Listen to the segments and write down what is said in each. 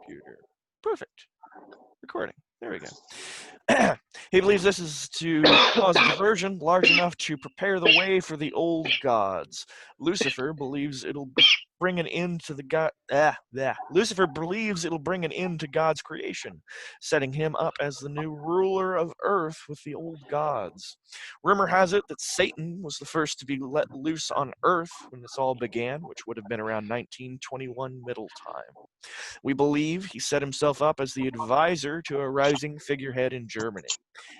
computer. Perfect. Recording. There we go. He believes this is to cause a diversion large enough to prepare the way for the old gods. Lucifer believes it'll bring an end to Lucifer believes it'll bring an end to God's creation, setting him up as the new ruler of Earth with the old gods. Rumor has it that Satan was the first to be let loose on Earth when this all began, which would have been around 1921 Middle Time. We believe he set himself up as the advisor to a rising figurehead in Germany.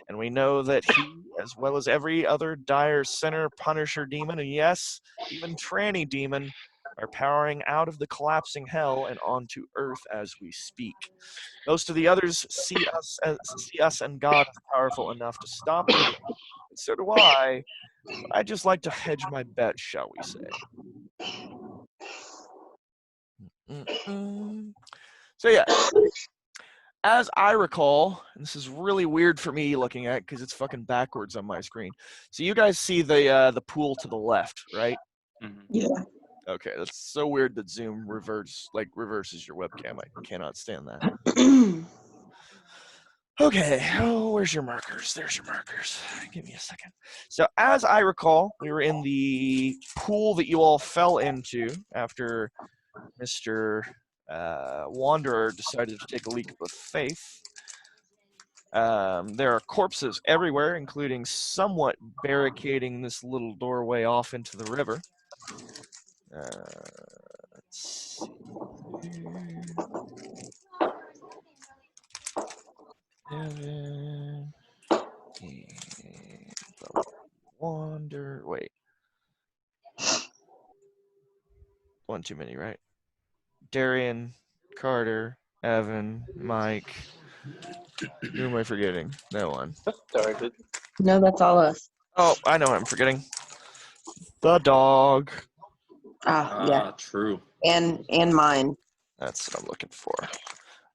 And we know that he, as well as every other dire sinner, punisher demon, and yes, even tranny demon, are powering out of the collapsing hell and onto Earth as we speak. Most of the others see us and God as powerful enough to stop them. And so do I. But I just like to hedge my bet, shall we say. So yeah, as I recall, and this is really weird for me looking at because it's fucking backwards on my screen. So you guys see the pool to the left, right? Yeah. Okay, that's so weird that Zoom reverses your webcam. I cannot stand that. Okay, oh, where's your markers? There's your markers. Give me a second. So as I recall, we were in the pool that you all fell into after Mr. Wanderer decided to take a leap of faith. There are corpses everywhere, including somewhat barricading this little doorway off into the river. Let's see. Evan, Wander. Wait. One too many, right? Darian, Carter, Evan, Mike. Who am I forgetting? No one. Started. No, that's all us. Oh, I know what I'm forgetting. The dog. Yeah. True. And mine. That's what I'm looking for.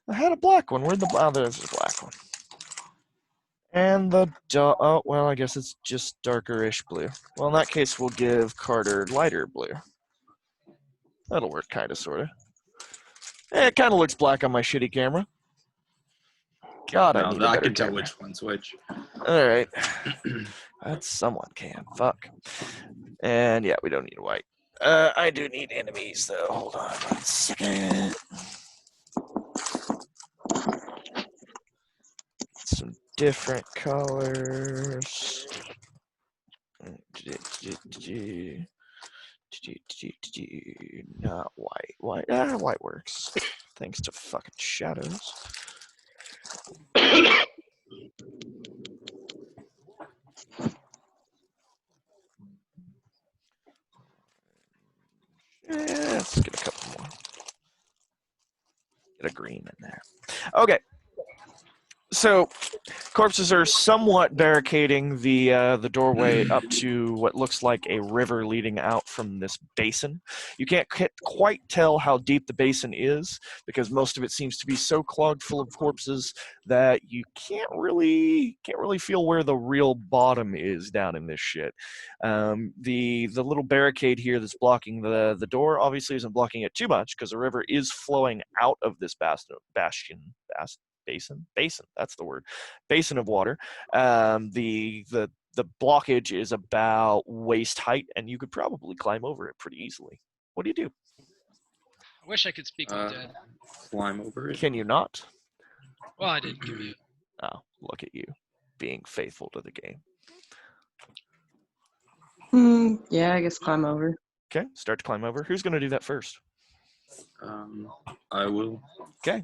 I had a black one. Where'd the there's a black one. And the dog. Oh, well, I guess it's just darker-ish blue. Well, in that case, we'll give Carter lighter blue. That'll work, kind of, sort of. It kind of looks black on my shitty camera. God, I need a I better can tell camera. which one's which. All right. That's someone can. Fuck. And yeah, we don't need white. I do need enemies, though. Hold on 1 second. Some different colors. Not white. White works. Thanks to fucking shadows. Let's get a couple more. Get a green in there. Okay. So, corpses are somewhat barricading the doorway up to what looks like a river leading out from this basin. You can't quite tell how deep the basin is because most of it seems to be so clogged full of corpses that you can't really feel where the real bottom is down in this shit. The little barricade here that's blocking the door obviously isn't blocking it too much because the river is flowing out of this basin, that's the word, basin of water. The blockage is about waist height, and you could probably climb over it pretty easily. What do you do? I wish I could speak with dead. Climb over it. Can you not? Well, I did give you. Oh, look at you, being faithful to the game. Yeah, I guess climb over. Okay, start to climb over. Who's going to do that first? I will. Okay.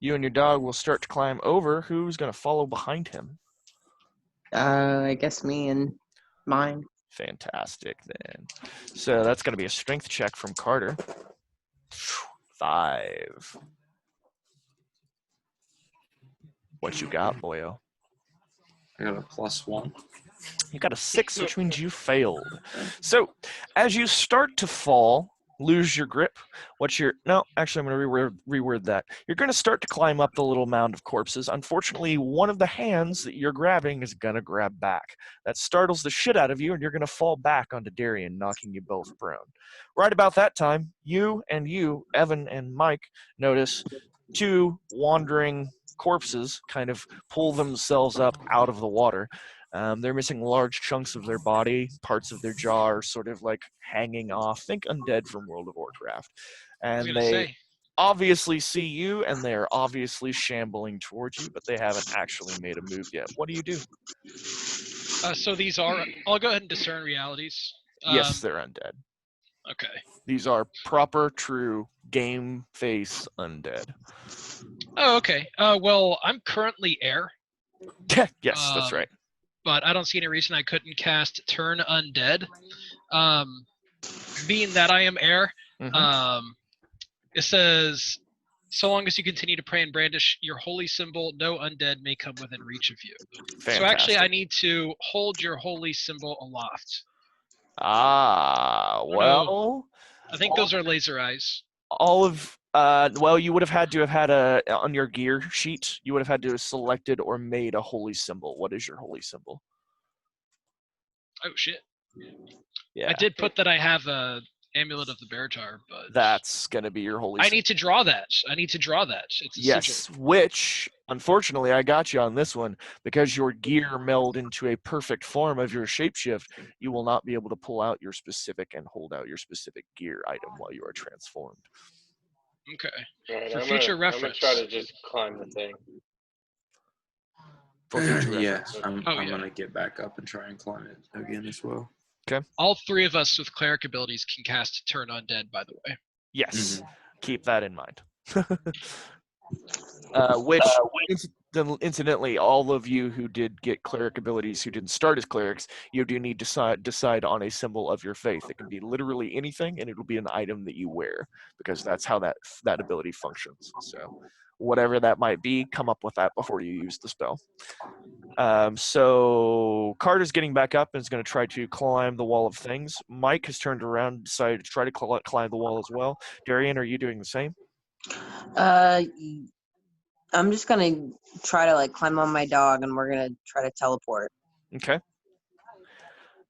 You and your dog will start to climb over. Who's going to follow behind him? I guess me and mine. Fantastic, then. So that's going to be a strength check from Carter. 5. What you got, boyo? I got a +1. You got a 6, which means you failed. So, as you start to fall, lose your grip, no, actually, I'm going to reword that. You're going to start to climb up the little mound of corpses. Unfortunately, one of the hands that you're grabbing is going to grab back. That startles the shit out of you, and you're going to fall back onto Darian, knocking you both prone. Right about that time, you, Evan and Mike, notice two wandering corpses kind of pull themselves up out of the water. They're missing large chunks of their body, parts of their jaw are sort of like hanging off. Think undead from World of Warcraft. I was And gonna they say. obviously see you, and they're obviously shambling towards you, but they haven't actually made a move yet. What do you do? So these are. I'll go ahead and discern realities. Yes, they're undead. Okay. These are proper, true, game face undead. Oh, okay. Well, I'm currently air. Yes, that's right. But I don't see any reason I couldn't cast Turn Undead. Being that I am air, it says, so long as you continue to pray and brandish your holy symbol, no undead may come within reach of you. Fantastic. So actually, I need to hold your holy symbol aloft. Well, I think those are laser eyes. all of well, you would have had to have had a on your gear sheet. You would have had to have selected or made a holy symbol. What is your holy symbol? Oh shit! Yeah, I did put that I have a amulet of the Beartar, but that's gonna be your holy. I need to draw that. It's a yes, sigil. which unfortunately I got you on this one because your gear meld into a perfect form of your shapeshift. You will not be able to pull out your specific and hold out your specific gear item while you are transformed. Okay. Alright, For I'm future gonna reference. try to just climb the thing. For future Yeah, reference. I'm Oh, yeah. gonna get back up and try and climb it again as well. All three of us with cleric abilities can cast Turn Undead, by the way. Yes, keep that in mind. Which, incidentally, all of you who did get cleric abilities who didn't start as clerics, you do need to decide on a symbol of your faith. It can be literally anything, and it'll be an item that you wear, because that's how that ability functions. So whatever that might be, come up with that before you use the spell. So Carter's getting back up and is going to try to climb the wall of things. Mike has turned around and decided to try to climb the wall as well. Darian, are you doing the same? I'm just gonna try to like climb on my dog, and we're gonna try to teleport. Okay.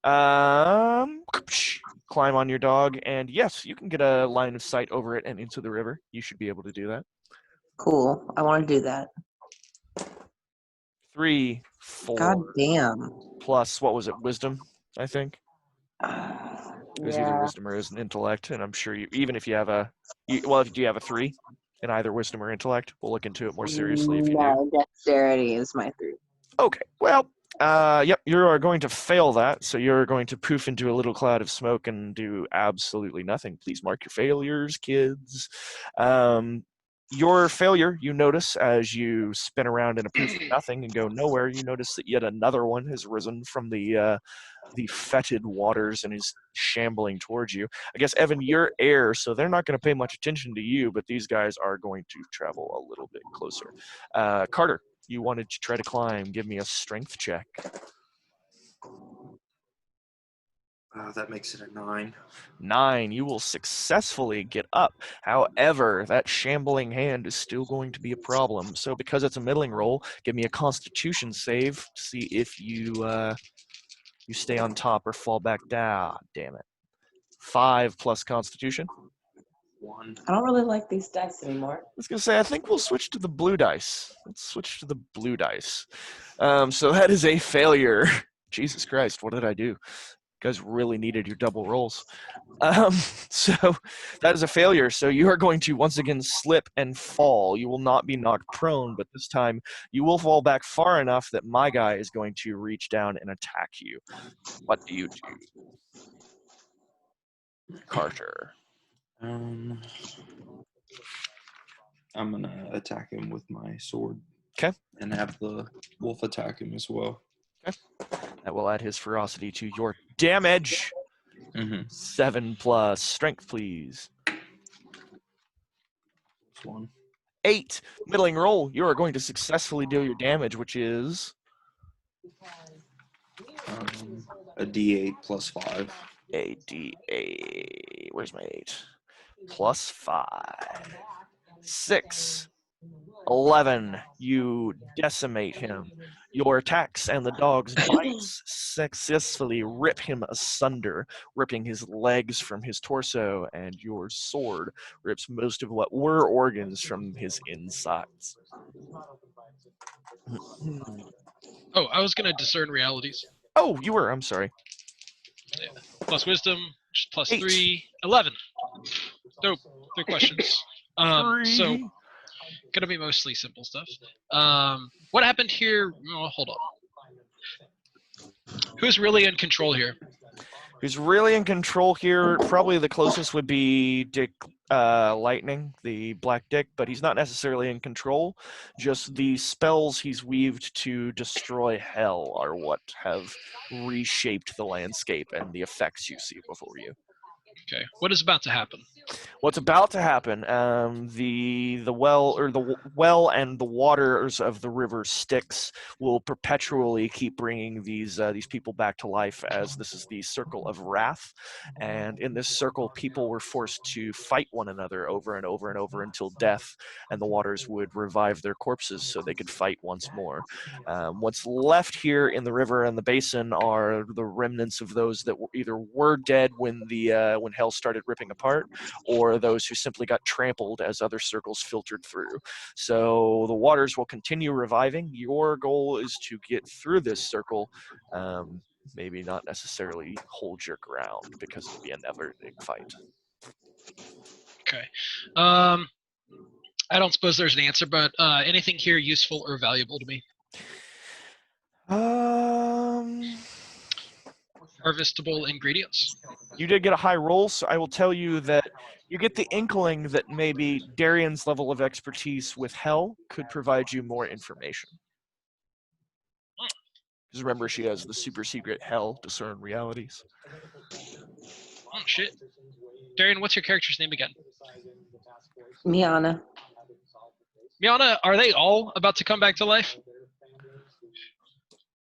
Climb on your dog, and yes, you can get a line of sight over it and into the river. You should be able to do that. Cool. I want to do that. 3, 4. God damn. Plus, what was it? Wisdom, I think. It was either Yeah. wisdom or as an intellect, and I'm sure you, even if you have a, if you have a 3 in either wisdom or intellect, we'll look into it more seriously if you do. No, dexterity is my 3. Okay, well, yep, you are going to fail that, so you're going to poof into a little cloud of smoke and do absolutely nothing. Please mark your failures, kids. Your failure, you notice as you spin around in a poof of nothing and go nowhere, you notice that yet another one has risen from the fetid waters and is shambling towards you. I guess, Evan, you're air, so they're not going to pay much attention to you, but these guys are going to travel a little bit closer. Carter, you wanted to try to climb. Give me a strength check. That makes it a 9. 9. You will successfully get up. However, that shambling hand is still going to be a problem. So because it's a middling roll, give me a constitution save to see if you you stay on top or fall back down. Damn it. 5 plus constitution. 1. I don't really like these dice anymore. I was going to say, I think we'll switch to the blue dice. Let's switch to the blue dice. So that is a failure. Jesus Christ, what did I do? You guys really needed your double rolls. So that is a failure. So you are going to once again slip and fall. You will not be knocked prone, but this time you will fall back far enough that my guy is going to reach down and attack you. What do you do, Carter? I'm gonna attack him with my sword. Okay. And have the wolf attack him as well. Okay. That will add his ferocity to your damage. 7 plus strength, please. 1. 8. Middling roll. You are going to successfully deal your damage, which is A D8 plus 5. a D8. Where's my 8? Plus 5. 6. 11. You decimate him. Your attacks and the dog's bites successfully rip him asunder, ripping his legs from his torso, and your sword rips most of what were organs from his insides. Oh, I was gonna discern realities. Oh, you were. I'm sorry. Plus wisdom, plus 8. 3, 11. Dope. 3 questions. So, 3. gonna be mostly simple stuff. What happened here? Oh, hold on. Who's really in control here? Who's really in control here? Probably the closest would be Dick Lightning, the Black Dick, but he's not necessarily in control. Just the spells he's weaved to destroy hell are what have reshaped the landscape and the effects you see before you. Okay. What is about to happen? What's about to happen? The well and the waters of the river Styx will perpetually keep bringing these people back to life, as this is the circle of wrath, and in this circle, people were forced to fight one another over and over and over until death, and the waters would revive their corpses so they could fight once more. What's left here in the river and the basin are the remnants of those that either were dead when when hell started ripping apart, or those who simply got trampled as other circles filtered through. So the waters will continue reviving. Your goal is to get through this circle, maybe not necessarily hold your ground, because it'll be a never-ending fight. Okay. I don't suppose there's an answer, but anything here useful or valuable to me? Harvestable ingredients? You did get a high roll, so I will tell you that you get the inkling that maybe Darian's level of expertise with hell could provide you more information. Because remember, she has the super secret hell discern realities. Oh, shit. Darian, what's your character's name again? Miana. Miana, are they all about to come back to life?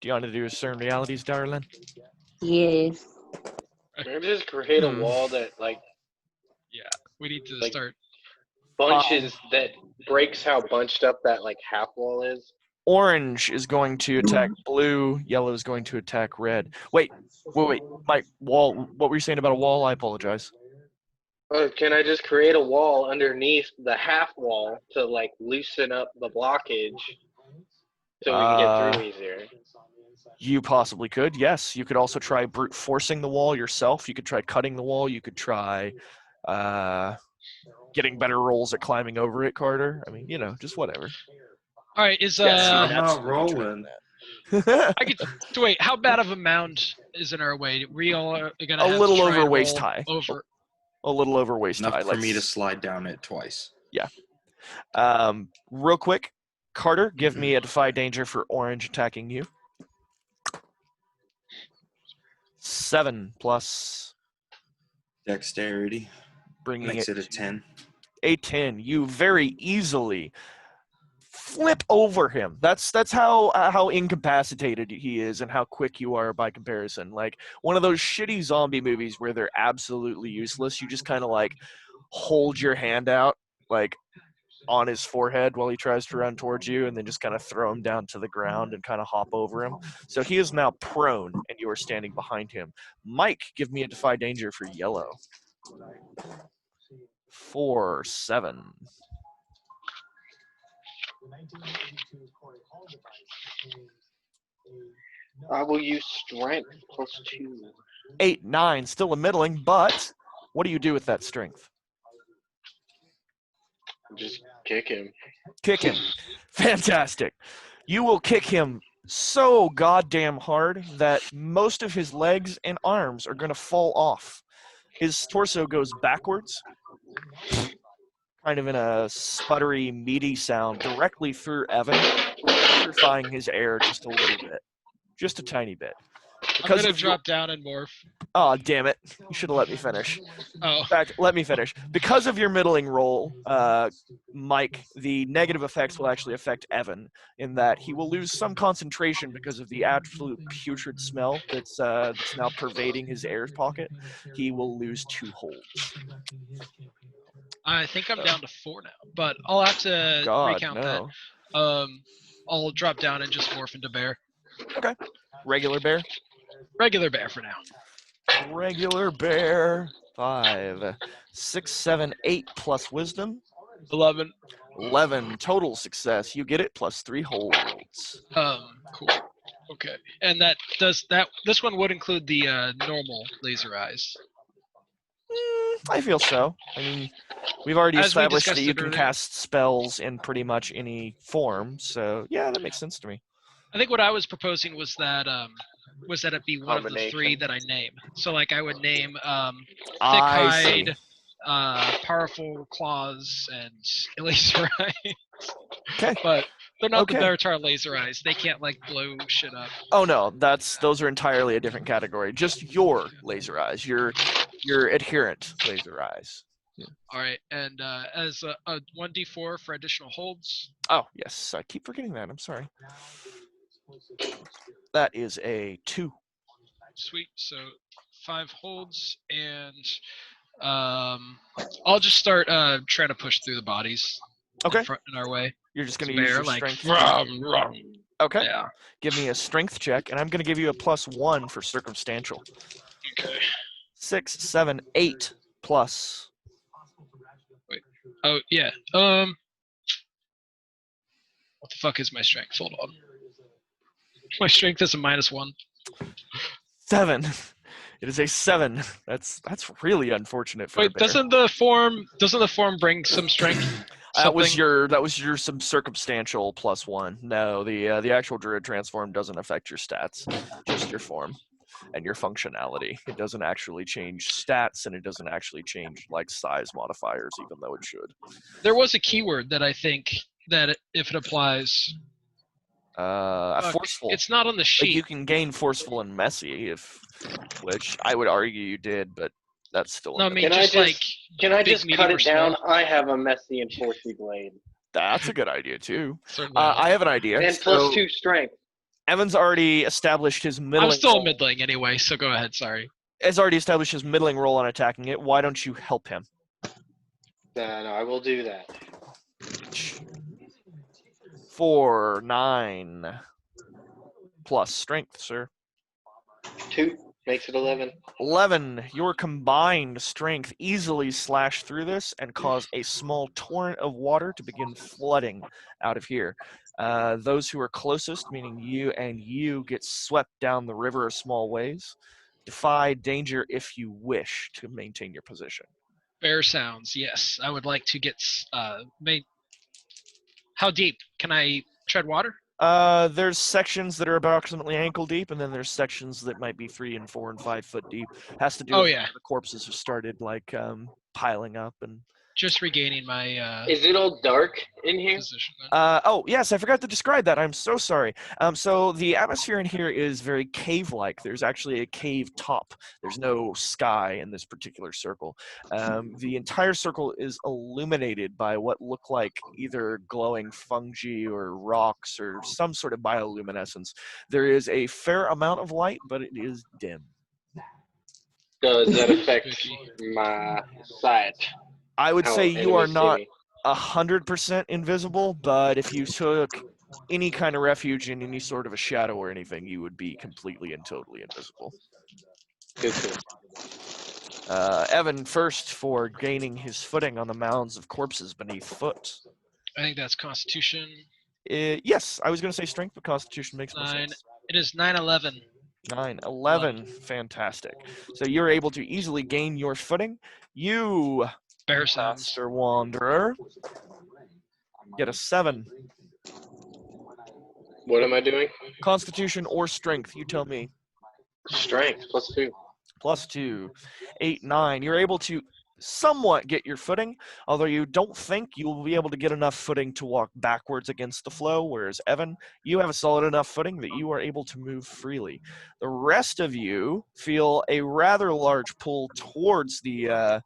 Do you want to do discern realities, darling? Yes. Maybe just create a wall that Yeah, we need to Like- start. bunches that breaks how bunched up that half wall is. Orange is going to attack blue. Yellow is going to attack red. Wait. Mike, wall. What were you saying about a wall? I apologize. Can I just create a wall underneath the half wall to loosen up the blockage so we can get through easier? You possibly could. Yes, you could also try brute forcing the wall yourself. You could try cutting the wall. You could try getting better rolls at climbing over it, Carter. I mean, just whatever. All right, is Yes, you I'm would not absolutely try rolling. that. I could wait. How bad of a mound is in our way? We all are gonna A have little to try over and waist roll high. Over. A little over waist Enough high. for me to Let's- slide down it twice. Real quick, Carter, give me a defy danger for orange attacking you. 7 plus Dexterity bringing makes it it a 10. a 10. You very easily flip over him. That's how incapacitated he is and how quick you are by comparison. Like one of those shitty zombie movies where they're absolutely useless. You just kind of hold your hand out on his forehead while he tries to run towards you, and then just kind of throw him down to the ground and kind of hop over him. So he is now prone, and you are standing behind him. Mike, give me a defy danger for yellow. 4, 7. I will use strength +2. 8, 9, still a middling, but what do you do with that strength? Just kick him. Kick him. Fantastic. You will kick him so goddamn hard that most of his legs and arms are going to fall off. His torso goes backwards, kind of in a sputtery, meaty sound, directly through Evan, purifying his air just a little bit. Just a tiny bit. I'm gonna drop down and morph. Oh, damn it. You should have let me finish. Oh. In fact, let me finish. Because of your middling roll, Mike, the negative effects will actually affect Evan in that he will lose some concentration because of the absolute putrid smell that's now pervading his air pocket. He will lose 2 holds. I think I'm down to 4 now, but I'll have to God, recount no. that. I'll drop down and just morph into bear. Okay. Regular bear. Regular bear for now. Regular bear. 5, 6, 7, 8 plus wisdom. 11. 11 total success. You get it plus 3 holds. Cool. Okay, and this one would include the normal laser eyes. I feel so. I mean, we've already As we established that discussed you it can earlier. cast spells in pretty much any form, so yeah, that makes sense to me. I think what I was proposing was that it be one of the 3 Combination. that I name. So like I would name thick I see. hide, powerful claws, and laser eyes. Okay. But they're not the Okay. Beartar laser eyes. They can't like blow shit up. Oh no, those are entirely a different category. Just your laser eyes, your adherent laser eyes. All right, and as a 1d4 for additional holds. Oh yes, I keep forgetting that. I'm sorry. That is a 2. Sweet. So 5 holds, and I'll just start trying to push through the bodies. Okay. In our way. You're just It's gonna use bear, your like, strength. "Vroom." Okay. Yeah. Give me a strength check, and I'm gonna give you a +1 for circumstantial. Okay. 6, 7, 8 plus. Oh yeah. What the fuck is my strength? Hold on. My strength is a -1. 7. It is a 7. That's really unfortunate for a Wait, bear. doesn't the form bring some strength? That was your some circumstantial +1. No, the actual druid transform doesn't affect your stats, just your form and your functionality. It doesn't actually change stats, and it doesn't actually change like size modifiers, even though it should. There was a keyword that I think that if it applies. Forceful. It's not on the Like sheet. you can gain forceful and messy, which I would argue you did, but that's still. No, I mean Can I just just- like Can I big, just medium, cut or it down? small. I have a messy and forcey blade. That's a good idea too. Certainly. I have an idea. And So +2 strength. Evan's already established his middling. I'm still role. middling anyway, so go ahead. Sorry. Has already established his middling role on attacking it. Why don't you help him? No, I will do that. 4, 9 plus strength, sir. 2 makes it 11. 11. Your combined strength easily slash through this and cause a small torrent of water to begin flooding out of here. Those who are closest, meaning you, get swept down the river a small ways. Defy danger if you wish to maintain your position. Bear sounds. Yes, I would like to get. How deep can I tread water? There's sections that are approximately ankle deep, and then there's sections that might be 3 and 4 and 5 foot deep. Has to do with yeah. the corpses have started like piling up and. Just regaining my Is it all dark in here? position. Then. Oh yes, I forgot to describe that. I'm so sorry. So the atmosphere in here is very cave-like. There's actually a cave top. There's no sky in this particular circle. The entire circle is illuminated by what look like either glowing fungi or rocks or some sort of bioluminescence. There is a fair amount of light, but it is dim. Does that affect my sight? I would How say you are enemies see not me? 100% invisible, but if you took any kind of refuge in any sort of a shadow or anything, you would be completely and totally invisible. Good, good. Evan first for gaining his footing on the mounds of corpses beneath foot. I think that's Constitution. Yes, I was going to say strength, but Constitution makes more 9. sense. It is 9/11. 9, 11, fantastic. So you're able to easily gain your footing. You, Bear sounds. Master Wanderer, get a 7. What am I doing? Constitution or strength, you tell me. Strength +2. +2, 8, 9. You're able to somewhat get your footing, although you don't think you will be able to get enough footing to walk backwards against the flow, whereas Evan, you have a solid enough footing that you are able to move freely. The rest of you feel a rather large pull towards the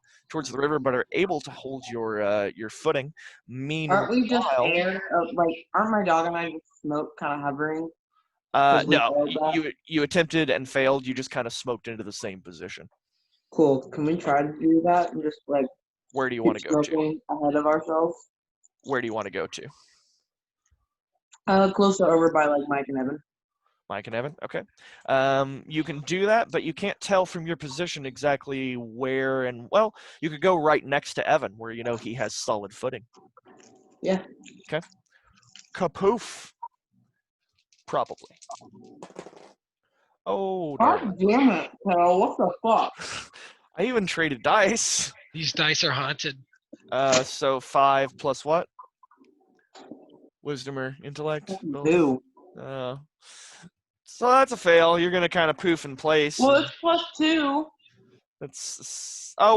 river, but are able to hold your footing. Meanwhile, Aren't we just air? Aren't my dog and I just smoke kind of hovering? we no, failed that? you attempted and failed. You just kind of smoked into the same position. Cool. Can we try to do that and just Where do you want to Keep go to? smoking ahead of ourselves. Where do you want to go to? Closer over by like Mike and Evan. Mike and Evan? Okay. You can do that, but you can't tell from your position exactly where and, well, you could go right next to Evan where you know he has solid footing. Yeah. Okay. Kapoof. Probably. Oh, darn. God damn it, Carol. What the fuck? I even traded dice. These dice are haunted. So 5 plus what? Wisdom or intellect? Both? Two. So that's a fail. You're gonna kind of poof in place. Well, and it's +2.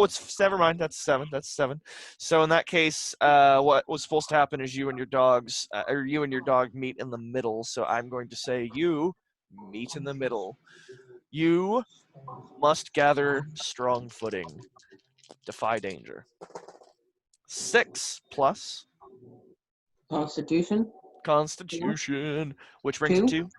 it's never mind. That's 7. That's 7. So in that case, what was supposed to happen is you and your dog meet in the middle. So I'm going to say you meet in the middle. You must gather strong footing. Defy danger. 6 plus Constitution. Constitution, which brings it 2. to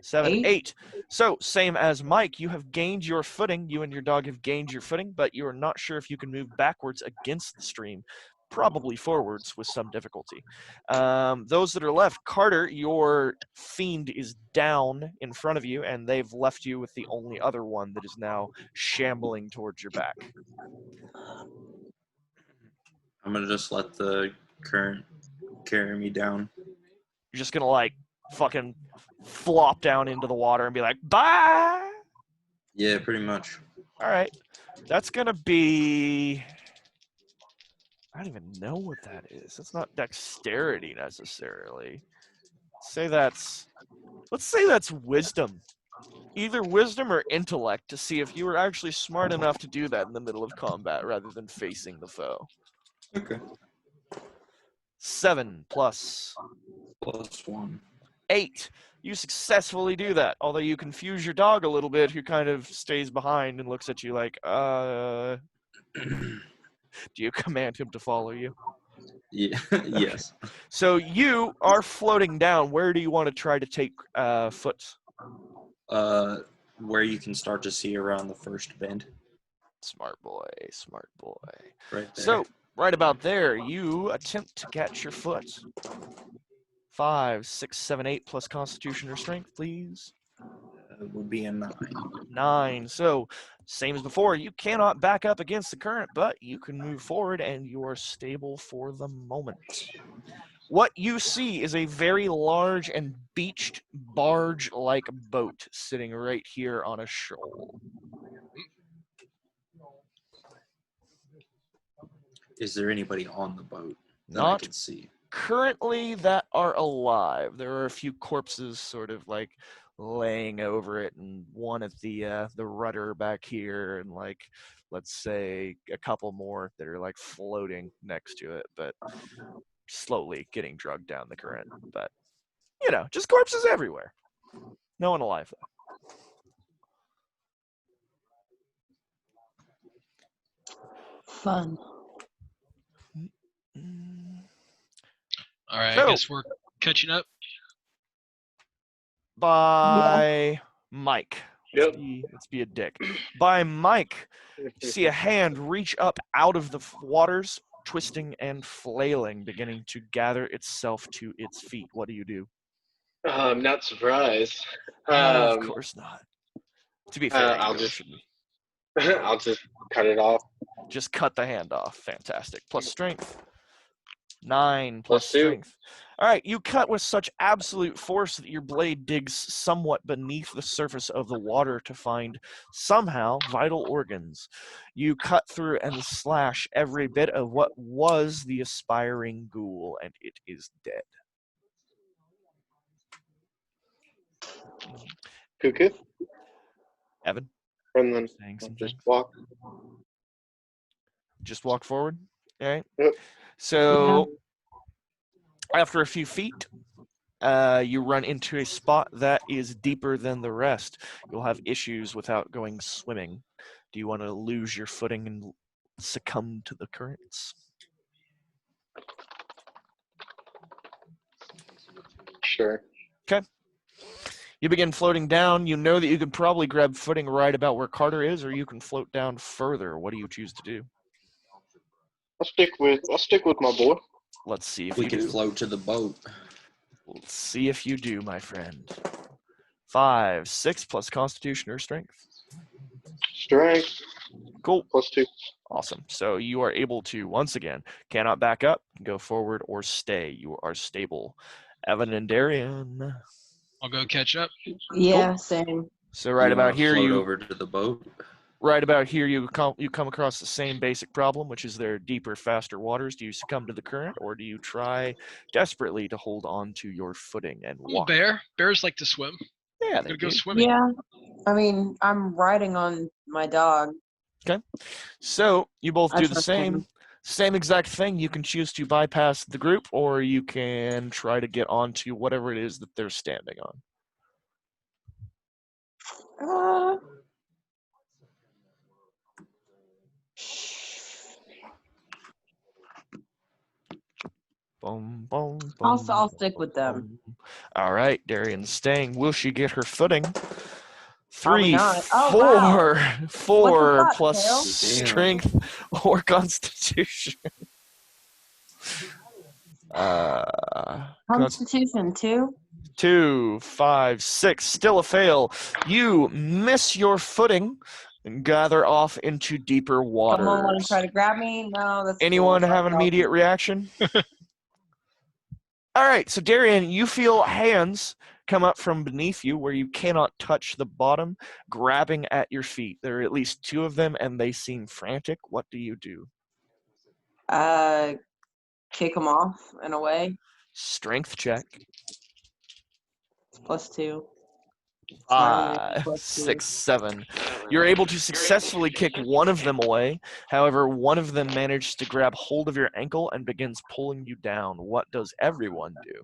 7, 8. 8. So, same as Mike, you have gained your footing. You and your dog have gained your footing, but you are not sure if you can move backwards against the stream. Probably forwards with some difficulty. Those that are left, Carter, your fiend is down in front of you, and they've left you with the only other one that is now shambling towards your back. I'm gonna just let the current carry me down. You're just gonna like fucking flop down into the water and be like, bye. Yeah, pretty much. All right, that's gonna be. I don't even know what that is. That's not dexterity necessarily. Let's say that's wisdom. Either wisdom or intellect to see if you were actually smart enough to do that in the middle of combat rather than facing the foe. Okay. 7 plus Plus 1. 8. You successfully do that, although you confuse your dog a little bit, who kind of stays behind and looks at you like, do you command him to follow you? Yeah. Yes. So you are floating down. Where do you want to try to take foot? Where you can start to see around the first bend. Smart boy, smart boy. Right there. So, right about there, you attempt to catch your foot. 5, 6, 7, 8 plus Constitution or Strength, please. Would be a 9. 9. So, same as before, you cannot back up against the current, but you can move forward and you are stable for the moment. What you see is a very large and beached barge-like boat sitting right here on a shoal. Is there anybody on the boat that I Not can see? currently that are alive. There are a few corpses sort of like laying over it, and one at the rudder back here, and like let's say a couple more that are like floating next to it, but slowly getting drugged down the current. But you know, just corpses everywhere. No one alive though. Fun. All right, So- I guess we're catching up. By Mike. Yep. Let's be a dick. By Mike, you see a hand reach up out of the waters, twisting and flailing, beginning to gather itself to its feet. What do you do? I'm not surprised. Of course not. To be fair, I'll you really just- shouldn't. I'll just cut it off. Just cut the hand off. Fantastic. Plus strength. 9 plus Plus 2. strength. All right, you cut with such absolute force that your blade digs somewhat beneath the surface of the water to find somehow vital organs. You cut through and slash every bit of what was the aspiring ghoul, and it is dead. Cuckoo. Evan, And then saying I'll something? just walk. Just walk forward. All right. Yep. So after a few feet, you run into a spot that is deeper than the rest. You'll have issues without going swimming. Do you want to lose your footing and succumb to the currents? Sure. You begin floating down. You know that you can probably grab footing right about where Carter is, or you can float down further. What do you choose to do? I'll stick with my boy. Let's see if We you can do. float to the boat. Let's see if you do, my friend. 5, 6 plus Constitution or Strength. Strength Cool. +2. Awesome. So you are able to, once again, cannot back up, go forward, or stay. You are stable. Evan and Darian. I'll go catch up. Yeah, same. So right You about wanna here, float you over to the boat. come across the same basic problem, which is there are deeper, faster waters. Do you succumb to the current, or do you try desperately to hold on to your footing and I'm a walk? bear. Bears like to swim. Yeah, I'm they gonna go do. swimming. Yeah. I mean, I'm riding on my dog. So you both I do the trust same exact thing. You can choose to bypass the group, or you can try to get onto whatever it is that they're standing on. Uh, Boom, boom, I'll boom, stick with them. boom. All right, Darian's staying. Will she get her footing? Probably 3, not. Oh, wow. 4 fuck, plus Kale? strength or constitution. Constitution 2. 2, 5, 6, still a fail. You miss your footing and gather off into deeper Someone want to waters. try to grab me? No, that's Anyone cool. have an immediate reaction? All right, so Darian, you feel hands come up from beneath you where you cannot touch the bottom, grabbing at your feet. There are at least 2 of them, and they seem frantic. What do you do? Kick them off in a way. Strength check. It's +2. It's not even 5, +2. 6, 7. You're able to successfully kick one of them away. However, one of them manages to grab hold of your ankle and begins pulling you down. What does everyone do?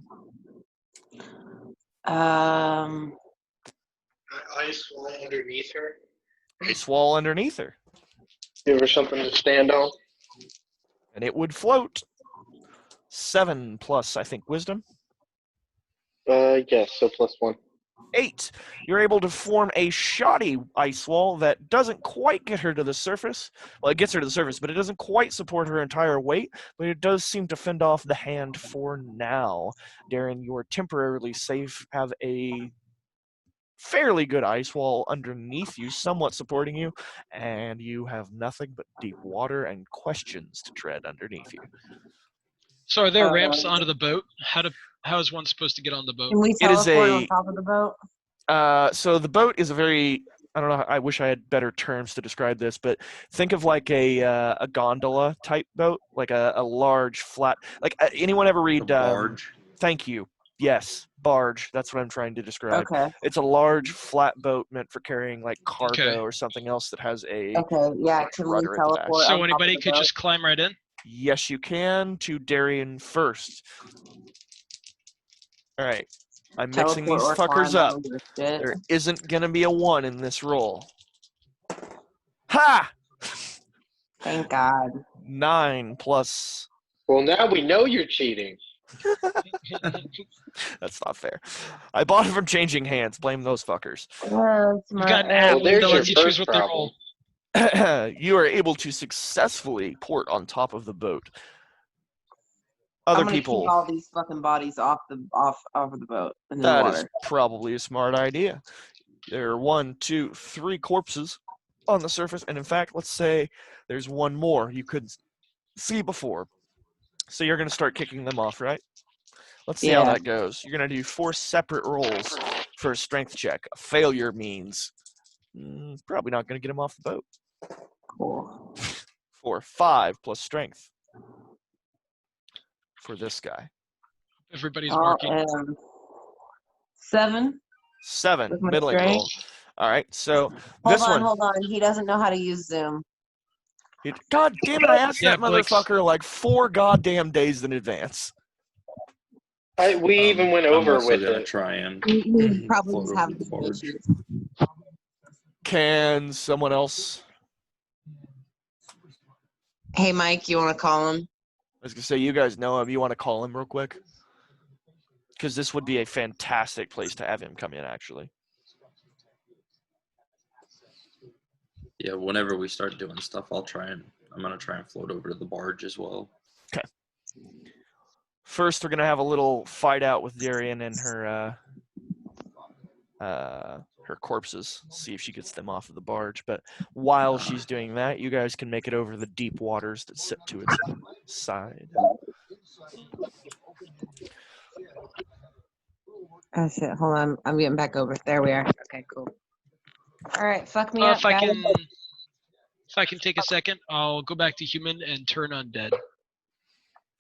Ice wall underneath her. Ice wall underneath her, Give her something to stand on. and it would float. 7 plus, I think, wisdom. Yes, so +1. 8. You're able to form a shoddy ice wall that doesn't quite get her to the surface. Well, it gets her to the surface, but it doesn't quite support her entire weight, but it does seem to fend off the hand for now. Darren, you're temporarily safe, have a fairly good ice wall underneath you, somewhat supporting you, and you have nothing but deep water and questions to tread underneath you. So are there Uh, ramps onto the boat? How is one supposed to get on the boat? Can we It is teleport on a- top of the boat? So the boat is a very, I don't know, I wish I had better terms to describe this, but think of like a gondola type boat, like a large flat, like anyone ever A read, barge. thank you, yes, barge, that's what I'm trying to describe. Okay. It's a large flat boat meant for carrying like cargo Okay. or something else that has a Okay. Yeah. large Can we rudder at the back. teleport? So on top of anybody the could boat? just climb right in? Yes, you can, to Darian first. All right, I'm mixing Teleport these or fuckers climb up. over your shit. There isn't gonna be a 1 in this roll. Ha! Thank God. 9 plus. Well, now we know you're cheating. That's not fair. I bought it from changing hands. Blame those fuckers. You've got an app Well, there's that your lets you choose first what they problem. roll. You are able to successfully port on top of the boat. I'm Other gonna people, kick all these fucking bodies off of the boat in the that water. is probably a smart idea. There are 1, 2, 3 corpses on the surface, and in fact, let's say there's 1 more you couldn't see before. So you're going to start kicking them off, right? Let's see how Yeah. that goes. You're going to do 4 separate rolls for a strength check. A failure means probably not going to get him off the boat. Cool. 4, 5 plus strength for this guy. Everybody's Oh, marking. 7. 7, With my middling strength? roll. All right, so this one. Hold on. He doesn't know how to use Zoom. God damn it, I asked Yeah, that Blix. motherfucker like 4 goddamn days in advance. We even went I'm over also with gonna it. try and He probably float just over have to the some barge. issues. Can someone else? Hey, Mike, you want to call him? I was going to say, you guys know him. You want to call him real quick? Because this would be a fantastic place to have him come in, actually. Yeah, whenever we start doing stuff, I'll try and I'm gonna try and float over to the barge as well. First, we're gonna have a little fight out with Darian and her corpses. See if she gets them off of the barge. But while she's doing that, you guys can make it over the deep waters that sit to its side. Oh shit! Hold on, I'm getting back over. There we are. Okay, cool. All right, fuck me up, If I guys. can take a second, I'll go back to human and turn undead.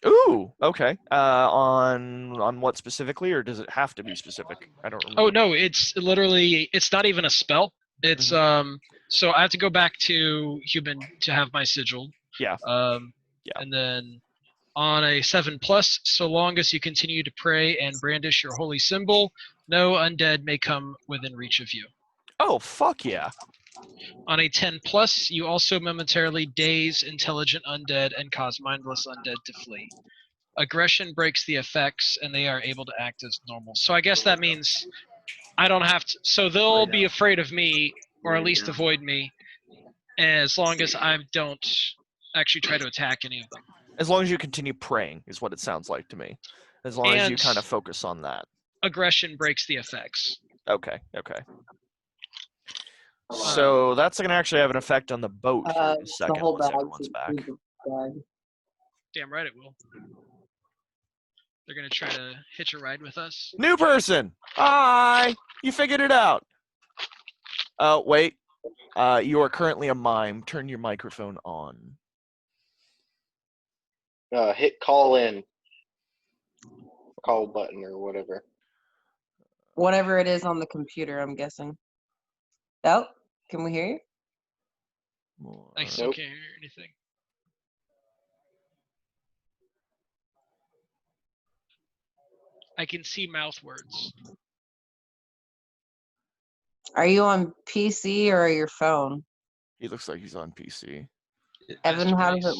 Ooh, okay. On what specifically, or does it have to be specific? I don't remember. Oh no, it's literally it's not even a spell. It's so I have to go back to human to have my sigil. Yeah. Yeah. And then on a 7+, so long as you continue to pray and brandish your holy symbol, no undead may come within reach of you. Oh, fuck yeah. On a 10+, you also momentarily daze intelligent undead and cause mindless undead to flee. Aggression breaks the effects, and they are able to act as normal. So I guess that means I don't have to. So they'll be afraid of me, or at least avoid me, as long as I don't actually try to attack any of them. As long as you continue praying, is what it sounds like to me. As long as you And- kind of focus on that. Aggression breaks the effects. Okay. So that's going to actually have an effect on the boat here in a The second whole once bag. everyone's back. Damn right it will. They're gonna try to hitch a ride with us. New person! Hi! You figured it out. Wait. You are currently a mime. Turn your microphone on. Hit call in. Call button or whatever. Whatever it is on the computer, I'm guessing. Oh, can we hear you? I still Nope. can't hear anything. I can see mouth words. Are you on PC or your phone? He looks like he's on PC. Evan, how does it?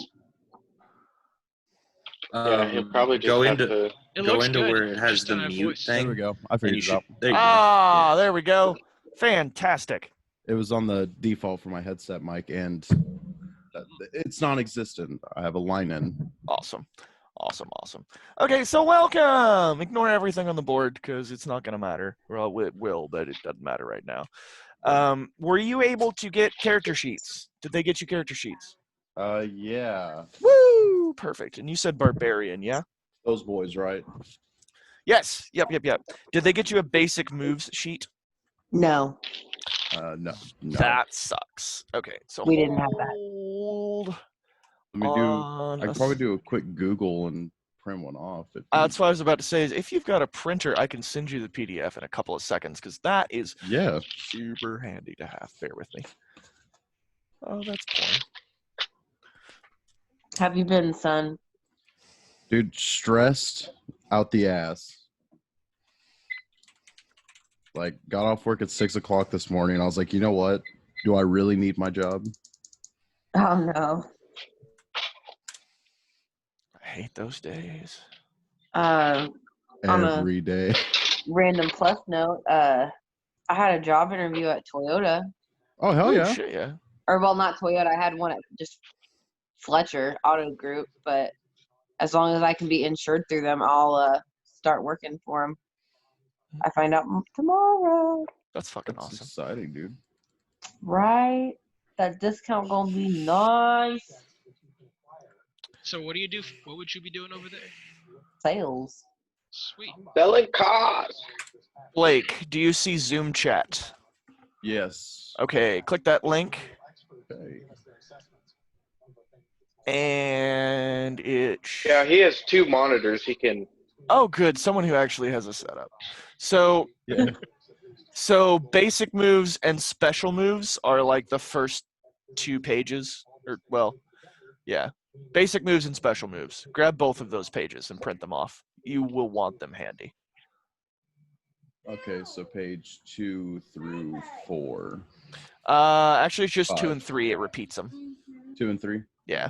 Masterpiece. Yeah, he'll probably just go have into to. It go looks into good. where it has Just the don't have mute voice. thing. There we go. I and figured you it should. out. There you go. Ah, there we go. Fantastic. It was on the default for my headset mic, and it's non-existent. I have a line in. Awesome. Okay, so welcome. Ignore everything on the board because it's not going to matter. Well, it will, but it doesn't matter right now. Were you able to get character sheets? Did they get you character sheets? Yeah. Woo! Perfect. And you said barbarian, yeah? Those boys, right? Yes. Yep. Did they get you a basic moves sheet? No. No. That sucks. Okay, so We didn't have that. hold Let me on I could probably do a quick Google and print one off. That's what I was about to say. Is if you've got a printer, I can send you the PDF in a couple of seconds because that is Yeah. super handy to have. Bear with me. Oh, that's boring. Have you been, son? Dude, stressed out the ass. Like, got off work at 6 o'clock this morning. I was like, you know what? Do I really need my job? Oh no. I hate those days. On a Every day. random plus note, I had a job interview at Toyota. Oh, hell yeah. Shit, yeah. Or well, not Toyota. I had one at just Fletcher Auto Group, but as long as I can be insured through them, I'll start working for them. I find out tomorrow. That's fucking That's awesome. exciting, dude. Right? That discount gonna be nice. So what do you do? What would you be doing over there? Sales. Sweet. Selling cars. Blake, do you see Zoom chat? Yes. Okay, click that link, Okay. and it. Yeah, he has two monitors. He can. Oh, good. Someone who actually has a setup. So, Yeah. so basic moves and special moves are like the first 2 pages, or well, yeah. Basic moves and special moves. Grab both of those pages and print them off. You will want them handy. Okay, so page 2 through 4. Actually, it's just 2 5. and 3. It repeats them. 2 and 3. Yeah,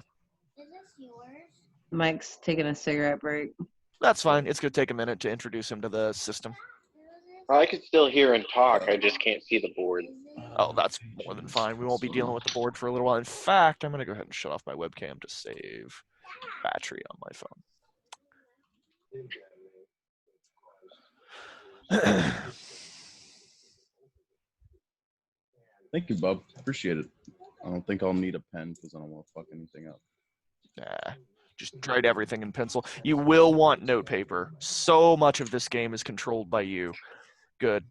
Mike's taking a cigarette break. that's fine. It's gonna take a minute to introduce him to the system. I can still hear and talk. I just can't see the board. Oh, that's more than fine. We won't be dealing with the board for a little while. In fact, I'm going to go ahead and shut off my webcam to save battery on my phone. Thank you, bub. Appreciate it. I don't think I'll need a pen because I don't want to fuck anything up. Nah, just write everything in pencil. You will want notepaper. So much of this game is controlled by you. Good.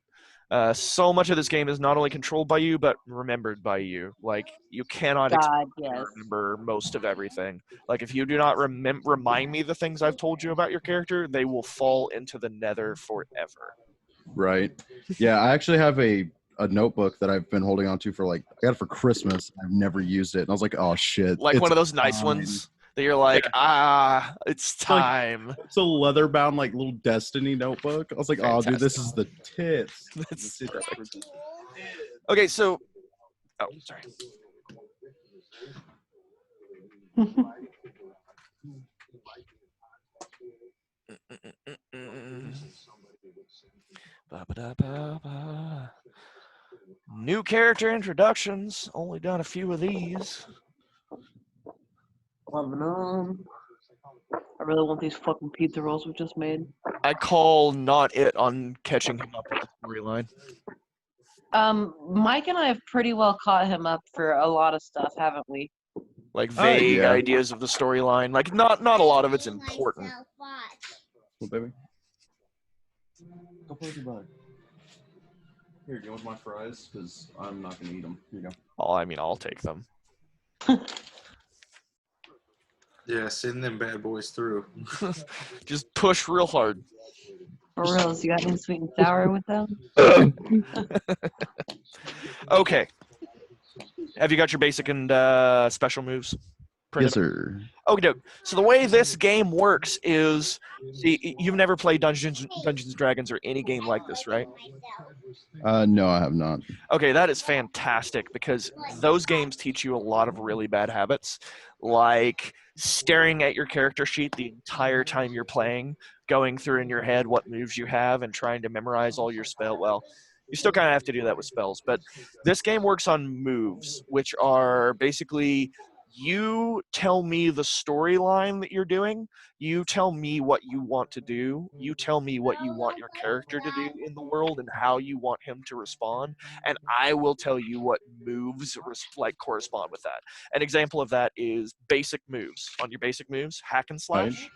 So much of this game is not only controlled by you, but remembered by you. Like, you cannot God, yes. remember most of everything. Like, if you do not remind me the things I've told you about your character, they will fall into the nether forever. Right. Yeah, I actually have a notebook that I've been holding on to for like, I got it for Christmas. I've never used it. And I was like, oh shit. Like it's one of those nice time. ones that you're like, it's time. It's a leather bound, like little Destiny notebook. I was like, oh, dude, this is the tits. That's This is perfect. the tits. Okay, so, oh, sorry. Ba-ba-da-ba-ba. New character introductions. Only done a few of these. Loving them. I really want these fucking pizza rolls we just made. I call not it on catching him up with the storyline. Mike and I have pretty well caught him up for a lot of stuff, haven't we? Like vague yeah. ideas of the storyline. Like not a lot of it's important. Well, baby. Go play with your brother. Here, do you want my fries? Because I'm not going to eat them. Here you go. Oh, I mean, I'll take them. Yeah, send them bad boys through. Just push real hard. For reals, you got any sweet and sour with them? Okay. Have you got your basic and special moves? Yes, sir. Okay, so the way this game works is, see, you've never played Dungeons and Dragons or any game like this, right? No, I have not. Okay, that is fantastic because those games teach you a lot of really bad habits, like staring at your character sheet the entire time you're playing, going through in your head what moves you have, and trying to memorize all your spell. Well, you still kind of have to do that with spells, but this game works on moves, which are basically you tell me the storyline that you're doing. You tell me what you want to do. You tell me what you want your character to do in the world and how you want him to respond. And I will tell you what moves like correspond with that. An example of that is basic moves. On your basic moves, hack and slash.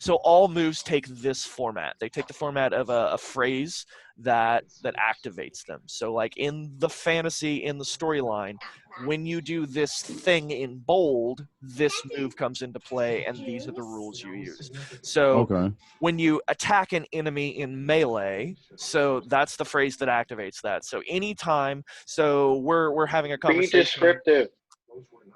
So all moves take this format. They take the format of a phrase that activates them. So like in the fantasy, in the storyline, when you do this thing in bold, this move comes into play, and these are the rules you use. So Okay. when you attack an enemy in melee, so that's the phrase that activates that. So anytime, so we're having a Be conversation. descriptive.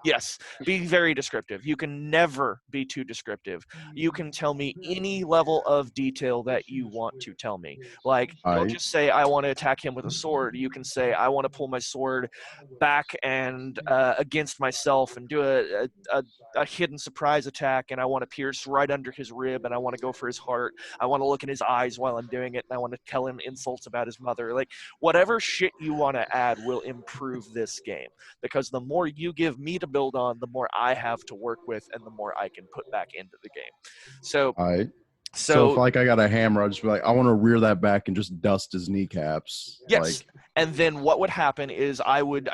Yes, be very descriptive. You can never be too descriptive. You can tell me any level of detail that you want to tell me. Like, don't just say, I want to attack him with a sword. You can say, I want to pull my sword back and against myself and do a hidden surprise attack, and I want to pierce right under his rib, and I want to go for his heart. I want to look in his eyes while I'm doing it, and I want to tell him insults about his mother. Like, whatever shit you want to add will improve this game, because the more you give me to build on, the more I have to work with, and the more I can put back into the game. So, all right. So if like I got a hammer, I'd just be like, I want to rear that back and just dust his kneecaps. Yes. Like, and then what would happen is I would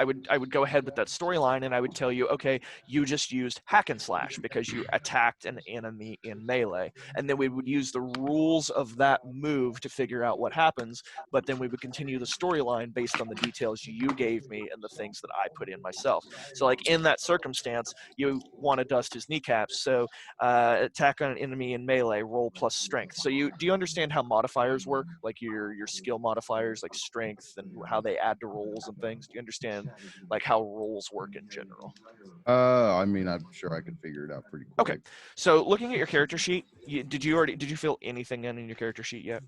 go ahead with that storyline, and I would tell you, okay, you just used hack and slash because you attacked an enemy in melee. And then we would use the rules of that move to figure out what happens, but then we would continue the storyline based on the details you gave me and the things that I put in myself. So like in that circumstance, you want to dust his kneecaps, so attack on an enemy in melee, roll plus strength. So do you understand how modifiers work? Like your skill modifiers, like strength and how they add to rolls and things. Do you understand like how rolls work in general? I mean, I'm sure I could figure it out pretty quick. Okay. So looking at your character sheet, did you fill anything in your character sheet yet?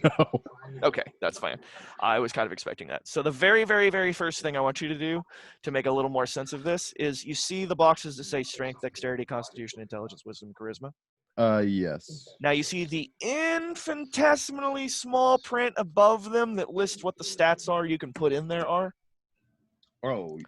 No. Okay, that's fine. I was kind of expecting that. So the very, very, very first thing I want you to do to make a little more sense of this is you see the boxes that say strength, dexterity, constitution, intelligence, wisdom, charisma. Yes. Now you see the infinitesimally small print above them that lists what the stats are you can put in there are. Oh,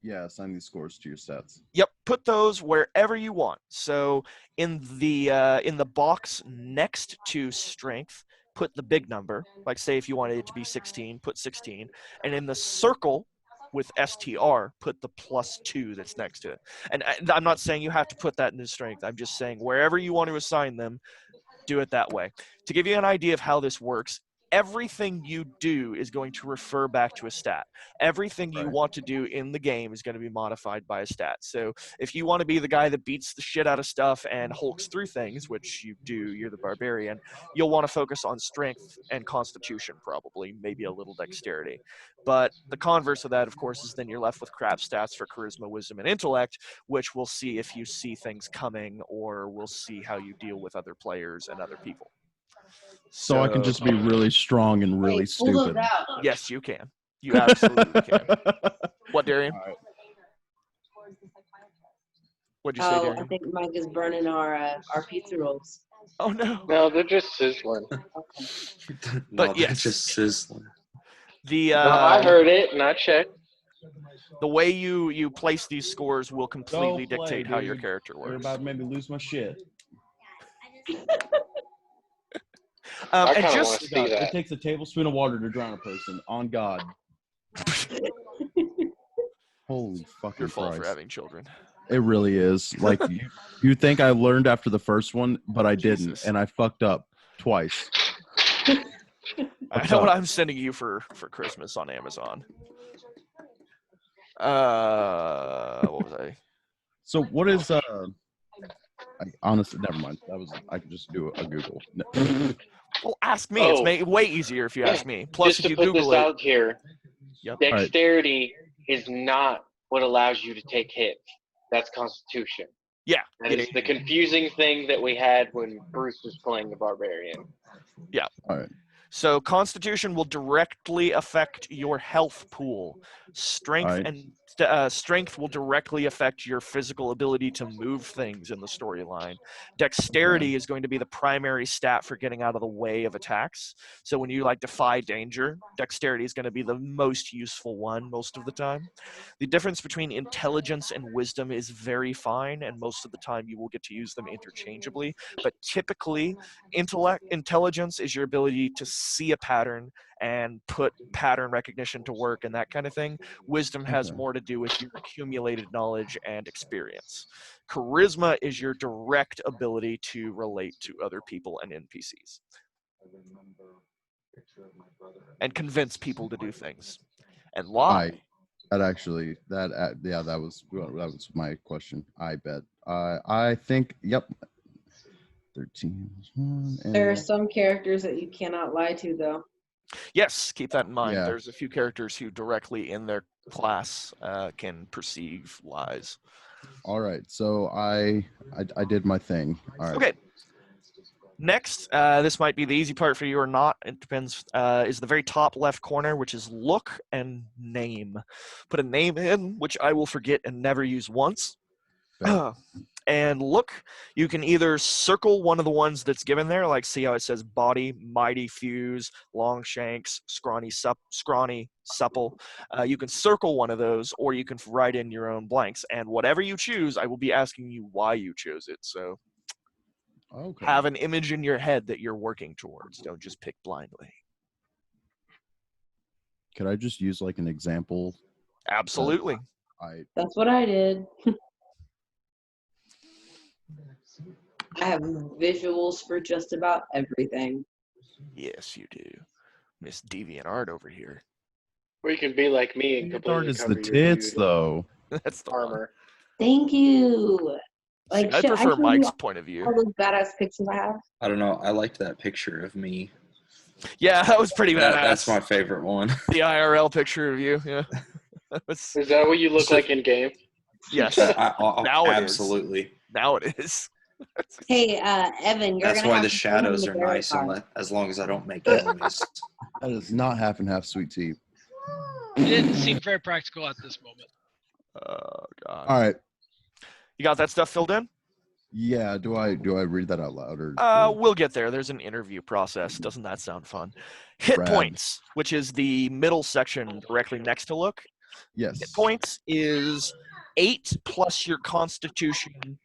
yeah. Assign these scores to your stats. Yep, put those wherever you want. So in the box next to strength, put the big number. Like say if you wanted it to be 16, put 16. And in the circle with STR, put the +2 that's next to it. And I'm not saying you have to put that into strength. I'm just saying wherever you want to assign them, do it that way. To give you an idea of how this works, everything you do is going to refer back to a stat. Everything you Right. want to do in the game is going to be modified by a stat. So if you want to be the guy that beats the shit out of stuff and hulks through things, which you do, you're the barbarian, you'll want to focus on strength and constitution probably, maybe a little dexterity. But the converse of that, of course, is then you're left with crap stats for charisma, wisdom, and intellect, which we'll see if you see things coming or we'll see how you deal with other players and other people. So I can just be really strong and really Hey, pull those stupid. out. Yes, you can. You absolutely can. What, Darian? All right. What'd you say, Oh, I Darian? think Mike is burning our pizza rolls. Oh no. No, they're just sizzling. Okay. No, But they're yes. just sizzling. The No, I heard it and I checked. the way you place these scores will completely Go play, dictate how your dude. character You're works. about to make me lose my shit. I And kind of want just to see God, it that. takes a tablespoon of water to drown a person. On God. Holy fucking your fault Christ. for having children. It really is. Like you think I learned after the first one, but I didn't, Jesus. and I fucked up twice. I know what I'm sending you for Christmas on Amazon. What was I? So what is honestly, never mind. I could just do a Google. No. Well, ask me. It's Oh. way easier if you ask me. Plus, Just if to you put Google this it, out here, Yep. dexterity is not what allows you to take hits. That's constitution. yeah, That is the confusing thing that we had when Bruce was playing the barbarian. All right. So Constitution will directly affect your health pool. Strength Alright. and strength will directly affect your physical ability to move things in the storyline. Dexterity is going to be the primary stat for getting out of the way of attacks. So when you defy danger, dexterity is going to be the most useful one most of the time. The difference between intelligence and wisdom is very fine, and most of the time you will get to use them interchangeably. But typically, intelligence is your ability to see a pattern and put pattern recognition to work and that kind of thing. Wisdom has more to do with your accumulated knowledge and experience. Charisma is your direct ability to relate to other people and NPCs and convince people to do things and lie. That was my question. I bet. I think. Yep. 13 is one. There are And some characters that you cannot lie to, though. Yes, keep that in mind. Yeah. There's a few characters who directly in their class can perceive lies. all right. So I did my thing. All right. Okay. Next, this might be the easy part for you or not. It depends. Is the very top left corner, which is look and name. Put a name in, which I will forget and never use once. Okay. And look, you can either circle one of the ones that's given there, like see how it says body, mighty fuse, long shanks, scrawny, supple. You can circle one of those, or you can write in your own blanks. And whatever you choose, I will be asking you why you chose it. So Okay. have an image in your head that you're working towards. Don't just pick blindly. Could I just use like an example? Absolutely. That's what I did. I have visuals for just about everything. Yes, you do. Miss Deviant Art over here. Or you can be like me and Art completely is cover the your tits, dude though. That's the one. armor. Thank you. See, I shit, prefer showed you Mike's point of view. all those badass pictures I have. I don't know. I liked that picture of me. Yeah, that was pretty badass. That's my favorite one. The IRL picture of you. Yeah. That was, Is that what you look like in game? yes. Now it is. absolutely. Now it is. Hey, Evan, you're That's gonna why have the to shadows film are the very nice, part. as long as I don't make noise. That is not half and half sweet tea. It didn't seem very practical at this moment. Oh, God. All right. You got that stuff filled in? Yeah. Do I read that out loud or? We'll get there. There's an interview process. Doesn't that sound fun? Hit Rad. points, which is the middle section directly next to look. Yes. Hit points is 8 plus your constitution,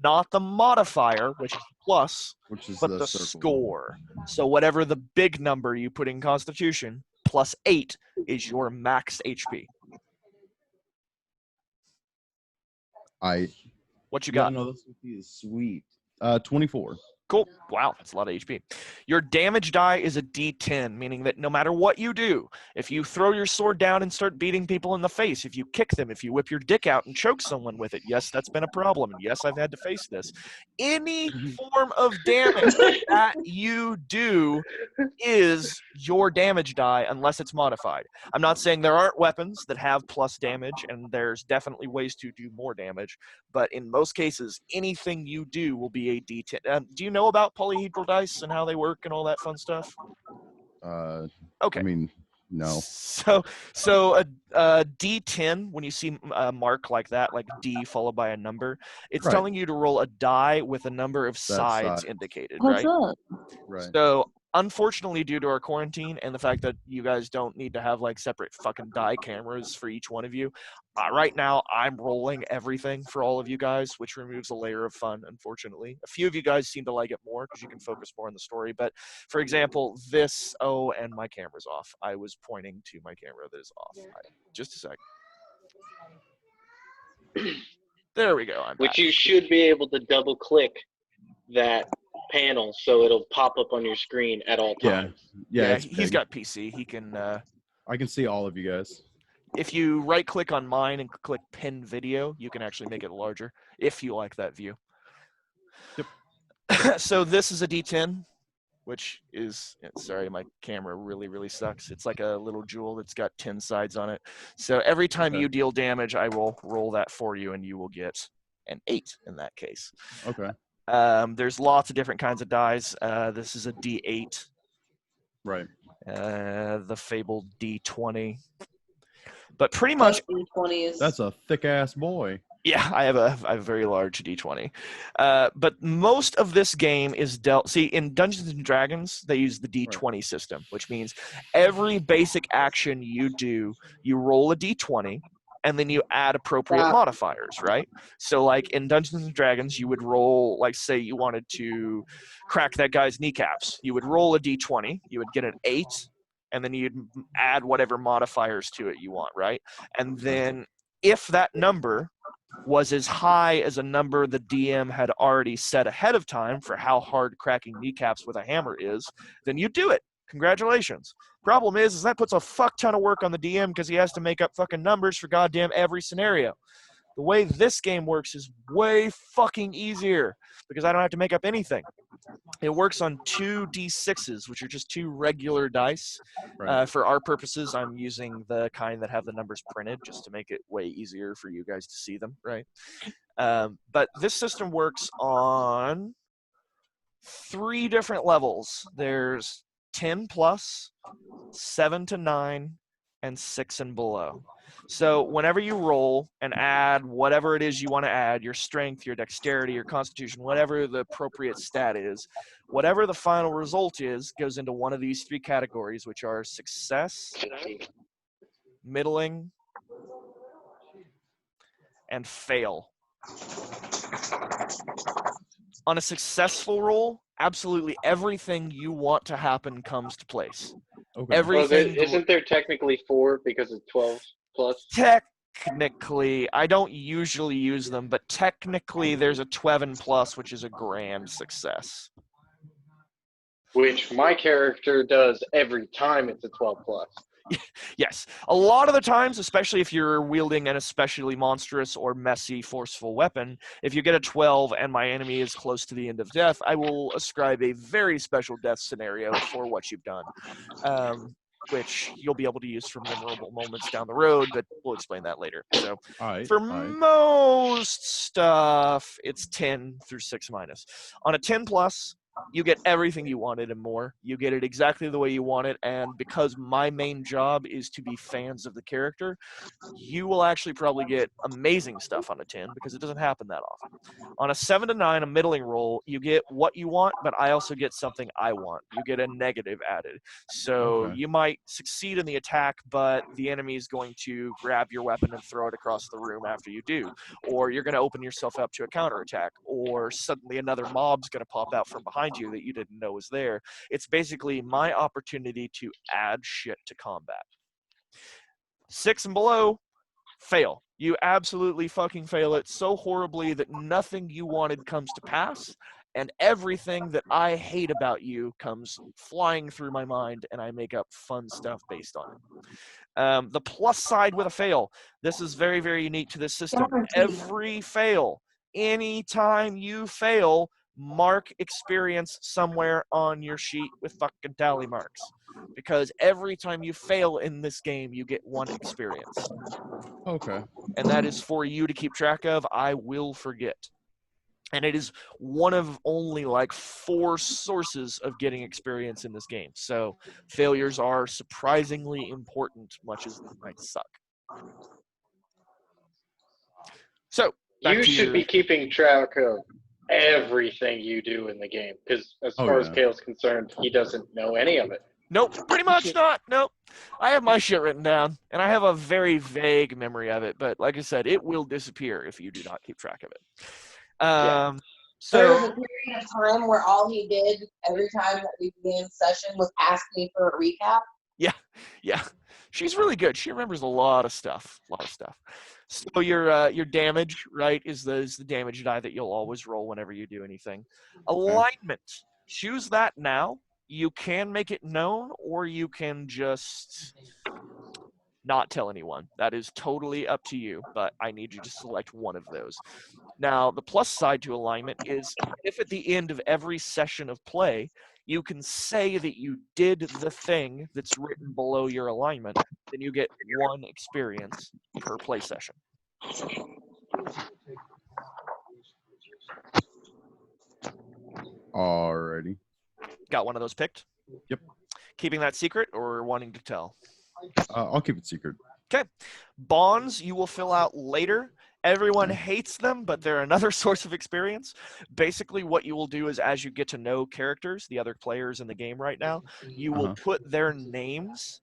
not the modifier, which is plus, Which is but the circle. score. So whatever the big number you put in constitution, plus 8 is your max HP. What you got? No, this is sweet. 24. Cool. Wow, that's a lot of HP. Your damage die is a D10, meaning that no matter what you do, if you throw your sword down and start beating people in the face, if you kick them, if you whip your dick out and choke someone with it, yes, that's been a problem, and yes, I've had to face this. Any form of damage that you do is your damage die unless it's modified. I'm not saying there aren't weapons that have plus damage, and there's definitely ways to do more damage, but in most cases, anything you do will be a D10. Do you know about polyhedral dice and how they work and all that fun stuff? Okay. I mean, no. So a D10, when you see a mark like that, like D followed by a number, it's telling you to roll a die with a number of sides indicated, What's right? up? Right. So unfortunately, due to our quarantine and the fact that you guys don't need to have like separate fucking die cameras for each one of you, right now I'm rolling everything for all of you guys, which removes a layer of fun, unfortunately. A few of you guys seem to like it more because you can focus more on the story. But for example, and my camera's off. I was pointing to my camera that is off. Just a sec. There we go. I'm Which back. you should be able to double click that panel so it'll pop up on your screen at all times. Yeah, he's got PC. He can. I can see all of you guys. If you right click on mine and click pin video, you can actually make it larger if you like that view. Yep. So this is a D10, which is, sorry, my camera really sucks. It's like a little jewel that's got 10 sides on it. So every time you deal damage, I will roll that for you, and you will get an 8 in that case. Okay. There's lots of different kinds of dies. This is a D8. Right. The fabled D20. But pretty much, that's a thick ass boy. Yeah, I have a very large D20. But most of this game is dealt. See, in Dungeons and Dragons, they use the D20 system, which means every basic action you do, you roll a D20, and then you add appropriate modifiers, right? So, like in Dungeons and Dragons, you would roll, like, say you wanted to crack that guy's kneecaps. You would roll a D20, you would get an 8, and then you'd add whatever modifiers to it you want, right? And then if that number was as high as a number the DM had already set ahead of time for how hard cracking kneecaps with a hammer is, then you do it. Congratulations. Problem is that puts a fuck ton of work on the DM because he has to make up fucking numbers for goddamn every scenario. The way this game works is way fucking easier because I don't have to make up anything. It works on 2 D6s, which are just 2 regular dice. Right. For our purposes, I'm using the kind that have the numbers printed just to make it way easier for you guys to see them, right? But this system works on 3 different levels. There's 10 plus, 7 to 9, and 6 and below. So whenever you roll and add whatever it is you want to add, your strength, your dexterity, your constitution, whatever the appropriate stat is, whatever the final result is goes into one of these 3 categories, which are success, middling, and fail. On a successful roll, absolutely everything you want to happen comes to place. Okay. Everything. Isn't there technically 4 because it's 12 plus? Technically, I don't usually use them, but technically there's a 12 plus, which is a grand success. Which my character does every time it's a 12 plus. Yes. A lot of the times, especially if you're wielding an especially monstrous or messy, forceful weapon, if you get a 12 and my enemy is close to the end of death, I will ascribe a very special death scenario for what you've done, which you'll be able to use for memorable moments down the road, but we'll explain that later. So most stuff, it's 10 through 6 minus. On a 10 plus, You get everything you wanted and more. You get it exactly the way you want it, and because my main job is to be fans of the character, you will actually probably get amazing stuff on a 10 because it doesn't happen that often. On a 7 to 9, a middling roll, you get what you want, but I also get something I want. You get a negative added. So Okay. you might succeed in the attack, but the enemy is going to grab your weapon and throw it across the room after you do. Or you're going to open yourself up to a counterattack. Or suddenly another mob's going to pop out from behind you that you didn't know was there. It's basically my opportunity to add shit to combat. 6 and below, fail. You absolutely fucking fail it so horribly that nothing you wanted comes to pass, and everything that I hate about you comes flying through my mind, and I make up fun stuff based on it. The plus side with a fail, this is very, very unique to this system. Every fail, anytime you fail, mark experience somewhere on your sheet with fucking tally marks. Because every time you fail in this game, you get 1 experience. Okay. And that is for you to keep track of. I will forget. And it is one of only like 4 sources of getting experience in this game. So failures are surprisingly important, much as they might suck. So back You to should your... be keeping track of everything you do in the game, because as Oh, far as yeah. Kale's concerned, he doesn't know any of it. Nope, pretty much not. Nope. I have my shit written down, and I have a very vague memory of it, but like I said, it will disappear if you do not keep track of it. Yeah. There was So a period of time where all he did every time that we began session was ask me for a recap. yeah, she's really good. She remembers a lot of stuff. So your damage, right, is the damage die that you'll always roll whenever you do anything. Alignment. Choose that now. You can make it known, or you can just not tell anyone. That is totally up to you, but I need you to select one of those. Now, the plus side to alignment is if at the end of every session of play, you can say that you did the thing that's written below your alignment, then you get 1 experience per play session. Alrighty. Got one of those picked? Yep. Keeping that secret or wanting to tell? I'll keep it secret. Okay. Bonds you will fill out later. Everyone Okay. hates them, but they're another source of experience. Basically, what you will do is as you get to know characters, the other players in the game right now, you will put their names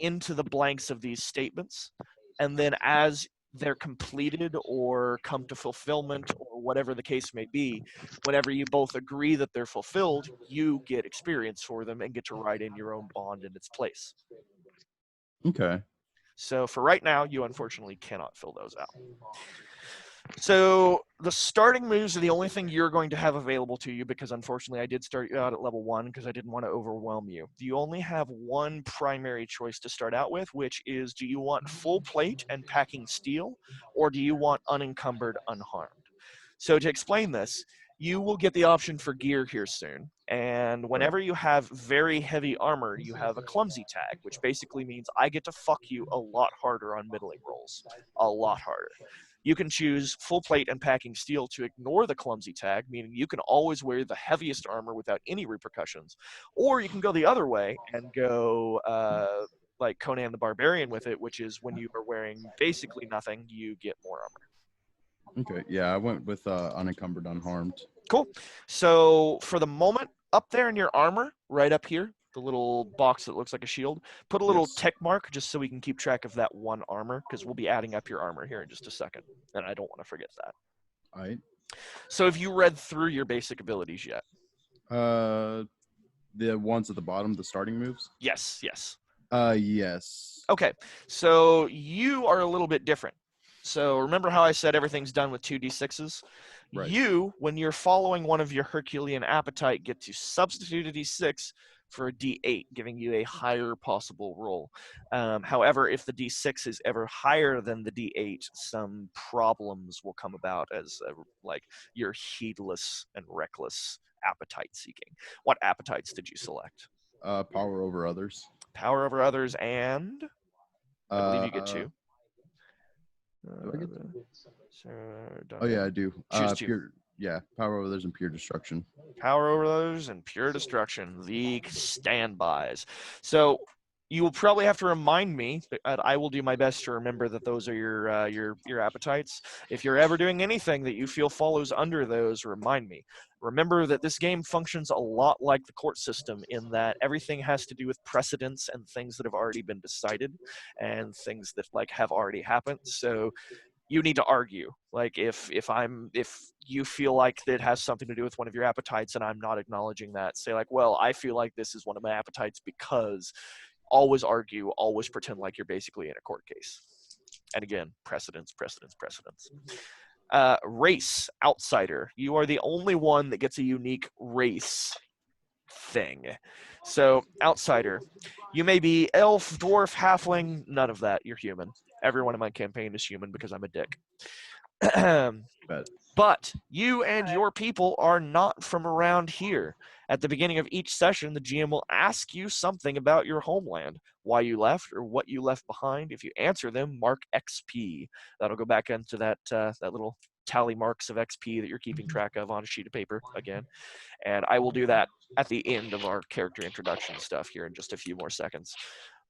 into the blanks of these statements. And then as they're completed or come to fulfillment or whatever the case may be, whenever you both agree that they're fulfilled, you get experience for them and get to write in your own bond in its place. Okay. So for right now, you unfortunately cannot fill those out. So the starting moves are the only thing you're going to have available to you because unfortunately I did start you out at level 1 because I didn't want to overwhelm you. You only have one primary choice to start out with, which is do you want full plate and packing steel, or do you want unencumbered, unharmed? So to explain this, you will get the option for gear here soon. And whenever you have very heavy armor, you have a clumsy tag, which basically means I get to fuck you a lot harder on middling rolls. A lot harder. You can choose full plate and packing steel to ignore the clumsy tag, meaning you can always wear the heaviest armor without any repercussions. Or you can go the other way and go like Conan the Barbarian with it, which is when you are wearing basically nothing, you get more armor. Okay. Yeah, I went with unencumbered, unharmed. Cool. So for the moment, up there in your armor, right up here, the little box that looks like a shield, put a little Yes. tick mark just so we can keep track of that one armor, because we'll be adding up your armor here in just a second, and I don't want to forget that. All right. So have you read through your basic abilities yet? The ones at the bottom, the starting moves. Yes. Yes. Okay, so you are a little bit different. So remember how I said everything's done with 2d6s? Right. You, when you're following one of your Herculean appetite, get to substitute a d6 for a d8, giving you a higher possible roll. However, if the d6 is ever higher than the d8, some problems will come about as like you're heedless and reckless appetite seeking. What appetites did you select? Power over others. Power over others, and I believe you get 2. Do I get So, Oh yeah, I do. Choose 2. Pure. Yeah, power over others and pure destruction. Power over others and pure destruction, the standbys. So you will probably have to remind me. I will do my best to remember that those are your appetites. If you're ever doing anything that you feel follows under those, remind me. Remember that this game functions a lot like the court system in that everything has to do with precedents and things that have already been decided and things that like have already happened. So you need to argue. Like if you feel like it has something to do with one of your appetites and I'm not acknowledging that, say like, well, I feel like this is one of my appetites because always argue, always pretend like you're basically in a court case. And again, precedents. Race, outsider. You are the only one that gets a unique race thing. So, outsider. You may be elf, dwarf, halfling, none of that. You're human. Everyone in my campaign is human because I'm a dick. But you and your people are not from around here. At the beginning of each session, the GM will ask you something about your homeland, why you left or what you left behind. If you answer them, mark XP. That'll go back into that little tally marks of XP that you're keeping track of on a sheet of paper again. And I will do that at the end of our character introduction stuff here in just a few more seconds.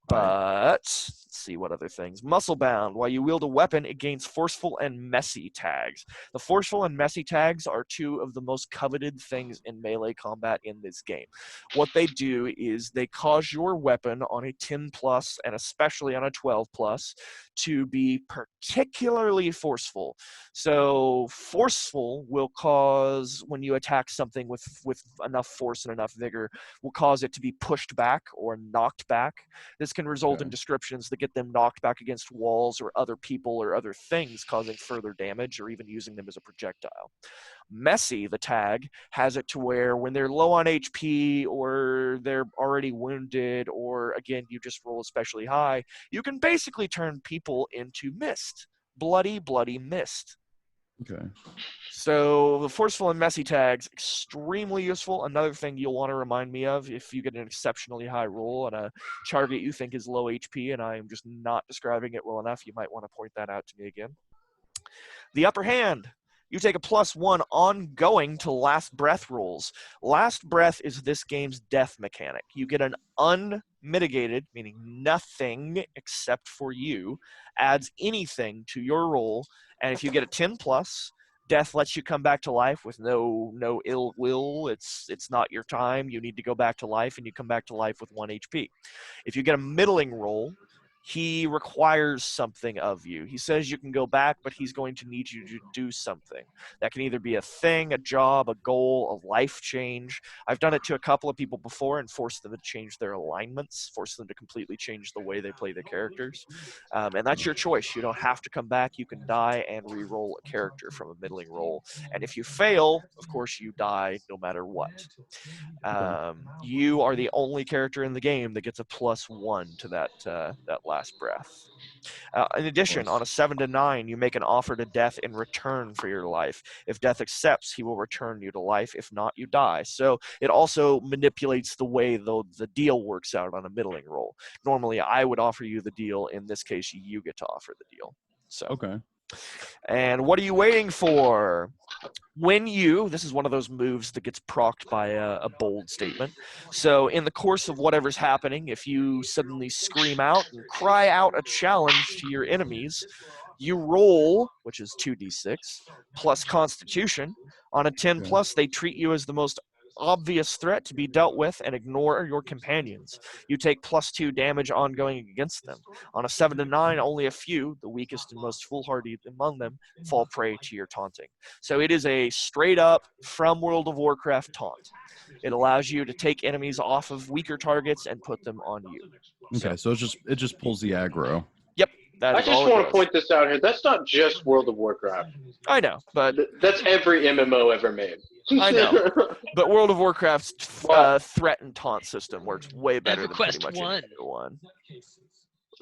But let's see what other things. Muscle bound. While you wield a weapon, it gains forceful and messy tags. The forceful and messy tags are two of the most coveted things in melee combat in this game. What they do is they cause your weapon on a 10 plus and especially on a 12 plus to be particularly forceful. So forceful will cause, when you attack something with enough force and enough vigor, will cause it to be pushed back or knocked back. This can result in descriptions that get them knocked back against walls or other people or other things, causing further damage or even using them as a projectile. Messy, the tag, has it to where when they're low on HP or they're already wounded or, again, you just roll especially high, you can basically turn people into mist. Bloody mist. Okay. So the forceful and messy tags, extremely useful. Another thing you'll want to remind me of if you get an exceptionally high roll on a target you think is low HP and I am just not describing it well enough, you might want to point that out to me again. The upper hand. You take a +1 ongoing to last breath rolls. Last breath is this game's death mechanic. You get an unmitigated, meaning nothing except for you, adds anything to your roll, and if you get a 10 plus, death lets you come back to life with no ill will. It's not your time. You need to go back to life, and you come back to life with 1 HP. If you get a middling roll, he requires something of you. He says you can go back, but he's going to need you to do something. That can either be a thing, a job, a goal, a life change. I've done it to a couple of people before and forced them to change their alignments, forced them to completely change the way they play their characters. And that's your choice. You don't have to come back. You can die and re-roll a character from a middling roll. And if you fail, of course, you die no matter what. You are the only character in the game that gets a +1 to that last breath. In addition, on a 7 to 9, you make an offer to death in return for your life. If death accepts, he will return you to life. If not, you die. So it also manipulates the way the deal works out on a middling roll. Normally, I would offer you the deal. In this case, you get to offer the deal. So. Okay. And what are you waiting for? This is one of those moves that gets procced by a bold statement. So in the course of whatever's happening, if you suddenly scream out and cry out a challenge to your enemies, you roll, which is 2d6, plus Constitution. On a 10 plus, they treat you as the most obvious threat to be dealt with and ignore your companions. You take +2 damage ongoing against them. On a 7 to 9, only a few, the weakest and most foolhardy among them, fall prey to your taunting. So it is a straight up from World of Warcraft taunt. It allows you to take enemies off of weaker targets and put them on you. Okay, so it just pulls the aggro. Yep. I just want to point this out here. That's not just World of Warcraft. I know, but that's every MMO ever made. I know, but World of Warcraft's threat and taunt system works way better than pretty much any other one.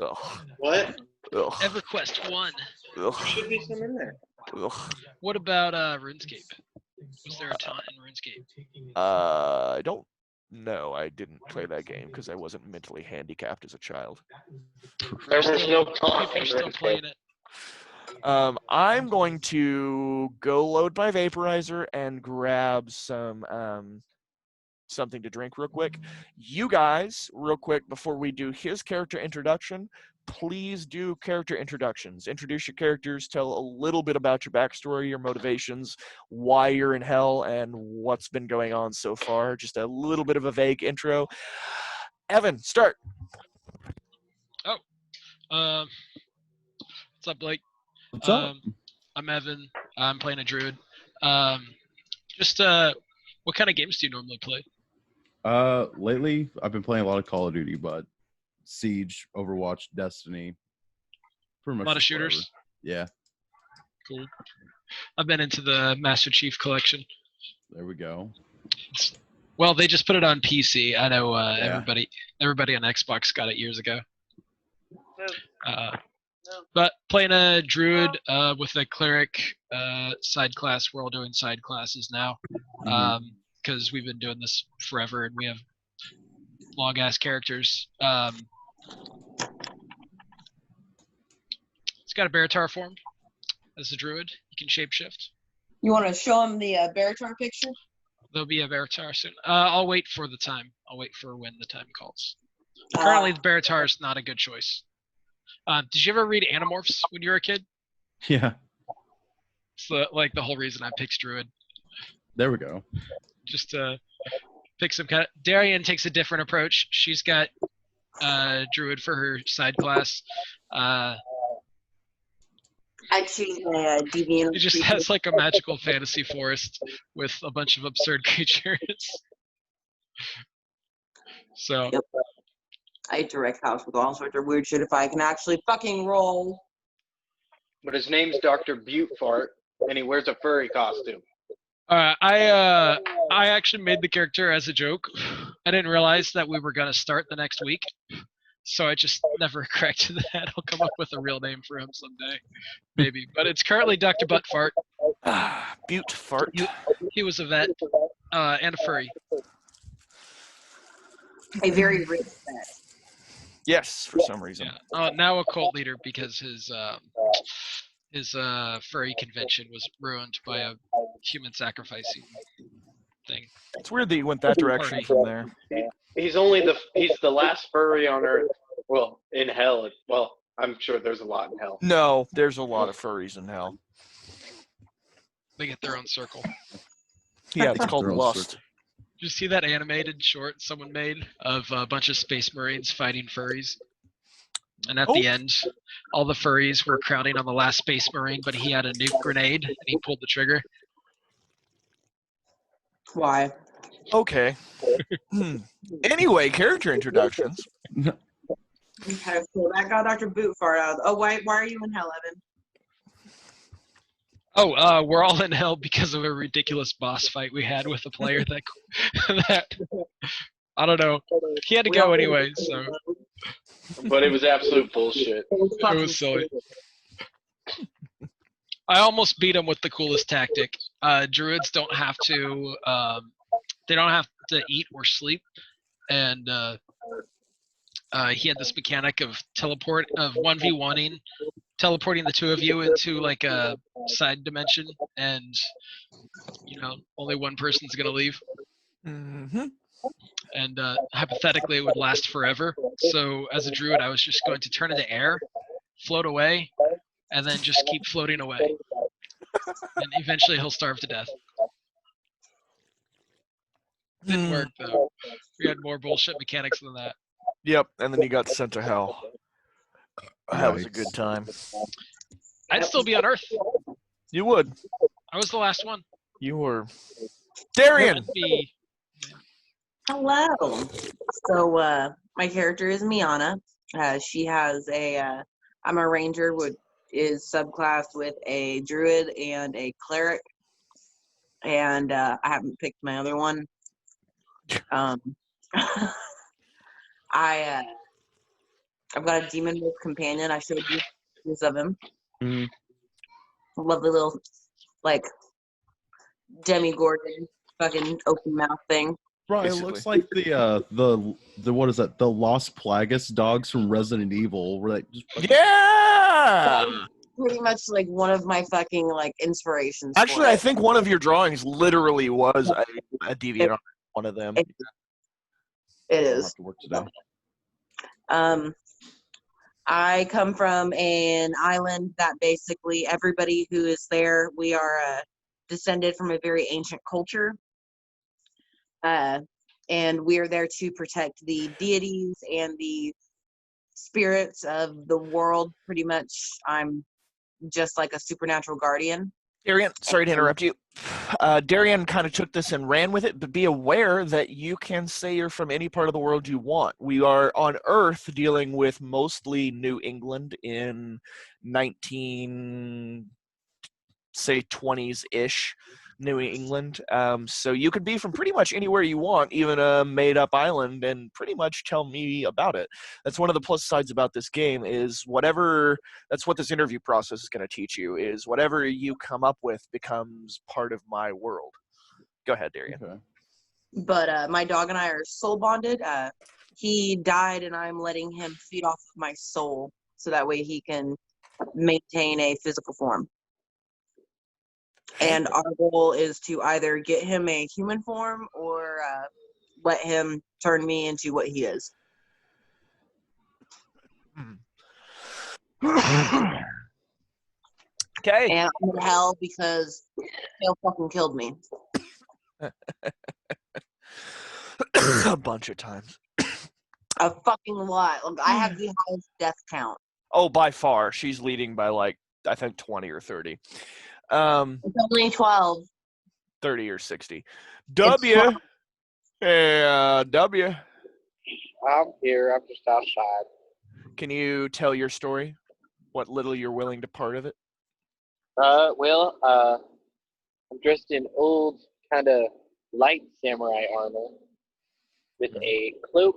Ugh. What? Ugh. EverQuest 1. There should be some in there. Ugh. What about RuneScape? Was there a taunt in RuneScape? I don't know. I didn't play that game because I wasn't mentally handicapped as a child. There was no taunt. People are still playing it. I'm going to go load my vaporizer and grab some something to drink real quick. You guys, real quick, before we do his character introduction, please do character introductions. Introduce your characters, tell a little bit about your backstory, your motivations, why you're in hell, and what's been going on so far. Just a little bit of a vague intro. Evan, start. What's up, Blake? What's up? I'm Evan. I'm playing a druid. Just what kind of games do you normally play? Lately I've been playing a lot of Call of Duty, but Siege, Overwatch, Destiny. Pretty much A lot of just whatever. shooters. Yeah, Cool. I've been into the Master Chief Collection. there we go. Well, they just put it on PC. I know Yeah. everybody on Xbox got it years ago. But playing a druid with a cleric side class. We're all doing side classes now because we've been doing this forever and we have long ass characters. It's got a Baratar form as a druid. You can shapeshift. You want to show him the Baratar picture? There'll be a Baratar soon. I'll wait for the time. I'll wait for when the time calls. Currently, the Baratar is not a good choice. Did you ever read Animorphs when you were a kid? Yeah, It's like the whole reason I picked druid. there we go. Just pick some kind of. Darian takes a different approach. She's got druid for her side class. I choose a deviant. It just has like a magical fantasy forest with a bunch of absurd creatures. So Yep. I direct house with all sorts of weird shit if I can actually fucking roll. But his name's Dr. Butefart, and he wears a furry costume. I actually made the character as a joke. I didn't realize that we were gonna start the next week, so I just never corrected that. I'll come up with a real name for him someday, maybe. But it's currently Dr. Buttfart. Butte fart. He was a vet and a furry. A very rich set. Yes, for some reason. Yeah. Now a cult leader because his furry convention was ruined by a human sacrificing thing. It's weird that you went that direction from there. He's the last furry on Earth. Well, in hell. Well, I'm sure there's a lot in hell. No, there's a lot of furries in hell. They get their own circle. Yeah, it's called Their own lust. Did you see that animated short someone made of a bunch of space marines fighting furries? And at the end, all the furries were crowning on the last space marine, but he had a nuke grenade and he pulled the trigger. Why? Okay. Anyway, character introductions. Okay, so that got Dr. Bootfart out. Oh, why are you in hell, Evan? Oh, we're all in hell because of a ridiculous boss fight we had with a player that I don't know. He had to go anyway, so But it was absolute bullshit. it was silly. I almost beat him with the coolest tactic. Druids don't have to they don't have to eat or sleep, and he had this mechanic of 1v1ing, teleporting the two of you into like a side dimension, and only one person's gonna leave. Mm-hmm. And hypothetically, it would last forever. So as a druid, I was just going to turn into air, float away, and then just keep floating away. And eventually, he'll starve to death. Didn't work though. We had more bullshit mechanics than that. Yep, and then he got sent to hell. That was a good time. I'd still be on Earth. You would. I was the last one. You were. Darian! I'd be- Hello. So my character is Miana. She has I'm a ranger, which is subclassed with a druid and a cleric. And I haven't picked my other one. I've got a demon wolf companion. I showed you pictures of him. Lovely little demigorgon fucking open mouth thing. Bro, it looks like the what is that? The Los Plagas dogs from Resident Evil. Where just Yeah! pretty much like one of my fucking like inspirations. Actually, for I it. think one of your drawings literally was a deviant on one of them. It I'll is. have to work today. I come from an island that basically everybody who is there, we are descended from a very ancient culture. And we are there to protect the deities and the spirits of the world. Pretty much, I'm just like a supernatural guardian. Darian, sorry to interrupt you. Darian kind of took this and ran with it, but be aware that you can say you're from any part of the world you want. We are on Earth dealing with mostly New England in 20s-ish New England. So you could be from pretty much anywhere you want, even a made-up island, and pretty much tell me about it. That's one of the plus sides about this game is that's what this interview process is going to teach you, is whatever you come up with becomes part of my world. Go ahead, Darian. Okay. But my dog and I are soul bonded. He died, and I'm letting him feed off of my soul, so that way he can maintain a physical form. And our goal is to either get him a human form or let him turn me into what he is. Okay. And I'm in hell because Hale fucking killed me. A bunch of times. A fucking lot. Look, I have the highest death count. Oh, by far. She's leading by like, I think 20 or 30. It's only 12. 30 or 60. W. Yeah, W. I'm here. I'm just outside. Can you tell your story? What little you're willing to part of it? I'm dressed in old, kind of light samurai armor with a cloak,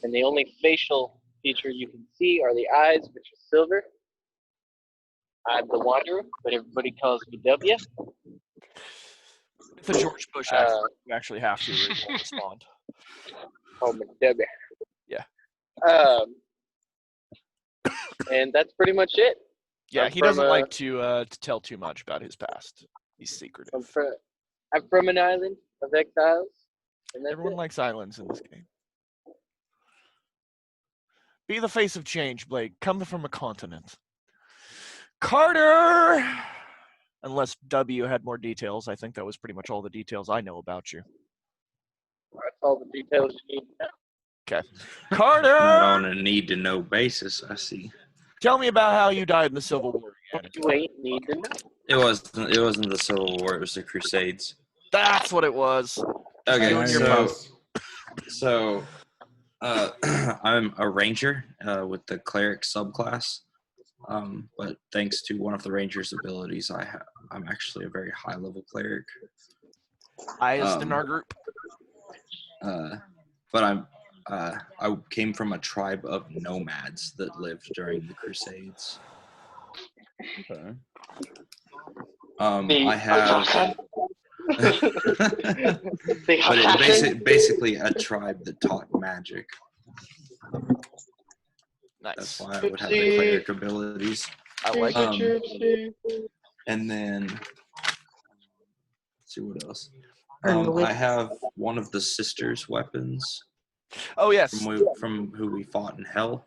and the only facial feature you can see are the eyes, which are silver. I'm the Wanderer, but everybody calls me W. With a George Bush accent, you actually have to respond. Call me W. Yeah. And that's pretty much it. Yeah, he doesn't like to tell too much about his past. He's secretive. I'm from an island of exiles. And that's Everyone it. likes islands in this game. Be the face of change, Blake. Come from a continent. Carter! Unless W had more details. I think that was pretty much all the details I know about you. That's all the details you need to know. Okay. Carter! Not on a need-to-know basis, I see. Tell me about how you died in the Civil War again. You ain't need to know. It wasn't the Civil War, it was the Crusades. That's what it was. Okay, Doing your so I'm a ranger with the cleric subclass. But thanks to one of the ranger's abilities, I'm actually a very high-level cleric. Highest in our group. But I came from a tribe of nomads that lived during the Crusades. Okay. I have. The But assassin? basically a tribe that taught magic. That's Nice. why I would have the cleric abilities. I like it. And then, let's see what else. I have one of the sisters' weapons. Oh, yes. From who we fought in hell.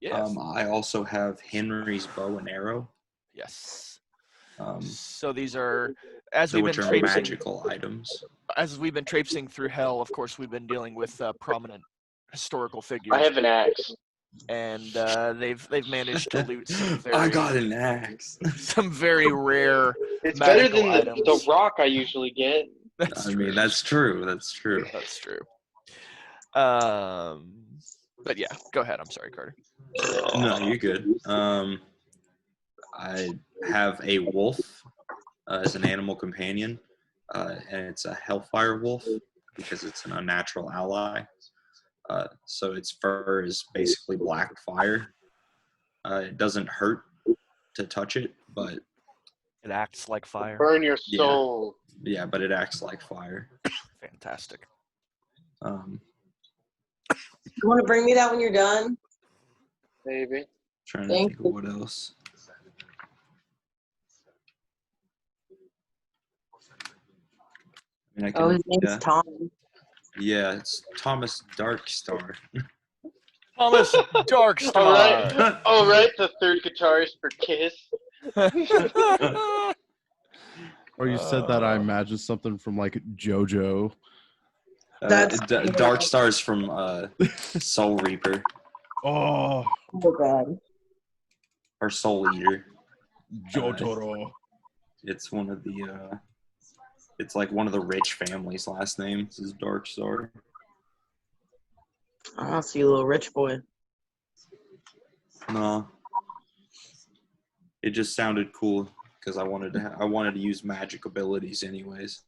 Yes. I also have Henry's bow and arrow. Yes. Um, So these are, as we've been which are traipsing, magical items. as we've been traipsing through hell, of course, we've been dealing with prominent historical figures, I have an axe. and they've managed to loot some very, I got an axe. some very rare. It's better magical than items. the rock I usually get. That's I true. mean, that's true. That's true. That's true. But yeah, go ahead. I'm sorry, Carter. No, you're good. I have a wolf as an animal companion, and it's a hellfire wolf because it's an unnatural ally. So its fur is basically black fire. It doesn't hurt to touch it, but It acts like fire. Burn your soul. yeah, but it acts like fire. Fantastic. You want to bring me that when you're done? Maybe. Trying to Thank think of what else. And I Oh, his name's yeah, Tom. yeah, it's Thomas Darkstar. Thomas Darkstar. All right, the third guitarist for Kiss. Or you said that, I imagine something from like JoJo. That's Darkstar's from Soul Reaper Oh, so bad. or Soul Eater. Jotaro. It's one of the it's like one of the rich families' last names is Darkstar. I don't see a little rich boy. No, it just sounded cool because I wanted to use magic abilities anyways.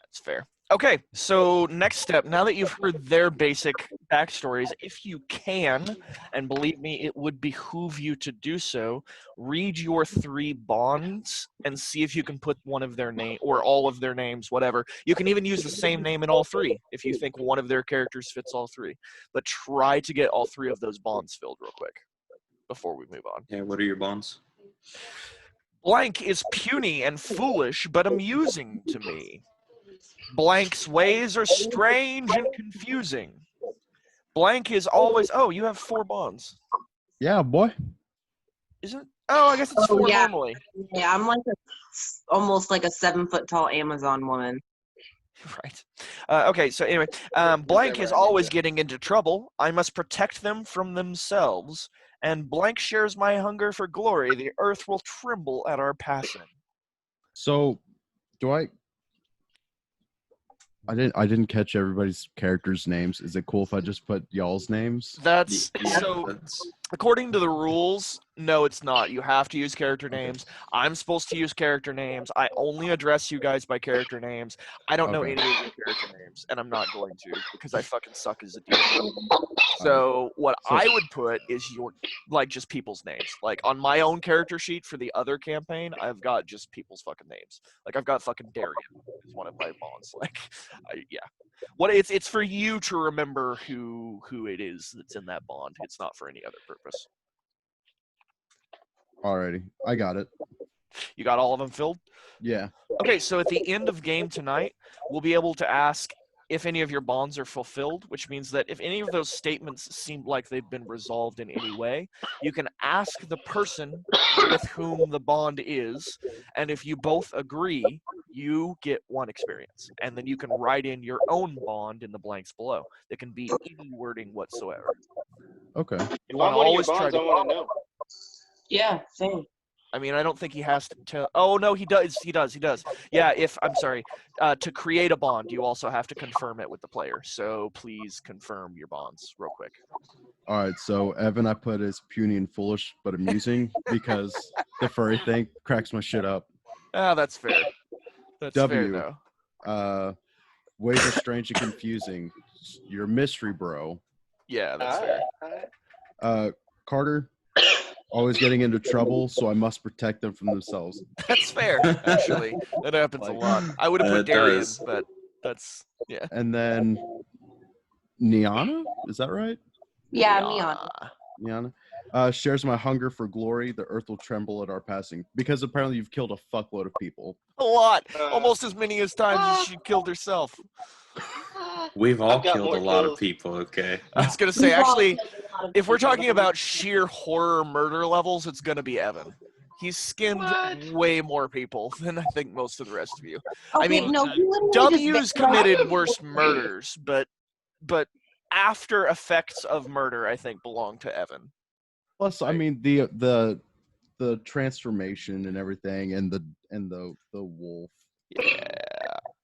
That's fair. Okay, so next step, now that you've heard their basic backstories, if you can, and believe me, it would behoove you to do so, read your 3 bonds and see if you can put one of their name or all of their names, whatever. You can even use the same name in all 3 if you think one of their characters fits all 3. But try to get all 3 of those bonds filled real quick before we move on. Yeah, what are your bonds? Blank is puny and foolish, but amusing to me. Blank's ways are strange and confusing. Blank is always... Oh, you have 4 bonds. Yeah, boy. Isn't it? Oh, I guess it's 4 yeah. normally. Yeah, I'm like almost like a 7-foot-tall Amazon woman. Right. Okay, so anyway, Blank is always getting into trouble. I must protect them from themselves. And Blank shares my hunger for glory. The earth will tremble at our passing. So, do I didn't catch everybody's characters' names. Is it cool if I just put y'all's names? That's Yeah, so. that's- According to the rules, no, it's not. You have to use character names. I'm supposed to use character names. I only address you guys by character names. I don't know Okay. any of your character names, and I'm not going to because I fucking suck as a DM. So what So- I would put is just people's names. Like on my own character sheet for the other campaign, I've got just people's fucking names. Like I've got fucking Darian is one of my bonds. Like, yeah. What it's for you to remember who it is that's in that bond. It's not for any other purpose. Alrighty, I got it. You got all of them filled? Yeah. Okay, so at the end of game tonight, we'll be able to ask if any of your bonds are fulfilled, which means that if any of those statements seem like they've been resolved in any way, you can ask the person with whom the bond is, and if you both agree, you get 1 experience. And then you can write in your own bond in the blanks below. That can be any wording whatsoever. Okay. You If want I'm to one of your always try bonds, I to... want to know. Yeah, same. I mean, I don't think he has to tell... Oh, no, he does. He does. Yeah, I'm sorry. To create a bond, you also have to confirm it with the player. So please confirm your bonds real quick. All right. So Evan, I put as puny and foolish, but amusing because the furry thing cracks my shit up. Ah, that's fair. That's fair, W. though. Ways are strange and confusing. You're a mystery bro. Yeah, that's fair. Carter, always getting into trouble, so I must protect them from themselves. That's fair, actually. That happens a Like- lot. I would have put It Darian, does. but that's... Yeah. And then Niana, is that right? Yeah, Liana. Neon. Niana shares my hunger for glory. The earth will tremble at our passing because apparently you've killed a fuckload of people. A lot. Almost as many as times as she killed herself. We've all I've got killed more a lot of kills. people, okay? I was going to say, actually, if we're talking about sheer horror murder levels, it's going to be Evan. He's skinned What? way more people than I think most of the rest of you. Okay, I mean, no, he literally W's just committed worse murders, but after effects of murder, I think, belong to Evan. Plus, I mean the transformation and everything, and the wolf Yeah.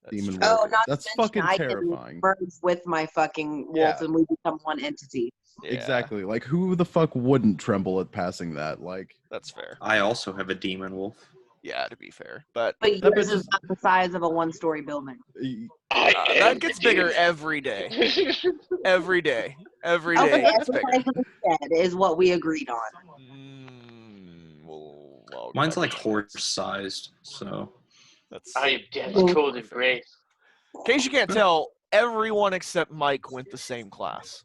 That's demon true. wolf. Oh, not to That's mention fucking I can terrifying. merge with my fucking wolf Yeah. and we become one entity. Yeah, Exactly. Like, who the fuck wouldn't tremble at passing that? Like, That's fair. I also have a demon wolf. Yeah, to be fair. But But That yours bitch is is- not the size of a 1-story building. that gets bigger every day. Every day. Every day Okay, it gets bigger. everything said is what we agreed on. Well, Mine's okay. like horse-sized, so That's... I am deadly cold and brave. In case you can't tell, everyone except Mike went the same class.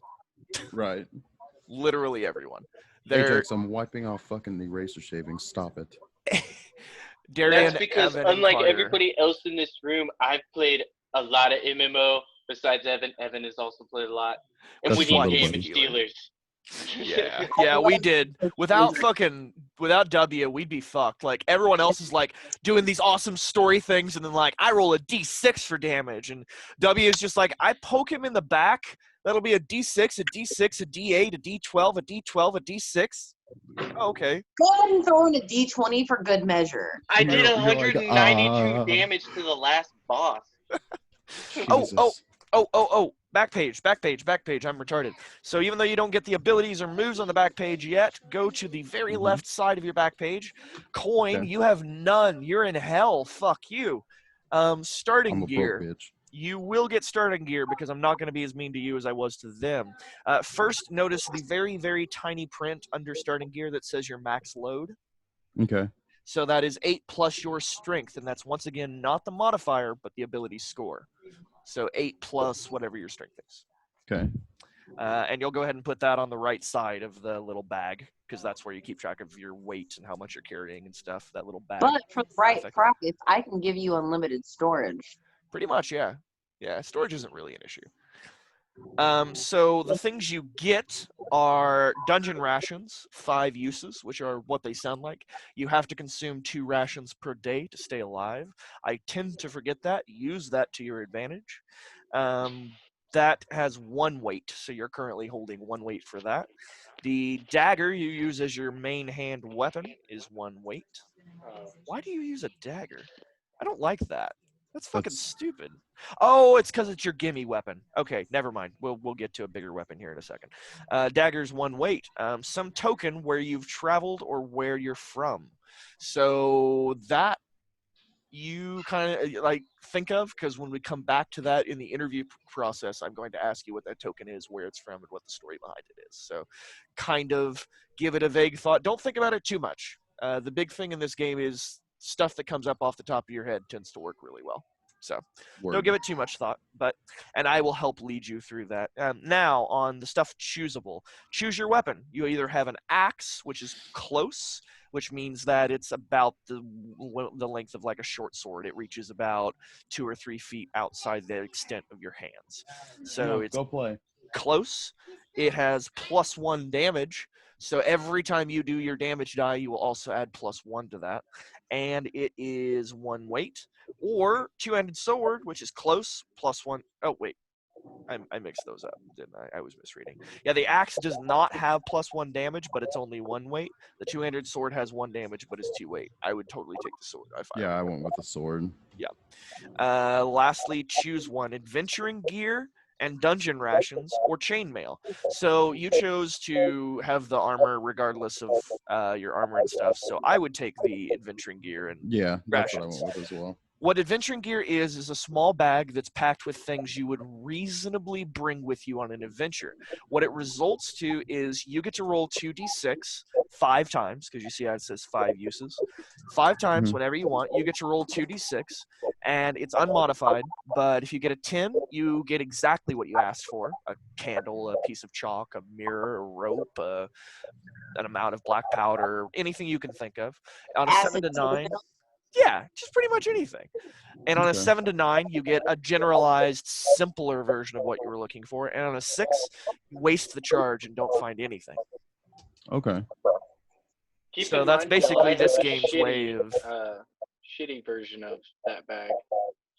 right. Literally everyone. Ajax, I'm wiping off fucking eraser shavings. Stop it. Darian, That's because Evan, and unlike Carter. everybody else in this room, I've played a lot of MMO besides Evan. Evan has also played a lot, and That's we fun, need little damage buddy. dealers. Yeah, we did. Without W, we'd be fucked. Like everyone else is like doing these awesome story things, and then like I roll a D6 for damage, and W is just like I poke him in the back. That'll be a D6, a D6, a D8, a D12, a D12, a D6. Oh, okay. Go ahead and throw in a D20 for good measure. I did You're like, 192 damage to the last boss. Jesus. Back page. I'm retarded. So even though you don't get the abilities or moves on the back page yet, go to the very Mhm. left side of your back page. Coin, Okay. you have none. You're in hell. Fuck you. Starting I'm a broke gear. bitch. You will get starting gear because I'm not going to be as mean to you as I was to them. First, notice the very, very tiny print under starting gear that says your max load. Okay. So that is 8 plus your strength, and that's once again not the modifier, but the ability score. So 8 plus whatever your strength is. Okay. And you'll go ahead and put that on the right side of the little bag, because that's where you keep track of your weight and how much you're carrying and stuff, that little bag. But for the right graphic. price, I can give you unlimited storage. Pretty much, yeah. Yeah, storage isn't really an issue. So the things you get are dungeon rations, 5 uses, which are what they sound like. You have to consume 2 rations per day to stay alive. I tend to forget that. Use that to your advantage. That has 1 weight, so you're currently holding 1 weight for that. The dagger you use as your main hand weapon is 1 weight. Why do you use a dagger? I don't like that. That's fucking stupid. Oh, it's because it's your gimme weapon. Okay, never mind. We'll get to a bigger weapon here in a second. Dagger's 1 weight. Some token where you've traveled or where you're from. So that you kind of like think of, because when we come back to that in the interview process, I'm going to ask you what that token is, where it's from, and what the story behind it is. So kind of give it a vague thought. Don't think about it too much. The big thing in this game is stuff that comes up off the top of your head tends to work really well. So don't give it too much thought, and I will help lead you through that. Now, on the stuff choosable, choose your weapon. You either have an axe, which is close, which means that it's about the length of like a short sword. It reaches about 2 or 3 feet outside the extent of your hands. So it's go play. close. It has +1 damage. So every time you do your damage die, you will also add +1 to that. And it is 1 weight. Or two-handed sword, which is close, +1. Oh, wait. I mixed those up, didn't I? I was misreading. Yeah, the axe does not have +1 damage, but it's only 1 weight. The two-handed sword has 1 damage, but is 2 weight. I would totally take the sword. I went with the sword. Yeah. Lastly, choose one: adventuring gear and dungeon rations, or chainmail. So you chose to have the armor regardless of your armor and stuff. So I would take the adventuring gear and Yeah, that's what I rations. went with as well. What adventuring gear is a small bag that's packed with things you would reasonably bring with you on an adventure. What it results to is you get to roll 2d6 5 times, because you see how it says 5 uses. 5 times, whenever you want, you get to roll 2d6, and it's unmodified, but if you get a 10, you get exactly what you asked for: a candle, a piece of chalk, a mirror, a rope, an amount of black powder, anything you can think of. On a 7 to 9... Yeah, just pretty much anything. And on a 7 to 9, you get a generalized, simpler version of what you were looking for. And on a 6, you waste the charge and don't find anything. Okay. So that's basically this game's way of... shitty version of that bag.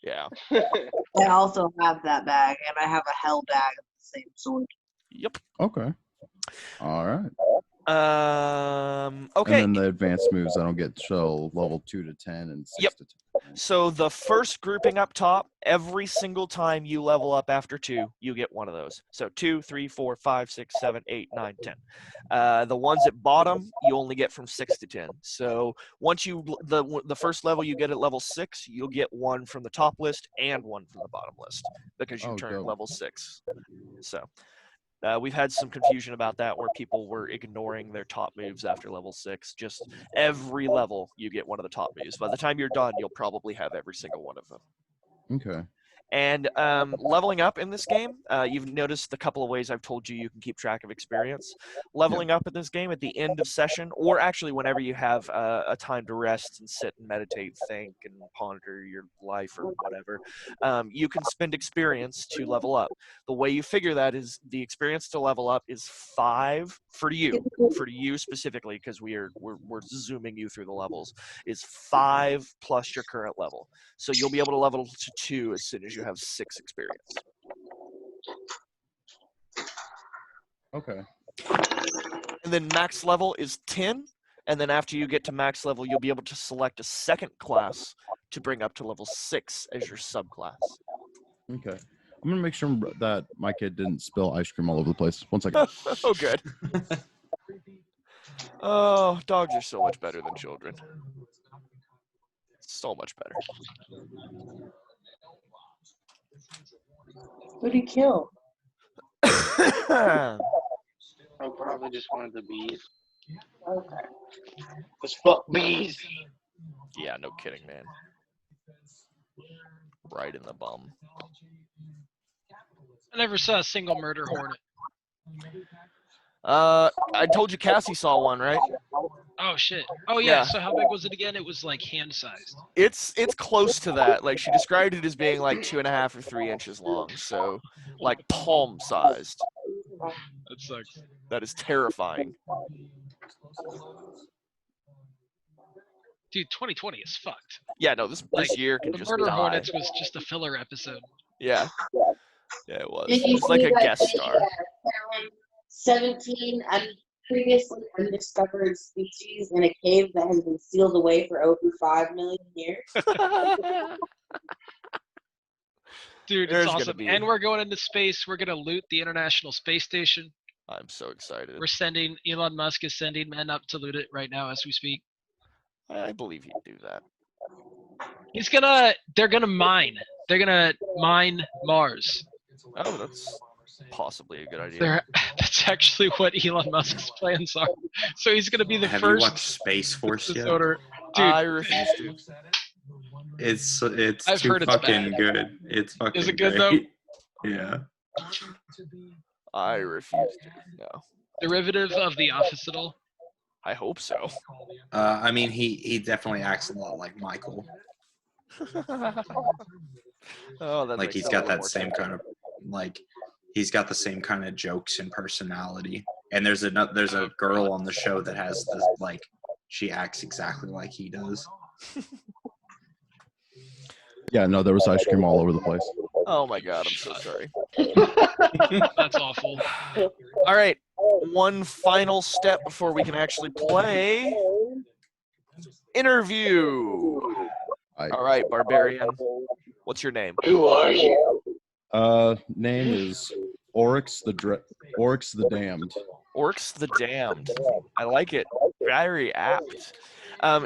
Yeah. I also have that bag, and I have a hell bag of the same sort. Yep. Okay. All right. Okay. And then the advanced moves I don't get till level 2 to 10 and 6 to 10. So the first grouping up top, every single time you level up after 2, you get one of those. So 2, 3, 4, 5, 6, 7, 8, 9, 10. The ones at bottom, you only get from 6 to 10. So once the first level you get at level 6, you'll get one from the top list and one from the bottom list, because you turn level 6. So we've had some confusion about that, where people were ignoring their top moves after level 6. Just every level, you get one of the top moves. By the time you're done, you'll probably have every single one of them. Okay. And leveling up in this game, you've noticed the couple of ways I've told you can keep track of experience. Leveling up in this game at the end of session, or actually whenever you have a time to rest and sit and meditate, think, and ponder your life or whatever, you can spend experience to level up. The way you figure that is the experience to level up is 5 for you specifically, because we're zooming you through the levels, is 5 plus your current level. So you'll be able to level to 2 as soon as you have 6 experience. Okay. And then max level is 10. And then after you get to max level, you'll be able to select a second class to bring up to level 6 as your subclass. Okay. I'm gonna make sure that my kid didn't spill ice cream all over the place. 1 second. Oh, good. Oh, dogs are so much better than children. So much better. Who'd he kill? I probably just wanted the bees. Okay. Cause fuck bees. Yeah, no kidding, man. Right in the bum. I never saw a single murder hornet. I told you Cassie saw one, right? Oh shit. Oh yeah. Yeah. So how big was it again? It was like hand sized. It's close to that. Like, she described it as being like 2.5 or 3 inches long, so like palm sized. That sucks. That is terrifying. Dude, 2020 is fucked. Yeah, no, this Like, year can The just murder die. hornets was just a filler episode. Yeah. Yeah, it was. Did It you was like see a that guest they, star. found 17 previously undiscovered species in a cave that has been sealed away for over 5 million years? Dude, There's it's gonna awesome. be- And we're going into space. We're gonna loot the International Space Station. I'm so excited. Elon Musk is sending men up to loot it right now as we speak. I believe he'd do that. They're gonna mine. They're gonna mine Mars. Oh, that's possibly a good idea. That's actually what Elon Musk's plans are. So he's gonna be the Have you first watched Space Force yet? disorder. Dude, I refuse to. It's I've too heard it's fucking bad. good. It's fucking Is it good, great. Yeah. I refuse to. No. derivative of the office at all? I hope so. I mean, he definitely acts a lot like Michael. Oh, that Like makes he's it a got little that more same tempting. kind of he's got the same kind of jokes and personality. And there's a girl on the show that has this, like, she acts exactly like he does. Yeah, no, there was ice cream all over the place. Oh my god, I'm so sorry. That's awful. All right, one final step before we can actually play. Interview. All right, Barbarian. What's your name? Who are you? Name is Oryx the Damned. Orcs the Damned. I like it. Very apt.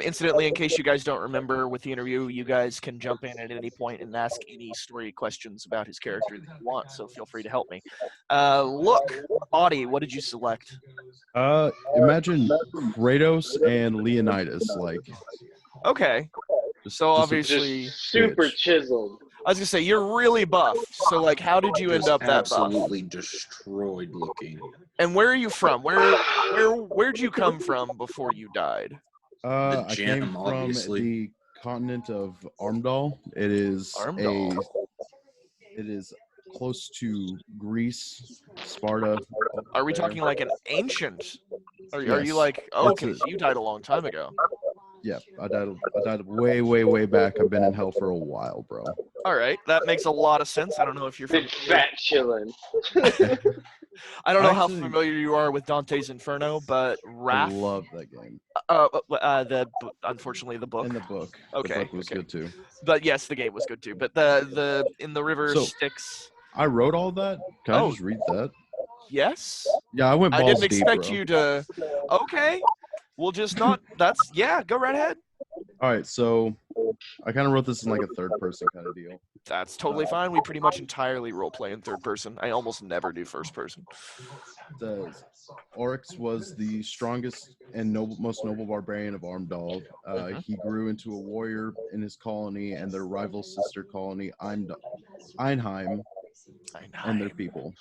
Incidentally, in case you guys don't remember with the interview, you guys can jump in at any point and ask any story questions about his character that you want, so feel free to help me. Look, Audie, what did you select? Imagine Kratos and Leonidas, like. Okay. So obviously, Just super chiseled. I was gonna say you're really buff. So like, how did you end Just up that buff? absolutely destroyed looking. And where are you from? Where'd you come from before you died? The I gym, came from obviously. the continent of Armdal. It is Armdal. it is close to Greece, Sparta. Are we there. talking like an ancient? Are you Yes. like okay? That's So you died a long time ago. Yeah, I died way back. I've been in hell for a while, bro. All right, that makes a lot of sense. I don't know if you're Big familiar. fat chillin'. I don't know how Actually- familiar you are with Dante's Inferno, but I Wrath. love that game. Unfortunately the book. In the book. Okay, The book was okay. good too. But yes, the game was good too. But the in the river So- Styx. I wrote all that. Can I Oh. just read that? Yes. Yeah, I went I balls didn't deep, expect bro. you to. Okay. We'll just not. Go right ahead. All right, so I kind of wrote this in like a third person kind of deal. That's totally fine. We pretty much entirely roleplay in third person. I almost never do first person. Says Oryx was the strongest and most noble barbarian of Armdal. He grew into a warrior in his colony and their rival sister colony, Einheim, and their people.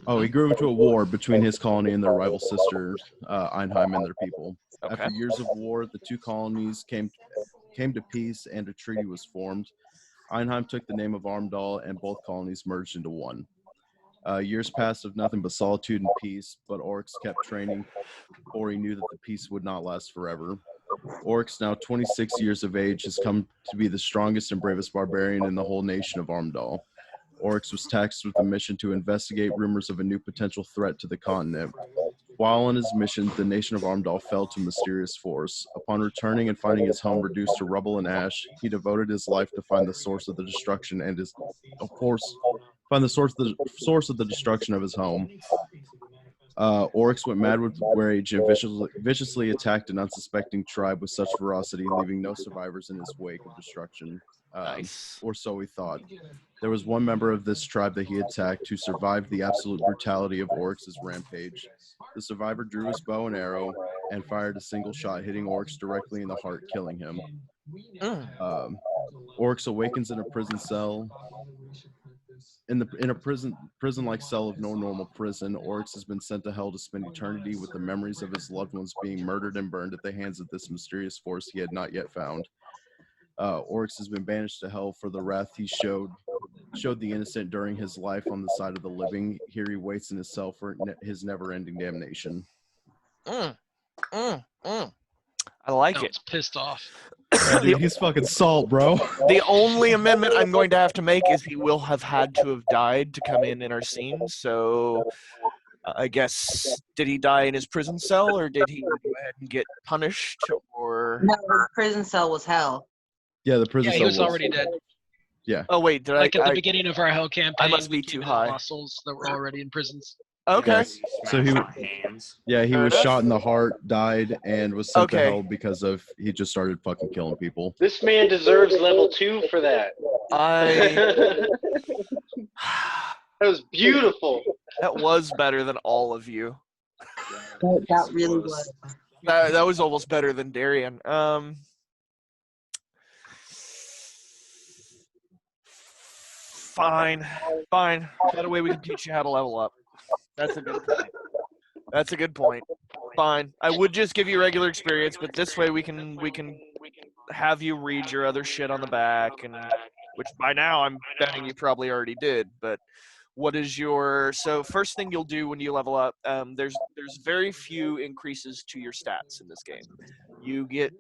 Oh, he grew into a war between his colony and their rival sisters, Einheim and their people. Okay. After years of war, the two colonies came to peace and a treaty was formed. Einheim took the name of Armdal and both colonies merged into one. Years passed of nothing but solitude and peace, but Oryx kept training, for he knew that the peace would not last forever. Oryx, now 26 years of age, has come to be the strongest and bravest barbarian in the whole nation of Armdal. Oryx was tasked with a mission to investigate rumors of a new potential threat to the continent. While on his mission, the nation of Armdal fell to mysterious force. Upon returning and finding his home reduced to rubble and ash, he devoted his life to find the source of the destruction and find the source of the destruction of his home. Oryx went mad with rage and viciously attacked an unsuspecting tribe with such ferocity, leaving no survivors in his wake of destruction. Nice. Or so he thought. There was one member of this tribe that he attacked who survived the absolute brutality of Oryx's rampage. The survivor drew his bow and arrow and fired a single shot, hitting Oryx directly in the heart, killing him. Oryx awakens in a prison cell. In a prison-like cell of no normal prison, Oryx has been sent to hell to spend eternity with the memories of his loved ones being murdered and burned at the hands of this mysterious force he had not yet found. Oryx has been banished to hell for the wrath he showed the innocent during his life on the side of the living. Here he waits in his cell for his never-ending damnation. I like Sounds it. pissed off. Yeah, dude, he's fucking salt, bro. The only amendment I'm going to have to make is he will have had to have died to come in our scene. So I guess, did he die in his prison cell, or did he go ahead and get punished? Or No, the prison cell was hell. Yeah, the prison Yeah, cell he was already dead. Yeah. oh wait, did Like at the I beginning of our hell campaign, must be we too came in high. Apostles that were already in prisons. okay. Yes. So he hands. Yeah, he Fair was enough. shot in the heart, died, and was sent to Okay. hell because of he just started fucking killing people. This man deserves level 2 for that. I That was beautiful. that was better than all of you. That really was. That was almost better than Darian. Fine. That way we can teach you how to level up. That's a good point. Fine. I would just give you regular experience, but this way we can have you read your other shit on the back, and which by now I'm betting you probably already did. But what is your first thing you'll do when you level up? There's very few increases to your stats in this game. You get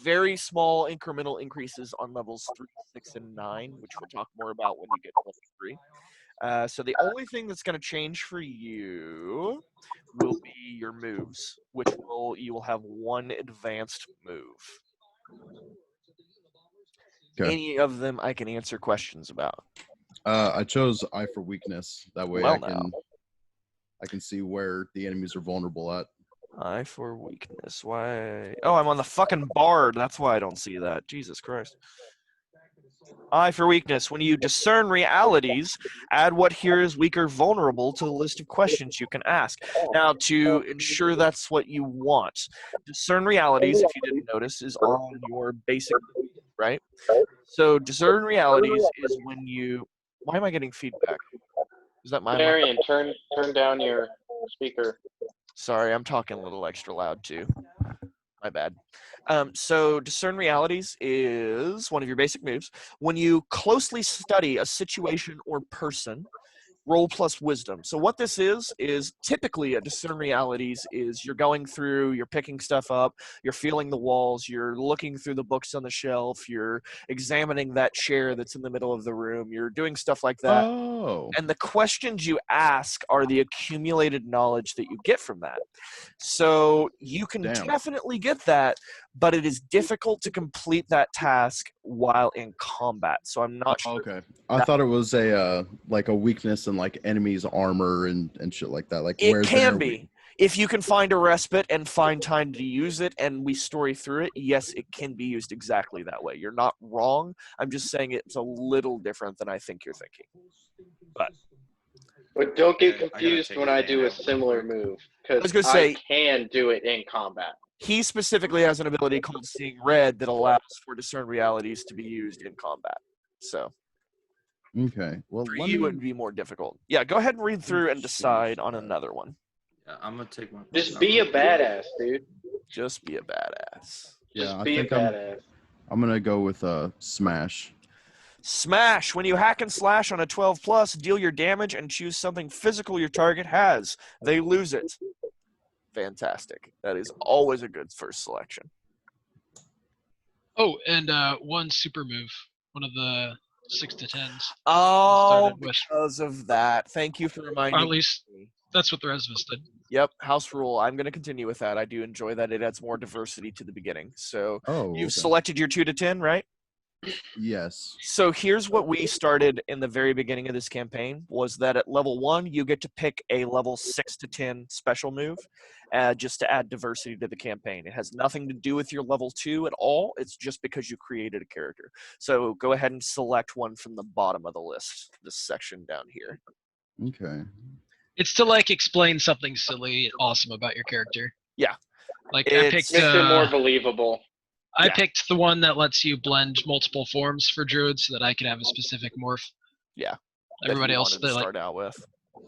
very small incremental increases on levels 3, 6, and 9, which we'll talk more about when you get to level 3. So the only thing that's going to change for you will be your moves, you will have one advanced move. Okay. Any of them I can answer questions about. I chose Eye for Weakness. That way Well, I can see where the enemies are vulnerable at. Eye for weakness. Why? Oh, I'm on the fucking bard. That's why I don't see that. Jesus Christ. Eye for weakness. When you discern realities, add what here is weak or vulnerable to the list of questions you can ask. Now, to ensure that's what you want, discern realities, if you didn't notice, is on your basic, right? So discern realities is when you... Why am I getting feedback? Is that my... Marion, turn down your speaker. Sorry, I'm talking a little extra loud too. My bad. So discern realities is one of your basic moves. When you closely study a situation or person, roll plus wisdom. So what this is typically a discern realities is you're going through, you're picking stuff up, you're feeling the walls, you're looking through the books on the shelf, you're examining that chair that's in the middle of the room, you're doing stuff like that. Oh. And the questions you ask are the accumulated knowledge that you get from that. So you can definitely get that, but it is difficult to complete that task while in combat. So I'm not sure. Okay. I thought it was a like a weakness in like enemies' armor and shit like that. Like It where can they're be. weak. If you can find a respite and find time to use it and we story through it, yes, it can be used exactly that way. You're not wrong. I'm just saying it's a little different than I think you're thinking. But don't get I gotta confused take when a I fan do a out real similar quick. move, I was because gonna say- I can do it in combat. He specifically has an ability called Seeing Red that allows for discern realities to be used in combat. So Okay. Well, for let you, me. it would be more difficult. Yeah, go ahead and read through and decide on another one. Yeah, I'm gonna take my. Just be a badass, dude. Just be a badass. Yeah, Just I be a think badass. I'm gonna go with smash. Smash. When you hack and slash on a 12 plus, deal your damage and choose something physical your target has. They lose it. Fantastic. That is always a good first selection. Oh, and one super move, one of the 6 to 10s. Oh, Started with- because of that. Thank you for Or reminding at least me. that's what the rest of us did. Yep, house rule. I'm going to continue with that. I do enjoy that. It adds more diversity to the beginning. So Oh, you've okay. selected your 2 to 10, right? Yes. So here's what we started in the very beginning of this campaign was that at level 1, you get to pick a level 6 to 10 special move just to add diversity to the campaign. It has nothing to do with your level 2 at all. It's just because you created a character. So go ahead and select one from the bottom of the list, this section down here. Okay. It's to like explain something silly, awesome about your character. Yeah. Like I It's- picked. Makes it more believable. I yeah. picked the one that lets you blend multiple forms for druids, so that I could have a specific morph. Yeah. that Everybody you else, wanted to they like start out with.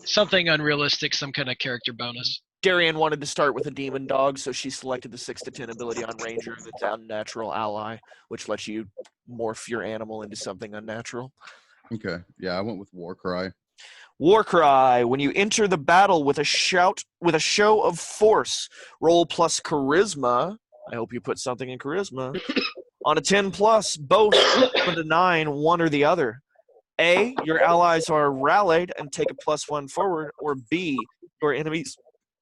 something unrealistic, some kind of character bonus. Darian wanted to start with a demon dog, so she selected the 6 to 10 ability on Ranger, that's unnatural ally, which lets you morph your animal into something unnatural. Okay. Yeah, I went with war cry. War cry. When you enter the battle with a show of force, roll plus charisma. I hope you put something in charisma. On a 10 plus, both 1 to 9, one or the other. A, your allies are rallied and take a +1 forward, or B, your enemies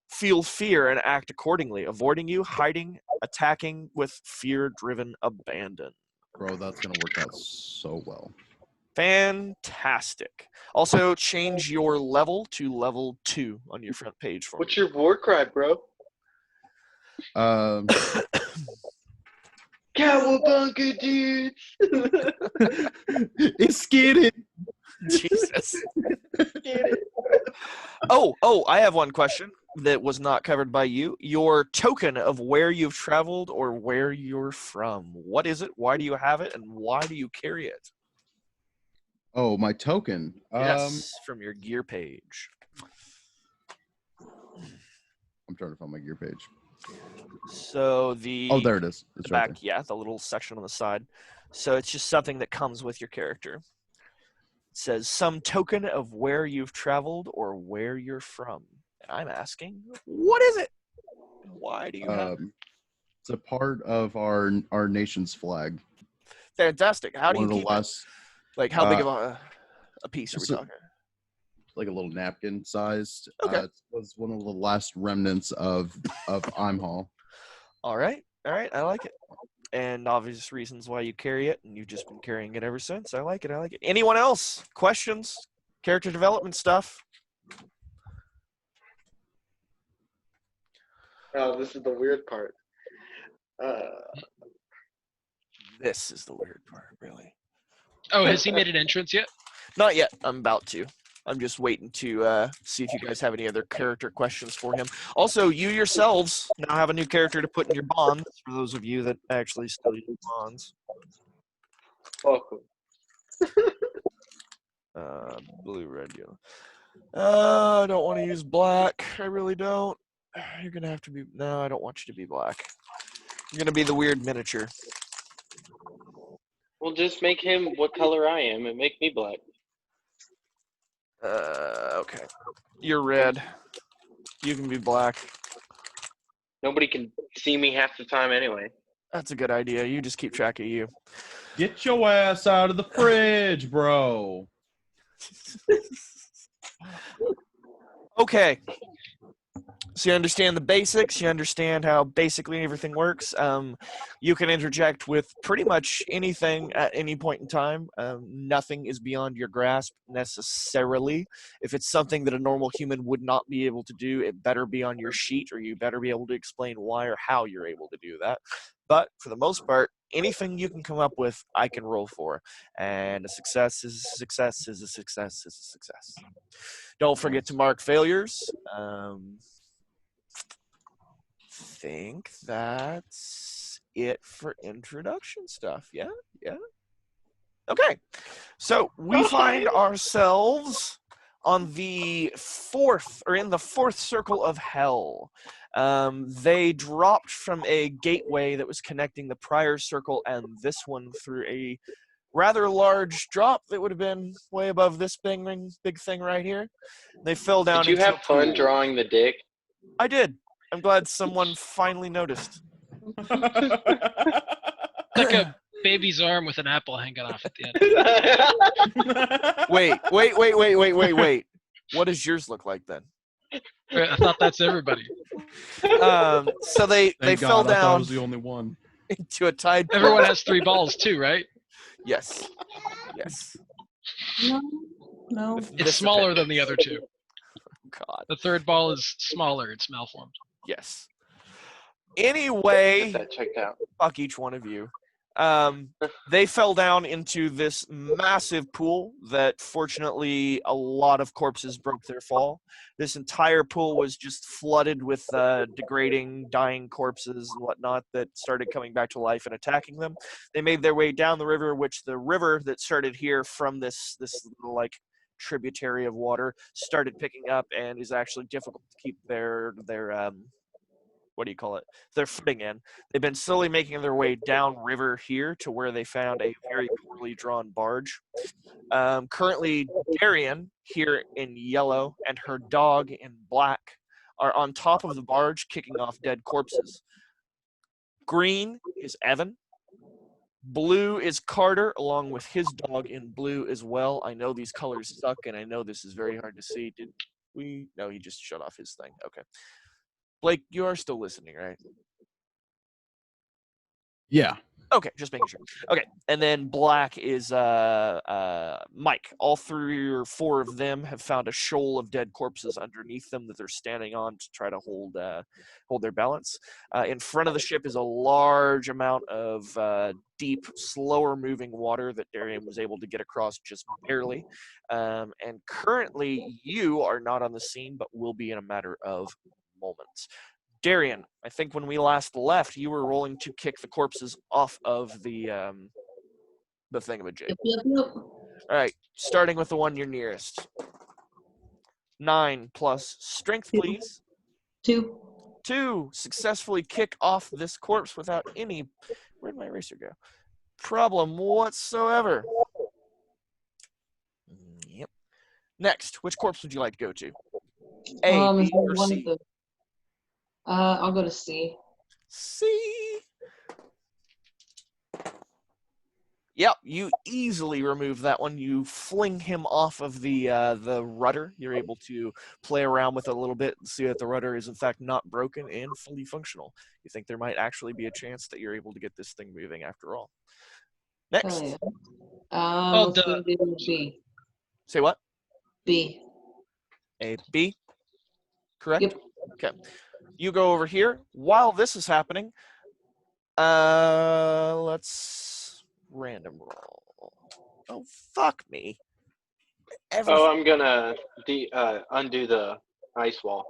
feel fear and act accordingly, avoiding you, hiding, attacking with fear-driven abandon. Bro, that's gonna work out so well. Fantastic. Also, change your level to level 2 on your front page for me. What's your war cry, bro? Cowabunga, dude. It's getting. Jesus. Get it. Oh, I have one question that was not covered by you. Your token of where you've traveled or where you're from. What is it? Why do you have it? And why do you carry it? Oh, my token. Yes, from your gear page. I'm trying to find my gear page. So the Oh, there it is. the It's right back, yeah, the little section on the side. So it's just something that comes with your character. It says some token of where you've traveled or where you're from. And I'm asking, what is it? Why do you there. have it? It's a part of our nation's flag. Fantastic. How do One you of the keep last, it? Like, how big of a piece are we just a- talking? like a little napkin sized. Okay. It was one of the last remnants of Imhall. All right. I like it. And obvious reasons why you carry it, and you've just been carrying it ever since. I like it. Anyone else? Questions? Character development stuff? Oh, this is the weird part. This is the weird part, really. Oh, has he made an entrance yet? Not yet. I'm about to. I'm just waiting to see if you guys have any other character questions for him. Also, you yourselves now have a new character to put in your bonds, for those of you that actually still use bonds. Welcome. Blue, red, yellow. I don't want to use black. I really don't. You're going to have to be... No, I don't want you to be black. You're going to be the weird miniature. Well, just make him what color I am and make me black. Okay. You're red. You can be black. Nobody can see me half the time anyway. That's a good idea. You just keep track of you. Get your ass out of the fridge, bro. Okay. So you understand the basics. You understand how basically everything works. You can interject with pretty much anything at any point in time. Nothing is beyond your grasp necessarily. If it's something that a normal human would not be able to do, it better be on your sheet, or you better be able to explain why or how you're able to do that. But for the most part, anything you can come up with, I can roll for. And a success is a success is a success is a success. Don't forget to mark failures. Think that's it for introduction stuff. Yeah, yeah. Okay, so we find ourselves on the fourth, or in the fourth circle of hell. They dropped from a gateway that was connecting the prior circle and this one through a rather large drop that would have been way above this big thing right here. They fell down. Did you into have a fun pool. drawing the dick? I did. I'm glad someone finally noticed. Like a baby's arm with an apple hanging off at the end. Wait. What does yours look like then? I thought that's everybody. So they Thank fell God, I thought I down was the only one. into a tide pool. Everyone has 3 balls too, right? Yes. No. It's smaller than the other 2. God. The third ball is smaller. It's malformed. Yes. Get Anyway, that checked out. fuck each one of you. They fell down into this massive pool that, fortunately, a lot of corpses broke their fall. This entire pool was just flooded with degrading, dying corpses and whatnot that started coming back to life and attacking them. They made their way down the river, which the river that started here from this little, like, tributary of water started picking up, and is actually difficult to keep their what do you call it? Their footing in. They've been slowly making their way down river here to where they found a very poorly drawn barge. Currently, Darian, here in yellow, and her dog in black are on top of the barge kicking off dead corpses. Green is Evan. Blue is Carter, along with his dog in blue as well. I know these colors suck, and I know this is very hard to see. Did we? No, he just shut off his thing. Okay. Blake, you are still listening, right? Yeah. Okay, just making sure. Okay, and then black is Mike. All 3 or 4 of them have found a shoal of dead corpses underneath them that they're standing on to try to hold their balance. In front of the ship is a large amount of deep, slower moving water that Darian was able to get across just barely. And currently, you are not on the scene, but will be in a matter of moments. Darian, I think when we last left, you were rolling to kick the corpses off of the thingamajig. Yep. All right, starting with the one you're nearest. 9 plus strength, please. 2. 2, successfully kick off this corpse without any, where'd my eraser go? Problem whatsoever. Yep. Next, which corpse would you like to go to? A, Is B, there or one C? of the- I'll go to C. C. Yep, you easily remove that one. You fling him off of the rudder. You're able to play around with it a little bit and see that the rudder is in fact not broken and fully functional. You think there might actually be a chance that you're able to get this thing moving after all. Next. Oh, yeah. Oh, Let's go to B. Say what? B. A, B? Correct? Yep. Okay. You go over here. While this is happening, let's random roll. Oh, fuck me. I'm gonna undo the ice wall.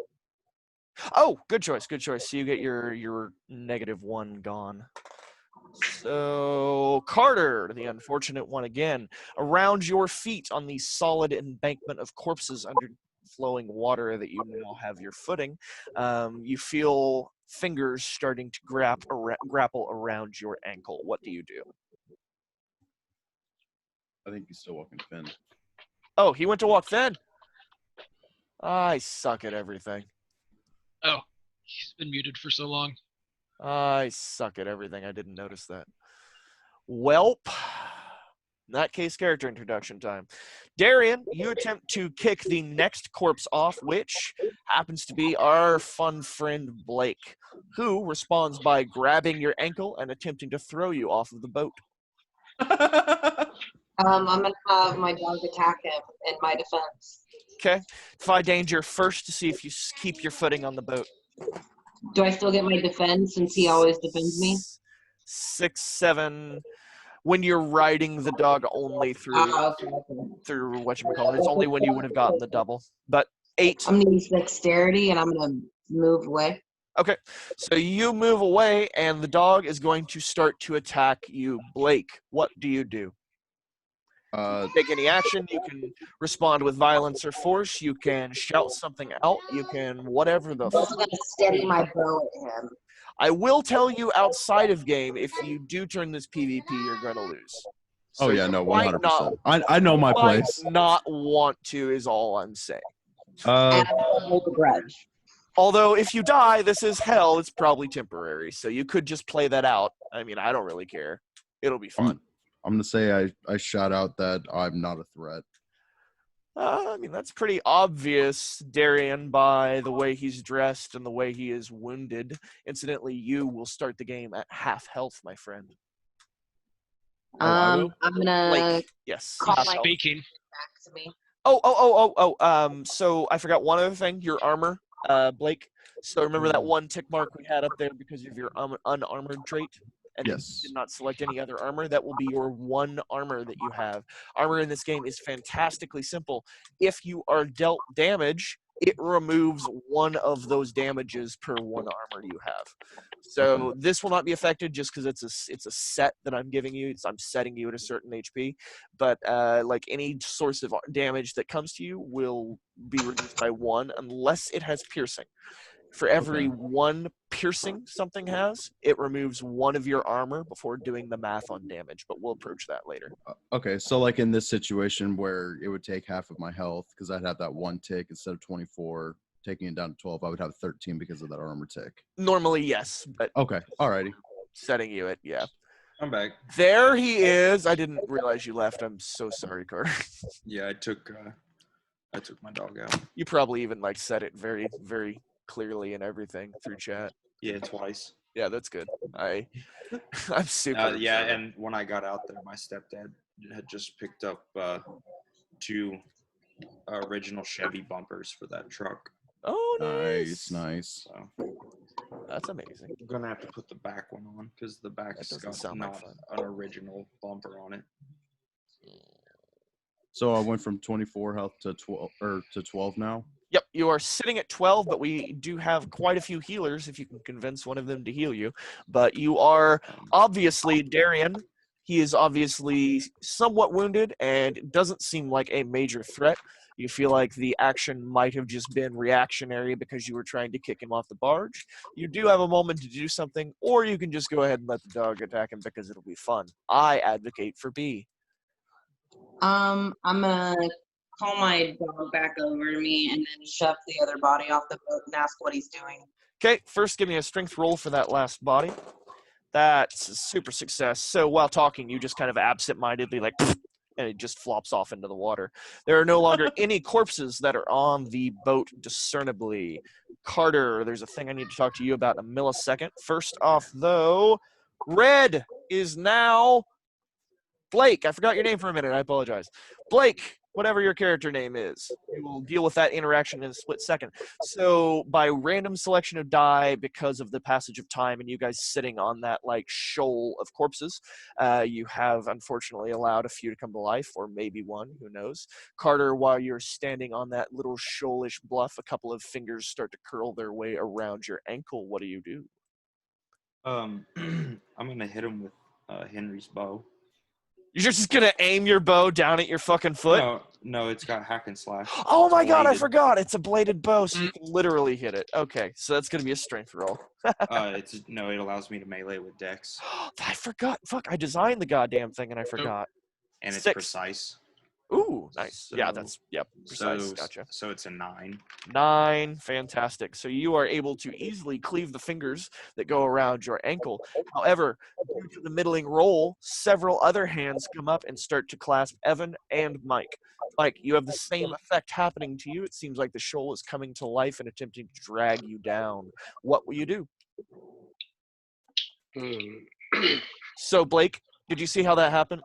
Oh, good choice. So you get your -1 gone. So Carter, the unfortunate one again, around your feet on the solid embankment of corpses under flowing water that you now have your footing, you feel fingers starting to grapple around your ankle. What do you do? I think he's still walking Finn. Oh, he went to walk Finn. I suck at everything. Oh, he's been muted for so long. I suck at everything. I didn't notice that. Welp. In that case, character introduction time. Darian, you attempt to kick the next corpse off, which happens to be our fun friend Blake, who responds by grabbing your ankle and attempting to throw you off of the boat. I'm gonna have my dog attack him in my defense. Okay. Defy danger first to see if you keep your footing on the boat. Do I still get my defense since he always defends me? 6, 7. When you're riding the dog only through Okay. whatchamacallit, it's only when you would have gotten the double. But 8. I'm gonna use dexterity and I'm gonna move away. Okay, so you move away, and the dog is going to start to attack you. Blake, what do you do? Take any action. You can respond with violence or force. You can shout something out. You can whatever the. I'm also gonna steady my bow at him. I will tell you outside of game, if you do turn this PvP, you're going to lose. Oh yeah, no, you might 100%. I know my might place. not want to is all I'm saying. And I'm gonna hold a grudge. Although if you die, this is hell. It's probably temporary, so you could just play that out. I mean, I don't really care. It'll be fun. I'm gonna say I shout out that I'm not a threat. I mean, that's pretty obvious, Darian, by the way he's dressed and the way he is wounded. Incidentally, you will start the game at half health, my friend. I will? I'm gonna Blake, yes. call half my health. Speaking. back to me. So I forgot one other thing. Your armor, Blake. So remember that one tick mark we had up there because of your unarmored trait? And Yes. did not select any other armor. That will be your one armor that you have. Armor in this game is fantastically simple. If you are dealt damage, it removes one of those damages per one armor you have. So this will not be affected just because it's a set that I'm giving you. I'm setting you at a certain HP, but like any source of damage that comes to you will be reduced by 1 unless it has piercing. For every 1 piercing something has, it removes 1 of your armor before doing the math on damage, but we'll approach that later. Okay, so like in this situation where it would take half of my health because I'd have that 1 tick instead of 24, taking it down to 12, I would have 13 because of that armor tick. Normally, yes, but Okay, alrighty. setting you at, yeah. I'm back. There he is. I didn't realize you left. I'm so sorry, Carter. Yeah, I took my dog out. You probably even like said it very, very clearly and everything through chat. Yeah, twice. Yeah, that's good. I'm super. Yeah, excited. and when I got out there, my stepdad had just picked up 2 original Chevy bumpers for that truck. Oh, nice. Nice. So That's amazing. I'm gonna have to put the back one on because the back That has doesn't got sound like not fun. an original bumper on it. So I went from 24 health to 12 now. Yep, you are sitting at 12, but we do have quite a few healers if you can convince one of them to heal you. But you are obviously Darian. He is obviously somewhat wounded and it doesn't seem like a major threat. You feel like the action might have just been reactionary because you were trying to kick him off the barge. You do have a moment to do something, or you can just go ahead and let the dog attack him because it'll be fun. I advocate for B. I'm gonna call my dog back over to me and then shove the other body off the boat and ask what he's doing. Okay, first give me a strength roll for that last body. That's a super success. So while talking, you just kind of absent-mindedly like, and it just flops off into the water. There are no longer any corpses that are on the boat discernibly. Carter, there's a thing I need to talk to you about in a millisecond. First off, though, Red is now Blake. I forgot your name for a minute. I apologize. Blake, whatever your character name is. We will deal with that interaction in a split second. So by random selection of die, because of the passage of time and you guys sitting on that like shoal of corpses, you have unfortunately allowed a few to come to life, or maybe one, who knows. Carter, while you're standing on that little shoalish bluff, a couple of fingers start to curl their way around your ankle. What do you do? I'm gonna hit him with Henry's bow. You're just gonna aim your bow down at your fucking foot? No, it's got hack and slash. Oh my god, I Bladed. forgot. It's a bladed bow, so you can literally hit it. Okay, so that's gonna be a strength roll. It allows me to melee with dex, I forgot. Fuck, I designed the goddamn thing and I forgot. and it's 6. precise. Ooh, nice. Yeah, So- that's precise. Gotcha. So it's a 9. 9, fantastic. So you are able to easily cleave the fingers that go around your ankle. However, due to the middling roll, several other hands come up and start to clasp Evan and Mike. Mike, you have the same effect happening to you. It seems like the shoal is coming to life and attempting to drag you down. What will you do? So, Blake, did you see how that happened?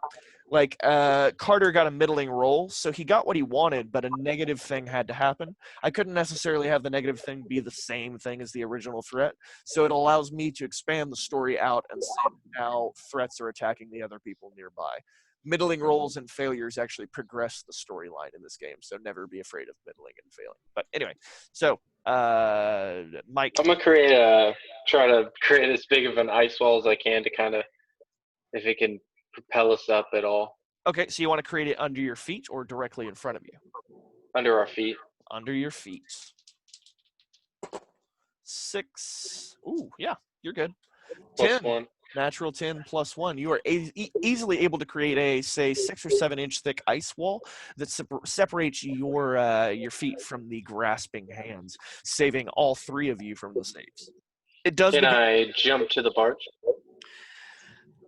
Like, Carter got a middling roll, so he got what he wanted, but a negative thing had to happen. I couldn't necessarily have the negative thing be the same thing as the original threat, so it allows me to expand the story out and say now threats are attacking the other people nearby. Middling rolls and failures actually progress the storyline in this game, so never be afraid of middling and failing. But anyway, so, Mike. I'm gonna try to create as big of an ice wall as I can to kind of, if it can propel us up at all, Okay, so you want to create it under your feet or directly in front of you? under our feet. Under your feet. 6. Ooh, yeah, you're good. Plus 10. 1. Natural 10 plus 1. You are easily able to create a, say, 6 or 7 inch thick ice wall that separates your feet from the grasping hands, saving all 3 of you from the saves. It does. Can I jump to the barge?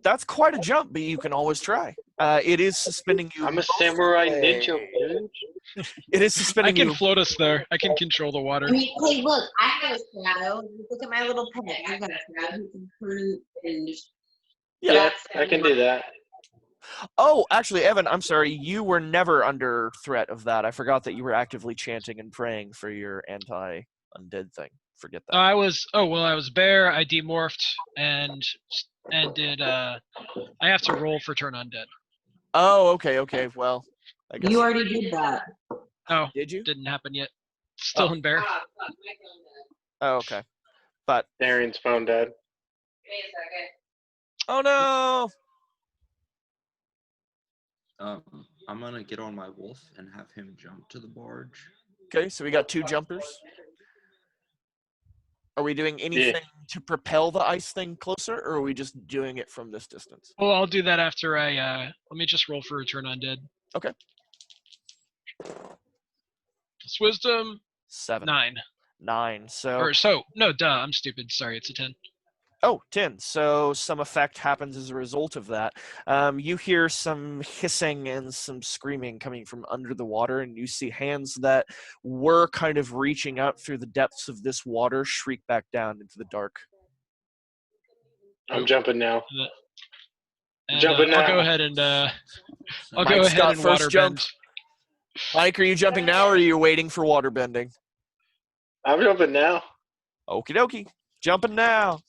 That's quite a jump, but you can always try. It is suspending you. I'm a samurai ninja, dude. It is I suspending can you. float us there. I can control the water. I mean, hey, look, I have a shadow. Look at my little pet. I've got a shadow who can turn and just. Yeah, I can do that. Oh, actually, Evan, I'm sorry. You were never under threat of that. I forgot that you were actively chanting and praying for your anti-undead thing. Forget that. I was bear. I demorphed and did. I have to roll for turn undead. Oh, okay. Well, I guess. You already did that. Oh, Did you? didn't happen yet. Still in bear. Oh, okay. But Darian's phone died. oh no. I'm gonna get on my wolf and have him jump to the barge. Okay, so we got 2 jumpers. Are we doing anything to propel the ice thing closer, or are we just doing it from this distance? Well, I'll do that after I. Let me just roll for return undead. Okay. It's wisdom 7. 9. 9. So. Or so no, duh. I'm stupid. Sorry, it's a 10. Oh, 10. So some effect happens as a result of that. You hear some hissing and some screaming coming from under the water, and you see hands that were kind of reaching out through the depths of this water shriek back down into the dark. I'm jumping now. And, Jumping I'll now. go ahead and I'll go Mike's ahead got and first water jump. bend. Mike, are you jumping now, or are you waiting for water bending? I'm jumping now. Okie dokie. Jumping now.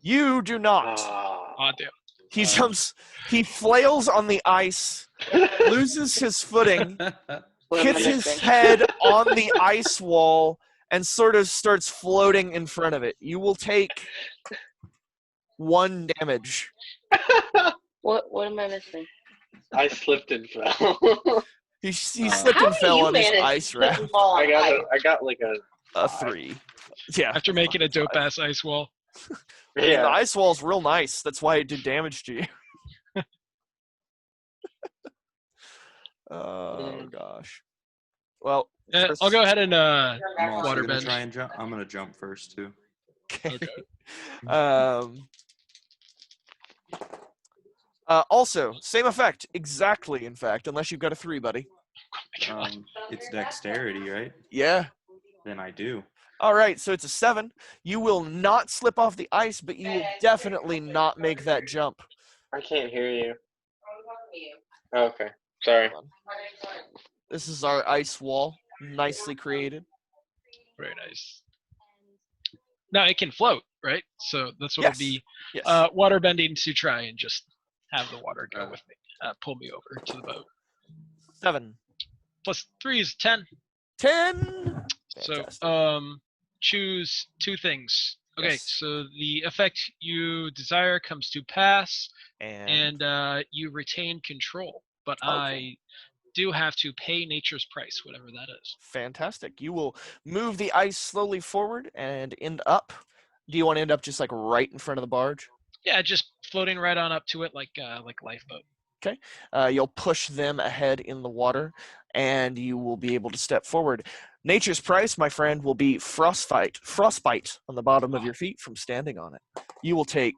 You do not. Oh damn. He jumps. He flails on the ice, loses his footing, hits his head on the ice wall, and sort of starts floating in front of it. You will take 1 damage. What am I missing? I slipped and fell. He slipped How and do fell you on his manage ice to raft. fall I on got like A 3. Yeah. After making a dope ass ice wall. The yeah. ice wall's real nice. That's why it did damage to you. Oh gosh. Well, first, I'll go ahead and I'm also water gonna bend. try and jump. I'm gonna jump first too. Okay. Okay. Also, same effect, exactly. In fact, unless you've got a 3, buddy. It's dexterity, right? Yeah. Then I do. All right. So it's a 7. You will not slip off the ice, but you will definitely not make that jump. I can't hear you. Okay. Sorry. This is our ice wall, nicely created. Very nice. Now it can float, right? So that's what Yes. it'll be. Yes. Water bending to try and just have the water go with me. Pull me over to the boat. 7. Plus 3 is 10. 10. So Fantastic. choose 2 things. Okay, Yes. so the effect you desire comes to pass, And and you retain control. But Okay. I do have to pay nature's price, whatever that is. fantastic. You will move the ice slowly forward and end up. Do you want to end up just like right in front of the barge? Yeah, just floating right on up to it like lifeboat. You'll push them ahead in the water, and you will be able to step forward. Nature's price, my friend, will be frostbite on the bottom of your feet from standing on it. You will take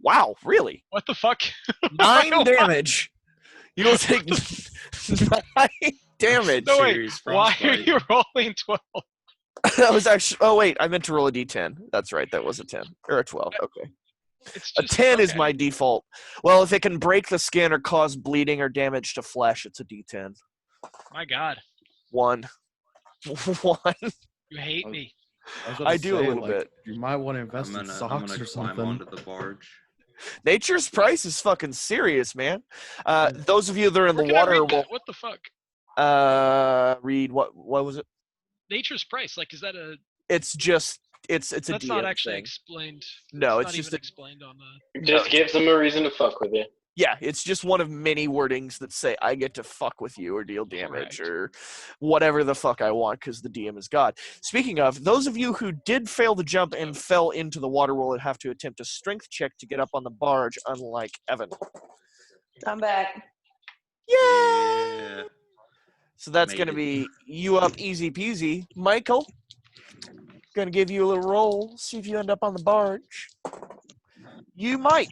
wow, really? What the fuck? 9 damage. You will take 9 damage. No, wait. Serious Why are frostbite. you rolling 12? That was actually. Oh wait, I meant to roll a d10. That's right. That was a 10 or a 12. Okay. It's A just 10 is okay. my default. Well, if it can break the skin or cause bleeding or damage to flesh, it's a d10. My God, 1. 1. you hate me. was about I to do a say, little like, bit. You might want to invest I'm in gonna socks or climb something. onto the barge. Nature's price is fucking serious, man. Those of you that are in Where the can I water read that? What the fuck? will read what was it? Nature's price. Like, is that a? It's just it's a That's DM not actually thing. explained. No, it's it's not just even explained on the. Just gives them a reason to fuck with you. Yeah, it's just one of many wordings that say I get to fuck with you or deal damage Correct. or whatever the fuck I want because the DM is God. Speaking of, those of you who did fail to jump and fell into the water will have to attempt a strength check to get up on the barge, unlike Evan. I'm back. Yeah. Yeah. So that's Made going to it. be you up easy peasy. Michael, going to give you a little roll, see if you end up on the barge. You might.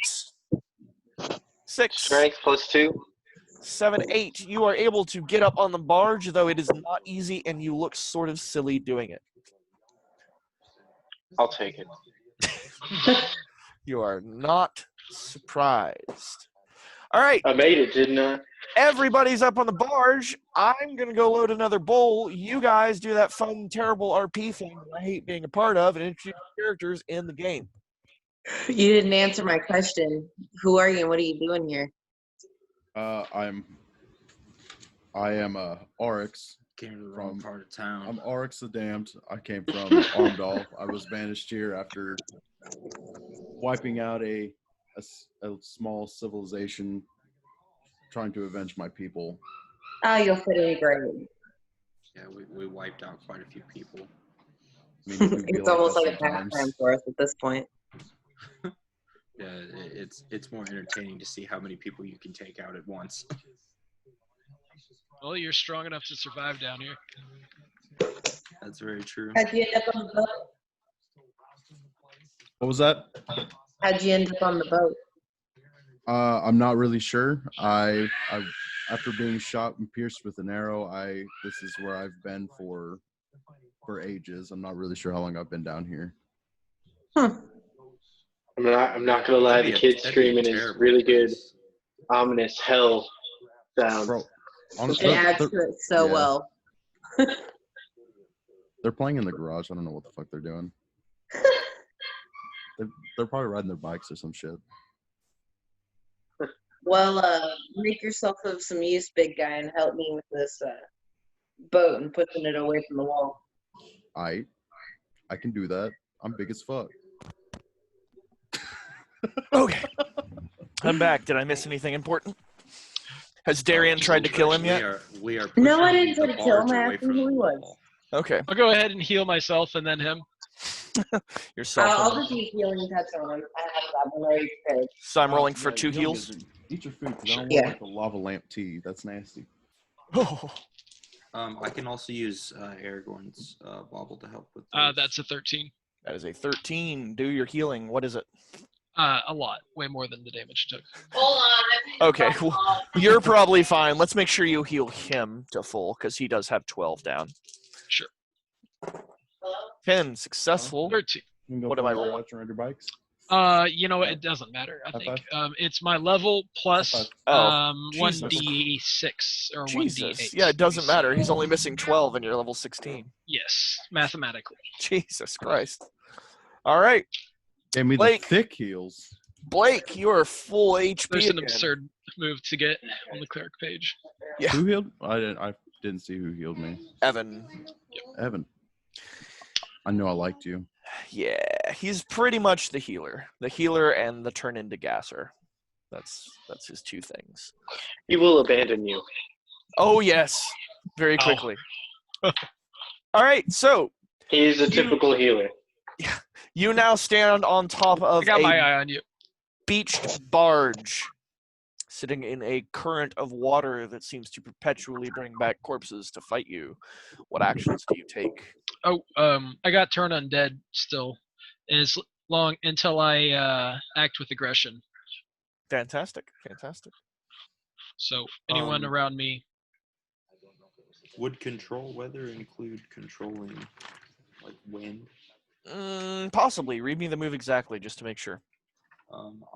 6. Strength +2. 7, 8. You are able to get up on the barge, though it is not easy, and you look sort of silly doing it. I'll take it. You are not surprised. All right, I made it, didn't I? everybody's up on the barge. I'm going to go load another bowl. You guys do that fun, terrible RP thing that I hate being a part of and introduce characters in the game. You didn't answer my question. Who are you and what are you doing here? I am Oryx. Came to the wrong part of town. I'm Oryx the Damned. I came from Armdal. I was banished here after wiping out a small civilization, trying to avenge my people. Oh, you'll fit in great. Yeah, we wiped out quite a few people. I mean, it can be It's almost that like a sometimes. pastime for us at this point. Yeah, it's more entertaining to see how many people you can take out at once. Well, you're strong enough to survive down here. That's very true. How'd you end up on the boat? What was that? How'd you end up on the boat? I'm not really sure. I after being shot and pierced with an arrow, this is where I've been for ages. I'm not really sure how long I've been down here. Huh. I'm not gonna lie. The kid screaming is really good, ominous hell sound. Bro, honestly, It adds to it so yeah. well. They're playing in the garage. I don't know what the fuck they're doing. They're probably riding their bikes or some shit. Well, make yourself of some use, big guy, and help me with this boat and pushing it away from the wall. I can do that. I'm big as fuck. Okay. I'm back. Did I miss anything important? Has Darian tried to kill him yet? We are No, I pushing didn't try the to kill him. barge I away asked him from who the he was. wall. Okay. I'll go ahead and heal myself and then him. Yourself. I'll just use healing touch on him. I've been ready to So I'm rolling for Yeah, 2 you don't heals. get to eat your food because I don't Yeah. want like a lava lamp tea. That's nasty. Oh. I can also use Aragorn's bauble to help with. That's a 13. That is a 13. Do your healing. What is it? A lot, way more than the damage took. Hold on. Okay, well, you're probably fine. Let's make sure you heal him to full because he does have 12 down. Sure. 10 successful. 13. You can go What for am I your rolling? garage and ride your bikes. You know what? It doesn't matter. I High think five. it's my level plus High Oh, Jesus. 1d6 or Jesus. 1d8. Yeah, it doesn't Let me see. matter. He's only missing 12 and you're level 16. Yes, mathematically. Jesus Christ. All right. Gave me Blake. the thick heels. Blake, you are full HP There's an again. absurd move to get on the cleric page. Yeah. Who healed? I didn't see who healed me. Evan. Evan. I know I liked you. Yeah, he's pretty much the healer. The healer and the turn into gasser. That's his 2 things. He will abandon you. Oh, yes. Very Oh. quickly. All right, so He's a typical healer. you now stand on top I of got my a eye on you. beached barge. sitting in a current of water that seems to perpetually bring back corpses to fight you. What actions do you take? Oh, I got turn undead still, as long until I act with aggression. Fantastic, fantastic. So anyone around me. Would control weather include controlling like wind? Possibly. Read me the move exactly, just to make sure.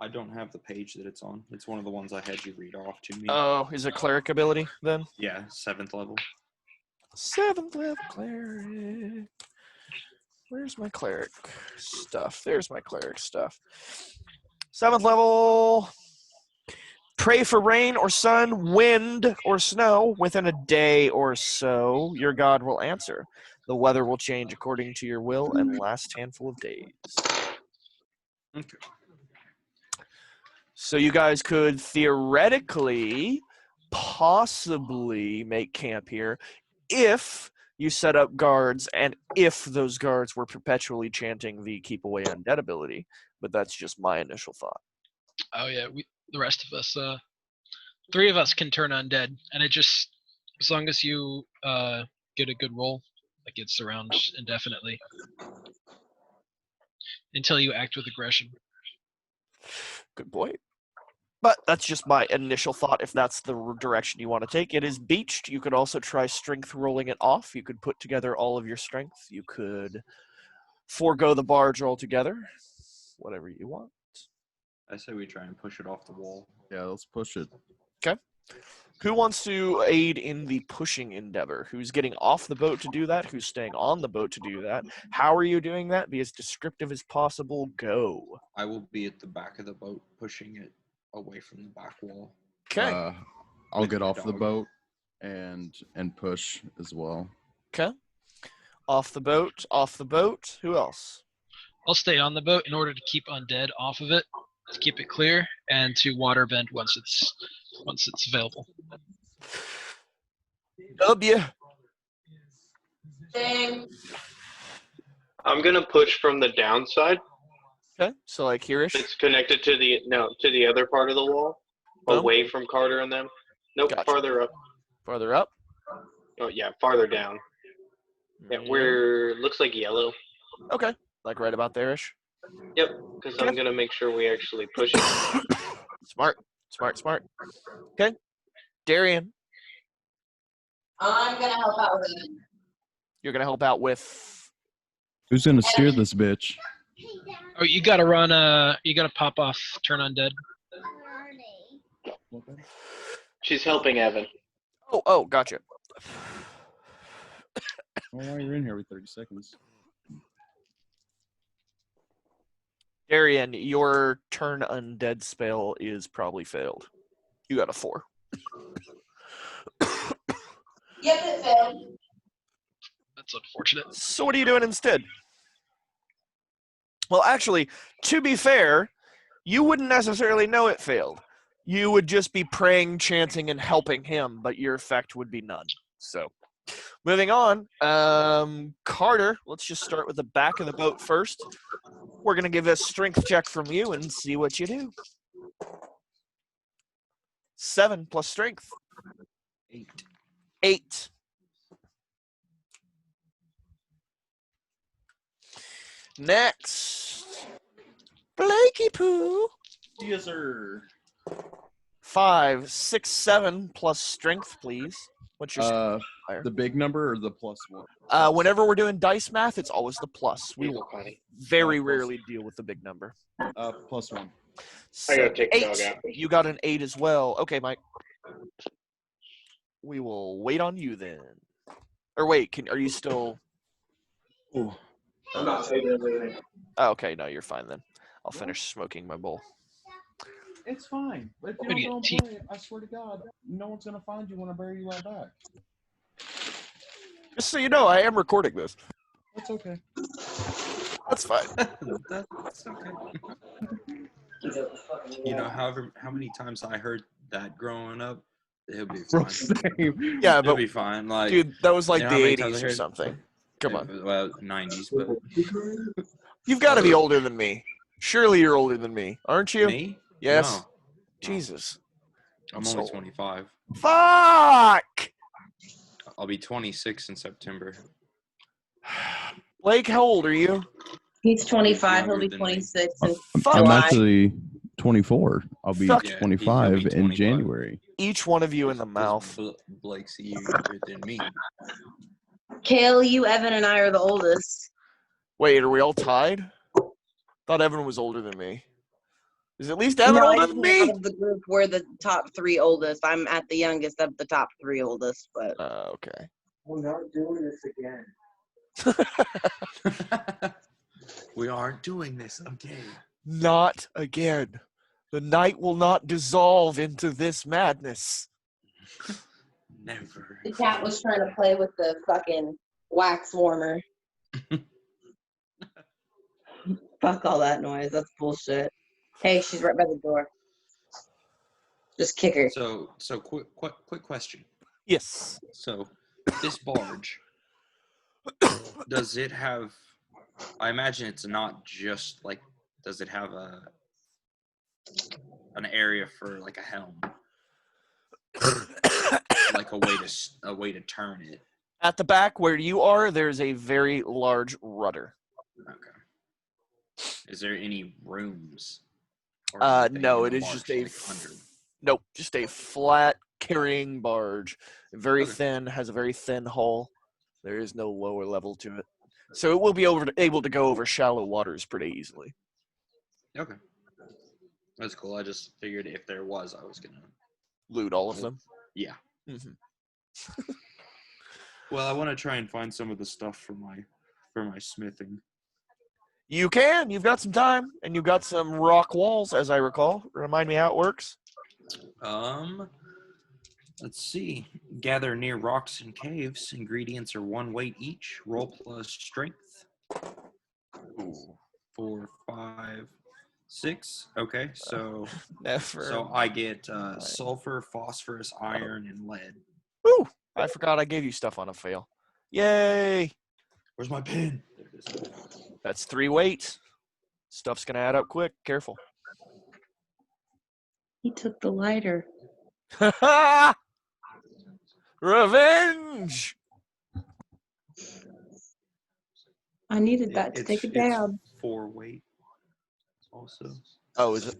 I don't have the page that it's on. It's one of the ones I had you read off to me. Oh, is it cleric ability then? Yeah, 7th level. 7th level cleric. Where's my cleric stuff? There's my cleric stuff. 7th level. Pray for rain or sun, wind or snow within a day or so. Your god will answer. The weather will change according to your will and last handful of days. Okay. So you guys could theoretically, possibly make camp here if you set up guards and if those guards were perpetually chanting the keep away undead ability. But that's just my initial thought. Oh yeah, the rest of us, 3 of us can turn undead, and it just as long as you get a good roll, like it's around indefinitely until you act with aggression. Good point. But that's just my initial thought if that's the direction you want to take. It is beached. You could also try strength rolling it off. You could put together all of your strength. You could forego the barge altogether. Whatever you want. I say we try and push it off the wall. Yeah, let's push it. Okay. Who wants to aid in the pushing endeavor? Who's getting off the boat to do that? Who's staying on the boat to do that? How are you doing that? Be as descriptive as possible. Go. I will be at the back of the boat pushing it away from the back wall. Okay. I'll With get my off the dog. boat and push as well. Okay. Off the boat. Off the boat. Who else? I'll stay on the boat in order to keep undead off of it, to keep it clear, and to water bend once it's available. W. Same. I'm gonna push from the downside. Okay. So like here-ish. It's connected to the other part of the wall, Boom. away from Carter and them. Nope, Gotcha. farther up. Farther up. Oh yeah, farther down. Yeah, we're looks like yellow. Okay. Like right about there-ish. Yep, because I'm gonna make sure we actually push it. Smart. Smart, smart. Okay. Darian, I'm gonna help out with it. you're going to help out with... Who's gonna steer this bitch? Oh, you gotta run. You gotta pop off turn undead. She's helping Evan. Oh, gotcha. Well, while you're in here with 30 seconds. Darian, your turn undead spell is probably failed. You got a 4. Yep, it failed. That's unfortunate. So what are you doing instead? Well, actually, to be fair, you wouldn't necessarily know it failed. You would just be praying, chanting, and helping him, but your effect would be none. So, moving on. Carter, let's just start with the back of the boat first. We're going to give a strength check from you and see what you do. 7 plus strength. 8. Next, Blakey Poo. Yes, sir. 5, 6, 7 plus strength, please. What's your strength? The big number or the plus one? Whenever we're doing dice math, it's always the plus. We will Funny. very rarely deal with the big number. Plus 1. So I gotta take the 8. dog out. You got an 8 as well. Okay, Mike. We will wait on you then. Or wait, are you still? Ooh. I'm not taking anything. Oh, okay, no, you're fine then. I'll finish smoking my bowl. It's fine. If Maybe you a don't tea. play it, I swear to God, no one's gonna find you when I bury you out back. Just so you know, I am recording this. That's okay. That's fine. That's okay. You know, how many times I heard that growing up, it'll be Bro, fine. same. Yeah, It'll but be fine. Like, dude, that was like you know how the many times I 80s or heard- something. Come on. Well, 90s, but You've got to be older than me. Surely you're older than me, aren't you? me? Yes. No. Jesus. I'm So- only 25. Fuck! I'll be 26 in September. Blake, how old are you? He's 25. He'll younger be than me. 26 in Fuck. I'm July. actually 24. I'll be Fuck. Yeah, he'll 25 be in 25. January. Each one of you in the mouth. Blake's a year younger than me. Kale, you, Evan, and I are the oldest. Wait, are we all tied? Thought Evan was older than me. Is at least Evan No, I older just than mean out me? of the group, we're the top 3 oldest. I'm at the youngest of the top 3 oldest, but Okay. We're not doing this again. We aren't doing this again. Not again. The night will not dissolve into this madness. Never. the cat was trying to play with the fucking wax warmer. Fuck all that noise. That's bullshit. Hey, she's right by the door. Just kick her. So quick question. Yes. So, this barge, does it have? I imagine it's not just like. Does it have an area for like a helm, like a way to turn it? At the back where you are, there's a very large rudder. Okay. Is there any rooms? Or anything No, in it the is just barge, a like, under? nope, just a flat carrying barge. Very Okay. thin, has a very thin hull. There is no lower level to it, so it will be able to go over shallow waters pretty easily. Okay. That's cool. I just figured if there was, I was gonna. Loot all of them. Yeah. Mhm. Well, I want to try and find some of the stuff for my smithing. You can. You've got some time, and you've got some rock walls, as I recall. Remind me how it works. Let's see. Gather near rocks and caves. Ingredients are 1 weight each. Roll plus strength. Ooh. 4, 5, 6. Okay, so Never. I get sulfur, phosphorus, iron, and lead. Woo! I forgot I gave you stuff on a fail. Yay! Where's my pen? There it is. That's 3 weight. Stuff's gonna add up quick. Careful. He took the lighter. Revenge! I needed that to take a dab. It's 4 weight. Also. Oh, is it?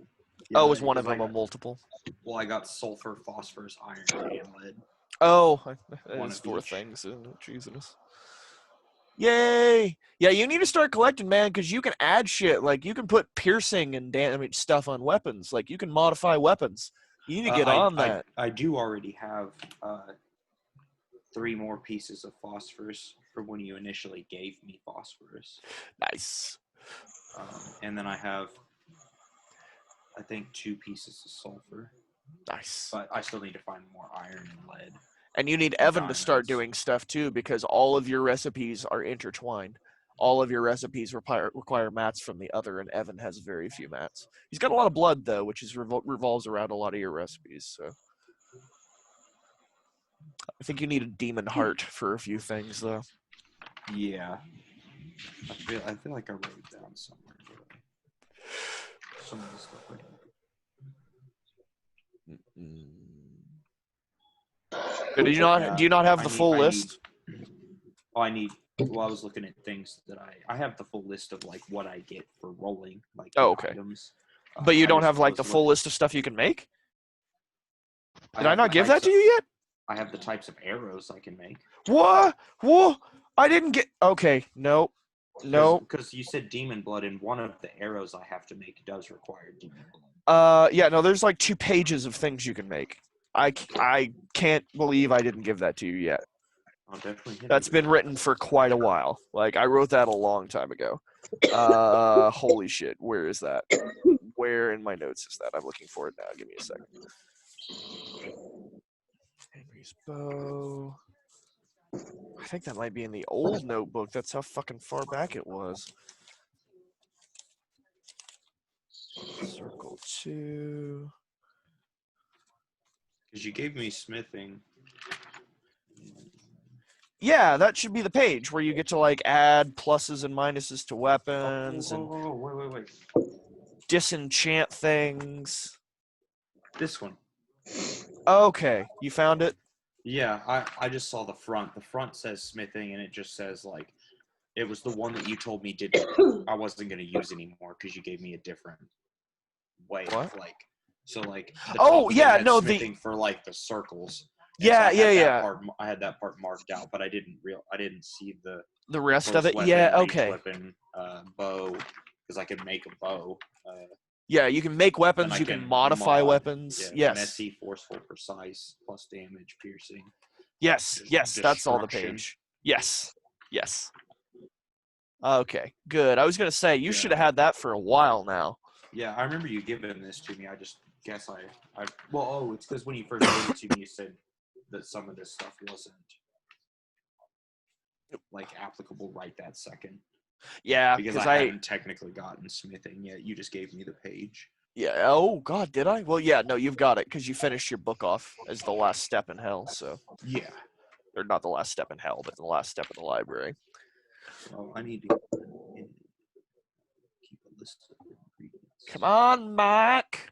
Yeah, Oh, is one of because them a multiple? Well, I got sulfur, phosphorus, iron, and lead. Oh, that One is of 4 each. things, isn't it? Jesus. Yay! Yeah, you need to start collecting, man, because you can add shit. Like, you can put piercing and damage stuff on weapons. Like, you can modify weapons. You need to get on that. I do already have 3 more pieces of phosphorus from when you initially gave me phosphorus. Nice. And then I have, I think, 2 pieces of sulfur. Nice. But I still need to find more iron and lead. And you need Evan to start doing stuff, too, because all of your recipes are intertwined. All of your recipes require mats from the other, and Evan has very few mats. He's got a lot of blood, though, which is revolves around a lot of your recipes, so... I think you need a demon heart for a few things, though. Yeah. I feel like I wrote it down somewhere. Some of the stuff I So do you not have the full list? I was looking at things that I have the full list of like what I get for rolling, like okay. items. But you don't have like the full list of stuff you can make? Did I not give that to you yet? I have the types of arrows I can make. What? I didn't get. Okay, no. Because you said demon blood, and one of the arrows I have to make does require demon blood. Yeah, no. There's like 2 pages of things you can make. I can't believe I didn't give that to you yet. I'll definitely. That's been written for quite a while. Like I wrote that a long time ago. Holy shit! Where is that? Where in my notes is that? I'm looking for it now. Give me a second. Henry's bow. I think that might be in the old notebook. That's how fucking far back it was. Circle 2. Because you gave me smithing. Yeah, that should be the page where you get to like add pluses and minuses to weapons and Wait. disenchant things. This one. Okay, you found it? Yeah, I just saw the front. The front says smithing, and it just says like it was the one that you told me I wasn't gonna use anymore because you gave me a different way What? of like. So like the Oh, top of yeah, it had no, smithing for like the circles. And Yeah, so I had yeah, that yeah. part. I had that part marked out, but I didn't see the The rest of close it? weapon, Yeah, reach okay. weapon, bow, because I can make a bow. Yeah, you can make Then weapons, I you can can modify mod. weapons. Yeah, Yes. messy, forceful, precise, plus damage, piercing. Yes, yes, that's all the Destruction. page. Yes. Yes. Okay, good. I was going to say, you Yeah. should have had that for a while now. Yeah, I remember you giving this to me. I just guess it's because when you first gave it to me, you said that some of this stuff wasn't like applicable right that second. Yeah, Because because I hadn't technically gotten smithing yet. You just gave me the page. Yeah, oh, God, did I? Well, yeah, no, you've got it, because you finished your book off as the last step in hell, so. Yeah. Or not the last step in hell, but the last step in the library. So I need to keep a list of ingredients. Come on, Mike!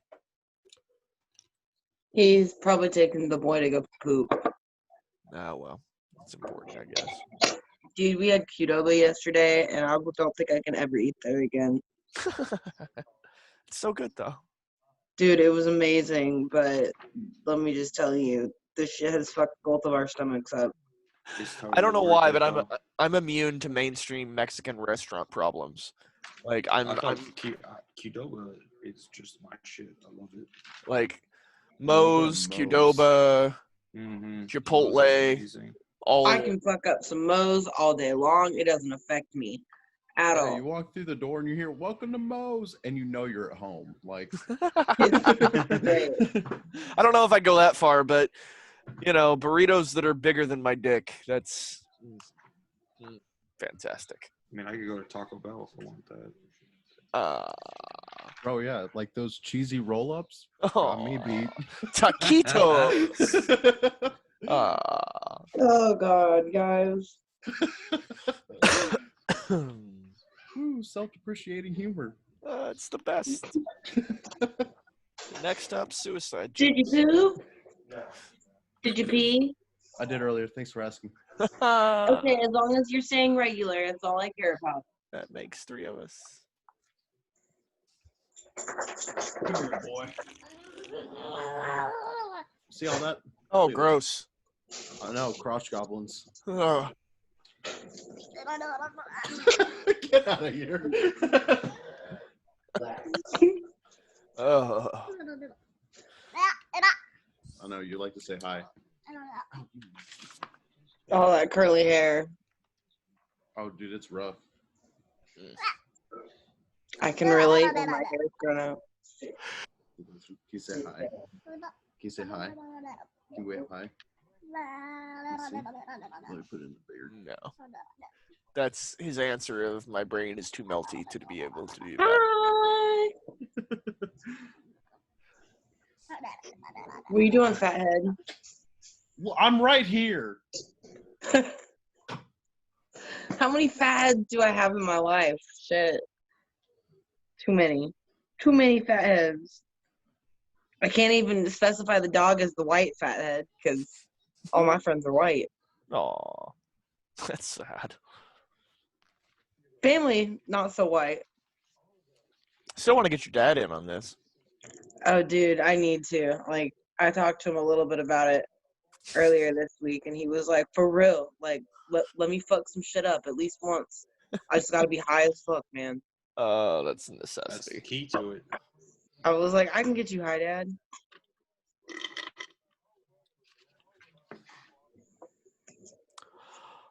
He's probably taking the boy to go poop. Oh, well, it's important, I guess. Dude, we had Qdoba yesterday, and I don't think I can ever eat there again. It's so good, though. Dude, it was amazing, but let me just tell you, this shit has fucked both of our stomachs up. I don't know why, but I'm immune to mainstream Mexican restaurant problems. Like Qdoba is just my shit. I love it. Like Moe's, Qdoba, Chipotle, I can fuck up some Moe's all day long. It doesn't affect me at all. You walk through the door and you hear "Welcome to Moe's," and you know you're at home. Like, I don't know if I'd go that far, but burritos that are bigger than my dick. That's fantastic. I mean, I could go to Taco Bell if I want that. Oh yeah, like those cheesy roll-ups. Oh, me beat. Taquitos. Oh God, guys. Ooh, self-depreciating humor. It's the best. Next up, suicide. Did you poop? Did you pee? I did earlier. Thanks for asking. Okay, as long as you're staying regular, that's all I care about. That makes 3 of us. Come here, boy. See all that? Oh, gross. I know, crotch goblins. Ugh. Get out of here. I know, you like to say hi. All that curly hair. Oh, dude, it's rough. I can relate when my hair's grown out. Can you say hi? Can you say hi? Can you wave hi? Let me put it in the beard. No. That's his answer of my brain is too melty to be able to do that. Hi. What are you doing, fathead? Well, I'm right here. How many fatheads do I have in my life? Shit. Too many. Too many fatheads. I can't even specify the dog as the white fathead because all my friends are white. Aw. That's sad. Family, not so white. Still want to get your dad in on this. Oh, dude, I need to. Like, I talked to him a little bit about it earlier this week, and he was like, for real, like, let me fuck some shit up at least once. I just gotta be high as fuck, man. Oh, that's a necessity. That's the key to it. I was like, I can get you high, Dad.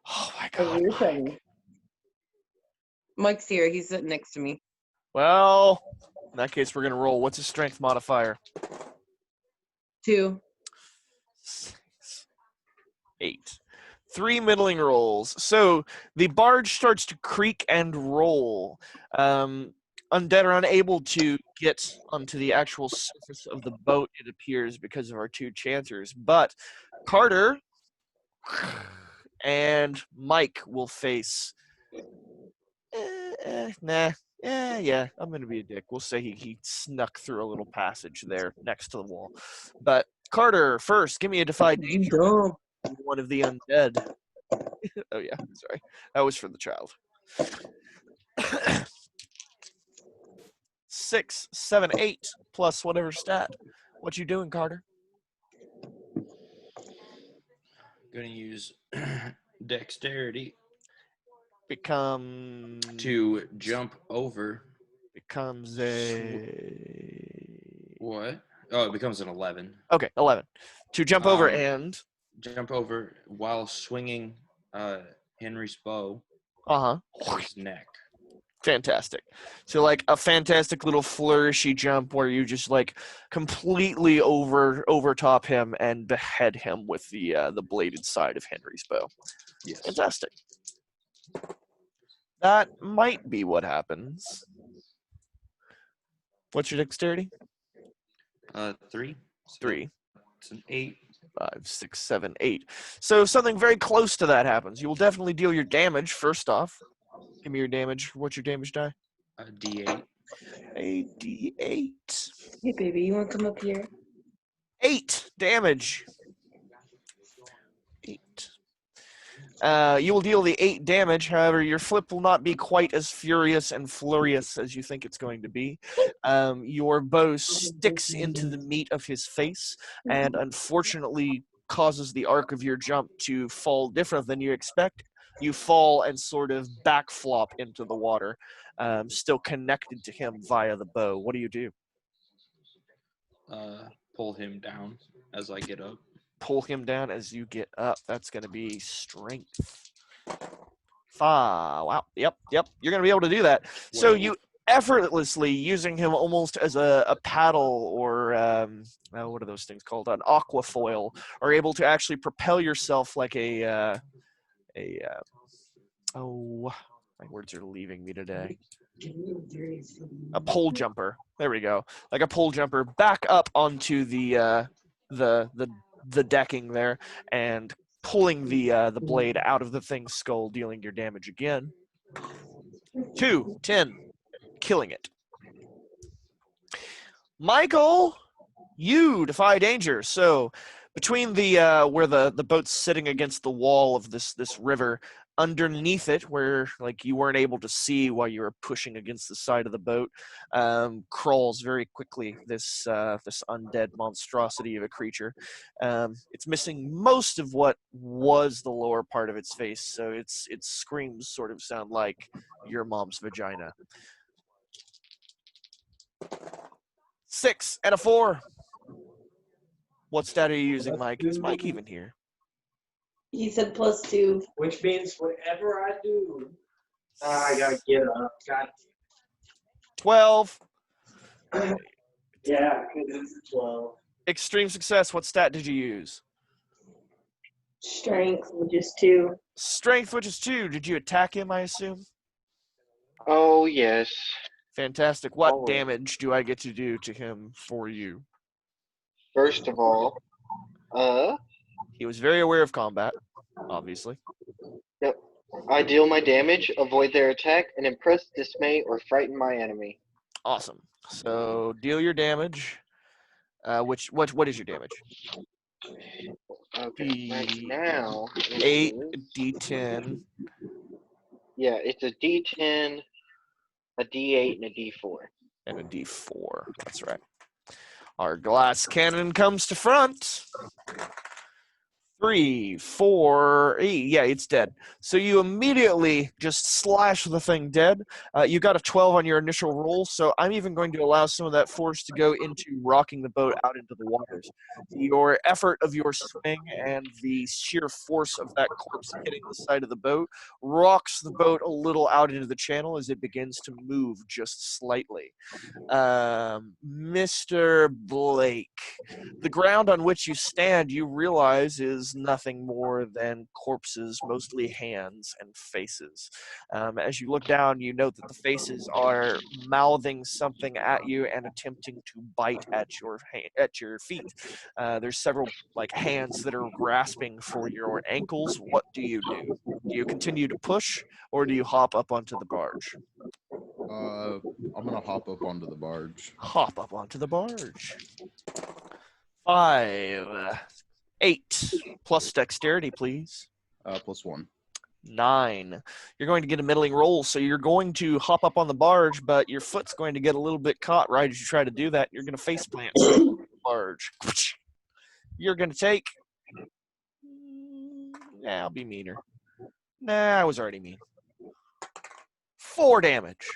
Oh my God, Mike. Mike's here. He's sitting next to me. Well, in that case, we're going to roll. What's his strength modifier? 2. 6, 8. 3 middling rolls. So the barge starts to creak and roll. Undead are unable to get onto the actual surface of the boat, it appears, because of our 2 chancers. But Carter and Mike will face... Yeah, I'm going to be a dick. We'll say he snuck through a little passage there next to the wall. But Carter, first, give me a defy danger. Dumb. One of the undead. Oh yeah, sorry. That was for the child. 6, 7, 8 plus whatever stat. What you doing, Carter? Going to use dexterity Becomes to jump over. becomes a What? Oh, it becomes an 11. okay 11 to jump over Um, and Jump over while swinging Henry's bow to his neck. fantastic. So like a fantastic little flourishy jump where you just like completely overtop him and behead him with the bladed side of Henry's bow. Yes. Fantastic. That might be what happens. What's your dexterity? 3. So 3, it's an 8. 5, 6, 7, 8. So something very close to that happens. You will definitely deal your damage first off. Give me your damage. What's your damage die? A D8. A D8. Hey, baby, you want to come up here? 8 damage. 8. You will deal the 8 damage. However, your flip will not be quite as furious and furious as you think it's going to be. Your bow sticks into the meat of his face and unfortunately causes the arc of your jump to fall different than you expect. You fall and sort of backflop into the water, still connected to him via the bow. What do you do? Pull him down as I get up. Pull him down as you get up. That's going to be strength. 5. Wow. Yep. You're going to be able to do that. So you effortlessly, using him almost as a paddle or what are those things called? An aquafoil, are able to actually propel yourself like oh, my words are leaving me today. A pole jumper. There we go. Like a pole jumper back up onto the decking there and pulling the blade out of the thing's skull, dealing your damage again. 2, 10, killing it. Michael, you defy danger. So between the where the boat's sitting against the wall of this river, underneath it, where like you weren't able to see while you were pushing against the side of the boat, crawls very quickly this undead monstrosity of a creature. It's missing most of what was the lower part of its face, so its screams sort of sound like your mom's vagina. 6 and a 4. What stat are you using, Mike? Is Mike even here? He said +2. Which means whatever I do, I gotta get up. God. 12. Yeah, because it's 12. Extreme success. What stat did you use? Strength, which is 2. Strength, which is 2. Did you attack him, I assume? Oh, yes. Fantastic. What Always. damage do I get to do to him for you? First of all, He was very aware of combat, obviously. yep. I deal my damage, avoid their attack, and impress, dismay, or frighten my enemy. Awesome. So deal your damage. What is your damage? Okay, right now. it 8 is- D10. Yeah, it's a D10, a D8, and a D4. And a D4. That's right. Our glass cannon comes to front. 3, 4, 8. Yeah, it's dead. So you immediately just slash the thing dead. You got a 12 on your initial roll, so I'm even going to allow some of that force to go into rocking the boat out into the waters. Your effort of your swing and the sheer force of that corpse hitting the side of the boat rocks the boat a little out into the channel as it begins to move just slightly. Mr. Blake, the ground on which you stand, you realize, is nothing more than corpses, mostly hands and faces. As you look down, you note that the faces are mouthing something at you and attempting to bite at your feet. There's several like hands that are grasping for your ankles. What do you do? Do you continue to push, or do you hop up onto the barge? I'm gonna hop up onto the barge. Hop up onto the barge. 5. 8 plus dexterity, please. +1. 9. You're going to get a middling roll, so you're going to hop up on the barge, but your foot's going to get a little bit caught right as you try to do that. You're going to face plant on the barge. You're going to take. Nah, I'll be meaner. Nah, I was already mean. 4 damage.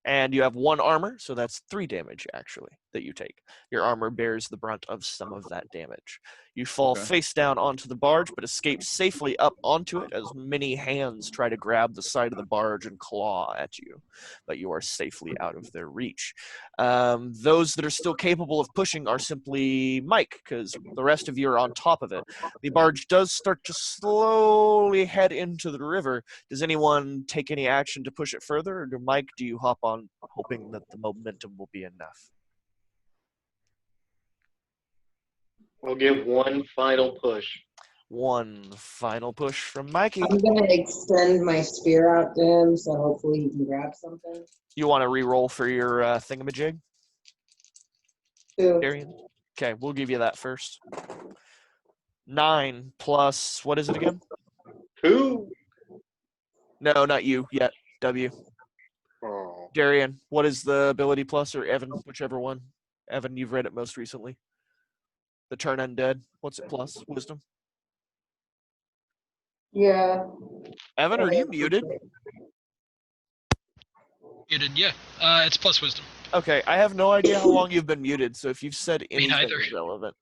And you have 1 armor, so that's 3 damage, actually, that you take. Your armor bears the brunt of some of that damage. You fall Okay. face down onto the barge, but escape safely up onto it as many hands try to grab the side of the barge and claw at you. But you are safely out of their reach. Those that are still capable of pushing are simply Mike, because the rest of you are on top of it. The barge does start to slowly head into the river. Does anyone take any action to push it further, or Mike, do you hop on hoping that the momentum will be enough? We'll give one final push. One final push from Mikey. I'm gonna extend my spear out to him, so hopefully he can grab something. You want to re-roll for your thingamajig, 2. Darian? Okay, we'll give you that first. 9 plus, what is it again? 2. No, not you yet. W. Oh. Darian, what is the ability plus, or Evan, whichever one? Evan, you've read it most recently. The turn undead. What's it plus? Wisdom. Yeah. Evan, are you muted? Muted, yeah. It's plus wisdom. Okay, I have no idea how long you've been muted, so if you've said anything neither. irrelevant.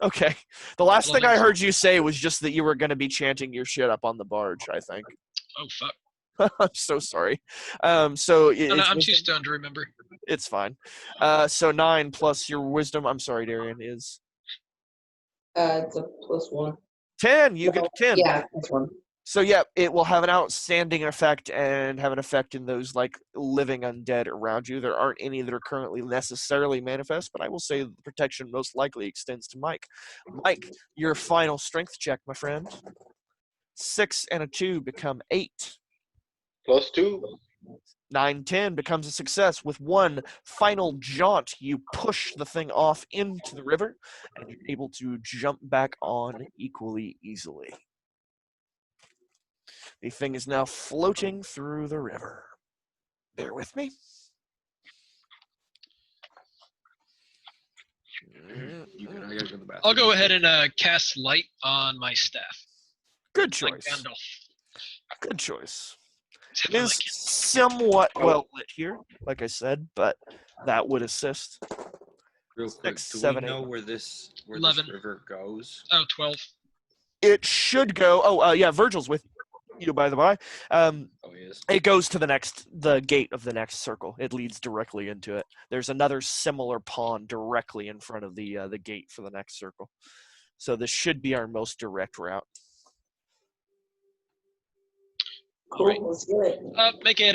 Okay. The last thing I heard you say was just that you were going to be chanting your shit up on the barge, I think. Oh, fuck. I'm so sorry. No, I'm too stoned to remember. It's fine. So 9 plus your wisdom, I'm sorry, Darian, is? It's a +1. 10. You get 10. Yeah, +1. So yeah, it will have an outstanding effect and have an effect in those like living undead around you. There aren't any that are currently necessarily manifest, but I will say the protection most likely extends to Mike. Mike, your final strength check, my friend. 6 and a 2 become 8. +2. 9, 10 becomes a success. With one final jaunt, you push the thing off into the river, and you're able to jump back on equally easily. The thing is now floating through the river. Bear with me. You can, I gotta go to the bathroom. I'll go ahead and cast light on my staff. Good Like choice. Gandalf. Good choice. Except It for, is like, somewhat well lit here, like I said, but that would assist. Real quick, 6, do 7, we 8. know where this 11. river goes? Oh, 12. It should go. Oh, yeah, Virgil's with you, by the by. Oh, he is. It goes to the gate of the next circle. It leads directly into it. There's another similar pond directly in front of the gate for the next circle. So this should be our most direct route. Cool, Alright. let's do it. Make it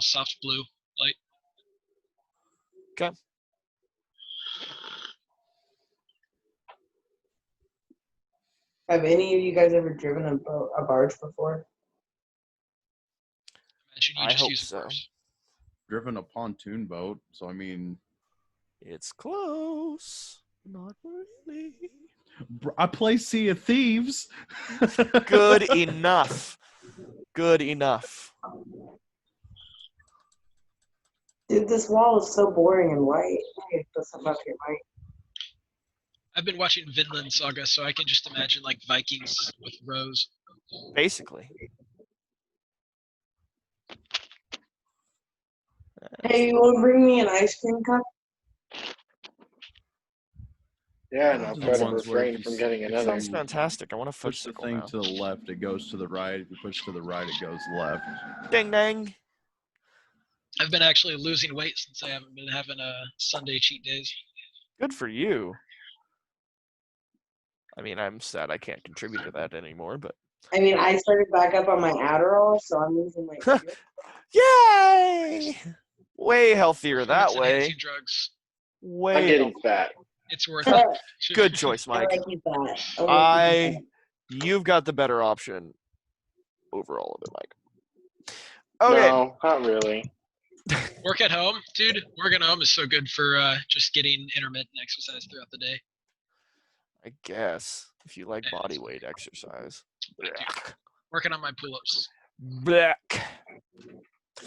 soft blue light. Okay. Have any of you guys ever driven a barge before? Imagine you I just hope use so. force. Driven a pontoon boat, so I mean, It's close. Not really. I play Sea of Thieves. Good enough. Good enough. Dude, this wall is so boring and white. I need to put something up here, Mike. I've been watching Vinland Saga, so I can just imagine like Vikings with rows. Basically. Hey, you want to bring me an ice cream cup? Yeah, and I'll Those are try the to ones where refrain if from you- getting if another. Sounds fantastic. I want to Push the footsicle thing now. to the left, it goes to the right. If you push to the right, it goes left. Ding dang. I've been actually losing weight since I haven't been having Sunday cheat days. Good for you. I mean, I'm sad I can't contribute to that anymore, but I mean, I started back up on my Adderall, so I'm losing weight too. yay! Way healthier that Performance way. enhancing drugs. I'm Way getting fat. It's worth it. good choice, I Mike. like you fat. You've got the better option over all of it, Mike. Okay. No, not really. Work at home, dude. Work at home is so good for just getting intermittent exercise throughout the day. I guess if you like body weight exercise. Working on my pull-ups. Black.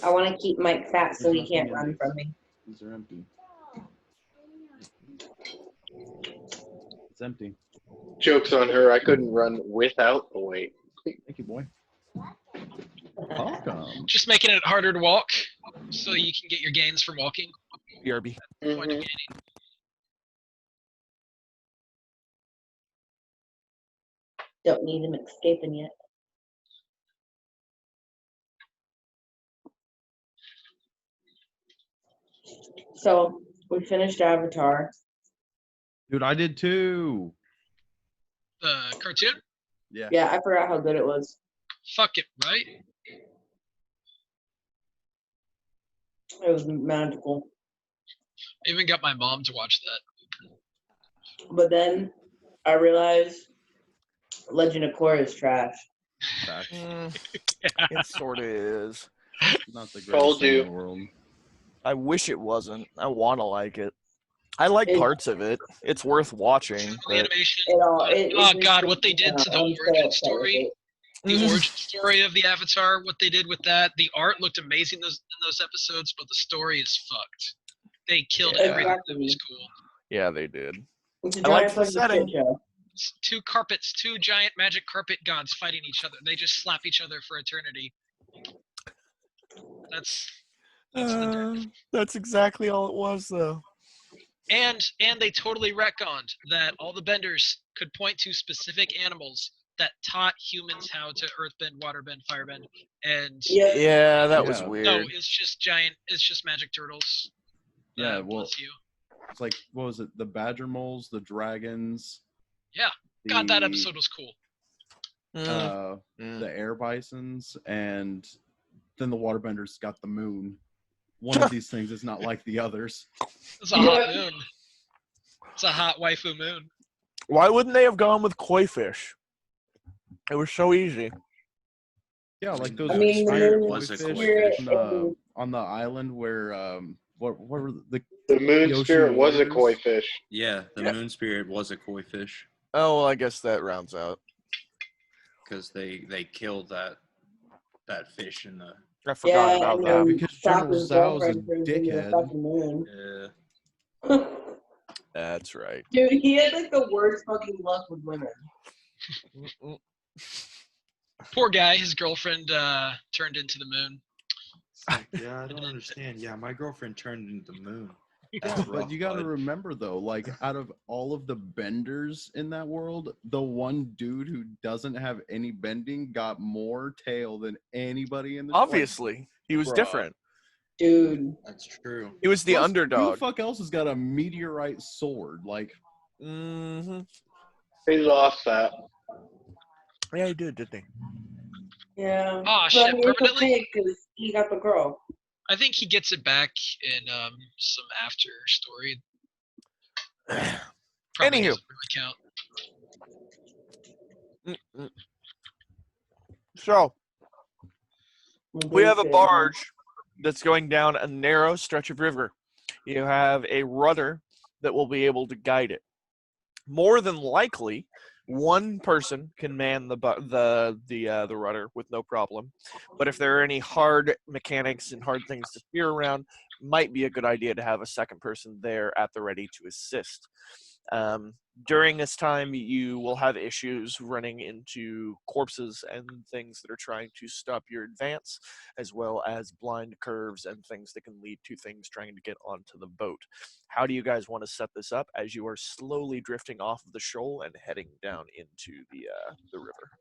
I want to keep Mike fat so he There's can't nothing in run from me. These are empty. It's empty. Joke's on her. I couldn't run without the weight. Thank you, boy. Welcome. Just making it harder to walk, so you can get your gains from walking. BRB. Point of Mhm. gaining. Don't need him escaping yet. So we finished Avatar. Dude, I did too. The cartoon? Yeah. Yeah, I forgot how good it was. Fuck it, right? It was magical. I even got my mom to watch that. But then I realized Legend of Korra is trash. Facts. It sort of is. Not the greatest Told thing you. in the world. I wish it wasn't. I want to like it. I like It- parts of it. It's worth watching. The But animation. It Oh just god, was, what they did to the I'm so origin upset with story. it. The origin story of the Avatar, what they did with that. The art looked amazing in those episodes, but the story is fucked. They killed Yeah. everything that was cool. yeah, they did. It's a I liked giant the fucking setting. shit show. It's two giant magic carpet gods fighting each other. They just slap each other for eternity. That's That's exactly all it was, though. and they totally retconned that all the benders could point to specific animals that taught humans how to earthbend, waterbend, firebend, and Yep. Yeah, that was Yeah. weird. no, it's just magic turtles. Yeah, well, Bless you. it's like, what was it? The badger moles, the dragons. Yeah. God, that the, episode was cool. The air bisons, and then the waterbenders got the moon. One of these things is not like the others. It's a hot moon. It's a hot waifu moon. Why wouldn't they have gone with koi fish? It was so easy. Yeah, like those I mean, the spirit moon was a fish koi spirit fish. on the island where what were the The moon ocean spirit was a warriors? koi fish. Yeah, the Yeah. moon spirit was a koi fish Oh, well, I guess that rounds out. because they killed that fish in the. I forgot Yeah, about and that. then because General Sokka's Zhao is a girlfriend turns into the dickhead. fucking moon. Yeah. That's right. Dude, he had like the worst fucking luck with women. Poor guy, his girlfriend turned into the moon. Yeah, I don't understand. Yeah, my girlfriend turned into the moon. Yeah, That's but rough, you got to bud. remember though, like out of all of the benders in that world, the one dude who doesn't have any bending got more tail than anybody in the Obviously, he was Bruh. different. Dude. That's true. He was the Plus, underdog. Who the fuck else has got a meteorite sword? Like, Mm-hmm. He lost that. Yeah, he did, didn't he? Yeah. Aw, But shit, I mean, it's permanently? okay because he got the girl. I think he gets it back in some after story. Probably Anywho. doesn't really count. Mm-mm. So, we have a barge that's going down a narrow stretch of river. You have a rudder that will be able to guide it. More than likely, one person can man the rudder with no problem. But if there are any hard mechanics and hard things to steer around, might be a good idea to have a second person there at the ready to assist. During this time, you will have issues running into corpses and things that are trying to stop your advance, as well as blind curves and things that can lead to things trying to get onto the boat. How do you guys want to set this up as you are slowly drifting off of the shoal and heading down into the river?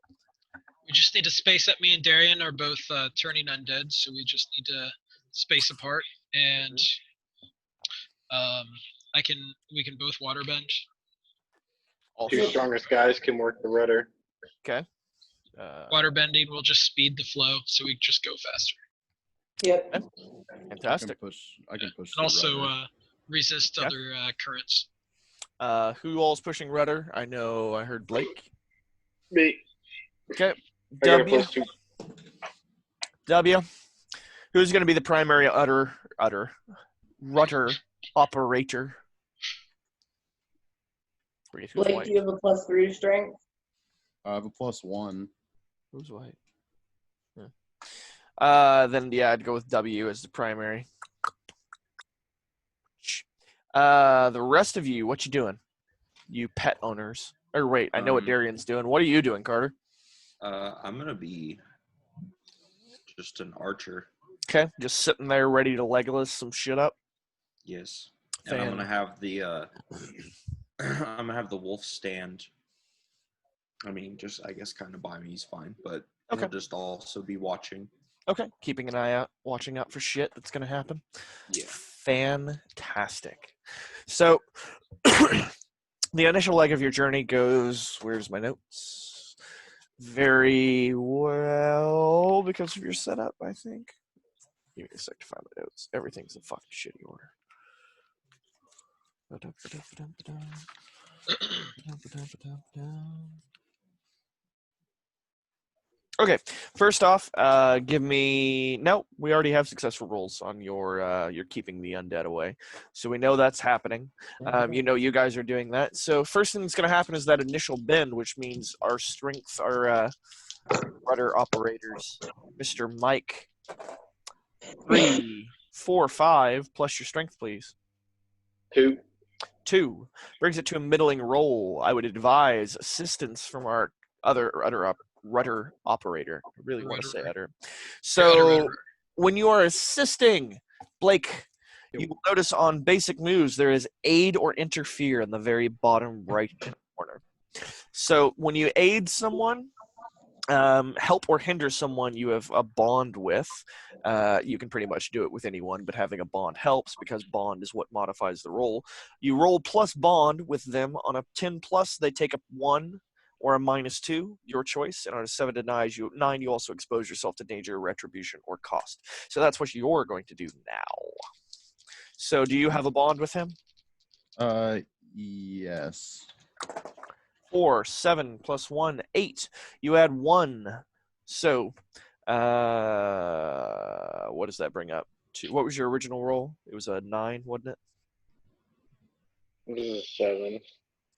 We just need to space up. Me and Darian are both turning undead, so we just need to space apart, and we can both waterbend. Two strongest guys can work the rudder. Okay. Waterbending will just speed the flow, so we just go faster. Yep. Fantastic. I can push. And also resist other currents. Who all's pushing rudder? I know I heard Blake. Me. Okay. I got a W. +2. W. Who's going to be the primary rudder operator? Who's Blake, white? do you have a +3 to strength? I have a +1. Who's white? Then yeah, I'd go with W as the primary. The rest of you, what you doing? You pet owners. Or wait, I know what Darian's doing. What are you doing, Carter? I'm gonna be just an archer. Okay, just sitting there ready to Legolas some shit up. Yes, and I'm gonna have the I'm gonna have the wolf stand. I mean, just I guess kind of by me is fine, but Okay. he'll just also be watching. Okay, keeping an eye out, watching out for shit that's gonna happen. Yeah. Fantastic. So, the initial leg of your journey goes. Where's my notes? Very well because of your setup, I think. Give me a sec to find my notes. Everything's in fucking shitty order. Okay, first off, give me. No, we already have successful rolls on your. You're keeping the undead away, so we know that's happening. You know you guys are doing that. So first thing that's going to happen is that initial bend, which means our strength, our rudder operators, Mr. Mike. 3, 4, 5 plus your strength, please. 2. 2 brings it to a middling roll. I would advise assistance from our other rudder operator. I really want to say udder. So when you are assisting, Blake, you will notice on basic moves there is aid or interfere in the very bottom right corner. So when you aid someone, help or hinder someone you have a bond with, you can pretty much do it with anyone, but having a bond helps because bond is what modifies the roll. You roll plus bond with them. On a 10 plus, they take a 1 or a -2, your choice. And on a 7 to 9, you also expose yourself to danger, retribution, or cost. So that's what you're going to do now. So do you have a bond with him? Yes. 4, 7 plus 1, 8. You add 1. So, what does that bring up to? What was your original roll? It was a 9, wasn't it? This is 7.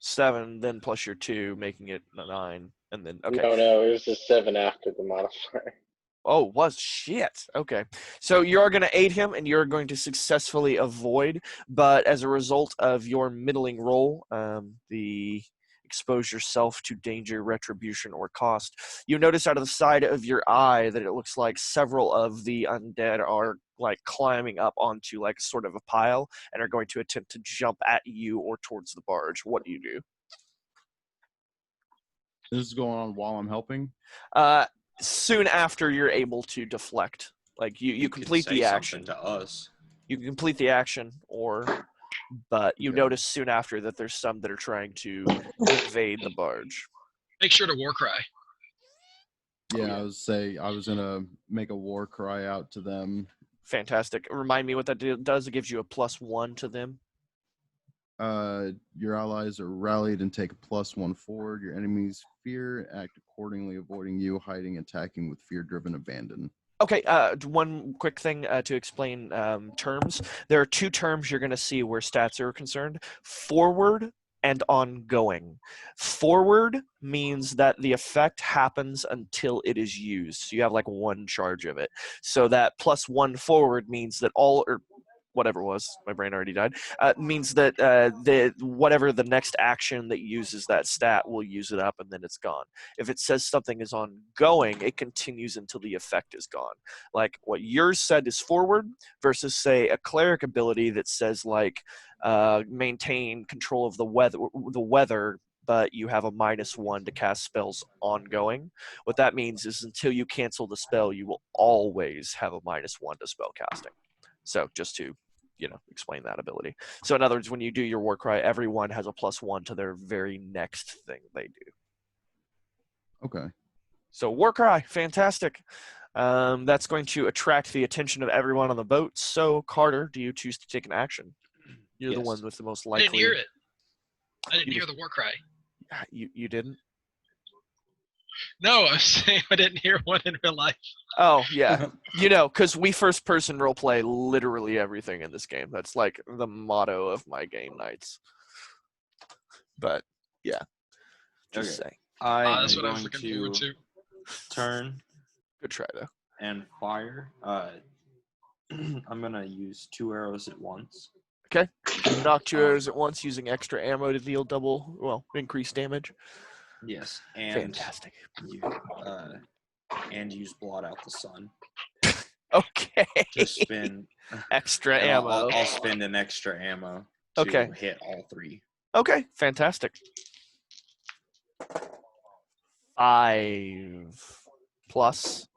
7, then plus your 2, making it a 9, and then okay. No, it was a 7 after the modifier. Oh, was shit. Okay. So you're going to aid him and you're going to successfully avoid, but as a result of your middling roll, the expose yourself to danger, retribution, or cost, you notice out of the side of your eye that it looks like several of the undead are like climbing up onto like sort of a pile and are going to attempt to jump at you or towards the barge. What do you do? This is going on while I'm helping. Soon after you're able to deflect, like you complete the action to us. You can complete the action, but you notice soon after that there's some that are trying to invade the barge. Make sure to war cry. Yeah, I was gonna make a war cry out to them. Fantastic. Remind me what that does. It gives you a +1 to them. Your allies are rallied and take a +1 forward. Your enemies fear, act accordingly, avoiding you, hiding, attacking with fear-driven abandon. Okay, one quick thing to explain terms. There are 2 terms you're going to see where stats are concerned. Forward and ongoing. Forward means that the effect happens until it is used. So you have like 1 charge of it. So that +1 forward means that whatever it was, my brain already died, means that whatever the next action that uses that stat will use it up and then it's gone. If it says something is ongoing, it continues until the effect is gone. Like what yours said is forward versus, say, a cleric ability that says like maintain control of the weather, but you have a -1 to cast spells ongoing. What that means is until you cancel the spell, you will always have a -1 to spell casting. So just to, explain that ability. So in other words, when you do your war cry, everyone has a +1 to their very next thing they do. Okay. So war cry, fantastic. That's going to attract the attention of everyone on the boat. So Carter, do you choose to take an action? You're the one with the most likely. I didn't hear it. I didn't hear the war cry. You didn't? No, I'm saying I didn't hear one in real life. Oh, yeah. You know, because we first-person roleplay literally everything in this game. That's like the motto of my game nights. But, yeah. Just Okay. saying. I That's am what I was going looking forward to to. turn Good try, though. and fire. I'm gonna use 2 arrows at once. Okay. You knock 2 arrows at once using extra ammo to deal increased damage. Yes, and Fantastic. and use blot out the sun Okay. to spin. Extra And ammo. I'll spend an extra ammo to Okay. hit all 3. Okay, fantastic. 5 plus.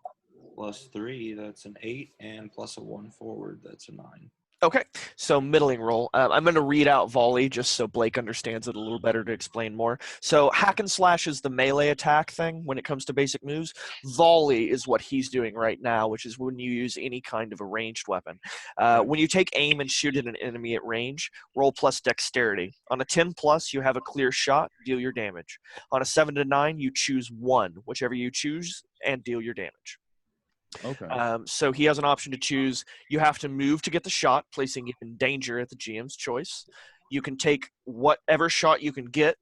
Plus 3, that's an 8, and plus a 1 forward, that's a 9. Okay, so middling roll. I'm going to read out volley just so Blake understands it a little better to explain more. So hack and slash is the melee attack thing when it comes to basic moves. Volley is what he's doing right now, which is when you use any kind of a ranged weapon. When you take aim and shoot at an enemy at range, roll plus dexterity. On a 10 plus, you have a clear shot, deal your damage. On a 7 to 9, you choose one, whichever you choose, and deal your damage. Okay. So he has an option to choose. You have to move to get the shot, placing it in danger at the GM's choice. You can take whatever shot you can get,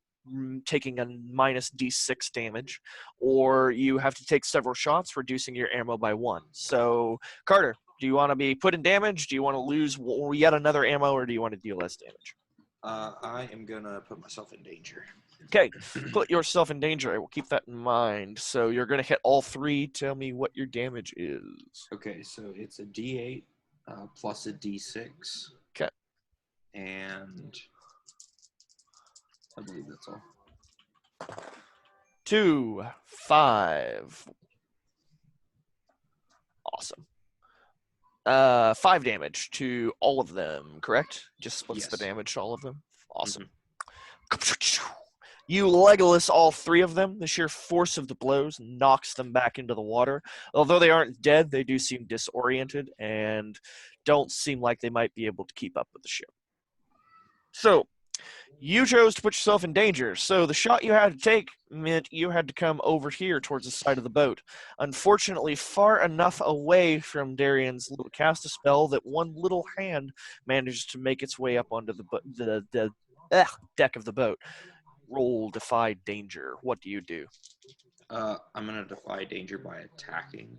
taking a minus d6 damage, or you have to take several shots, reducing your ammo by 1. So, Carter, do you want to be put in damage? Do you want to lose yet another ammo, or do you want to deal less damage? I am gonna put myself in danger. Okay, put yourself in danger. I will keep that in mind. So you're going to hit all 3. Tell me what your damage is. Okay, so it's a D8 plus a D6. Okay. And I believe that's all. 2, 5. Awesome. 5 damage to all of them, correct? Just splits the Yes. damage to all of them. Awesome. You Legolas all 3 of them. The sheer force of the blows knocks them back into the water. Although they aren't dead, they do seem disoriented and don't seem like they might be able to keep up with the ship. So, you chose to put yourself in danger, so the shot you had to take meant you had to come over here towards the side of the boat. Unfortunately, far enough away from Darian's little cast a spell that one little hand managed to make its way up onto the deck of the boat. Roll defy danger. What do you do? I'm gonna defy danger by attacking.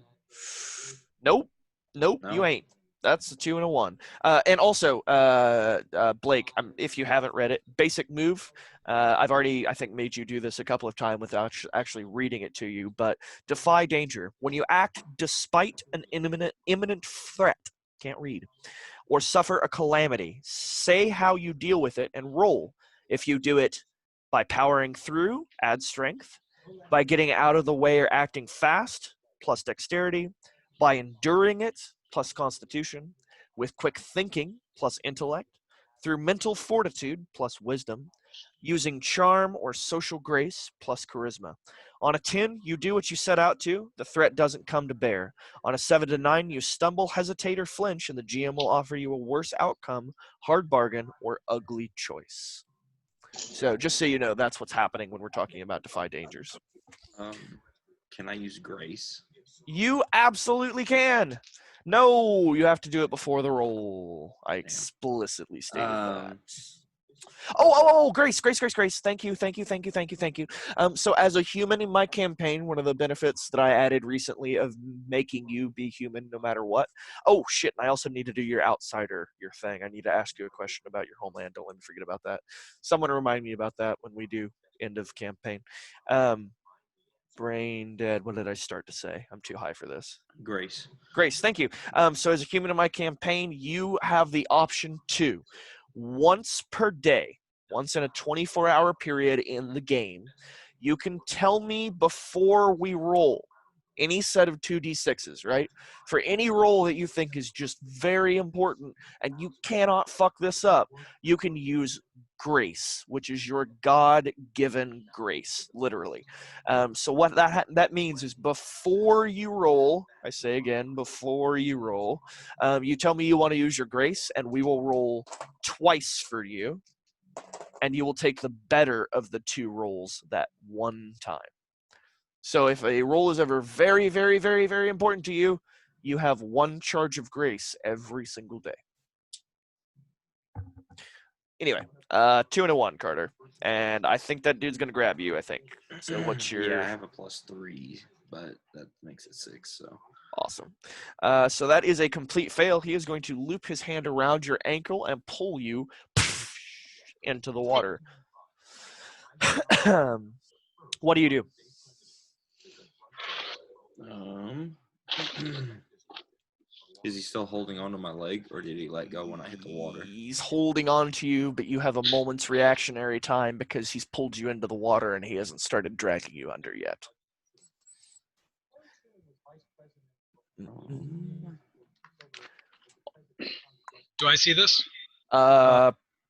Nope, No? you ain't. That's a 2 and a 1. And also, Blake, if you haven't read it, basic move. I've already, I think, made you do this a couple of times without actually reading it to you. But defy danger. When you act despite an imminent threat, can't read, or suffer a calamity, say how you deal with it and roll. If you do it by powering through, add strength. By getting out of the way or acting fast, plus dexterity. By enduring it, plus constitution. With quick thinking, plus intellect. Through mental fortitude, plus wisdom. Using charm or social grace, plus charisma. On a 10, you do what you set out to. The threat doesn't come to bear. On a 7 to 9, you stumble, hesitate, or flinch, and the GM will offer you a worse outcome, hard bargain, or ugly choice. So just so you know, that's what's happening when we're talking about defy dangers. Can I use grace? You absolutely can. No, you have to do it before the roll. I explicitly stated that. Grace. Thank you. So as a human in my campaign, one of the benefits that I added recently of making you be human no matter what. Oh, shit, and I also need to do your outsider, your thing. I need to ask you a question about your homeland. Don't let me forget about that. Someone remind me about that when we do end of campaign. Brain dead. What did I start to say? I'm too high for this. Grace. Grace, thank you. So as a human in my campaign, you have the option to, once per day, once in a 24-hour period in the game, you can tell me before we roll any set of 2d6s, right? For any roll that you think is just very important and you cannot fuck this up, you can use grace, which is your God-given grace, literally. So what that means is before you roll, I say again, before you roll, you tell me you want to use your grace, and we will roll twice for you, and you will take the better of the 2 rolls that one time. So if a roll is ever very, very, very, very important to you, you have 1 charge of grace every single day. Anyway, 2 and a 1, Carter. And I think that dude's gonna grab you, I think. So what's your... Yeah, I have a +3, but that makes it 6, so... Awesome. So that is a complete fail. He is going to loop his hand around your ankle and pull you into the water. What do you do? Is he still holding onto my leg, or did he let go when I hit the water? He's holding on to you, but you have a moment's reactionary time because he's pulled you into the water and he hasn't started dragging you under yet. Do I see this?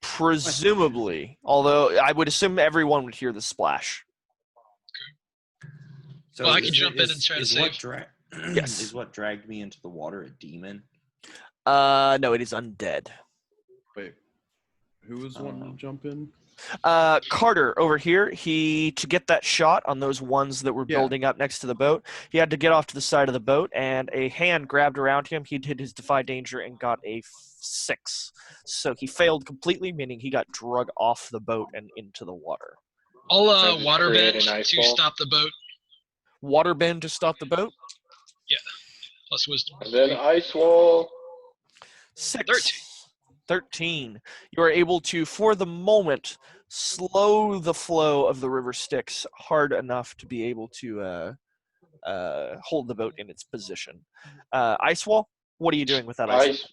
Presumably. Although I would assume everyone would hear the splash. So Well, I can jump in and try to save. Yes. Is what dragged me into the water a demon? No, it is undead. Wait, who was wanting to jump in? Carter over here, to get that shot on those ones that were building up next to the boat, he had to get off to the side of the boat, and a hand grabbed around him. He did his defy danger and got a 6. So he failed completely, meaning he got drug off the boat and into the water. I'll just water create bend an ice to ball. stop the boat. Water bend to stop the boat? Yeah. Plus wisdom. And then ice wall. 6. 13. You are able to, for the moment, slow the flow of the river Styx hard enough to be able to hold the boat in its position. Ice wall, what are you doing with that ice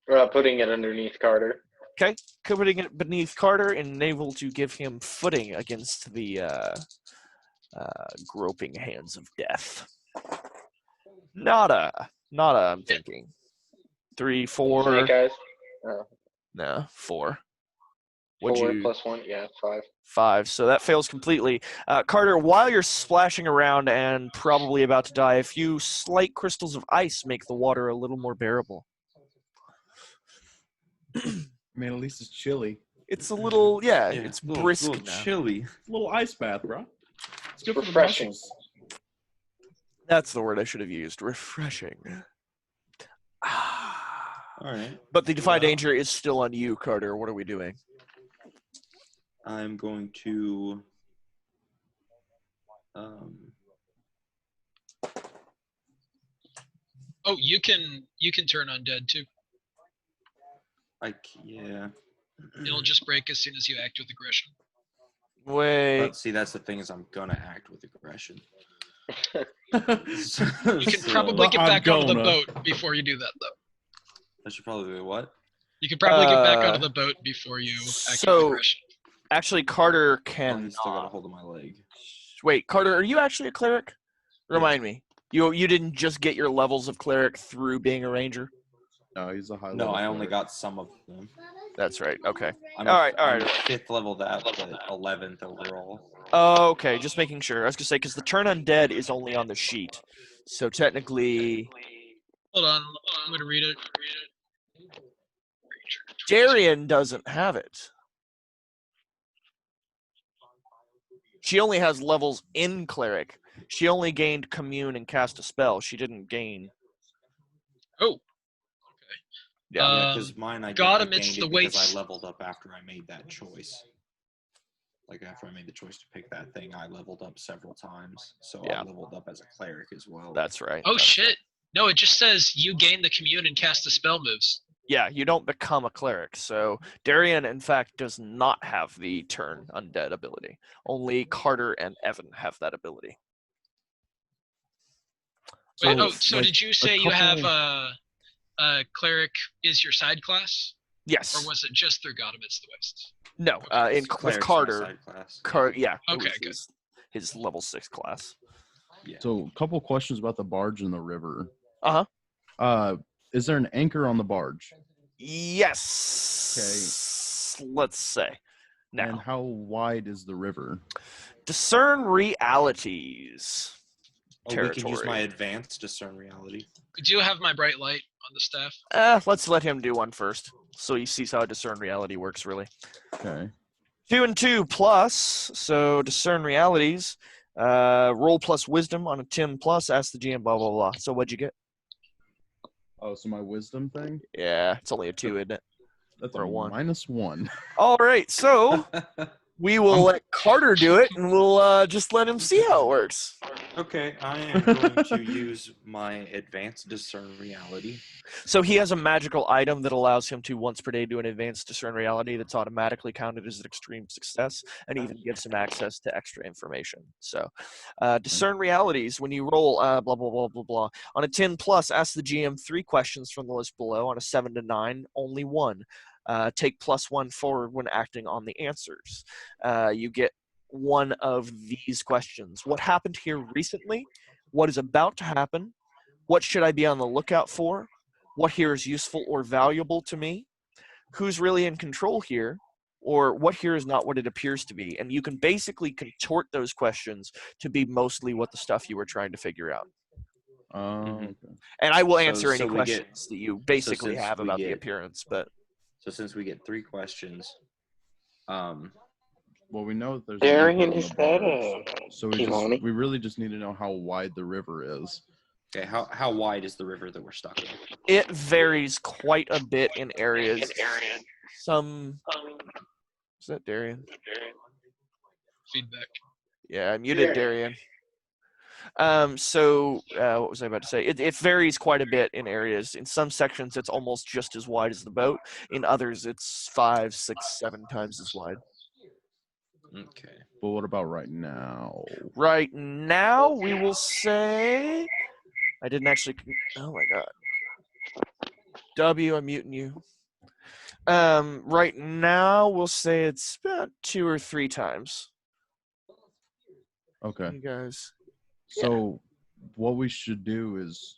wall? Putting it underneath Carter. Okay, putting it beneath Carter and able to give him footing against the groping hands of death. Nada, I'm thinking. 3, 4. Snake eyes. No, 4. 4 plus 1, yeah, 5. 5. So that fails completely. Carter, while you're splashing around and probably about to die, a few slight crystals of ice make the water a little more bearable. Man, at least it's chilly. It's a little, it's brisk little now. chilly. A little ice bath, bro. It's good refreshing. For the muscles. That's the word I should have used. Refreshing. All right. But the defy danger is still on you, Carter. What are we doing? I'm going to Oh, you can turn undead too. yeah. It'll just break as soon as you act with aggression. Wait. But see, that's the thing is I'm gonna act with aggression. You can probably get back onto the boat before you do that, though. I should probably do what? You can probably get back onto the boat before you act with aggression. Actually, Carter can. He's still got a hold of my leg. Wait, Carter, are you actually a cleric? Remind me. You didn't just get your levels of cleric through being a ranger? No, he's a high No, level I only cleric. got some of them. That's right. Okay. I'm all right. I'm 5th level that, but 11th overall. Oh, okay. Just making sure. I was gonna say because the turn undead is only on the sheet, so technically. Hold on, I'm gonna read it. Darian doesn't have it. She only has levels in cleric. She only gained commune and cast a spell. She didn't gain. Oh. Yeah, because mine I God gained amidst it the because weights. I leveled up after I made that choice. Like after I made the choice to pick that thing, I leveled up several times. So I leveled up as a cleric as well. That's right. Oh that's shit! Right. No, it just says you gain the commune and cast the spell moves. Yeah, you don't become a cleric. So Darian, in fact, does not have the turn undead ability. Only Carter and Evan have that ability. Wait, So, so like, did you say you have a cleric is your side class? Yes. Or was it just through God amidst the wastes? No, with Cleric's my Carter. side class. Yeah. Okay, it was his level 6 class. Yeah. So, a couple questions about the barge in the river. Uh-huh. Is there an anchor on the barge? Yes. Okay. Let's say. Now. And how wide is the river? Discern realities. We can use my advanced discern reality. We do have my bright light on the staff. Let's let him do one first, so he sees how discern reality works. Really. Okay. 2 and 2 plus, so discern realities. Roll plus wisdom on a 10 plus. Ask the GM. Blah blah blah. So what'd you get? Oh, so my wisdom thing? Yeah, it's only a 2, isn't it? That's Or a a 1. -1. All right, so we will let Carter do it, and we'll just let him see how it works. Okay, I am going to use my advanced discern reality. So he has a magical item that allows him to once per day do an advanced discern reality that's automatically counted as an extreme success, and even gives him access to extra information. So discern realities, when you roll blah blah blah blah blah on a 10 plus, ask the GM 3 questions from the list below. On a 7 to 9, only 1. Take +1 forward when acting on the answers. You get one of these questions. What happened here recently? What is about to happen? What should I be on the lookout for? What here is useful or valuable to me? Who's really in control here? Or what here is not what it appears to be? And you can basically contort those questions to be mostly what the stuff you were trying to figure out. Okay. And I will So- answer any so we get- questions that you basically since have we about the get- appearance. But So since we get 3 questions, Well, we know that there's Darian, a river is on that the barge, so Kimani? we really just need to know how wide the river is. okay, how wide is the river that we're stuck in? it varies quite a bit in areas. Some is that Darian? Feedback. Yeah, I muted Darian. So what was I about to say? It varies quite a bit in areas. In some sections, it's almost just as wide as the boat. In others, it's 5, 6, 7 times as wide. Okay. But what about right now? Right now, we will say I didn't actually. Oh my god. W, I'm muting you. Right now, we'll say it's about 2 or 3 times. Okay. You guys. So what we should do is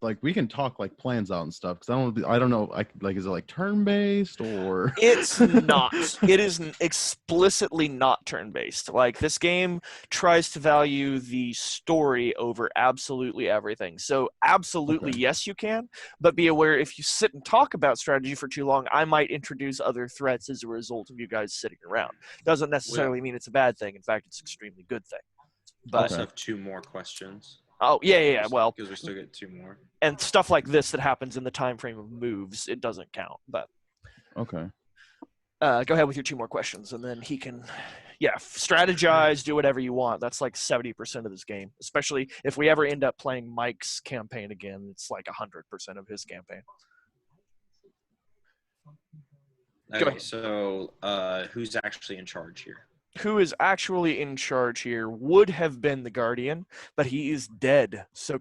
like we can talk like plans out and stuff because I don't know like is it like turn based or It's not. It is explicitly not turn-based. Like, this game tries to value the story over absolutely everything. So, absolutely, Okay. yes, you can, but be aware if you sit and talk about strategy for too long, I might introduce other threats as a result of you guys sitting around. Doesn't necessarily mean it's a bad thing. In fact, it's an extremely good thing. I But also have 2 more questions. oh, yeah. Well, Because we still get 2 more. and stuff like this that happens in the time frame of moves, it doesn't count. But okay. go ahead with your 2 more questions, and then he can, strategize, do whatever you want. That's like 70% of this game. Especially if we ever end up playing Mike's campaign again, it's like 100% of his campaign. Go Okay, ahead. so who's actually in charge here? Who is actually in charge here would have been the Guardian, but he is dead. So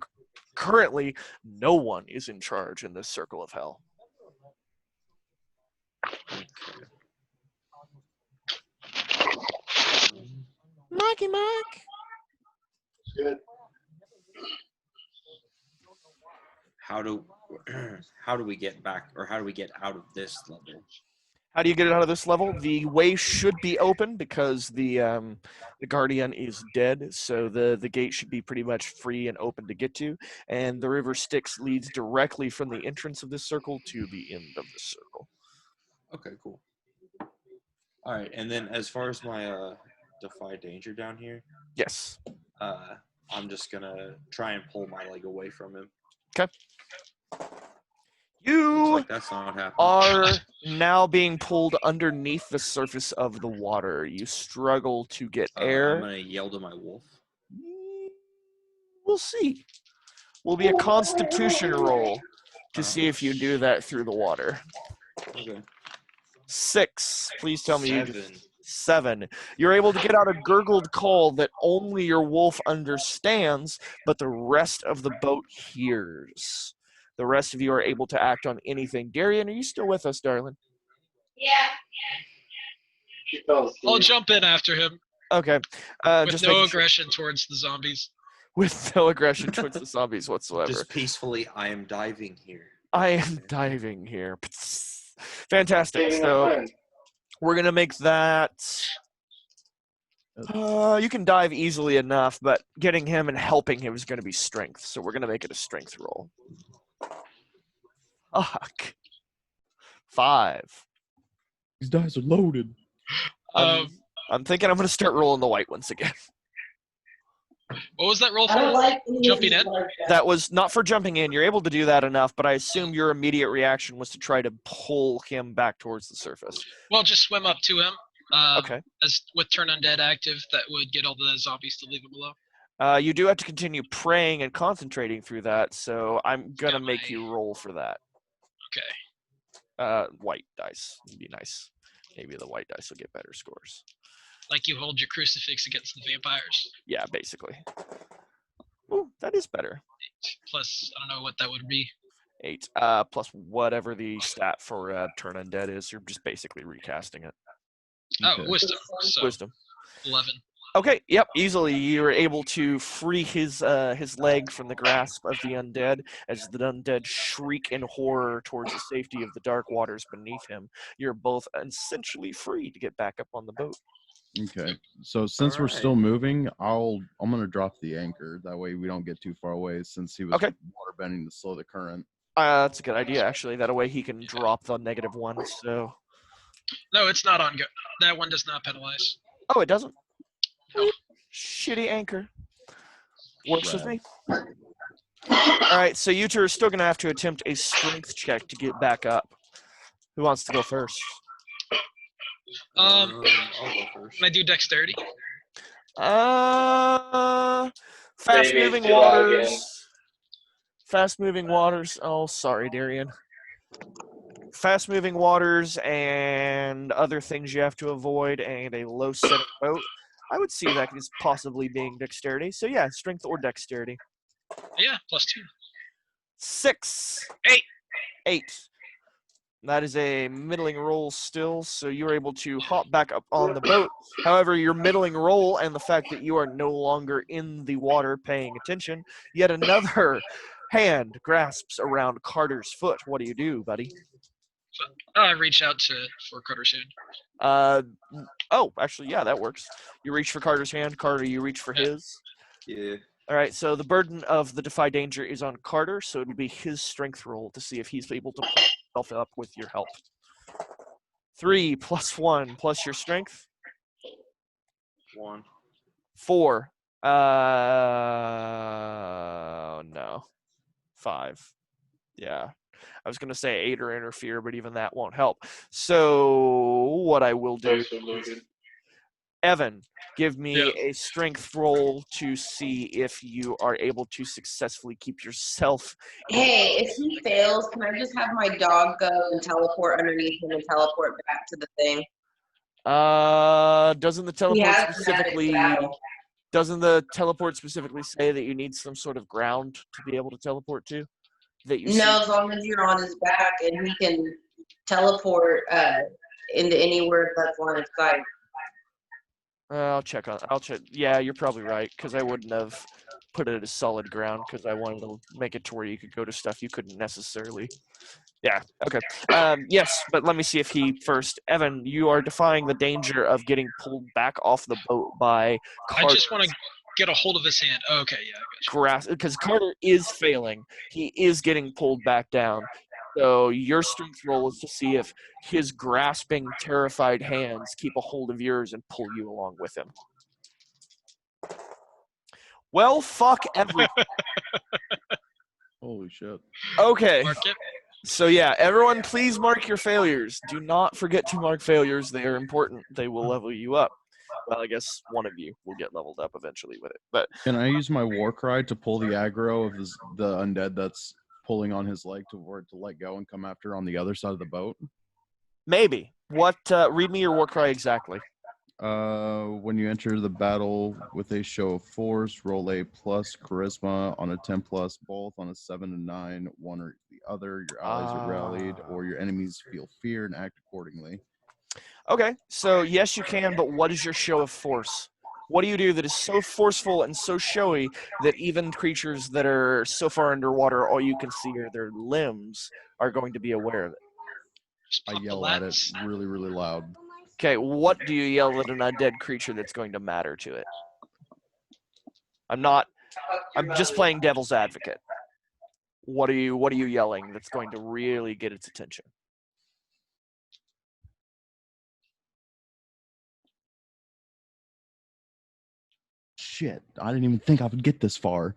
currently, no one is in charge in this circle of hell. Okay. Mikey Mike. Good. How do we get back, or how do we get out of this level? How do you get it out of this level? The way should be open because the Guardian is dead, so the gate should be pretty much free and open to get to, and the river Styx leads directly from the entrance of this circle to the end of the circle. Okay, cool. All right, and then as far as my defy danger down here, Yes. I'm just gonna try and pull my leg away from him. Okay. Looks You like that's not what happened. are now being pulled underneath the surface of the water. You struggle to get air. I'm gonna yell to my wolf. We'll see. Will be a constitution roll to see if you do that through the water. Okay. 6. Please tell me you 7. 7. You're able to get out a gurgled call that only your wolf understands, but the rest of the boat hears. The rest of you are able to act on anything. Darian, are you still with us, darling? She fell asleep. I'll jump in after him Okay. with Just no making sure- aggression towards the zombies. with no aggression towards the zombies whatsoever. Just peacefully, I am diving here. I am diving here. Fantastic. Saving a So friend. we're going to make that... you can dive easily enough, but getting him and helping him is going to be strength. So we're going to make it a strength roll. Fuck. 5. These dice are loaded. I'm I'm thinking I'm going to start rolling the white ones again. What was that roll I don't for? like any of Jumping these in? large guys. That was not for jumping in. You're able to do that enough, but I assume your immediate reaction was to try to pull him back towards the surface. Well, just swim up to him. Okay. As with Turn Undead active, that would get all the zombies to leave him below. You do have to continue praying and concentrating through that, so I'm going to Got make my- you roll for that. Okay. White dice would be nice. Maybe the white dice will get better scores. Like you hold your crucifix against the vampires. Yeah, basically. Ooh, that is better. Plus, I don't know what that would be. 8. Plus whatever the stat for Turn Undead is. You're just basically recasting it. Oh, Okay. wisdom. So Wisdom. 11. Okay, yep, easily you're able to free his leg from the grasp of the undead as the undead shriek in horror towards the safety of the dark waters beneath him. You're both essentially free to get back up on the boat. Okay. So since we're Alright. still moving, I'm gonna drop the anchor. That way we don't get too far away since he was Okay. water bending to slow the current. That's a good idea, actually. That way he can drop the -1. So, No, it's not on go. That one does not penalize. oh, it doesn't. Shitty anchor. Works with Rad. me. All right, so you two are still gonna have to attempt a strength check to get back up. Who wants to go first? I'll go first. Can I do dexterity? Fast Maybe moving it's July again. waters. Fast moving waters. Oh, sorry, Darian. Fast moving waters and other things you have to avoid, and a low setting boat. I would see that as possibly being dexterity. So yeah, strength or dexterity. Yeah, +2. 6. 8. 8. That is a middling roll still, so you're able to hop back up on the boat. However, your middling roll and the fact that you are no longer in the water paying attention, yet another hand grasps around Carter's foot. What do you do, buddy? I reach out for Carter's hand. Oh, actually, yeah, that works. You reach for Carter's hand. Carter, you reach for his. Yeah. All right, so the burden of the Defy Danger is on Carter, so it'll be his strength roll to see if he's able to pull himself up with your help. 3 + 1 plus your strength. 1. 4. No. 5. Yeah. I was going to say 8 or interfere, but even that won't help. So what I will do, Dice are loaded. Evan, give me Yeah. a strength roll to see if you are able to successfully keep yourself. Hey, if he fails, can I just have my dog go and teleport underneath him and teleport back to the thing? Doesn't the He teleport has that specifically? battle. Doesn't the teleport specifically say that you need some sort of ground to be able to teleport to? That you see? No, as long as you're on his back and he can teleport into anywhere that's line of sight. I'll check. Yeah, you're probably right, because I wouldn't have put it as solid ground because I wanted to make it to where you could go to stuff you couldn't necessarily. Yeah. Okay. Yes, but let me see if he first. Evan, you are defying the danger of getting pulled back off the boat by Carter. I just want to get a hold of his hand. Oh, okay, yeah, I got you. Because Carter is failing. He is getting pulled back down. So your strength roll is to see if his grasping, terrified hands keep a hold of yours and pull you along with him. Well, fuck everything. Holy shit. Okay. Mark it. So yeah, everyone please mark your failures. Do not forget to mark failures. They are important. They will level you up. Well, I guess one of you will get leveled up eventually with it. But Can I use my war cry to pull the aggro of the undead that's pulling on his leg to let go and come after on the other side of the boat? maybe. What read me your war cry exactly. When you enter the battle with a show of force, roll a plus charisma on a 10 plus, both on a 7 and 9, one or the other. Your allies are rallied, or your enemies feel fear and act accordingly. Okay, so yes, you can, but what is your show of force? What do you do that is so forceful and so showy that even creatures that are so far underwater, all you can see are their limbs, are going to be aware of it? Just I pop the yell at it lats. really, really loud. Okay, what do you yell at an undead creature that's going to matter to it? I'm just playing devil's advocate. What are you yelling that's going to really get its attention? shit. I didn't even think I would get this far.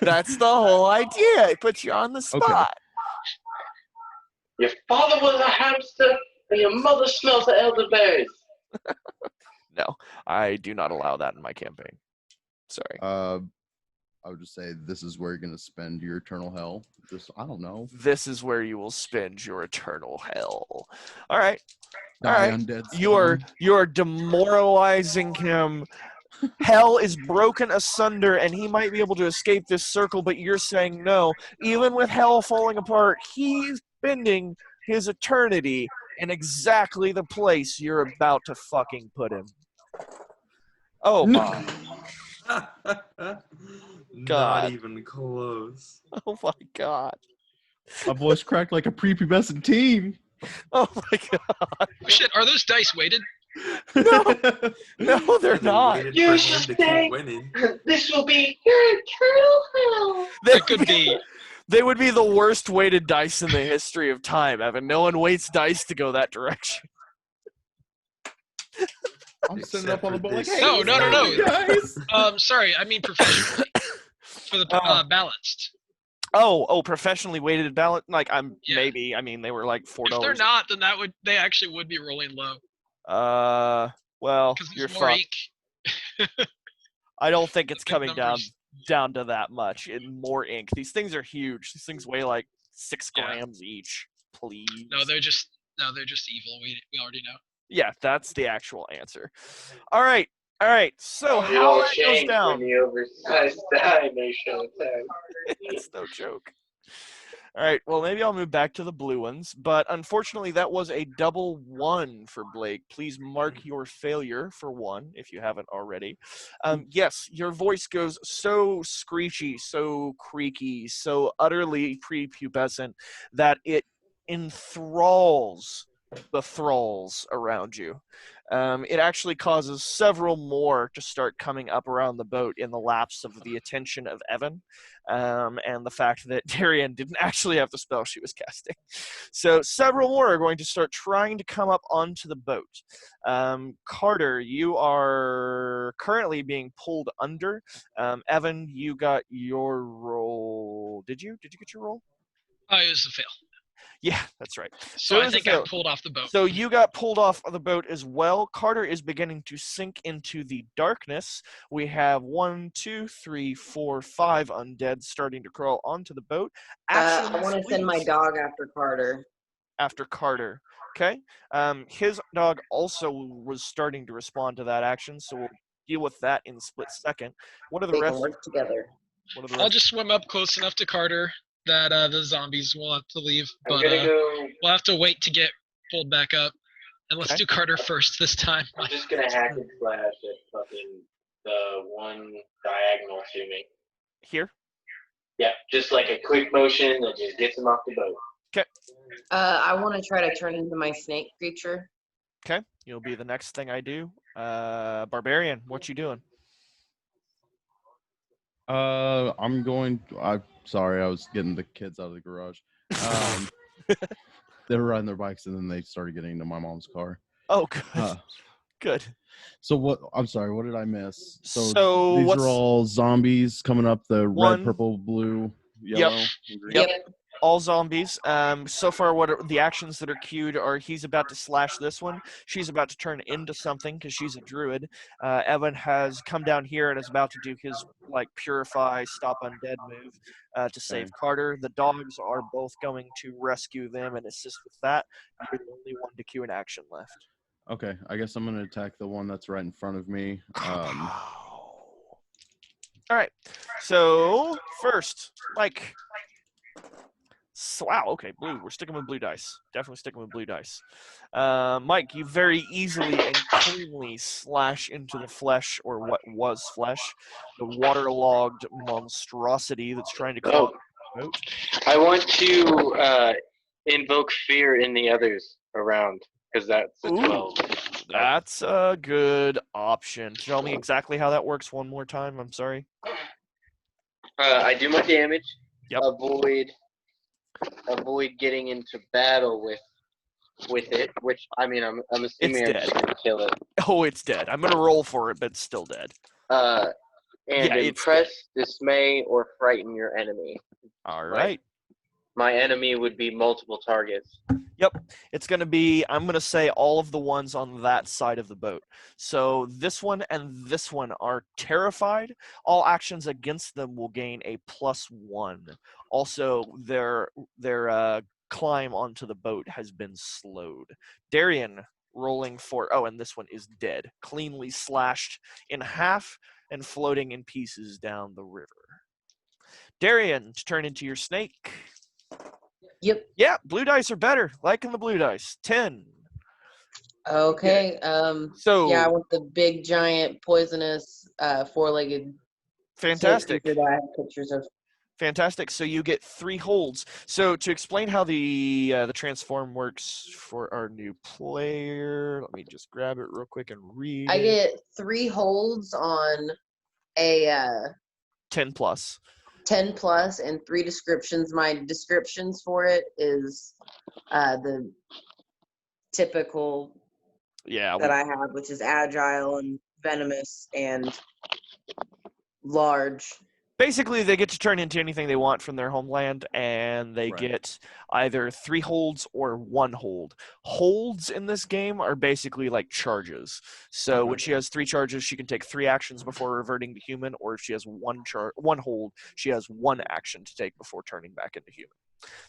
That's the whole idea. It puts you on the spot. Your father was a hamster, and your mother smells of elderberries. No, I do not allow that in my campaign. Sorry. I would just say this is where you're gonna spend your eternal hell. Just I don't know. This is where you will spend your eternal hell. All right. All Die right. undead You are stone. demoralizing him. Hell is broken asunder, and he might be able to escape this circle, but you're saying no. Even with hell falling apart, he's spending his eternity in exactly the place you're about to fucking put him. Oh my Not even close. Oh my god. My voice cracked like a prepubescent teen. Oh my god. Oh, shit, are those dice weighted? No, no, they're not. Waited You for him should to think- keep winning. This will be your eternal hell. That could be. They would be the worst weighted dice in the history of time, Evan. No one weights dice to go that direction. I'm sitting up on the boat like, Except hey, for No, this no, guys. Sorry, I mean professionally. For the balanced. Oh, professionally weighted ballot. Like Yeah. maybe. I mean, they were like $4. If they're not, then they actually would be rolling low. Well, Because you're there's more fucked. ink. I don't think it's Big coming numbers. down to that much. In more ink. These things are huge. These things weigh like 6 Yeah. grams each. Please. No, they're just evil. We already know. Yeah, that's the actual answer. All right. So It how all that goes changed down? when the oversized die may show time. It's no joke. All right, well, maybe I'll move back to the blue ones, but unfortunately that was a double 1 for Blake. Please mark your failure for 1 if you haven't already. Yes, your voice goes so screechy, so creaky, so utterly prepubescent that it enthralls the thralls around you. It actually causes several more to start coming up around the boat in the lapse of the attention of Evan, and the fact that Darian didn't actually have the spell she was casting. So several more are going to start trying to come up onto the boat. Carter, you are currently being pulled under. Evan, you got your roll. Did you get your roll? Oh, it was a fail. Yeah, that's right. So it I was a think I fail. pulled off the boat. So you got pulled off of the boat as well. Carter is beginning to sink into the darkness. We have 1, 2, 3, 4, 5 undead starting to crawl onto the boat. I want to send my please, dog after Carter. after Carter. Okay. His dog also was starting to respond to that action, so we'll deal with that in a split second. What are the They rest? can work together. What are the I'll rest? just swim up close enough to Carter that the zombies will have to leave, I'm but gonna go. we'll have to wait to get pulled back up. And let's Okay. do Carter first this time. I'm just gonna hack and slash at fucking the one diagonal to me. Here. Yeah, just like a quick motion that just gets him off the boat. I want to try to turn into my snake creature. Okay. You'll be the next thing I do. Barbarian, what you doing? I'm sorry, I was getting the kids out of the garage. They were riding their bikes and then they started getting into my mom's car. Oh, good. Good. So what? I'm sorry, what did I miss? So these what's are all zombies coming up the One- red, purple, blue, yellow, and green. Yep. all zombies. So far, the actions that are queued are he's about to slash this one. She's about to turn into something because she's a druid. Evan has come down here and is about to do his purify, stop undead move to save Carter. The dogs are both going to rescue them and assist with that. You're the only one to queue an action left. Okay, I guess I'm gonna attack the one that's right in front of me. All right. So first, Mike. Wow. Okay, blue. We're sticking with blue dice. Definitely sticking with blue dice. Mike, you very easily and cleanly slash into the flesh, or what was flesh, the waterlogged monstrosity that's trying to crawl the boat. I want to invoke fear in the others around, because that's a 12. That's a good option. Tell me exactly how that works one more time. I'm sorry. I do my damage. Yep. Avoid getting into battle with with it, which I mean, I'm assuming It's I'm dead. just gonna kill it. Oh, it's dead. I'm gonna roll for it, but it's still dead. And Yeah, it's impress, dismay, or frighten your enemy. All Like, right. my enemy would be multiple targets. Yep. It's going to be, I'm going to say all of the ones on that side of the boat. So this one and this one are terrified. All actions against them will gain a +1. Also, their climb onto the boat has been slowed. Darian rolling for, oh, and this one is dead. Cleanly slashed in half and floating in pieces down the river. Darian, turn into your snake. Yep. Yeah, blue dice are better. Liking the blue dice. 10. Okay. So Yeah, I want the big, giant, poisonous, four-legged snake fantastic. creature that I have pictures of. Fantastic. So you get 3 holds. So to explain how the transform works for our new player, let me just grab it real quick and read I it. get 3 holds on a 10 plus. 10 plus and 3 descriptions. My descriptions for it is the typical Yeah. that I have, which is agile and venomous and large. Basically, they get to turn into anything they want from their homeland, and they Right. get either 3 holds or 1 hold. Holds in this game are basically like charges. So when she has 3 charges, she can take 3 actions before reverting to human, or if she has 1 hold, she has 1 action to take before turning back into human.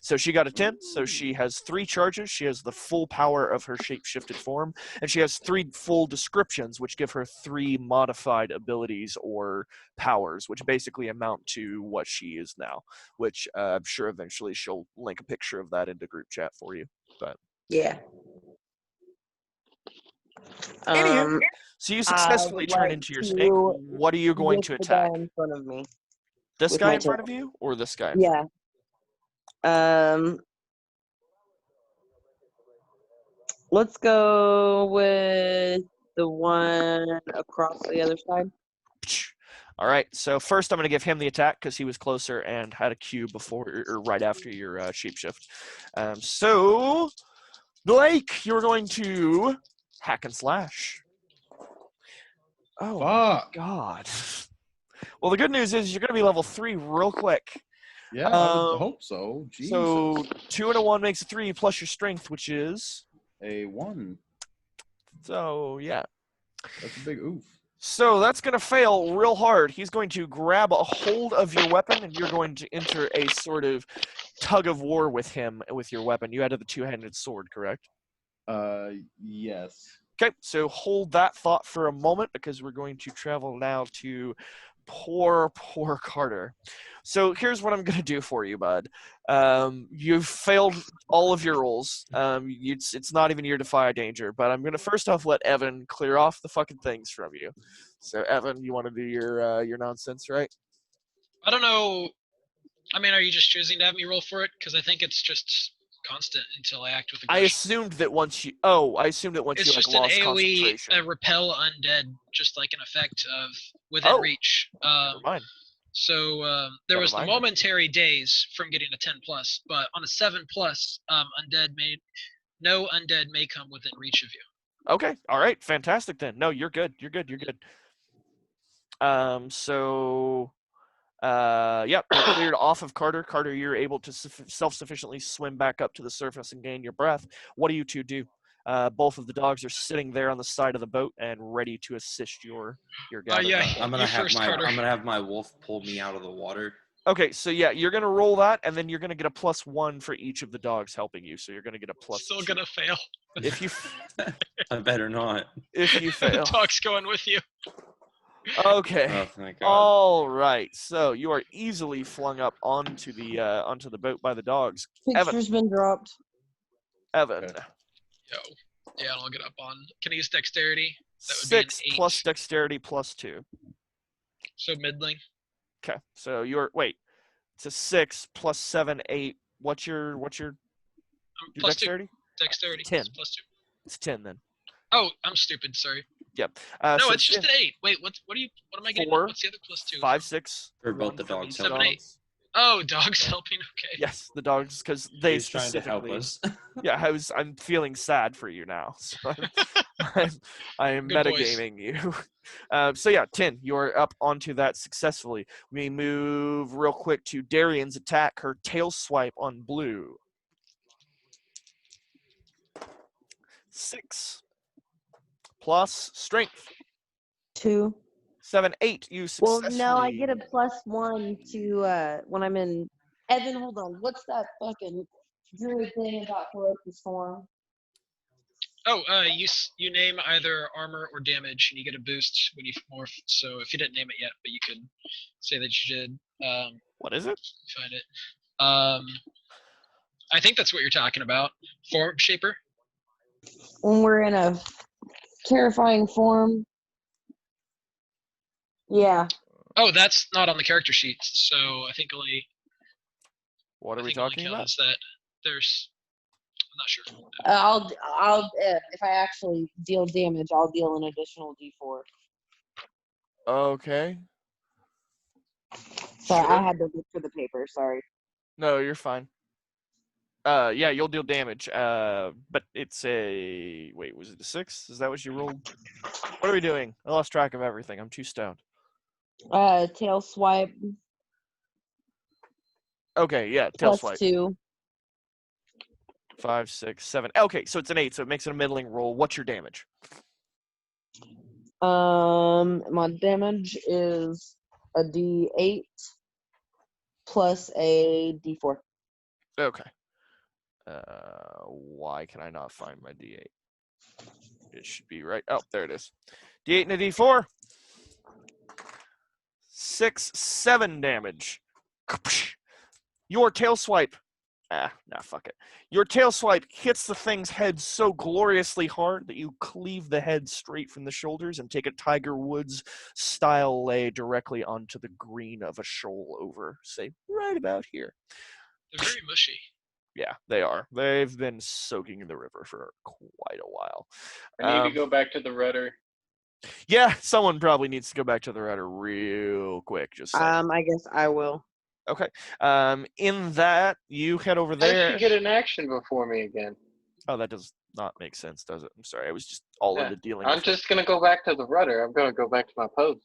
So she got a 10, so she has 3 charges. She has the full power of her shape-shifted form, and she has 3 full descriptions, which give her 3 modified abilities or powers, which basically amount to what she is now, which I'm sure eventually she'll link a picture of that into group chat for you. But Yeah. anywho, so you successfully turn into your snake. What are you going to attack? The guy in front of me. This with guy my in front tail. of you, or this guy? In front of you? Yeah. Let's go with the one across the other side. All right, so first I'm going to give him the attack because he was closer and had a Q before or right after your shapeshift. So, Blake, you're going to hack and slash. Oh, my Fuck. God. Well, the good news is you're going to be level 3 real quick. Yeah, I would hope so. Jesus. So 2 and a 1 makes a 3 plus your strength, which is a 1. So yeah. That's a big oof. So that's going to fail real hard. He's going to grab a hold of your weapon, and you're going to enter a sort of tug of war with him with your weapon. You added the 2-handed sword, correct? Yes. Okay, so hold that thought for a moment because we're going to travel now to poor Carter. So here's what I'm going to do for you, bud. You've failed all of your rolls. It's not even your defy danger, but I'm going to first off let Evan clear off the fucking things from you. So Evan, you want to do your nonsense, right? I don't know. I mean, are you just choosing to have me roll for it? Because I think it's just constant until I act with aggression. I assumed that once you lost AOE, concentration. a repel undead, just like an effect of within reach. Never mind. So there was the momentary daze from getting a 10 plus, but on a 7 plus, no undead may come within reach of you. Okay, all right, fantastic then. No, you're good. You're good. Yep, they're cleared off of Carter. Carter, you're able to self-sufficiently swim back up to the surface and gain your breath. What do you two do? Both of the dogs are sitting there on the side of the boat and ready to assist your gathered. I'm gonna have my wolf pull me out of the water. Okay, so yeah, you're gonna roll that, and then you're gonna get a +1 for each of the dogs helping you. So you're gonna get a +2. Still gonna fail. If you, I better not. If you fail, the dog's going with you. Okay. Oh, thank God. All right. So you are easily flung up onto the boat by the dogs. Picture's been dropped. Evan. Yo. Yeah, I'll get up on. Can I use dexterity? That would 6 be an 8. plus dexterity +2. So middling. Okay. So it's a 6 plus 7, 8. What's your plus dexterity? 2. Dexterity. 10. It's +2. It's 10 then. Oh, I'm stupid. Sorry. Yep. No, so it's just an 8. Wait, what am I getting? 4, What's the other +2? 5, 6. For both the dogs. 7, 8. Oh, dogs helping. Okay. Yes, the dogs, because they He's trying to help specifically. us. Yeah, I'm feeling sad for you now, so I am Good boys. metagaming you. So yeah, Tin, you're up onto that successfully. We move real quick to Darian's attack. Her tail swipe on blue. 6 plus strength. 2. 7, 8. You Well, successfully. no, I get a +1 to when I'm in. Evan, hold on. What's that fucking druid thing about Ferocious Form? Oh, you name either armor or damage, and you get a boost when you morph. So if you didn't name it yet, but you could say that you did. What is it? Find it. I think that's what you're talking about. Form shaper. When we're in a terrifying form. Yeah. Oh, that's not on the character sheet. So I think only. What are I we think only talking about? counts that there's. I'm not sure. I'll if I actually deal damage, I'll deal an additional D4. Okay. Sorry, Sure. I had to look for the paper. Sorry. No, you're fine. Yeah, you'll deal damage. But it's a wait. Was it a 6? Is that what you rolled? What are we doing? I lost track of everything. I'm too stoned. Tail swipe Okay, yeah, tail swipe. +2. 5, 6, 7. Okay, so it's an 8, so it makes it a middling roll. What's your damage? My damage is a D8 plus a D4. Okay. Why can I not find my D8? It should be right. Oh, there it is. D8 and a D4. 6, 7 damage. Your tail swipe. Fuck it. Your tail swipe hits the thing's head so gloriously hard that you cleave the head straight from the shoulders and take a Tiger Woods style lay directly onto the green of a shoal over, say, right about here. They're very mushy. Yeah, they are. They've been soaking in the river for quite a while. I need to go back to the rudder. Yeah, someone probably needs to go back to the rudder real quick. Just saying. I guess I will. Okay. In that, you head over How does there. she get an action before me again? Oh, that does not make sense, does it? I'm sorry. I was just all Yeah, into dealing I'm with just going to go back to the rudder. I'm going to go back to my post.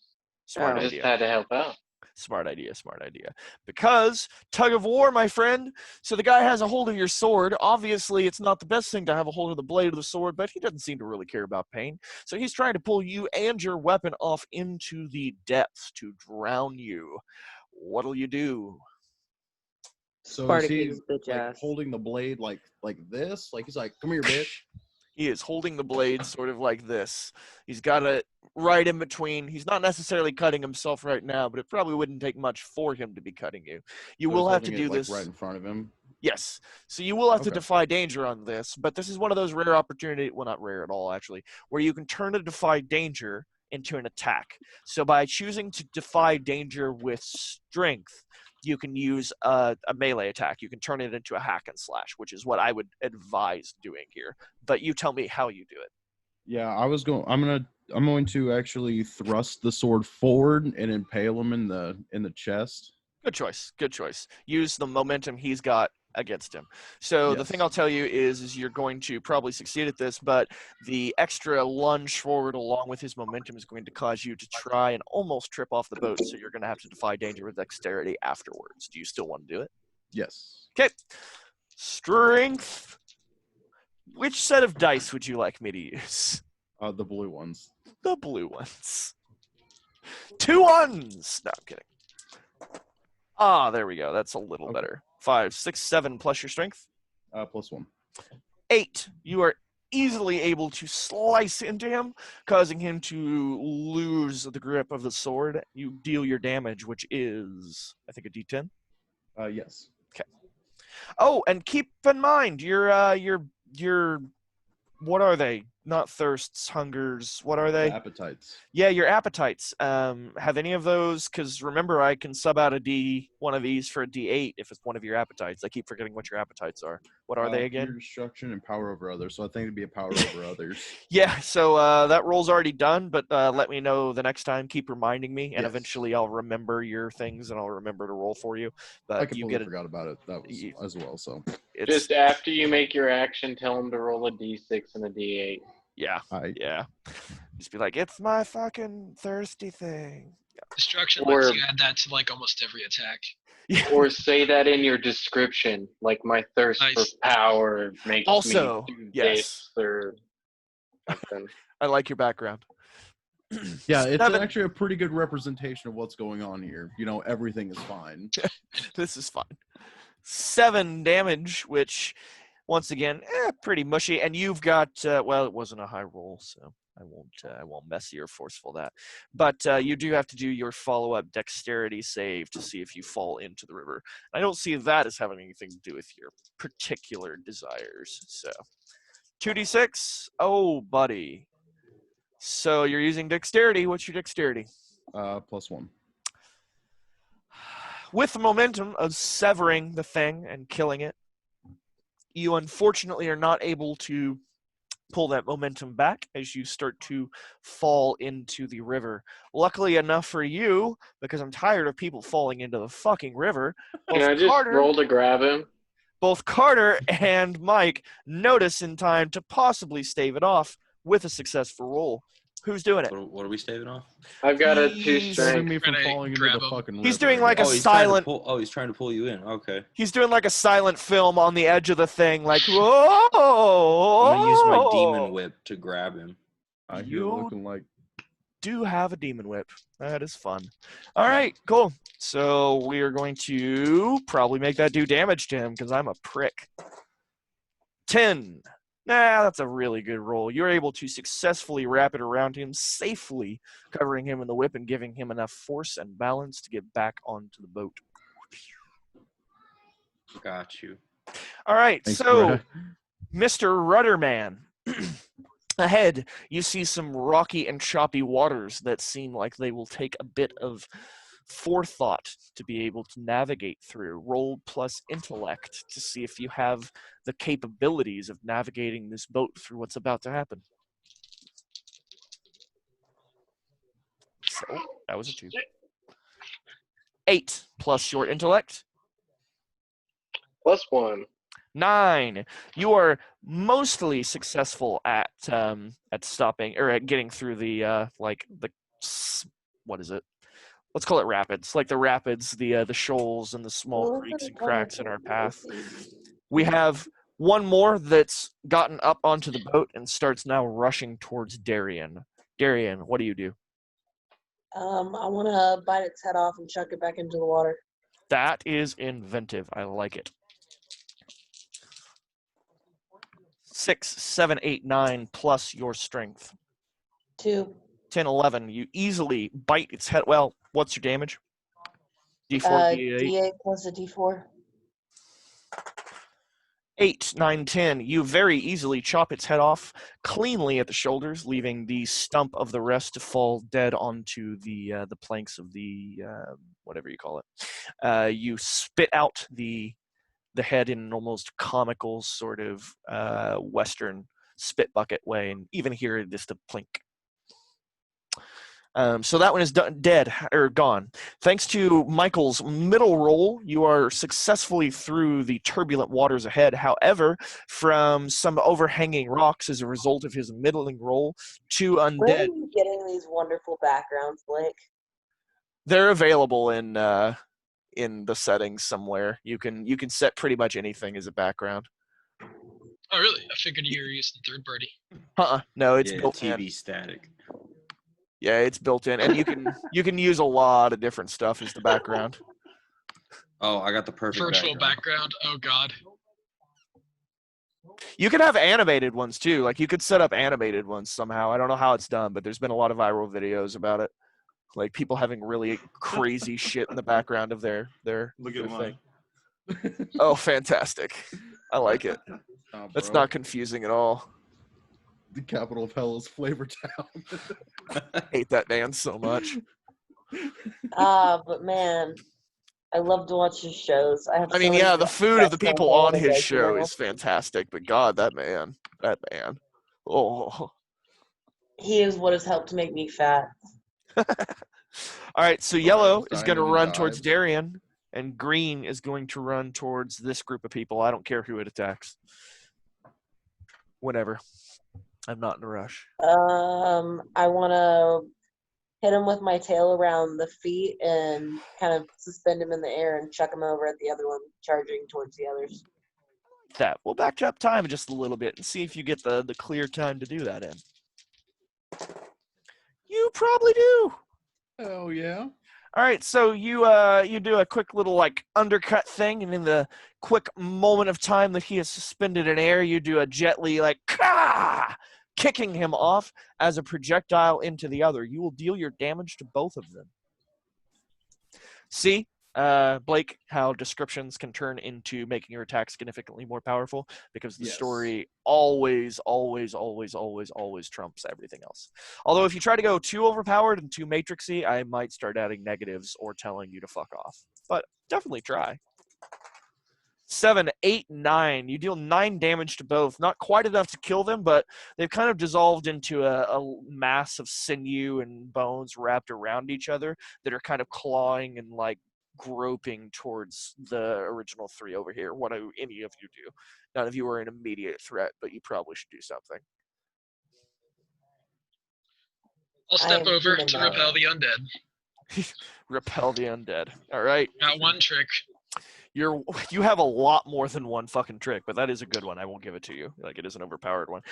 Smart I just idea. had to help out. Smart idea. Smart idea. Because tug of war, my friend. So the guy has a hold of your sword. Obviously, it's not the best thing to have a hold of the blade of the sword, but he doesn't seem to really care about pain. So he's trying to pull you and your weapon off into the depths to drown you. What'll you do? So is he Spartacus, bitch like ass. holding the blade like this? Like he's like, "Come here, bitch." He is holding the blade sort of like this. He's got it right in between. He's not necessarily cutting himself right now, but it probably wouldn't take much for him to be cutting you. You So will he's have to holding do it, like, this. right in front of him. Yes. So you will have to Okay. defy danger on this, but this is one of those rare opportunities, well, not rare at all, actually, where you can turn a defy danger into an attack. So by choosing to defy danger with strength, you can use a melee attack. You can turn it into a hack and slash, which is what I would advise doing here. But you tell me how you do it. Yeah, I'm going to actually thrust the sword forward and impale him in the chest. Good choice. Good choice. Use the momentum he's got against him. So the Yes. thing I'll tell you is you're going to probably succeed at this, but the extra lunge forward along with his momentum is going to cause you to try and almost trip off the boat. So you're going to have to defy danger with dexterity afterwards. Do you still want to do it? Yes. Okay. Strength. Which set of dice would you like me to use? The blue ones. The blue ones. 2 1s. No, I'm kidding. Ah, there we go. That's a little better. 5, 6, 7 plus your strength. +1. 8. You are easily able to slice into him, causing him to lose the grip of the sword. You deal your damage, which is, I think, a D10. Yes. Okay. Oh, and keep in mind, your what are they? not thirsts, hungers. What are they? Appetites. Yeah, your appetites. Have any of those? Because remember, I can sub out one of these for a D8 if it's one of your appetites. I keep forgetting what your appetites are. What are they Fear, again? destruction, and power over others. So I think it'd be a power over others. Yeah, so that roll's already done, but let me know the next time. Keep reminding me, and Yes. eventually I'll remember your things and I'll remember to roll for you. But I completely forgot about it. That was as well. So it's Just after you make your action, tell him to roll a d6 and a d8. yeah, I yeah. Just be like, it's my fucking thirsty thing. Destruction Or- lets you add that to like almost every attack. Or say that in your description, like my thirst Nice. for power makes Also, me do yes. this or something. I like your background. yeah, it's 7. actually a pretty good representation of what's going on here. Everything is fine. This is fine. 7 damage, which once again, pretty mushy. And you've got well, it wasn't a high roll, so I won't messy or forceful that. But you do have to do your follow-up dexterity save to see if you fall into the river. I don't see that as having anything to do with your particular desires. So 2d6. Oh, buddy. So you're using dexterity. What's your dexterity? +1. With the momentum of severing the thing and killing it, you unfortunately are not able to pull that momentum back as you start to fall into the river. Luckily enough for you, because I'm tired of people falling into the fucking river, Can I just roll to grab him? both Carter and Mike notice in time to possibly stave it off with a successful roll. Who's doing it? What are we staving off? I've got a 2 He's Saving strength. me from Trying to falling into grab the him. fucking river. He's doing like a Oh, he's trying to silent. pull. Oh, he's trying to pull you in. Okay. He's doing like a silent film on the edge of the thing, like whoa. I'm gonna use my demon whip to grab him. I hear You- looking like Do have a demon whip. That is fun. All right, cool. So we are going to probably make that do damage to him because I'm a prick. 10. Nah, that's a really good roll. You're able to successfully wrap it around him, safely covering him in the whip and giving him enough force and balance to get back onto the boat. Got you. All right, Thanks, so Greg. Mr. Rudderman. Ahead, you see some rocky and choppy waters that seem like they will take a bit of forethought to be able to navigate through. Roll plus intellect to see if you have the capabilities of navigating this boat through what's about to happen. So, that was a 2. 8 plus your intellect. +1. 9. You are mostly successful at stopping or at getting through the what is it? Let's call it rapids. Like the rapids, the shoals and the small creeks and cracks in our path. We have one more that's gotten up onto the boat and starts now rushing towards Darian. Darian, what do you do? I want to bite its head off and chuck it back into the water. That is inventive. I like it. 6, 7, 8, 9 plus your strength. 2. 10, 11. You easily bite its head. Well, what's your damage? D4, D8. D8 plus a D4. 8, 9, 10. You very easily chop its head off cleanly at the shoulders, leaving the stump of the rest to fall dead onto the planks of the whatever you call it. You spit out the head in an almost comical sort of Western spit bucket way, and even hear just a plink. So that one is dead or gone. Thanks to Michael's middle roll, you are successfully through the turbulent waters ahead. However, from some overhanging rocks as a result of his middling roll, 2 Where are undead. you getting these wonderful backgrounds, Blake? They're available in the settings somewhere. You can set pretty much anything as a background. Oh, really? I figured you were using third party. No, it's Yeah, built in. TV static. Yeah, it's built in, and you can use a lot of different stuff as the background. Oh, I got the perfect Virtual background. Oh, God. You could have animated ones too. Like you could set up animated ones somehow. I don't know how it's done, but there's been a lot of viral videos about it. Like people having really crazy shit in the background of their Look their at mine. Oh, fantastic! I like it. Nah, That's bro. not confusing at all. The capital of hell is Flavor Town. Hate that band so much. But man, I love to watch his shows. I have. I mean, so many yeah, the food of the friends people all on over his the show place, is fantastic, but God, that man. Oh. He is what has helped make me fat. All right, so Alright, yellow was is going to Diamond run and towards Dive. Darien, and green is going to run towards this group of people. I don't care who it attacks. Whatever. I'm not in a rush. I want to hit him with my tail around the feet and kind of suspend him in the air and chuck him over at the other one, charging towards the others. That we'll back up time just a little bit and see if you get the clear time to do that in. You probably do. Hell yeah. All right, so you do a quick little like undercut thing, and in the quick moment of time that he is suspended in air, you do a gently like Kah! Kicking him off as a projectile into the other. You will deal your damage to both of them. See, Blake, how descriptions can turn into making your attack significantly more powerful because the Yes. story always trumps everything else. Although if you try to go too overpowered and too matrixy, I might start adding negatives or telling you to fuck off. But definitely try. 7, 8, 9. You deal 9 damage to both. Not quite enough to kill them, but they've kind of dissolved into a mass of sinew and bones wrapped around each other that are kind of clawing and like groping towards the original 3 over here. What do any of you do? None of you are an immediate threat, but you probably should do something. I'll step am over human to now. repel the undead. Repel the undead. All right. Got one trick. You have a lot more than one fucking trick, but that is a good one. I won't give it to you. Like, it is an overpowered one.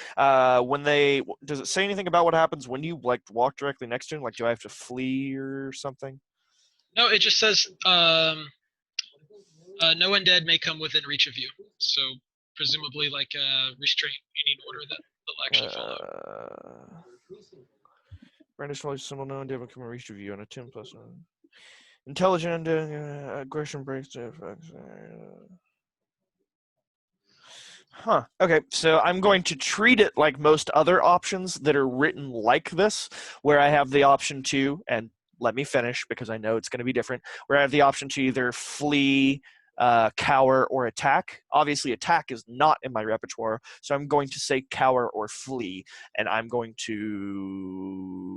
Does it say anything about what happens when you like walk directly next to him? Like, do I have to flee or something? No, it just says no undead may come within reach of you. So presumably, like restraint, you need order that they'll actually follow. Brandish knowledge symbol, no undead will come in reach of you on a 10+. Intelligent aggression breaks the effects. Huh. Okay, so I'm going to treat it like most other options that are written like this, where I have the option to, and let me finish because I know it's going to be different, where I have the option to either flee, cower, or attack. Obviously, attack is not in my repertoire, so I'm going to say cower or flee, and I'm going to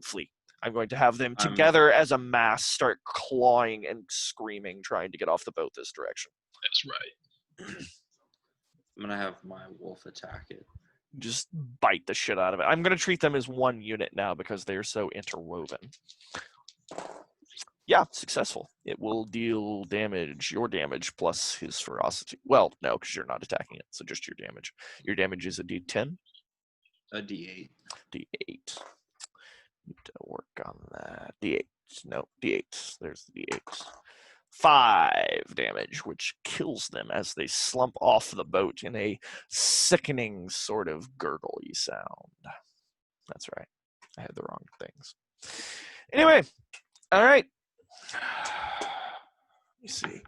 flee. I'm going to have them together as a mass start clawing and screaming, trying to get off the boat this direction. That's right. I'm gonna have my wolf attack it. Just bite the shit out of it. I'm going to treat them as one unit now because they're so interwoven. Yeah, successful. It will deal damage, your damage plus his ferocity. Well, no, because you're not attacking it, so just your damage. Your damage is a D10? A D8. D8. Need to work on that. D8. No, D8. There's the D8. 5 damage, which kills them as they slump off the boat in a sickening sort of gurgle-y sound. That's right. I had the wrong things. Anyway, all right. Let me see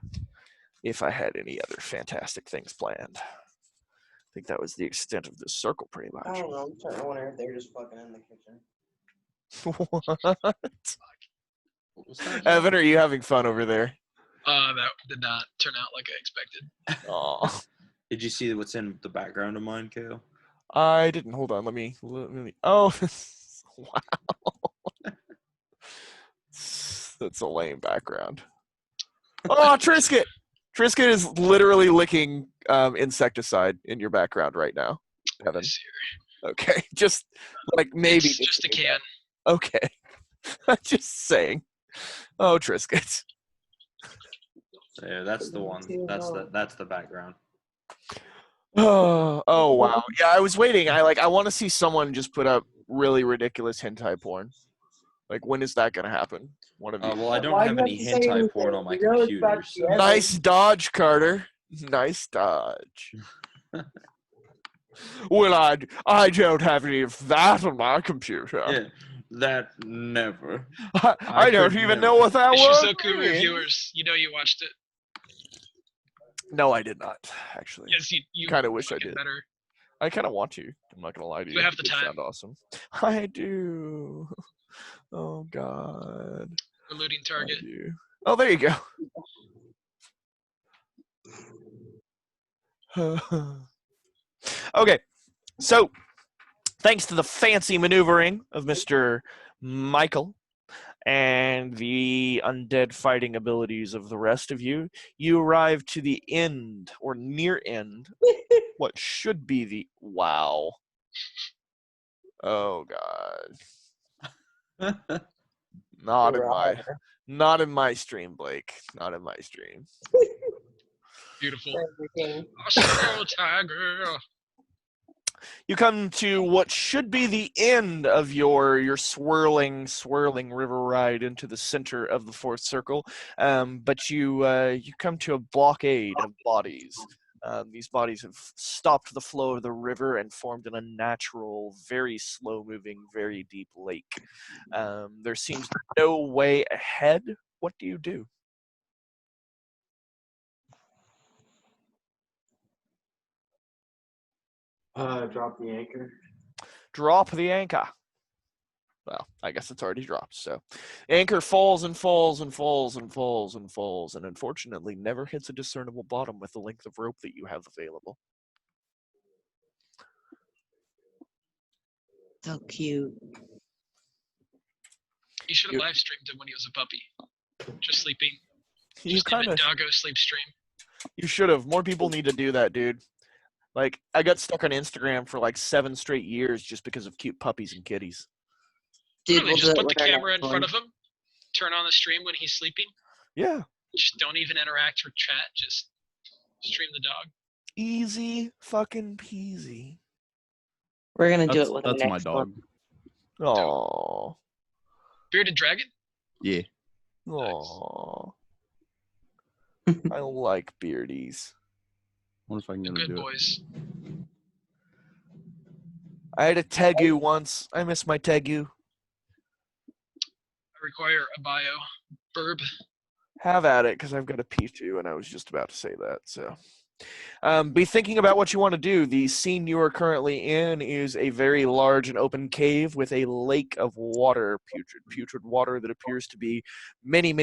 if I had any other fantastic things planned. I think that was the extent of this circle pretty I much. don't know. I'm starting to wonder if they're just fucking in the kitchen. What? What was that? Evan, are you having fun over there? That did not turn out like I expected. Aw. Did you see what's in the background of mine, Kale? I didn't. Hold on. Let me. Oh, wow. That's a lame background. Oh, Trisket! Trisket is literally licking insecticide in your background right now, Evan. This here. Okay, just like maybe. It's just a can. Okay. Just saying. Oh, Trisket. Yeah, that's the one. That's the background. Oh wow. Yeah, I was waiting. I want to see someone just put up really ridiculous hentai porn. Like, when is that gonna happen? One of you. Well, I don't Why have do you any have to say hentai porn on my anything? You know it's computer. back So. to Nice dodge, Carter. Nice dodge. Well, I don't have any of that on my computer. Yeah, that never. I don't could even never. know what that was. Shizuku reviewers, you know you watched it. No, I did not, actually. Yes, you Kinda wish I fucking did. better. I kind of want to. I'm not gonna lie to you. You have the It time. sound awesome. I do. Oh God. Eluding I target. do. Oh, there you go. Okay, so thanks to the fancy maneuvering of Mr. Michael and the undead fighting abilities of the rest of you, you arrive to the end or near end. What should be the wow. Oh God. Not in my stream, Blake. Not in my stream. Beautiful. Everything. Astro Tiger. You come to what should be the end of your swirling river ride into the center of the fourth circle, but you come to a blockade of bodies. These bodies have stopped the flow of the river and formed an unnatural, very slow-moving, very deep lake. There seems no way ahead. What do you do? Drop the anchor. Drop the anchor. Well, I guess it's already dropped. So, anchor falls and falls and falls and falls and falls, and unfortunately never hits a discernible bottom with the length of rope that you have available. So cute. He should have You- live streamed him when he was a puppy. Just sleeping. You Just him kind and of, Doggo sleep stream. you should have. More people need to do that, dude. Like, I got stuck on Instagram for like 7 straight years just because of cute puppies and kitties. Dude, Really, we'll do just it put with the our camera in next front one. of him, turn on the stream when he's sleeping. Yeah, Just don't even interact or chat. Just stream the dog. easy fucking peasy. We're gonna do That's, it with our that's my next dog. one. Aww. Bearded dragon? Yeah. Aww. I like beardies. Wonder if I can get him to Good do it. boys. I had a tegu once. I miss my tegu. I require a bio. Verb. Have at it, because I've got a P2, and I was just about to say that. So, be thinking about what you want to do. The scene you are currently in is a very large and open cave with a lake of water, putrid water that appears to be many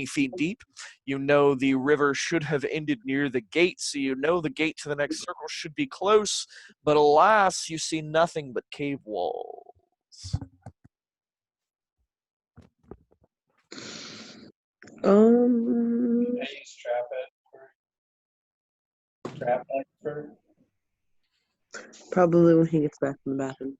feet deep. You know the river should have ended near the gate, so you know the gate to the next circle should be close. But alas, you see nothing but cave walls. I use trap expert. Probably when he gets back from the bathroom.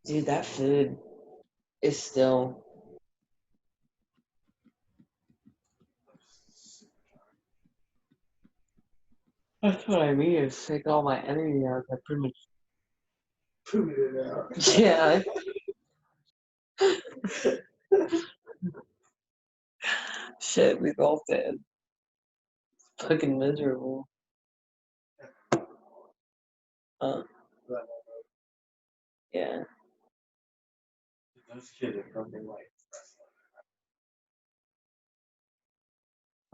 Dude, that food is still. That's what I mean. It's take all my energy out. I pretty much. Put it out. Yeah. Shit, we both did. It's fucking miserable. Yeah. Those kids are fucking like.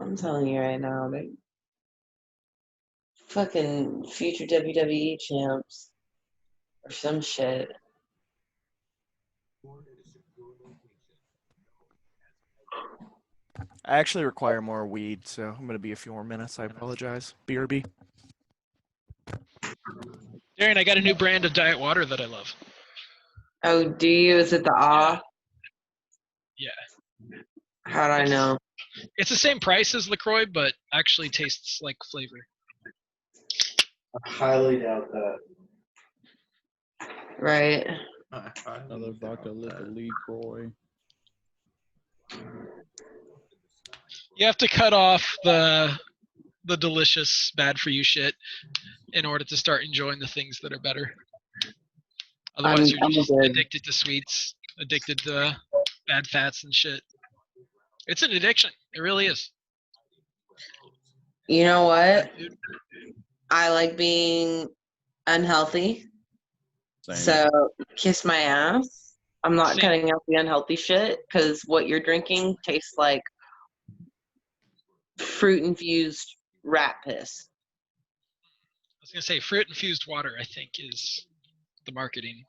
I'm telling you right now, they fucking future WWE champs or some shit. I actually require more weed, so I'm going to be a few more minutes. I apologize. BRB. Darren, I got a new brand of diet water that I love. Oh, do you? Is it the Ah? Yeah. How'd I know? It's the same price as LaCroix, but actually tastes like flavor. I highly doubt that. Right. Another vodka liquor LaCroix. You have to cut off the delicious, bad for you shit in order to start enjoying the things that are better. Otherwise, you're just good. addicted to sweets, addicted to bad fats and shit. It's an addiction. It really is. You know what? I like being unhealthy. Same. So kiss my ass. I'm not Same. cutting out the unhealthy shit because what you're drinking tastes like fruit infused rat piss. I was gonna say fruit infused water. I think is the marketing.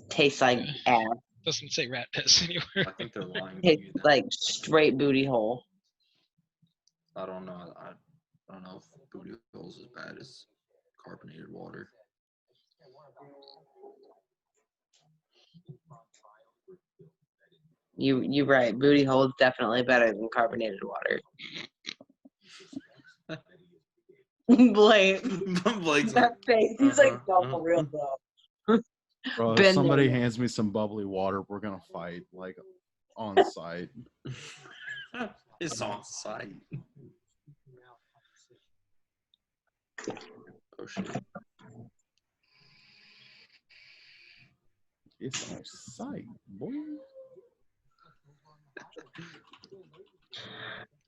Tastes like ass. Doesn't say rat piss anywhere. I think they're lying to Tastes you. Then. like straight booty hole. I don't know. I don't know if booty holes is bad as carbonated water. You right. Booty hole is definitely better than carbonated water. Blake, Blake's that like, face. He's like, no, uh-huh, for real though. Bro, if Been somebody there. hands me some bubbly water, we're gonna fight like on site. it's on site. Oh shit. It's on site, boy.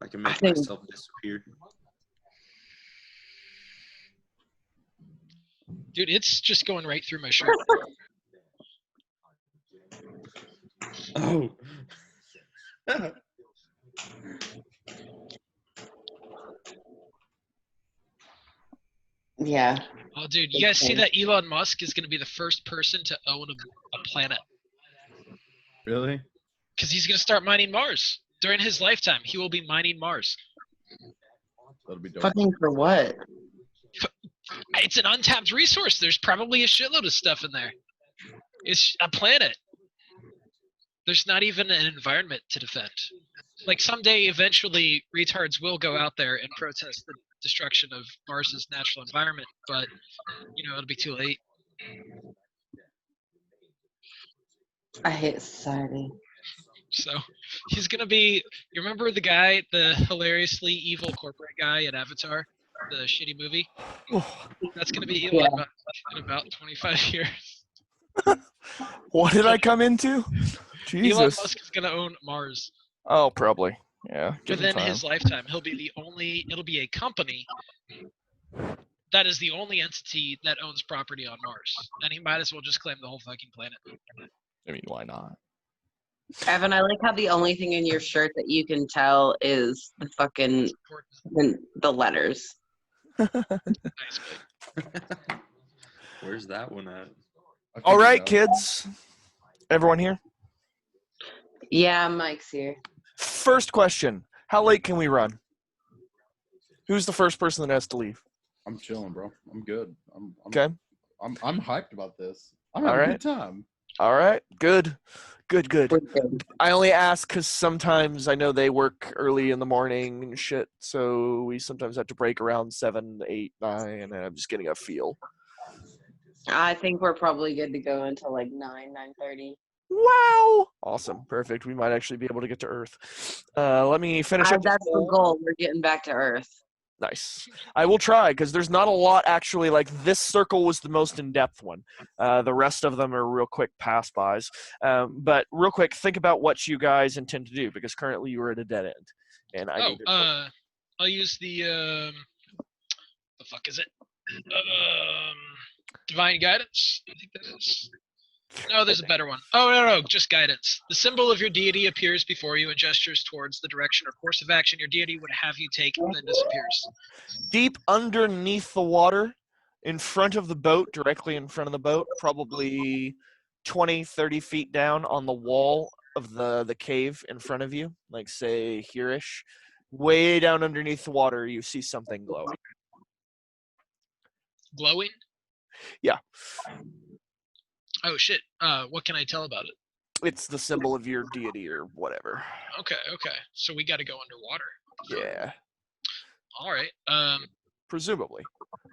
I can make think- myself disappear. Dude, it's just going right through my shirt. Oh. Yeah. Oh, dude, you guys see that Elon Musk is going to be the first person to own a planet? Really? Because he's going to start mining Mars. During his lifetime, he will be mining Mars. That'll be dope. Fucking for what? It's an untapped resource. There's probably a shitload of stuff in there. It's a planet. There's not even an environment to defend. Like someday, eventually, retards will go out there and protest the destruction of Mars's natural environment, but it'll be too late. I hate society. So he's gonna be. You remember the guy, the hilariously evil corporate guy in Avatar, the shitty movie? That's gonna be Elon Musk in about 25 years. What did I come into? Elon Jesus. Musk is gonna own Mars. Oh, probably. Yeah. Give him Within time. his lifetime, he'll be the only. It'll be a company that is the only entity that owns property on Mars, and he might as well just claim the whole fucking planet. I mean, why not? Evan, I like how the only thing in your shirt that you can tell is the fucking the letters. Nice, Where's that one at? All right, kids. Everyone here? Yeah, Mike's here. First question. How late can we run? Who's the first person that has to leave? I'm chilling, bro. I'm good. Okay. I'm hyped about this. I'm All having a right. good time. All right. Good. We're Good. good. I only ask because sometimes I know they work early in the morning and shit, so we sometimes have to break around 7, 8, 9, and I'm just getting a feel. I think we're probably good to go until like 9:30. Wow. Awesome. Perfect. We might actually be able to get to Earth. Let me finish up. That's the goal. We're getting back to Earth. Nice. I will try because there's not a lot actually. Like this circle was the most in-depth one. The rest of them are real quick pass-bys. But real quick, think about what you guys intend to do because currently you are at a dead end, and I need to. I'll use the fuck is it? Divine guidance. I think that is. No, there's a better one. Oh, no, just guidance. The symbol of your deity appears before you and gestures towards the direction or course of action your deity would have you take and then disappears. Deep underneath the water, in front of the boat, directly in front of the boat, probably 20, 30 feet down on the wall of the cave in front of you, like say here-ish, way down underneath the water, you see something glowing. Glowing? Yeah. Oh shit. What can I tell about it? It's the symbol of your deity or whatever. Okay. So we got to go underwater. Yeah. All right. Presumably.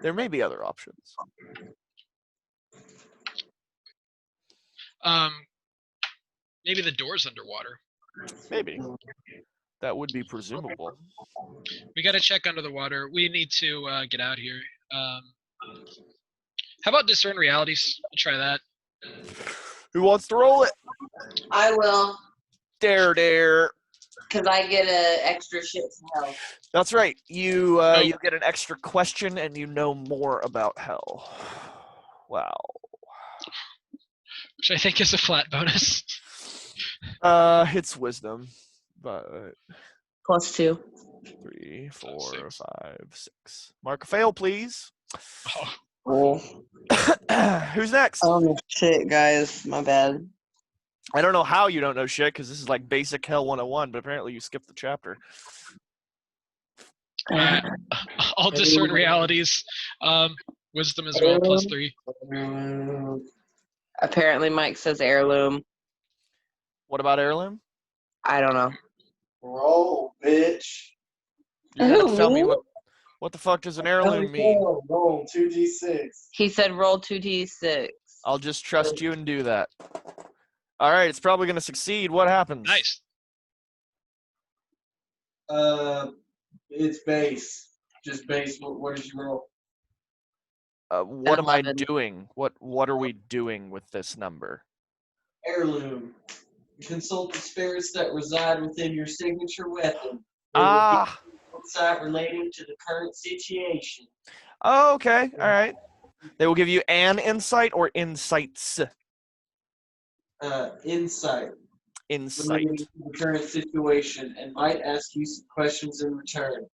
There may be other options. Maybe the door's underwater. Maybe. That would be presumable. We got to check under the water. We need to get out here. How about discern realities? I'll try that. Who wants to roll it? I will, Dare. because I get a extra shit from hell. That's right. You get an extra question and you know more about hell. Wow. which I think is a flat bonus. It's wisdom, but +2. 3, 4, Six. 5, 6. Mark a fail, please. Oh, Cool. Who's next? Oh shit, guys, my bad. I don't know how you don't know shit because this is like basic Hell 101, but apparently you skipped the chapter. Alright. I'll discern realities. Wisdom as well, +3. Apparently, Mike says heirloom. What about heirloom? I don't know. Roll, bitch. You're gonna Who, tell me me? what the fuck does an heirloom mean? Roll 2d6. He said roll 2d6. I'll just trust you and do that. All right, it's probably gonna succeed. What happens? Nice. It's base. Just base. What did you roll? What am I 11. doing? What are we doing with this number? Heirloom. Consult the spirits that reside within your signature weapon. They will Ah. give you insight relating to the current situation. Oh, okay. All right. They will give you an insight or insights. Insight Insight. relating to the current situation and might ask you some questions in return.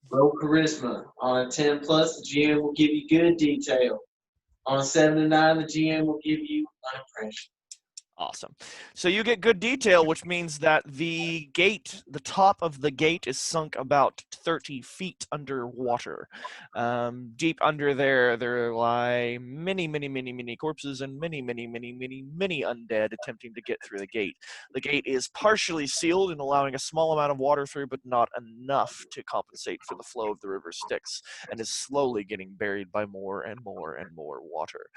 Roll charisma. On a 10+, the GM will give you good detail. On a 7 to 9, the GM will give you an impression. Awesome. So you get good detail, which means that the gate, the top of the gate is sunk about 30 feet underwater. Deep under there lie many corpses and many undead attempting to get through the gate. The gate is partially sealed and allowing a small amount of water through, but not enough to compensate for the flow of the river Styx, and is slowly getting buried by more and more water.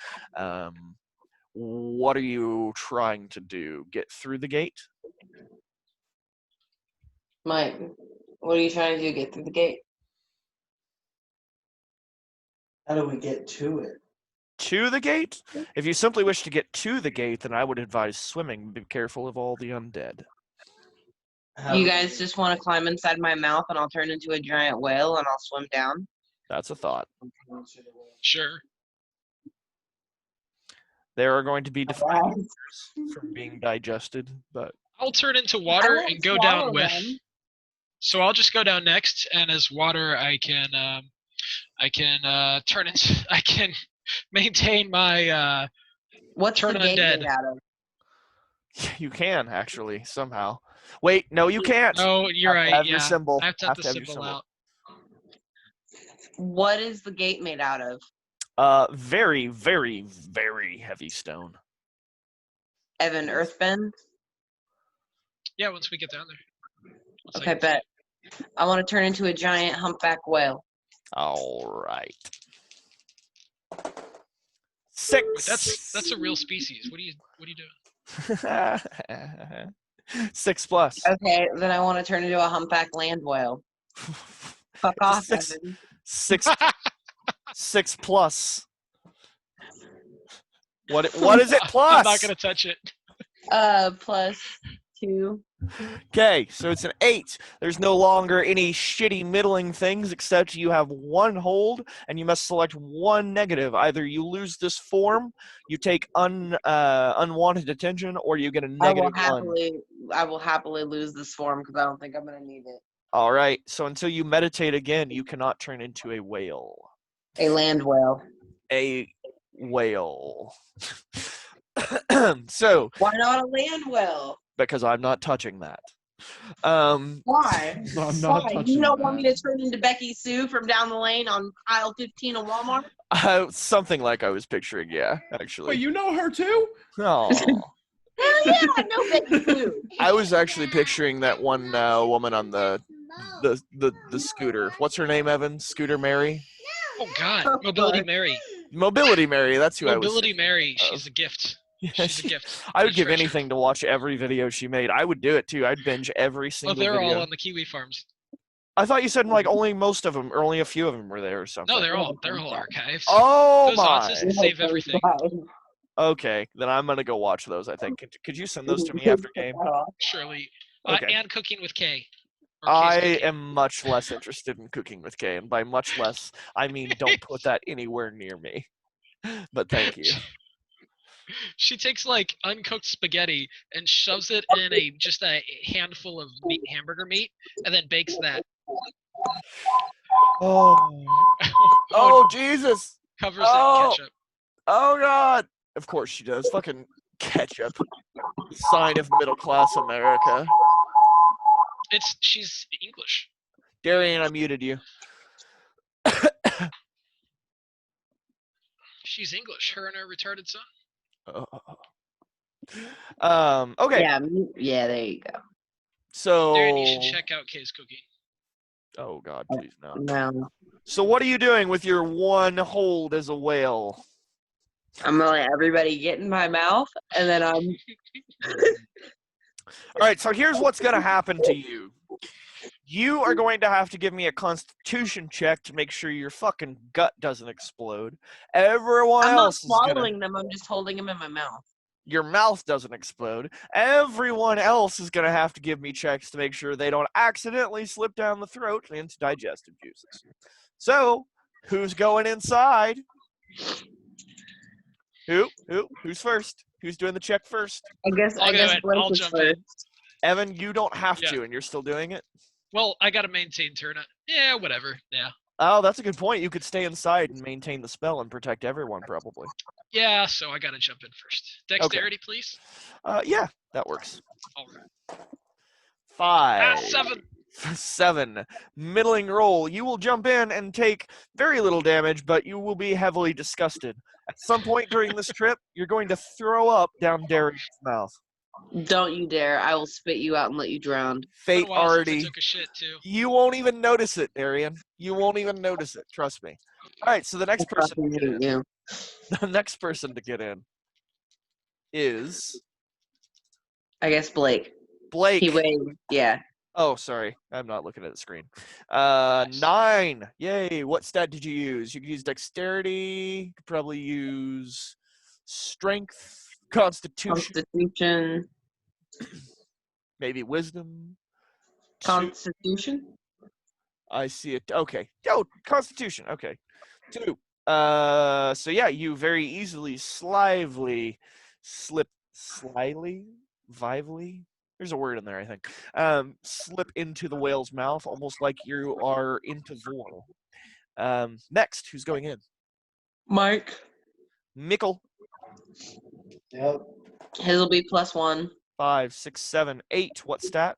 What are you trying to do? Get through the gate? Mike, what are you trying to do? Get through the gate? How do we get to it? To the gate? If you simply wish to get to the gate, then I would advise swimming. Be careful of all the undead. You guys just want to climb inside my mouth and I'll turn into a giant whale and I'll swim down? That's a thought. Sure. There are going to be defining from being digested, but I'll turn into water won't and go down swallow with. them. So I'll just go down next, and as water, I can turn into. I can maintain my What's turn the gate undead. made out of? you can actually somehow. Wait, no, you can't. Oh, you're Have to right. have your Yeah, symbol. I have to have the have your symbol out. What is the gate made out of? Very heavy stone. Evan, earthbend? Yeah, once we get down there. Okay, bet. I want to turn into a giant humpback whale. All right. 6. Wait, that's a real species. What are you doing? 6 plus. Okay, then I want to turn into a humpback land whale. Fuck off, Six. Evan. 6 plus. What is it plus? I'm not gonna touch it. +2. Okay, so it's an 8. There's no longer any shitty middling things except you have one hold and you must select one negative. Either you lose this form, you take unwanted attention, or you get a negative 1. I will happily lose this form because I don't think I'm gonna need it. All right, so until you meditate again, you cannot turn into a whale. A land whale. A whale. So, why not a land whale? Because I'm not touching that. Why? I'm not Why? touching You don't want that. me to turn into Becky Sue from down the lane on aisle 15 of Walmart? Something like I was picturing, yeah, actually. Wait, you know her too? Oh. Hell yeah, I know Becky Sue. I was actually picturing that one woman on the scooter. What's her name, Evan? Scooter Mary? Oh God, Mobility Mary. Mobility Mary, that's who Mobility I was. Mary, she's a gift. She's a gift. I would A give treasure. anything to watch every video she made. I would do it too. I'd binge every single they're video. all on the Kiwi farms. I thought you said like only most of them, or only a few of them were there or something. No, they're all archived. Oh Those my! Aussies save everything. Okay, then I'm gonna go watch those. I think. Could you send those to me after game? Surely. Okay. And Cooking with K. I am much less interested in Cooking with K, and by much less, I mean don't put that anywhere near me. But thank you. She takes like uncooked spaghetti and shoves it in just a handful of hamburger meat, and then bakes that. Oh. Oh, Jesus. Covers it in ketchup. Oh, God. Of course she does. Fucking ketchup. Sign of middle class America. She's English. Darian, I muted you. She's English. Her and her retarded son. Okay. Yeah, there you go. So. Darren, you should check out Kay's cooking. Oh, God, please no. No. So what are you doing with your one hold as a whale? I'm gonna let everybody get in my mouth, and then I'm. All right, so here's what's going to happen to you. You are going to have to give me a constitution check to make sure your fucking gut doesn't explode. Everyone I'm not else is going swallowing to... them. I'm just holding them in my mouth. Your mouth doesn't explode. Everyone else is going to have to give me checks to make sure they don't accidentally slip down the throat into digestive juices. So, who's going inside? Who's first? Who's doing the check first? I guess I'll Blake is jump first. in. Evan, you don't have Yeah. to, and you're still doing it? Well, I gotta maintain turn. Yeah, whatever. Yeah. Oh, that's a good point. You could stay inside and maintain the spell and protect everyone, probably. Yeah, so I gotta jump in first. Dexterity, please. Yeah, that works. All right. 5. 7. 7. Middling roll. You will jump in and take very little damage, but you will be heavily disgusted. At some point during this trip, you're going to throw up down Darian's mouth. Don't you dare. I will spit you out and let you drown. Fate Been a while since I already... took a shit too. You won't even notice it, Darian. You won't even notice it. Trust me. All right, so the next person to get in. You. The next person to get in is I guess Blake. Blake. He weighed. Yeah. Oh, sorry. I'm not looking at the screen. 9. Yay. What stat did you use? You could use dexterity. You could probably use strength, constitution, maybe wisdom. Constitution. I see it. Okay. Oh, constitution. Okay. 2. So yeah, you very easily, vively. There's a word in there, I think. Slip into the whale's mouth, almost like you are into vor. Next, who's going in? Mike. Mickle. Yep. His will be +1. 5, 6, 7, 8. What stat?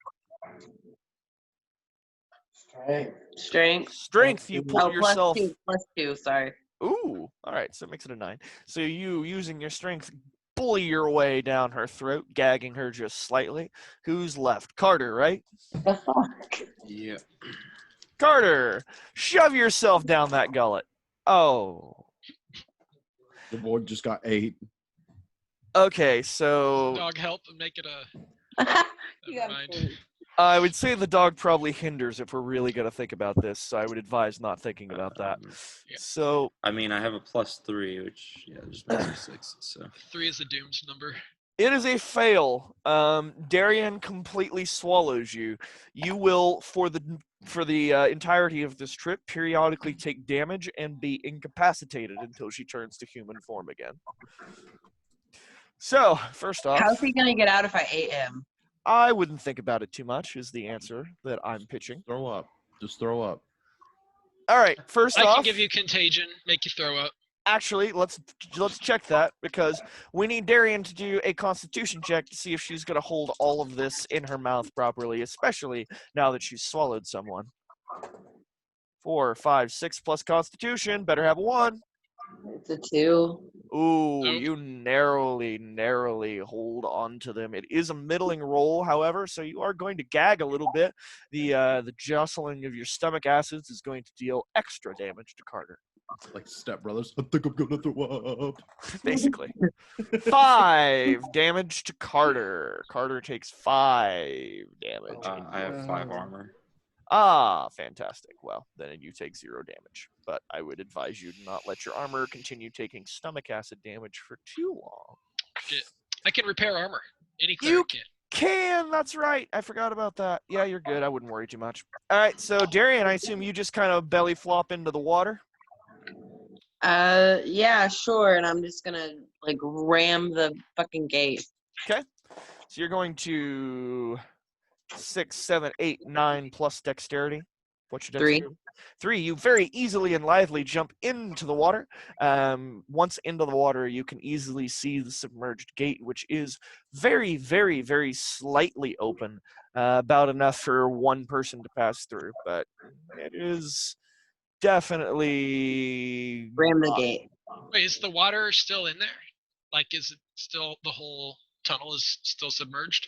Strength. Strength. You pull yourself. +2. Sorry. Ooh. All right. So it makes it a 9. So you, using your strength, bully your way down her throat, gagging her just slightly. Who's left? Carter, right? The fuck? Yeah. Carter, shove yourself down that gullet. Oh. The board just got 8. Okay, so Dog help and make it a. You Never got mind. 40. I would say the dog probably hinders if we're really going to think about this, so I would advise not thinking about that. Yeah. So, I mean, I have a +3, which just makes me 6. So 3 is the dooms number. it is a fail. Darian completely swallows you. You will, for the entirety of this trip, periodically take damage and be incapacitated until she turns to human form again. So, first off, How's he gonna get out if I ate him? I wouldn't think about it too much, is the answer that I'm pitching. Throw up. Just throw up. All right, first I off, can give you contagion, make you throw up. actually, let's check that, because we need Darian to do a constitution check to see if she's going to hold all of this in her mouth properly, especially now that she's swallowed someone. 4, 5, 6 plus constitution. Better have a 1. It's a 2. Ooh, Nope. you narrowly hold on to them. It is a middling roll, however, so you are going to gag a little bit. The jostling of your stomach acids is going to deal extra damage to Carter. Like Step Brothers. I think I'm gonna throw up. Basically. 5 damage to Carter. Carter takes 5 damage. I have 5 armor. Ah, fantastic. Well, then you take 0 damage. But I would advise you to not let your armor continue taking stomach acid damage for too long. I can repair armor. Any You cleric can. That's right. I forgot about that. Yeah, you're good. I wouldn't worry too much. All right, so Darian, I assume you just kind of belly flop into the water? Yeah, sure. And I'm just gonna like ram the fucking gate. Okay. So you're going to 6, 7, 8, 9 plus dexterity. What's your 3. dexterity? 3. You very easily and lively jump into the water. Once into the water, you can easily see the submerged gate, which is very, very, very slightly open, about enough for one person to pass through. But it is definitely Ram the gate. Wait, is the water still in there? Like, is it still the whole tunnel is still submerged?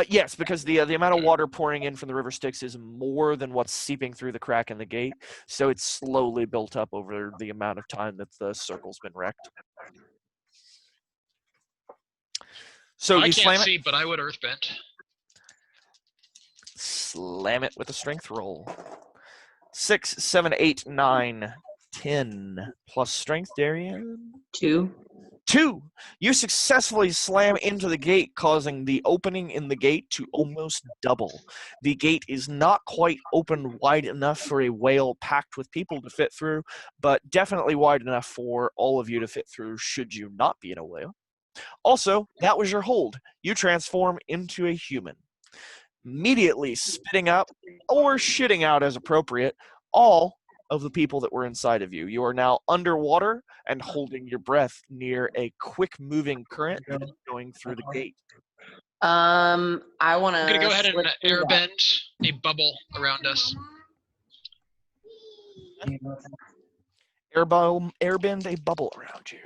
Yes, because the amount of water pouring in from the river Styx is more than what's seeping through the crack in the gate, so it's slowly built up over the amount of time that the circle's been wrecked. So I you can't slam it, see, but I would earthbend. slam it with a strength roll. 6, 7, 8, 9, 10 plus strength, Darian. 2. 2. You successfully slam into the gate, causing the opening in the gate to almost double. The gate is not quite open wide enough for a whale packed with people to fit through, but definitely wide enough for all of you to fit through should you not be in a whale. Also, that was your hold. You transform into a human. Immediately spitting out or shitting out as appropriate all of the people that were inside of you. You are now underwater and holding your breath near a quick-moving current that is going through the gate. I want to. I'm gonna go ahead and airbend a bubble around us. Airbend a bubble around you.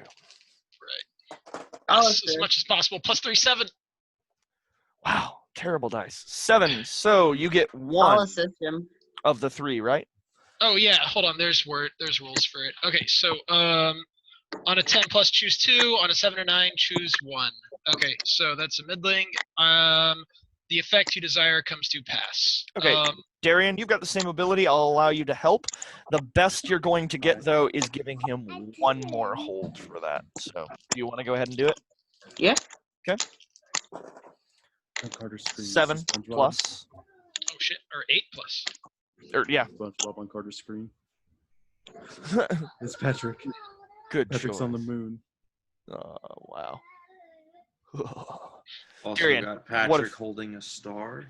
Yes, as much as possible. Plus 3, 7. Wow, terrible dice. 7. So you get I'll one assist him. of the 3, right? Oh yeah, hold on. There's rules for it. Okay, so on a 10 plus, choose 2. On a 7 or 9, choose 1. Okay, so that's a middling. The effect you desire comes to pass. Okay, Darian, you've got the same ability. I'll allow you to help. The best you're going to get, though, is giving him one more hold for that. So, do you want to go ahead and do it? Yeah. Okay. Carter's screen. 7 plus. Oh shit, or 8 plus. Or yeah. SpongeBob on Carter's screen. It's Patrick. Good Patrick's choice. on the moon. Oh, wow. Also Darian, got Patrick what if- holding a star.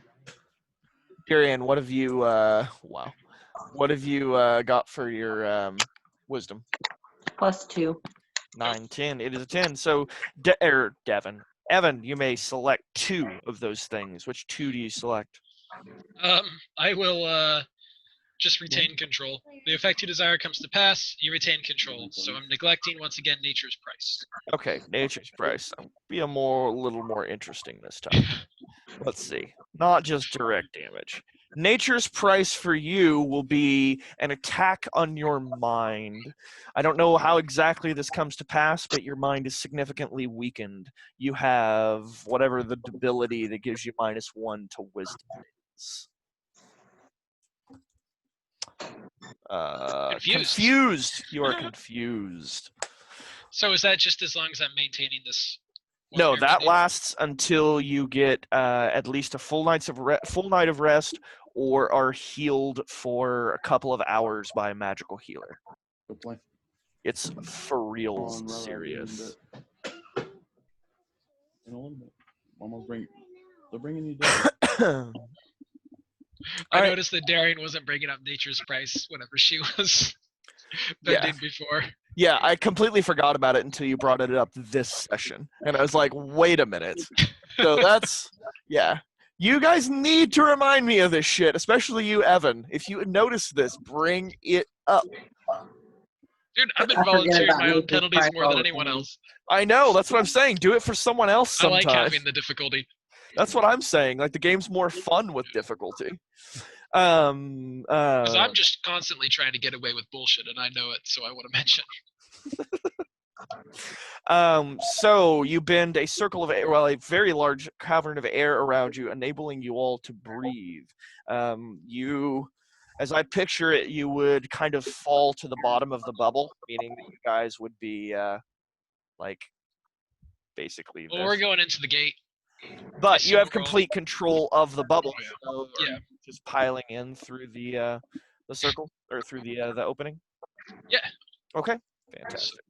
Darian, what have you, wow. What have you got for your wisdom? Plus 2. 9, 10. It is a 10. So, Devin. Evan, you may select 2 of those things. Which 2 do you select? I will just retain control. The effect you desire comes to pass, you retain control. So I'm neglecting, once again, nature's price. Okay, nature's price. I'll be a little more interesting this time. Let's see. Not just direct damage. Nature's price for you will be an attack on your mind. I don't know how exactly this comes to pass, but your mind is significantly weakened. You have whatever the ability that gives you -1 to wisdom is. Confused. You are confused. So is that just as long as I'm maintaining this? No, that lasts until you get at least a full night of rest, or are healed for a couple of hours by a magical healer. Go play. It's for real Come on, Rara, serious. In a little bit. They're bringing you down. I noticed that Darian wasn't bringing up nature's price whenever she was bending before. Yeah, I completely forgot about it until you brought it up this session. And I was like, wait a minute. So that's, yeah. You guys need to remind me of this shit, especially you, Evan. If you notice this, bring it up. Dude, I've been volunteering my own penalties more than anyone else. I know, that's what I'm saying. Do it for someone else sometime. I like having the difficulty. That's what I'm saying. Like, the game's more fun with difficulty. Because I'm just constantly trying to get away with bullshit, and I know it, so I want to mention. So you bend a circle of air, well, a very large cavern of air around you, enabling you all to breathe. You, as I picture it, you would kind of fall to the bottom of the bubble, meaning that you guys would be, like, basically this. Well, we're going into the gate. But you have complete control of the bubble. So yeah. Just piling in through the circle, or through the opening? Yeah. Okay. Fantastic.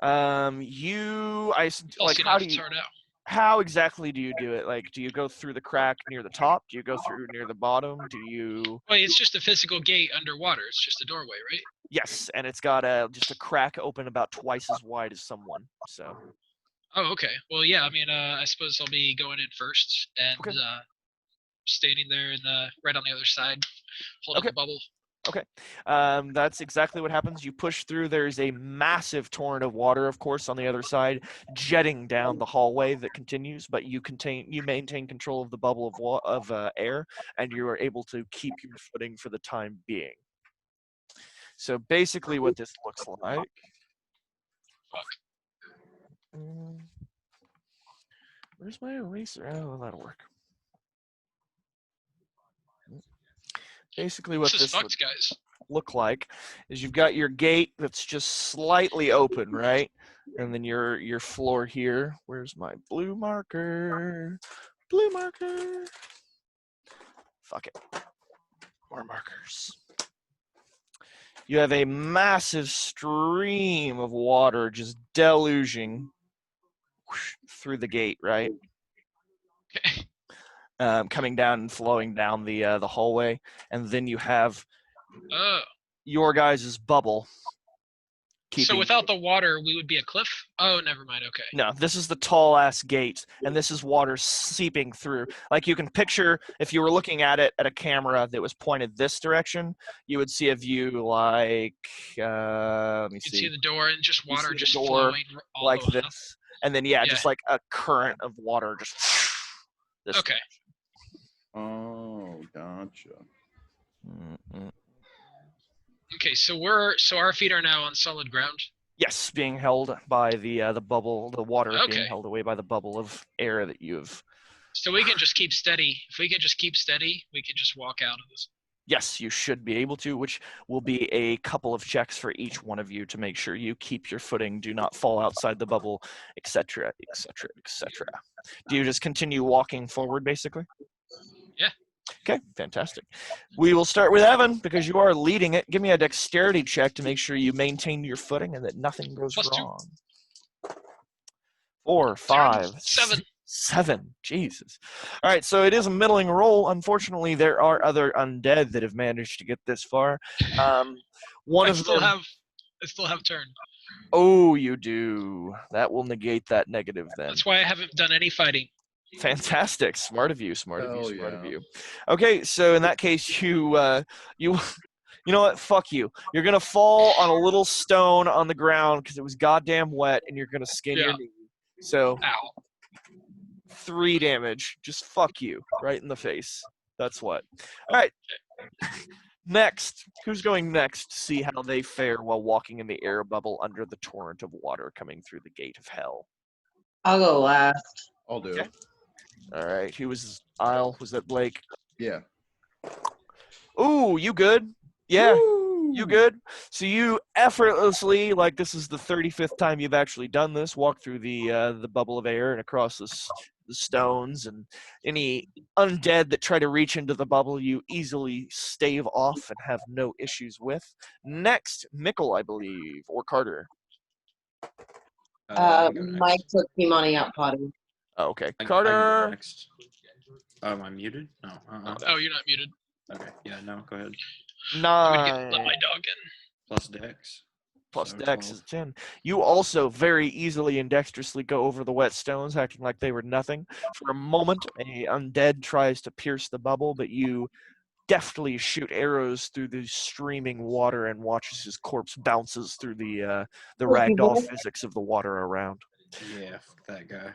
I'll Like, see how if do it's you, hard out. how exactly do you do it? Like, do you go through the crack near the top? Do you go through near the bottom? Do you? Well, it's just a physical gate underwater. It's just a doorway, right? Yes, and it's got just a crack open about twice as wide as someone. So. Oh, okay. Well, yeah. I mean, I suppose I'll be going in first and Okay. standing there in right on the other side, holding Okay. the bubble. Okay, that's exactly what happens. You push through. There's a massive torrent of water, of course, on the other side, jetting down the hallway that continues. But you maintain control of the bubble of air, and you are able to keep your footing for the time being. So basically, what this looks like. Where's my eraser? Oh, that'll work. Basically, what This is this would fucked, guys. look like is you've got your gate that's just slightly open, right? And then your floor here. Where's my blue marker? Blue marker. Fuck it. More markers. You have a massive stream of water just deluging through the gate, right? Okay. Coming down and flowing down the hallway, and then you have Oh. your guys' bubble. So without the water, we would be a cliff? Oh, never mind. Okay. No, this is the tall ass gate, and this is water seeping through. Like, you can picture, if you were looking at it at a camera that was pointed this direction, you would see a view like, let me You'd see. see the door and just You water see the just door flowing all like the way. this, and then just like a current of water just. This Okay. Oh, gotcha. Mm-mm. Okay, so our feet are now on solid ground. Yes, being held by the bubble, the water being Okay. held away by the bubble of air that you've. So we can just keep steady. If we can just keep steady, we can just walk out of this. Yes, you should be able to, which will be a couple of checks for each one of you to make sure you keep your footing, do not fall outside the bubble, etc., etc., etc. Do you just continue walking forward, basically? Yeah. Okay, fantastic. We will start with Evan, because you are leading it. Give me a dexterity check to make sure you maintain your footing and that nothing goes +2. wrong. 4, 5, 7. 7. Jesus. All right, so it is a middling roll. Unfortunately, there are other undead that have managed to get this far. One I of still them. have turn. Oh, you do. That will negate that negative then. That's why I haven't done any fighting. Fantastic. Smart of you. Smart of you. Hell Smart of yeah. you. Okay, so in that case, you know what? Fuck you. You're gonna fall on a little stone on the ground because it was goddamn wet, and you're gonna skin your Yeah. knee. So Ow. 3 damage. Just fuck you right in the face. That's what. All right. Next, who's going next to see how they fare while walking in the air bubble under the torrent of water coming through the gate of hell? I'll go last. I'll do Okay. it. All right. Who was Isle? Was that Blake? Yeah. Ooh, you good? Yeah. Woo! You good? So you effortlessly, like this is the 35th time you've actually done this, walk through the bubble of air and across the stones, and any undead that try to reach into the bubble, you easily stave off and have no issues with. Next, Mickle, I believe, or Carter. I can go next. Mike took Kimani out potty. Oh, okay, I can go Carter. next. Am I muted? No. Oh, you're not muted. Okay. Yeah. No. Go ahead. I'm gonna let 9 my dog in. Plus Dex. plus So Dex 12. is 10. You also very easily and dexterously go over the wet stones, acting like they were nothing. For a moment, a undead tries to pierce the bubble, but you deftly shoot arrows through the streaming water and watches his corpse bounces through the ragdoll physics of the water around. Yeah. Fuck that guy.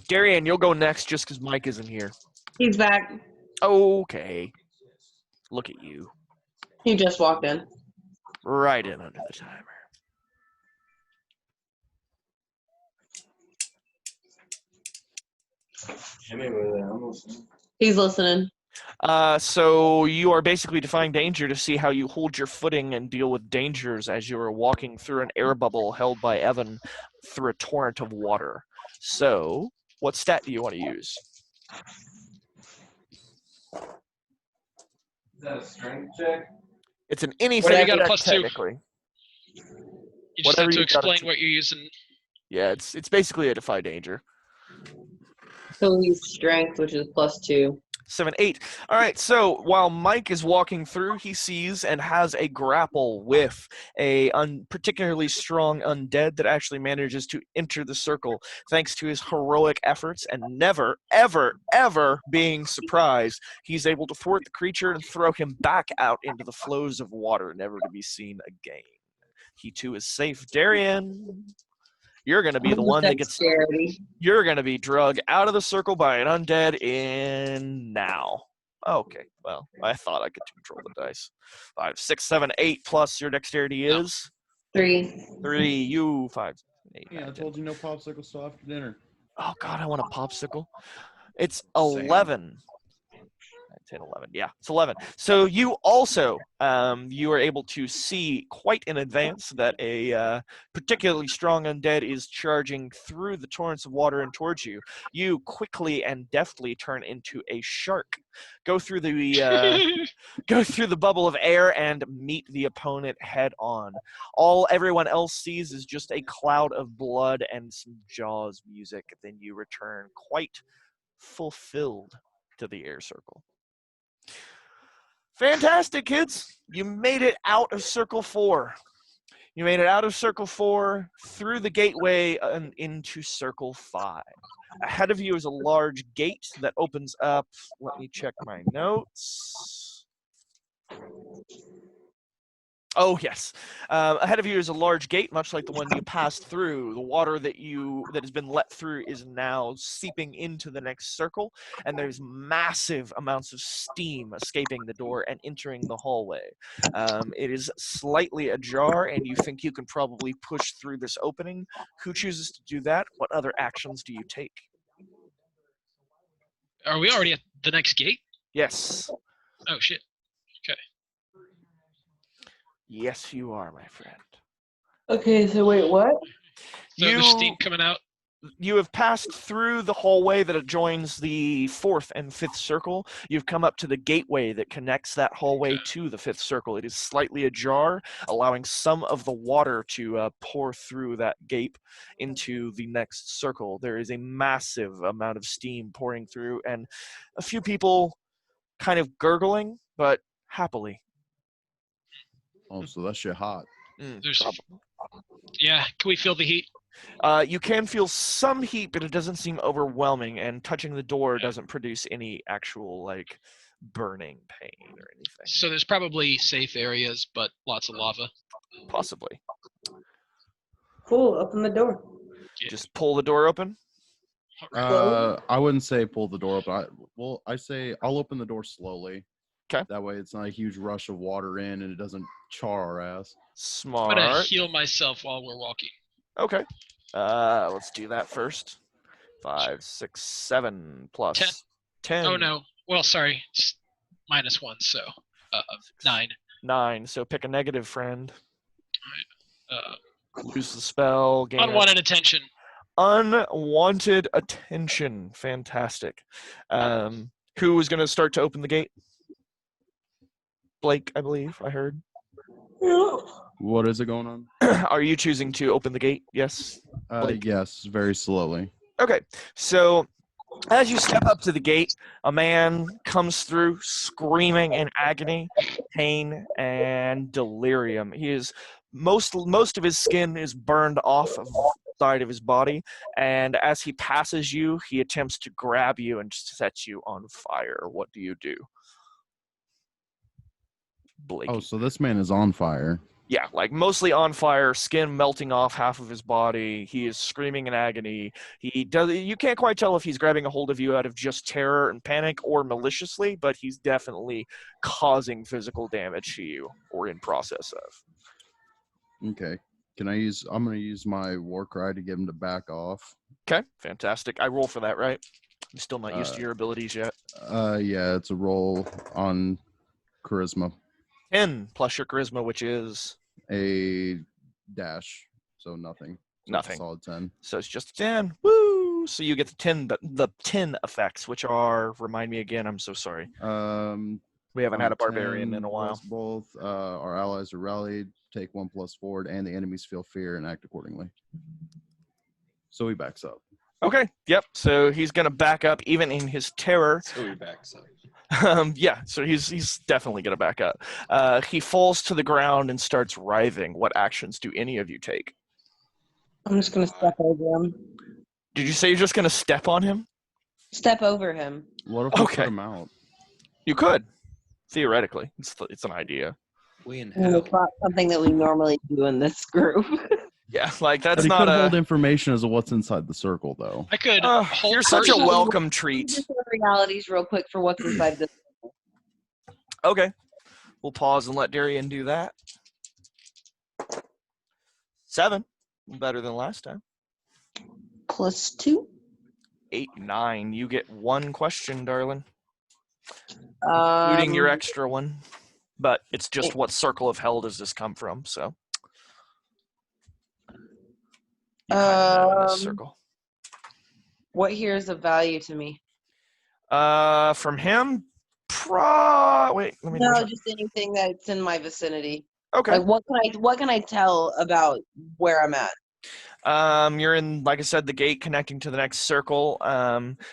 Darian, you'll go next just because Mike isn't here. He's back. Okay. Look at you. He just walked in. Right in under the timer. He's listening. So you are basically defying danger to see how you hold your footing and deal with dangers as you are walking through an air bubble held by Evan through a torrent of water. So, what stat do you want to use? Is that a strength check? It's an anything Whatever. You got a check, +2. technically. You just Whatever have to you gotta explain what you're using. Yeah, it's basically a defy danger. So use strength, which is +2. 7, 8. All right, so while Mike is walking through, he sees and has a grapple with a particularly strong undead that actually manages to enter the circle thanks to his heroic efforts and never, ever, ever being surprised. He's able to thwart the creature and throw him back out into the flows of water, never to be seen again. He too is safe. Darian, you're going to be the one that gets... Dexterity. You're going to be drugged out of the circle by an undead in now. Okay, well, I thought I could control the dice. 5, 6, 7, 8 plus your dexterity is 3. 3. You 5, 8. Yeah, I 9, 10. told you no popsicles till after dinner. Oh God, I want a popsicle. It's Same. 11. 10, 11. Yeah, it's 11. So you also, you are able to see quite in advance that a particularly strong undead is charging through the torrents of water and towards you. You quickly and deftly turn into a shark, go through the go through the bubble of air and meet the opponent head on. All everyone else sees is just a cloud of blood and some Jaws music. Then you return quite fulfilled to the air circle. Fantastic, kids. You made it out of Circle 4. You made it out of Circle 4, through the gateway, and into Circle 5. Ahead of you is a large gate that opens up. Let me check my notes. Oh, yes. Ahead of you is a large gate, much like the one you passed through. The water that has been let through is now seeping into the next circle, and there's massive amounts of steam escaping the door and entering the hallway. It is slightly ajar, and you think you can probably push through this opening. Who chooses to do that? What other actions do you take? Are we already at the next gate? Yes. Oh, shit. Okay. Yes, you are, my friend. Okay, so wait, what? So there's steam coming out. You have passed through the hallway that adjoins the 4th and 5th circle. You've come up to the gateway that connects that hallway to the 5th circle. It is slightly ajar, allowing some of the water to pour through that gate into the next circle. There is a massive amount of steam pouring through, and a few people kind of gurgling, but happily. Oh, so that shit hot. Yeah, can we feel the heat? You can feel some heat, but it doesn't seem overwhelming, and touching the door doesn't produce any actual, like, burning pain or anything. So there's probably safe areas, but lots of lava. Possibly. Cool, open the door. Yeah. Just pull the door open? I wouldn't say pull the door up. I say I'll open the door slowly. Okay. That way it's not a huge rush of water in and it doesn't char our ass. Smart. I'm gonna heal myself while we're walking. Okay. Let's do that first. 5, 6, 7 plus 10. Oh no. Well, sorry. It's -1, so 9. 9. So pick a negative, friend. Alright. Lose the spell. Gain Unwanted attention. Unwanted attention. Fantastic. Who is going to start to open the gate? Blake, I believe. I heard. What is it going on? Are you choosing to open the gate? Yes. Blake? Yes, very slowly. Okay. So as you step up to the gate, a man comes through screaming in agony, pain, and delirium. He is most of his skin is burned off of the side of his body, and as he passes you, he attempts to grab you and set you on fire. What do you do? Blake. Oh, so this man is on fire. Yeah, like mostly on fire, skin melting off half of his body. He is screaming in agony. You can't quite tell if he's grabbing a hold of you out of just terror and panic or maliciously, but he's definitely causing physical damage to you or in process of. Okay. I'm going to use my war cry to get him to back off. Okay, fantastic. I roll for that, right? I'm still not used to your abilities yet. Yeah, it's a roll on charisma. 10 plus your charisma, which is a dash, so nothing. So nothing. It's a solid 10. So it's just 10. Woo! So you get the 10 effects, which are, remind me again, I'm so sorry. We haven't had a barbarian 10 in a while. plus both our allies are rallied, take 1+ forward, and the enemies feel fear and act accordingly. So he backs up. Okay, yep. So he's gonna back up even in his terror. So he backs up. Yeah, so he's definitely gonna back up. He falls to the ground and starts writhing. What actions do any of you take? I'm just gonna step over him. Did you say you're just gonna step on him? Step over him. What if we Okay. put him out? You could, theoretically. It's an idea. We in I mean, hell. it's not something that we normally do in this group. Yeah, like But that's he not could hold a. information as to what's inside the circle, though. I could Uh, hold you're such a person. welcome treat. Just the realities real quick for what's inside this. Okay, we'll pause and let Darian do that. 7, better than last time. +2. 8, 9. You get 1 question, darling, including your extra one. But it's just what circle of hell does this come from? So you kind of know in this circle. What here is of value to me? From him, wait, let me. No, just anything that's in my vicinity. Okay. Like what can I tell about where I'm at? You're in, like I said, the gate connecting to the next circle.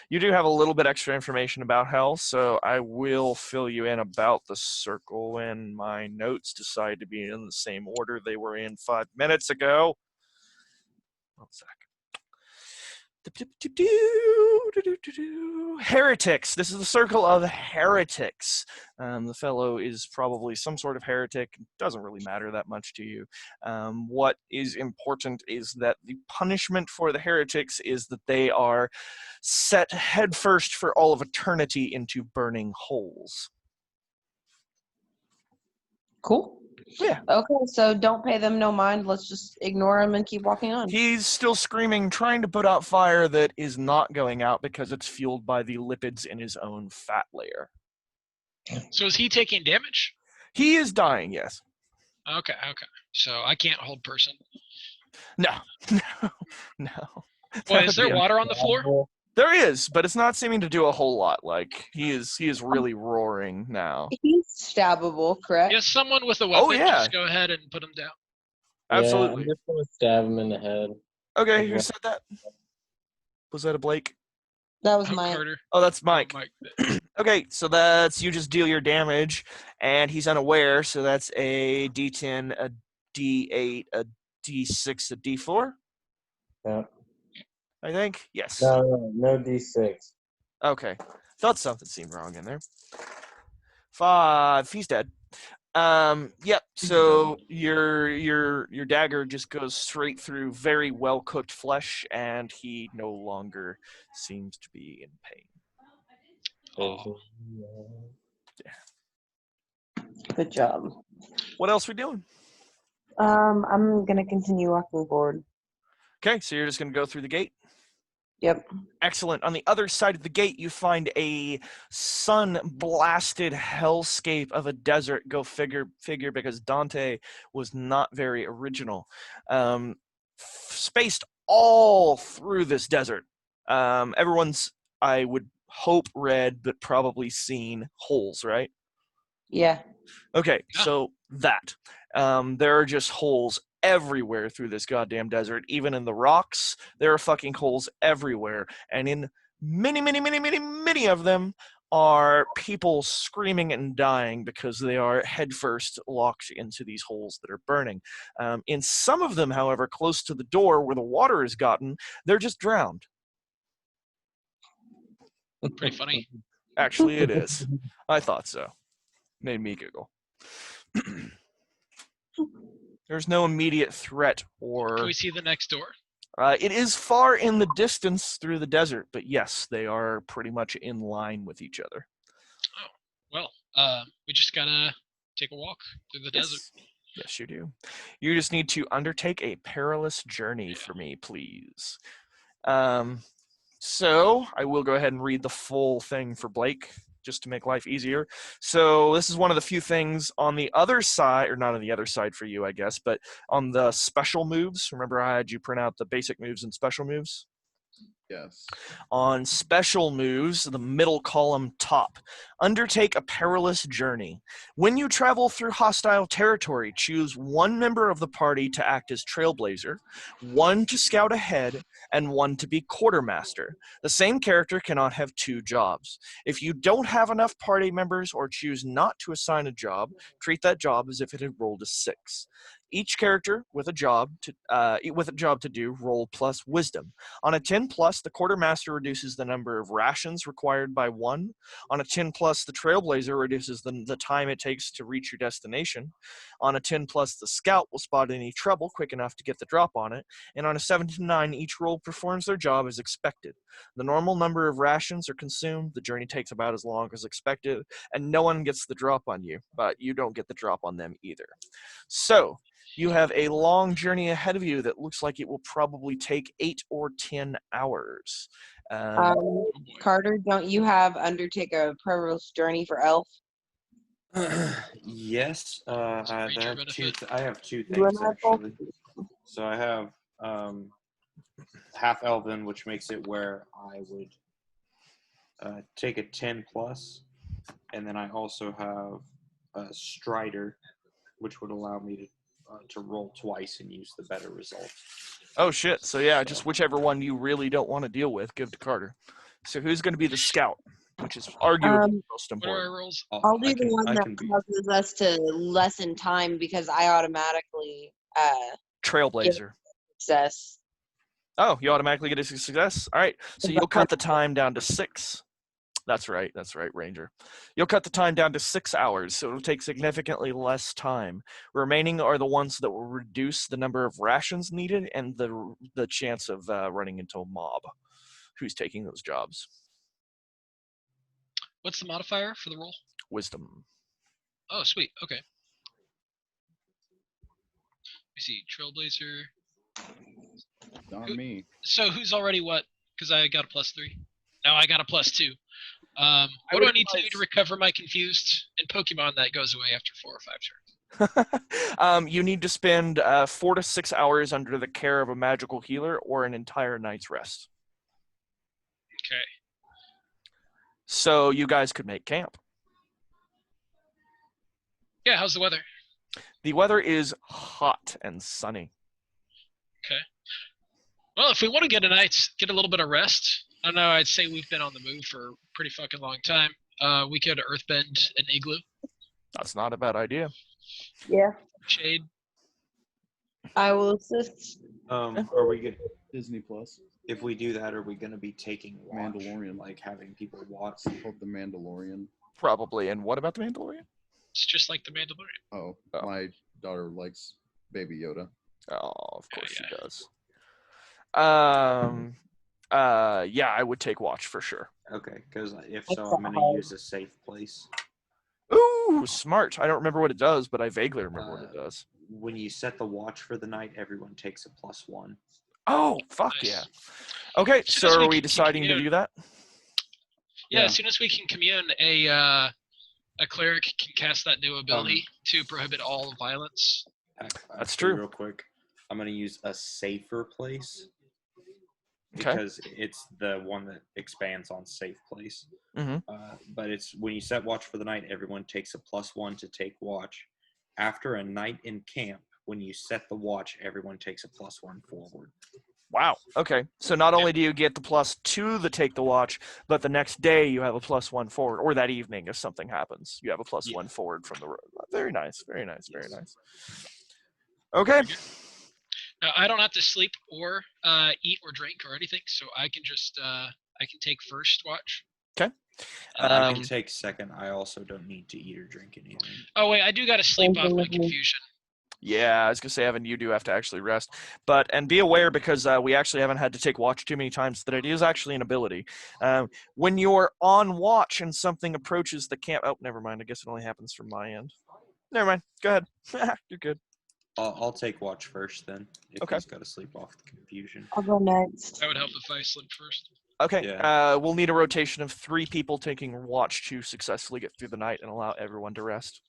You do have a little bit extra information about hell, so I will fill you in about the circle when my notes decide to be in the same order they were in 5 minutes ago. 1 sec. Heretics. This is the circle of heretics. The fellow is probably some sort of heretic. Doesn't really matter that much to you. What is important is that the punishment for the heretics is that they are set headfirst for all of eternity into burning holes. Cool. Yeah. Okay, so don't pay them no mind. Let's just ignore them and keep walking on. He's still screaming, trying to put out fire that is not going out because it's fueled by the lipids in his own fat layer. So is he taking damage? He is dying, yes. Okay. So I can't hold person. No. No. Well, is there water on the floor? There is, but it's not seeming to do a whole lot. Like he is really roaring now. He's stabbable, correct? Yes, someone with a weapon. Oh, yeah. Just go ahead and put him down. Absolutely. Yeah, I'm just gonna stab him in the head. Okay, who said that? Was that a Blake? That was Oh, mine. Carter. Oh, that's Mike. Mike. Okay, so that's you just deal your damage, and he's unaware, so that's a D10, a D8, a D6, a D4, Yeah. I think. Yes. No D6. Okay. Thought something seemed wrong in there. 5. He's dead. Yep. So your dagger just goes straight through very well cooked flesh, and he no longer seems to be in pain. Oh. Good job. What else we doing? I'm gonna continue walking forward. Okay, so you're just gonna go through the gate. Yep. Excellent. On the other side of the gate, you find a sun-blasted hellscape of a desert. Go figure, because Dante was not very original. Spaced all through this desert. Everyone's, I would hope, read, but probably seen holes, right? Yeah. Okay, Yeah. so that. There are just holes everywhere through this goddamn desert. Even in the rocks, there are fucking holes everywhere. And in many of them are people screaming and dying because they are headfirst locked into these holes that are burning. In some of them, however, close to the door where the water has gotten, they're just drowned. Pretty funny. Actually, it is. I thought so. Made me giggle. There's no immediate threat or... Can we see the next door? It is far in the distance through the desert, but yes, they are pretty much in line with each other. Oh, well, we just gotta take a walk through the desert. Yes, you do. You just need to undertake a perilous journey for me, please. So I will go ahead and read the full thing for Blake, just to make life easier. So this is one of the few things on the other side, or not on the other side for you, I guess, but on the special moves. Remember I had you print out the basic moves and special moves? Yes. On special moves, the middle column top. Undertake a perilous journey. When you travel through hostile territory, choose one member of the party to act as trailblazer, one to scout ahead, and one to be quartermaster. The same character cannot have two jobs. If you don't have enough party members or choose not to assign a job, treat that job as if it had rolled a 6. Each character with a job to do roll plus wisdom. On a 10 plus, the quartermaster reduces the number of rations required by 1. On a 10 plus, the trailblazer reduces the time it takes to reach your destination. On a 10 plus, the scout will spot any trouble quick enough to get the drop on it. And on a 7 to 9, each role performs their job as expected. The normal number of rations are consumed, the journey takes about as long as expected, and no one gets the drop on you, but you don't get the drop on them either. So, you have a long journey ahead of you that looks like it will probably take 8 or 10 hours. Carter, don't you have undertake a perilous journey for Elf? Yes, I Ranger have two. benefit. I have two You and things I both? actually. So I have half elven, which makes it where I would take a 10 plus, and then I also have a strider, which would allow me to roll twice and use the better result. Oh shit, so yeah, just whichever one you really don't want to deal with, give to Carter. So who's going to be the scout, which is arguably the most What are our important. rolls? I'll do the one I that can be causes us to lessen time because I automatically Trailblazer. success. Oh, you automatically get a success? All right, so you'll cut the time down to 6. That's right, Ranger. You'll cut the time down to 6 hours, so it'll take significantly less time. Remaining are the ones that will reduce the number of rations needed and the chance of running into a mob. Who's taking those jobs? What's the modifier for the roll? Wisdom. Oh, sweet. Okay. Let me see. Trailblazer. Not me. So who's already what? Because I got a +3. No, I got a +2. What would do I need to do to advise- recover my confused? In Pokemon, that goes away after 4 or 5 turns. You need to spend 4 to 6 hours under the care of a magical healer or an entire night's rest. Okay. So you guys could make camp. Yeah, how's the weather? The weather is hot and sunny. Okay. Well, if we want to get a little bit of rest, I don't know, I'd say we've been on the move for a pretty fucking long time. We could earthbend an igloo. That's not a bad idea. Yeah, Shade. I will assist. Are we good? Disney Plus. If we do that, are we going to be taking watch? Mandalorian. Like having people watch? It's called The Mandalorian. Probably. And what about the Mandalorian? It's just like the Mandalorian. Oh, my daughter likes Baby Yoda. Oh, of course Yeah. she does. Yeah, I would take watch for sure. Okay, because if so, I'm going to use a safe place. Ooh, smart. I don't remember what it does, but I vaguely remember what it does. When you set the watch for the night, everyone takes a +1. Oh, fuck Nice. yeah. Okay, As soon so as are we we can deciding to commune- do that? Yeah, Yeah. as soon as we can commune, a cleric can cast that new ability to prohibit all violence. That's Actually, true. Real quick, I'm going to use a safer place Okay. because it's the one that expands on safe place. Mm-hmm. But it's when you set watch for the night, everyone takes a +1 to take watch. After a night in camp, when you set the watch, everyone takes a +1 forward. Wow. Okay. So not only do you get the +2 to take the watch, but the next day you have a +1 forward, or that evening if something happens, you have a +1 forward from the road. Very nice. Very nice. Very nice. Okay. Now, I don't have to sleep or eat or drink or anything, so I can just I can take first watch. Okay. I can take second. I also don't need to eat or drink anything. Oh wait, I do got to sleep off my confusion. Yeah, I was gonna say, Evan, you do have to actually rest, and be aware because we actually haven't had to take watch too many times that it is actually an ability. When you're on watch and something approaches the camp, oh, never mind. I guess it only happens from my end. Never mind. Go ahead. You're good. I'll take watch first then. If Okay. he's got to sleep off the confusion. I'll go next. That would help if I slept first. Okay. Yeah. We'll need a rotation of 3 people taking watch to successfully get through the night and allow everyone to rest.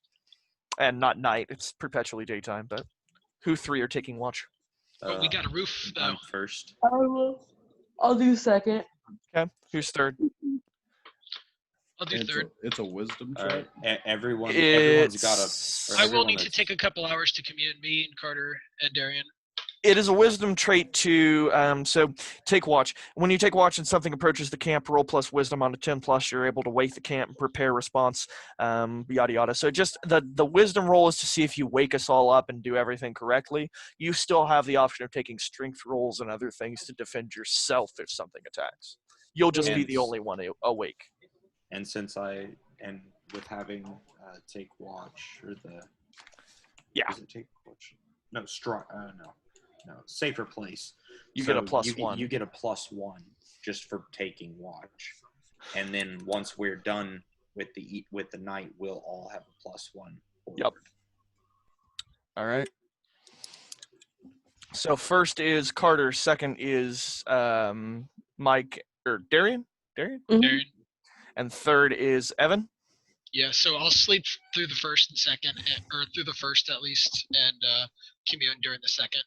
And not night; it's perpetually daytime. But who 3 are taking watch? But we got a roof though. I'm first. I will. I'll do second. Okay. Who's third? I'll do It's third. a wisdom All right. trait. Everyone's got a. It's- or I will everyone need to that's- take a couple hours to commute. Me and Carter and Darian. It is a wisdom trait to so take watch. When you take watch and something approaches the camp, roll plus wisdom on a 10+. You're able to wake the camp and prepare response, yada yada. So just the wisdom roll is to see if you wake us all up and do everything correctly. You still have the option of taking strength rolls and other things to defend yourself if something attacks. You'll just be And- the only one awake. And with having take watch or the Yeah. is it take watch? No, strong. No, safer place. You get a So +1. You get a +1 just for taking watch, and then once we're done with the night, we'll all have a +1. Yep. All right. So first is Carter. Second is Mike or Darian. Mhm. Darian. And third is Evan. Yeah, so I'll sleep through the first and second, or through the first at least, and commute during the second.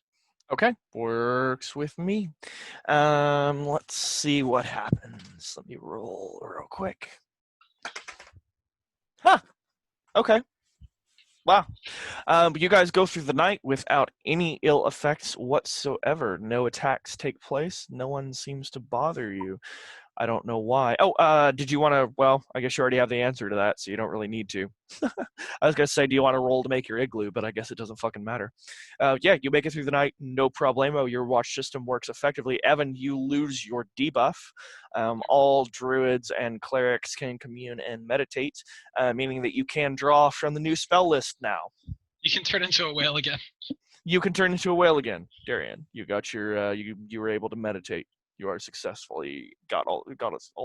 Okay, works with me. Let's see what happens. Let me roll real quick. Huh. Okay. Wow. You guys go through the night without any ill effects whatsoever. No attacks take place. No one seems to bother you. I don't know why. Oh, did you want to? Well, I guess you already have the answer to that, so you don't really need to. I was gonna say, do you want to roll to make your igloo? But I guess it doesn't fucking matter. Yeah, you make it through the night, no problemo. Your watch system works effectively. Evan, you lose your debuff. All druids and clerics can commune and meditate, meaning that you can draw from the new spell list now. You can turn into a whale again. You can turn into a whale again, Darian. You got your. You were able to meditate. You are successfully got all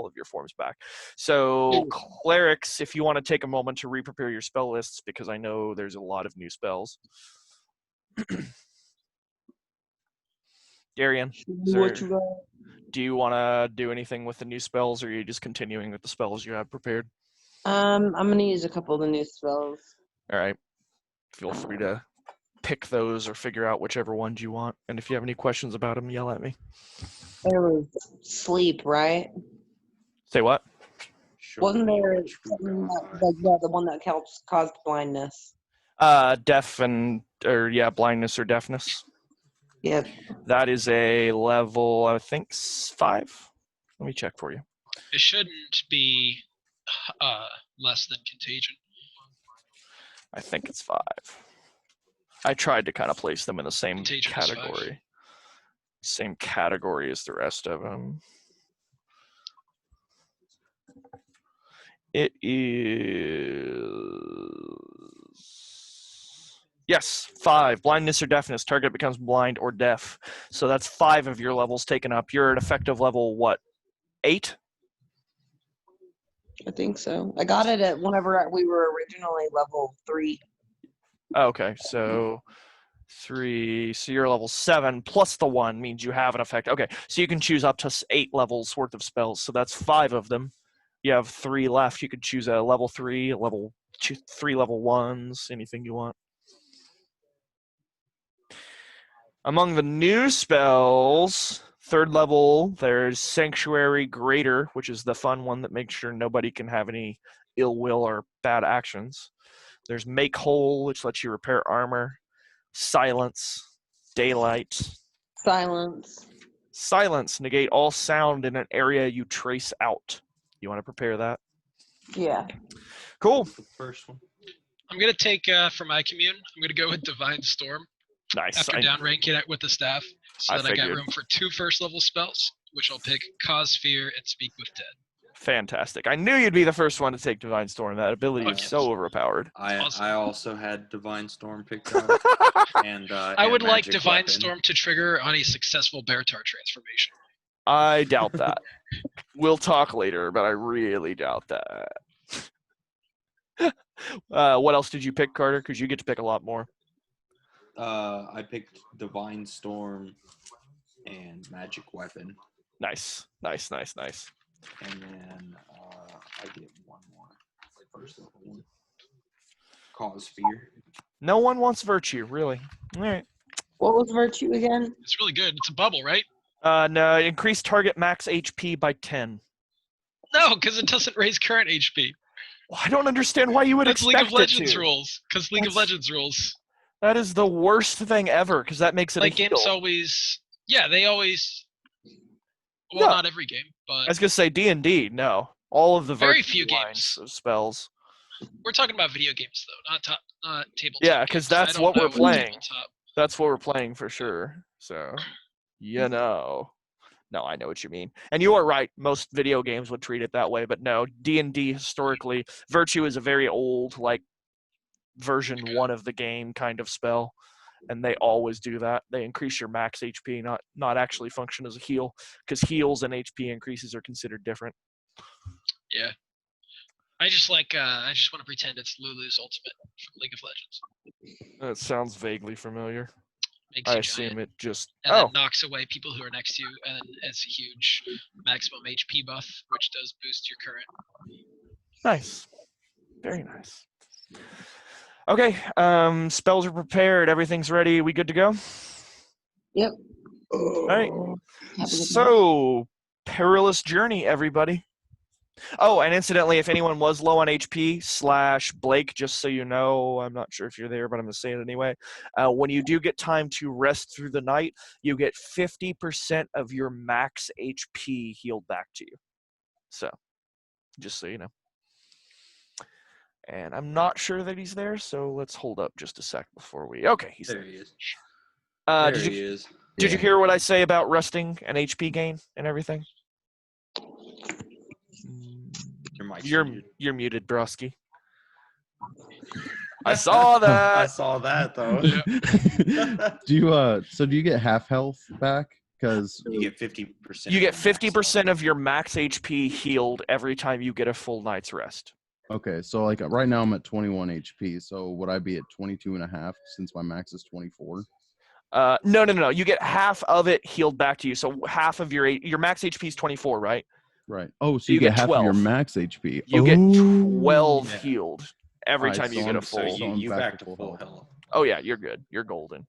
of your forms back. So clerics, if you want to take a moment to re-prepare your spell lists, because I know there's a lot of new spells. Darian, do you want to do anything with the new spells, or are you just continuing with the spells you have prepared? I'm gonna use a couple of the new spells. All right. Feel free to pick those or figure out whichever ones you want. And if you have any questions about them, yell at me. There was sleep, right? Say what? Wasn't there something the one that caused blindness? Deaf blindness or deafness. Yep. That is a level, I think, 5. Let me check for you. It shouldn't be less than contagion. I think it's 5. I tried to kind of place them in the same Contagion is 5. category. Same category as the rest of them. It is... Yes, 5. Blindness or deafness. Target becomes blind or deaf. So that's 5 of your levels taken up. You're at effective level, what, 8? I think so. I got it at whenever we were originally level 3. Okay, so 3. So you're level 7 plus the 1 means you have an effect. Okay, so you can choose up to 8 levels worth of spells. So that's 5 of them. You have 3 left. You could choose a level 3, level 2, 3 level 1s, anything you want. Among the new spells, 3rd level, there's Sanctuary Greater, which is the fun one that makes sure nobody can have any ill will or bad actions. There's Make Whole, which lets you repair armor. Silence, Daylight. Silence, negate all sound in an area you trace out. You want to prepare that? Yeah. Cool. The first one. I'm going to take, for my commune, I'm going to go with Divine Storm. Nice. After downranking it with the staff, so that I got room for 2 first-level spells, which I'll pick Cause Fear and Speak with Dead. Fantastic. I knew you'd be the first one to take Divine Storm. That ability is so overpowered. Awesome. I also had Divine Storm picked out. and I would like Magic Divine Weapon. Storm to trigger on a successful Beartar transformation. I doubt that. We'll talk later, but I really doubt that. What else did you pick, Carter? Because you get to pick a lot more. I picked Divine Storm and Magic Weapon. Nice. And then I get one more. First level one. Cause Fear. No one wants Virtue, really. All right. What was Virtue again? It's really good. It's a bubble, right? No, increase target max HP by 10. No, because it doesn't raise current HP. Well, I don't understand why you would That's League expect of Legends it to. rules. Because League of That's- Legends rules. That is the worst thing ever, because that makes it Like a heal. games always. Yeah, they always. Well, No. not every game, I but was gonna say D&D. No, all of the very virtue few lines games. of spells. We're talking about video games though, not tabletop. Yeah, because games. I that's don't what know we're what's playing. tabletop. That's what we're playing for sure. So, you know. No, I know what you mean. And you are right. Most video games would treat it that way, but no, D&D historically, virtue is a very old, like, version 1 of the game kind of spell, and they always do that. They increase your max HP, not actually function as a heal, because heals and HP increases are considered different. Yeah. I just want to pretend it's Lulu's Ultimate from League of Legends. That sounds vaguely familiar. Makes I you assume giant, it just... and Oh, then knocks away people who are next to you, and then has a huge maximum HP buff, which does boost your current. nice. Very nice. Okay, spells are prepared. Everything's ready. We good to go? Yep. All right. Have a good night. So, perilous journey, everybody. Oh, and incidentally, if anyone was low on HP / Blake, just so you know, I'm not sure if you're there, but I'm going to say it anyway. When you do get time to rest through the night, you get 50% of your max HP healed back to you. So, just so you know. And I'm not sure that he's there, so let's hold up just a sec before we... Okay, he's There there. he is. Did There you he is. Did you hear what I say about resting and HP gain and everything? Your mic's You're muted. you're muted, Brusky. I saw that. I saw that though. Do you get half health back? Because You get 50%. You get of your max 50% of your max HP healed every time you get a full night's rest. okay, so like right now I'm at 21 HP. So would I be at 22 and a half since my max is 24? No. You get half of it healed back to you. So half of your max HP is 24, right? Right. Oh, so You you get get half of your 12. max HP. You get 12 Yeah. healed every Alright, time you so get a I'm- full. So I'm you back back to to full full health. health. Oh yeah, you're good. You're golden.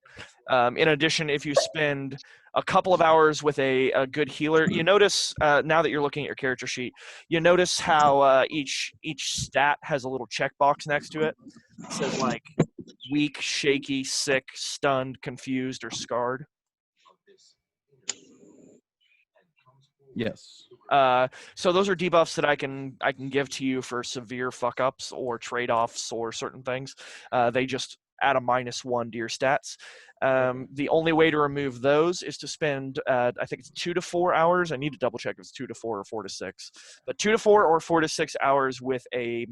In addition, if you spend a couple of hours with a good healer, you notice now that you're looking at your character sheet, you notice how each stat has a little checkbox next to it. It says like weak, shaky, sick, stunned, confused, or scarred. Yes. So those are debuffs that I can give to you for severe fuck ups or trade offs or certain things. They just add a -1 to your stats. The only way to remove those is to spend I think it's 2 to 4 hours. I need to double check if it's 2 to 4 or 4 to 6, but 2 to 4 or 4 to 6 hours with a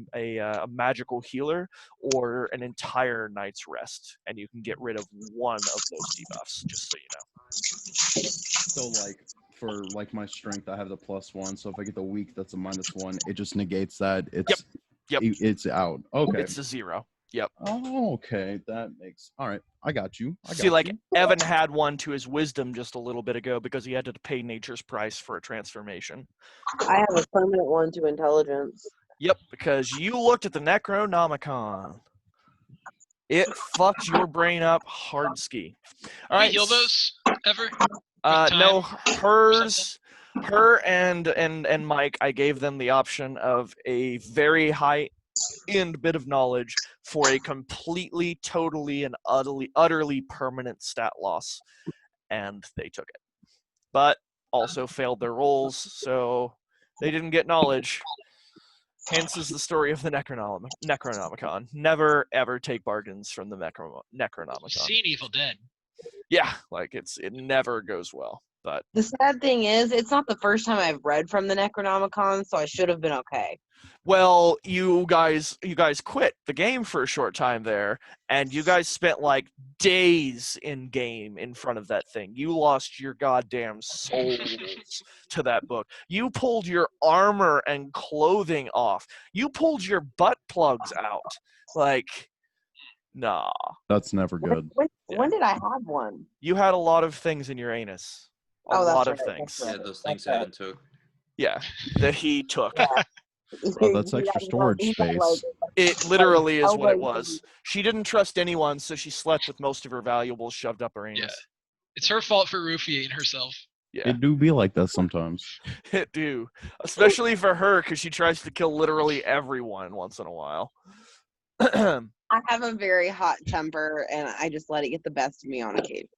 magical healer or an entire night's rest, and you can get rid of one of those debuffs. Just so you know. So like for like my strength, I have the +1. So if I get the weak, that's a -1. It just negates that. Yep. It's out. Okay. It's a 0. Yep. Oh, okay. That makes all right. I got you. See, like Evan had one to his wisdom just a little bit ago because he had to pay nature's price for a transformation. I have a permanent one to intelligence. Yep, because you looked at the Necronomicon. It fucked your brain up hard ski. All Do we right. heal those ever? No, time her and Mike, I gave them the option of a very high end bit of knowledge for a completely, totally, and utterly permanent stat loss, and they took it. But also failed their rolls, so they didn't get knowledge. Hence is the story of the Necronomicon. Never, ever take bargains from the Necronomicon. Seen Evil Dead. Yeah, like it never goes well. But The sad thing is, it's not the first time I've read from the Necronomicon, so I should have been okay. well, you guys quit the game for a short time there, and you guys spent like days in game in front of that thing. You lost your goddamn souls to that book. You pulled your armor and clothing off. You pulled your butt plugs out. Like, nah. That's never good. When did I have one? You had a lot of things in your anus. A Oh, that's lot of right, things. that's Yeah, those things Evan took. Yeah, that he took. Oh, that's extra storage space. It literally is what it was. She didn't trust anyone, so she slept with most of her valuables shoved up her anus. It's her fault for roofieing herself. Yeah, It do be like that sometimes. it do. Especially for her, because she tries to kill literally everyone once in a while. I have a very hot temper, and I just let it get the best of me on occasion.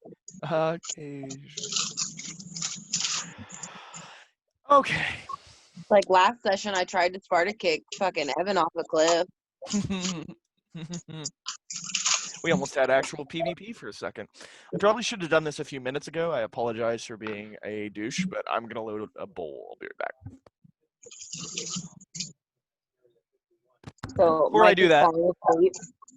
Okay. Like last session, I tried to Sparta kick fucking Evan off a cliff. We almost had actual PvP for a second. I probably should have done this a few minutes ago. I apologize for being a douche, but I'm going to load a bowl. I'll be right back. So Before I Mike do is that, falling asleep.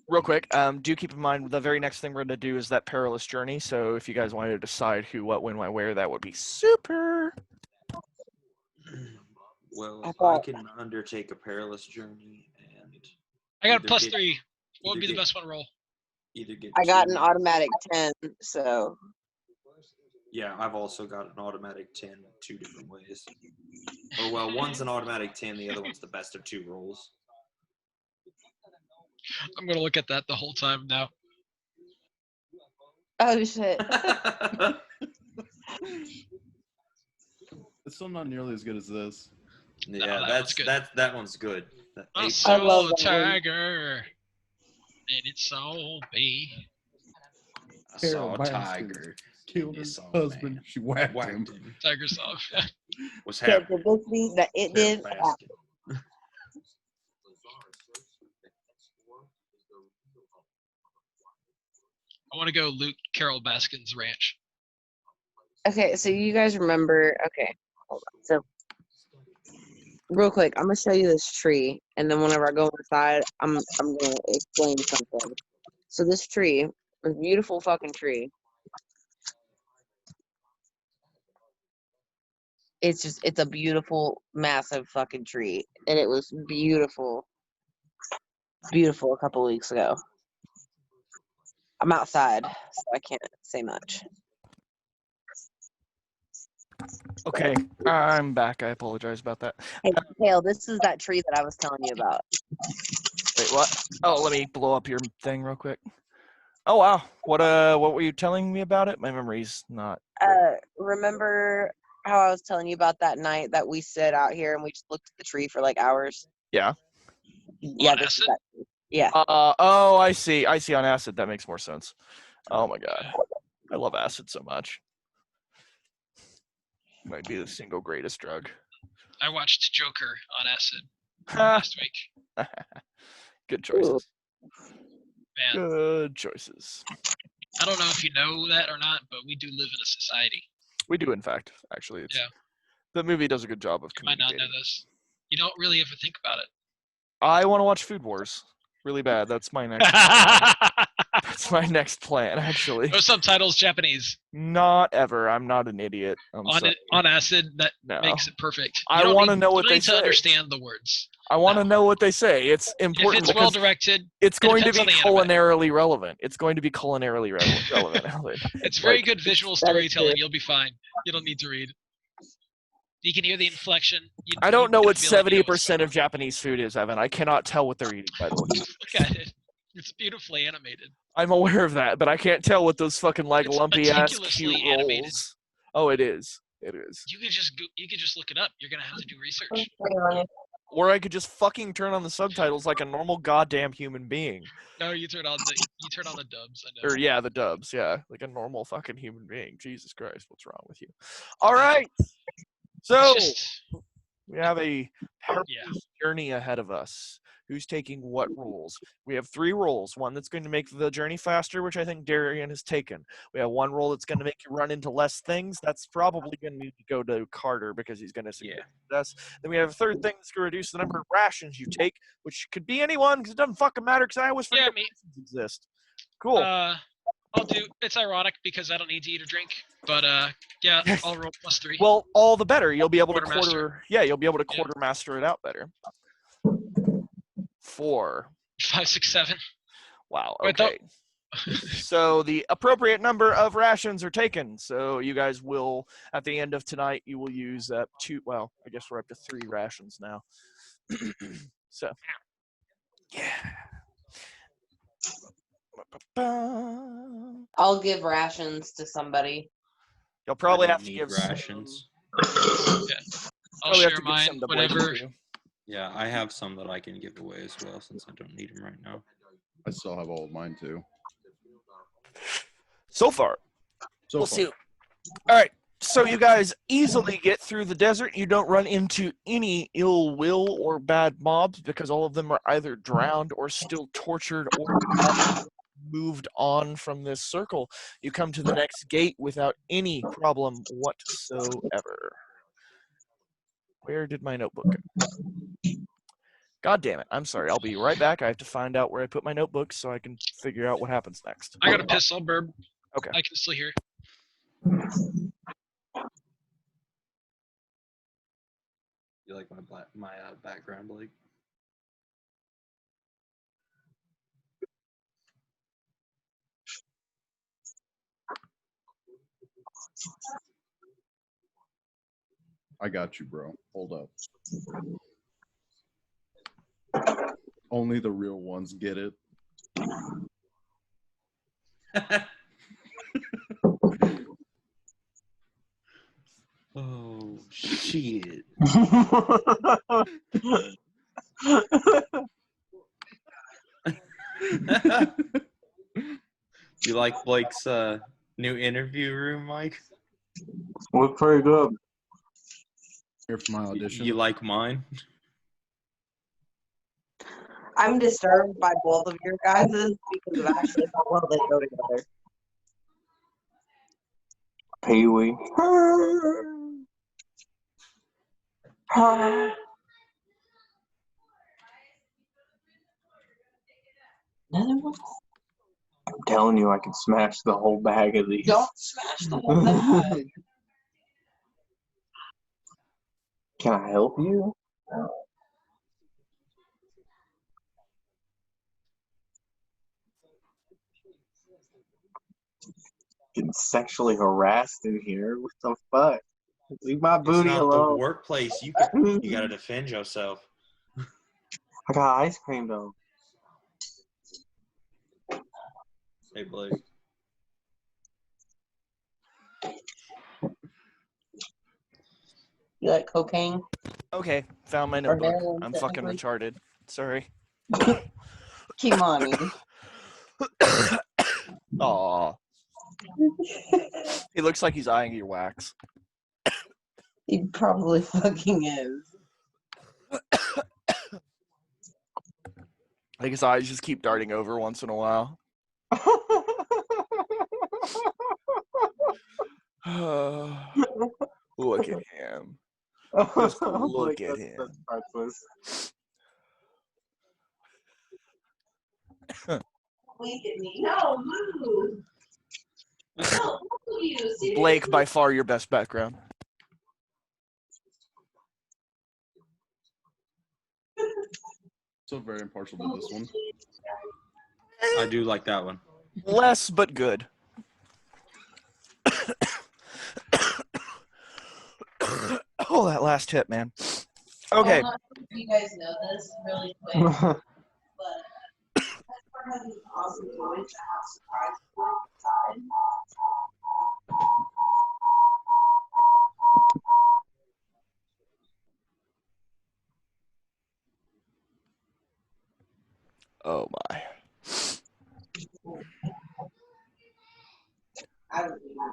real quick, do keep in mind the very next thing we're going to do is that perilous journey. So if you guys wanted to decide who, what, when, why, where, that would be super. Well, I I thought- can undertake a perilous journey and I got a either plus get- 3. What would either be the get- best one to roll? either get. I got two- an automatic 10, so Yeah, I've also got an automatic 10 two different ways. Or well, one's an automatic 10, the other one's the best of 2 rolls. I'm gonna look at that the whole time now. oh shit. It's still not nearly as good as this. No, Yeah, that that's one's good. that one's good. That I eight- saw love a that one. tiger, and it saw me. I saw Carol a Baskin tiger. Killed He her saw a husband. man. She whacked Whacked him. him. Tiger saw. What's Said happening? to this beat that it Carol did happen. Baskin. I want to go loot Carol Baskin's ranch. Okay, so you guys remember? Okay, hold on. So, real quick, I'm gonna show you this tree, and then whenever I go inside, I'm gonna explain something. So this tree, this beautiful fucking tree, it's a beautiful, massive fucking tree, and it was beautiful a couple weeks ago. I'm outside, so I can't say much. Okay, I'm back. I apologize about that. Hey, Hale, this is that tree that I was telling you about. Wait, what? Oh, let me blow up your thing real quick. Oh wow, what were you telling me about it? My memory's not. Remember how I was telling you about that night that we sit out here and we just looked at the tree for like hours? Yeah. Yeah, On this is acid? that tree. Yeah. Oh, I see. I see on acid. That makes more sense. Oh my god, I love acid so much. Might be the single greatest drug. I watched Joker on acid Ha, last week. good choices. Man, Good choices. I don't know if you know that or not, but we do live in a society. We do, in fact. Actually, it's Yeah. the movie does a good job of You might not know communicating. this. You don't really ever think about it. I want to watch Food Wars really bad. That's my next. That's my next plan, actually. No subtitles, Japanese. Not ever. I'm not an idiot. I'm sorry. On acid, that No. makes it perfect. I wanna know you what don't they need to say. understand the words. I want to No. know what they say. It's If important it's well because directed, it's going to depends be on the anime. culinarily relevant. It's going to be culinarily relevant. Alan. it's very Like, good visual that is storytelling. true. You'll be fine. You don't need to read. You can hear the inflection. I don't know can what feel it, you know what's 70% of Japanese food is, Evan. I cannot tell what they're eating, by the way. Look at it. It's beautifully animated. I'm aware of that, but I can't tell what those fucking like It's lumpy ass meticulously cute animated. rolls. Oh, it is. It is. You could just look it up. You're gonna have to do research. Or I could just fucking turn on the subtitles like a normal goddamn human being. No, you turn on the dubs. I know. Or yeah, the dubs, yeah, like a normal fucking human being. Jesus Christ, what's wrong with you? All right, so It's just we have a perilous yeah. journey ahead of us. Who's taking what roles? We have 3 roles. One that's going to make the journey faster, which I think Darian has taken. We have one role that's going to make you run into less things. That's probably going to need to go to Carter because he's going to suggest us. Then we have a third thing that's going to reduce the number of rations you take, which could be anyone because it doesn't fucking matter because I always forget me. rations exist. Cool. I'll do. It's ironic because I don't need to eat or drink, but yeah, I'll roll +3. Well, all the better. You'll be able to Quartermaster. you'll be able to quartermaster it out better. 4. 5, 6, 7. Wow. Wait, Okay. So the appropriate number of rations are taken. So you guys will, at the end of tonight, you will use up 2. Well, I guess we're up to 3 rations now. So, yeah. I'll give rations to somebody. You'll probably I have don't to need give rations. I'll Probably have share to give mine, some to Blake whatever. too. Yeah, I have some that I can give away as well since I don't need them right now. I still have all of mine too. So far. So We'll far. see. All right. So you guys easily get through the desert. You don't run into any ill will or bad mobs because all of them are either drowned or still tortured or have moved on from this circle. You come to the next gate without any problem whatsoever. Where did my notebook go? God damn it. I'm sorry. I'll be right back. I have to find out where I put my notebook so I can figure out what happens next. I got a piss. I'll burp. Okay. I can still hear. You like my background, Blake? I got you, bro. Hold up. Only the real ones get it. Oh shit! You like Blake's new interview room, Mike? Look pretty good. Here for my audition. You like mine? I'm disturbed by both of your guys's because of actually how well they go together. Pee Wee. Another one? I'm telling you, I can smash the whole bag of these. Don't smash the whole bag. Can I help you? Getting sexually harassed in here. What the fuck? Leave my It's booty not alone. the workplace. You gotta defend yourself. I got ice cream though. Hey, Blake. You like cocaine? Okay. Found my Or notebook. heroin, I'm fucking technically? retarded. Sorry. Kimani. Aw. He looks like he's eyeing your wax. He probably fucking is. I think his eyes just keep darting over once in a while. Look at him. Just look at him. That's priceless. Wink at me. No, move. No, you. Blake, by far your best background. So very impartial to this one. I do like that one. Less, but good. Oh, that last hit, man. Okay. I'm not sure if you guys know this really quick, but as part of the awesome toys that have surprises inside. Oh my. I don't know.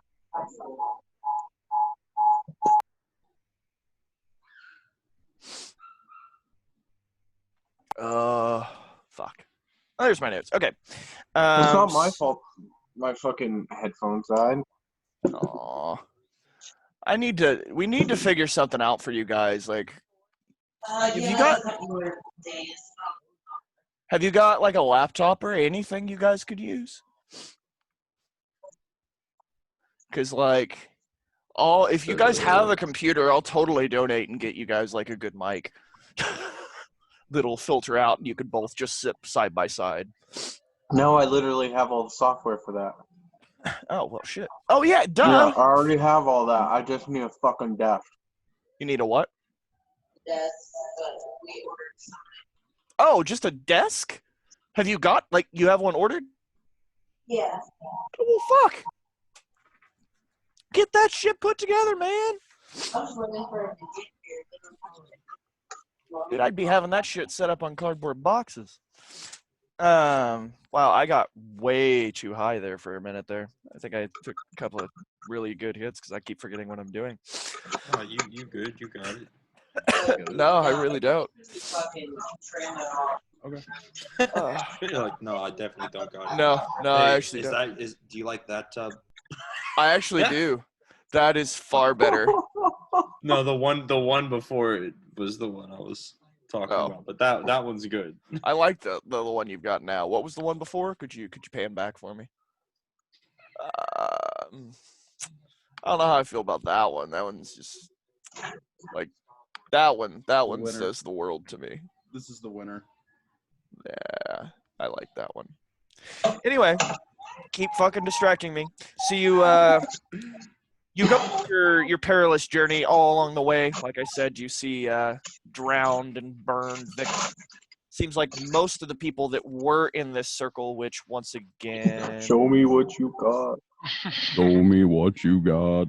Fuck. Oh, there's my notes. Okay. It's not my fault. My fucking headphones died. Aw. We need to figure something out for you guys. Like, have you got like a laptop or anything you guys could use? Because like, if you guys have a computer, I'll totally donate and get you guys like a good mic that'll filter out, and you could both just sit side by side. No, I literally have all the software for that. Oh well, shit. Oh yeah, duh. Yeah, I already have all that. I just need a fucking desk. You need a what? Desk, but we ordered some. Oh, just a desk? Have you got you have one ordered? Yeah. Well, fuck. Get that shit put together, man. Dude, I'd be having that shit set up on cardboard boxes. Wow, I got way too high there for a minute there. I think I took a couple of really good hits because I keep forgetting what I'm doing. Oh, you good? You got it. No, I really don't. Okay. You're like, no, I definitely don't got it. No, I actually is don't. Do you like that tub? I actually do. That is far better. No, the one before it was the one I was talking Oh. about, but that one's good. I like the one you've got now. What was the one before? Could you pan back for me? I don't know how I feel about that one. That one's just like that one. That one winner. says the world to me. This is the winner. Yeah, I like that one. Anyway, keep fucking distracting me. So you go your perilous journey all along the way. Like I said, you see drowned and burned victims. Seems like most of the people that were in this circle, which once again, Show me what you got. Show me what you got.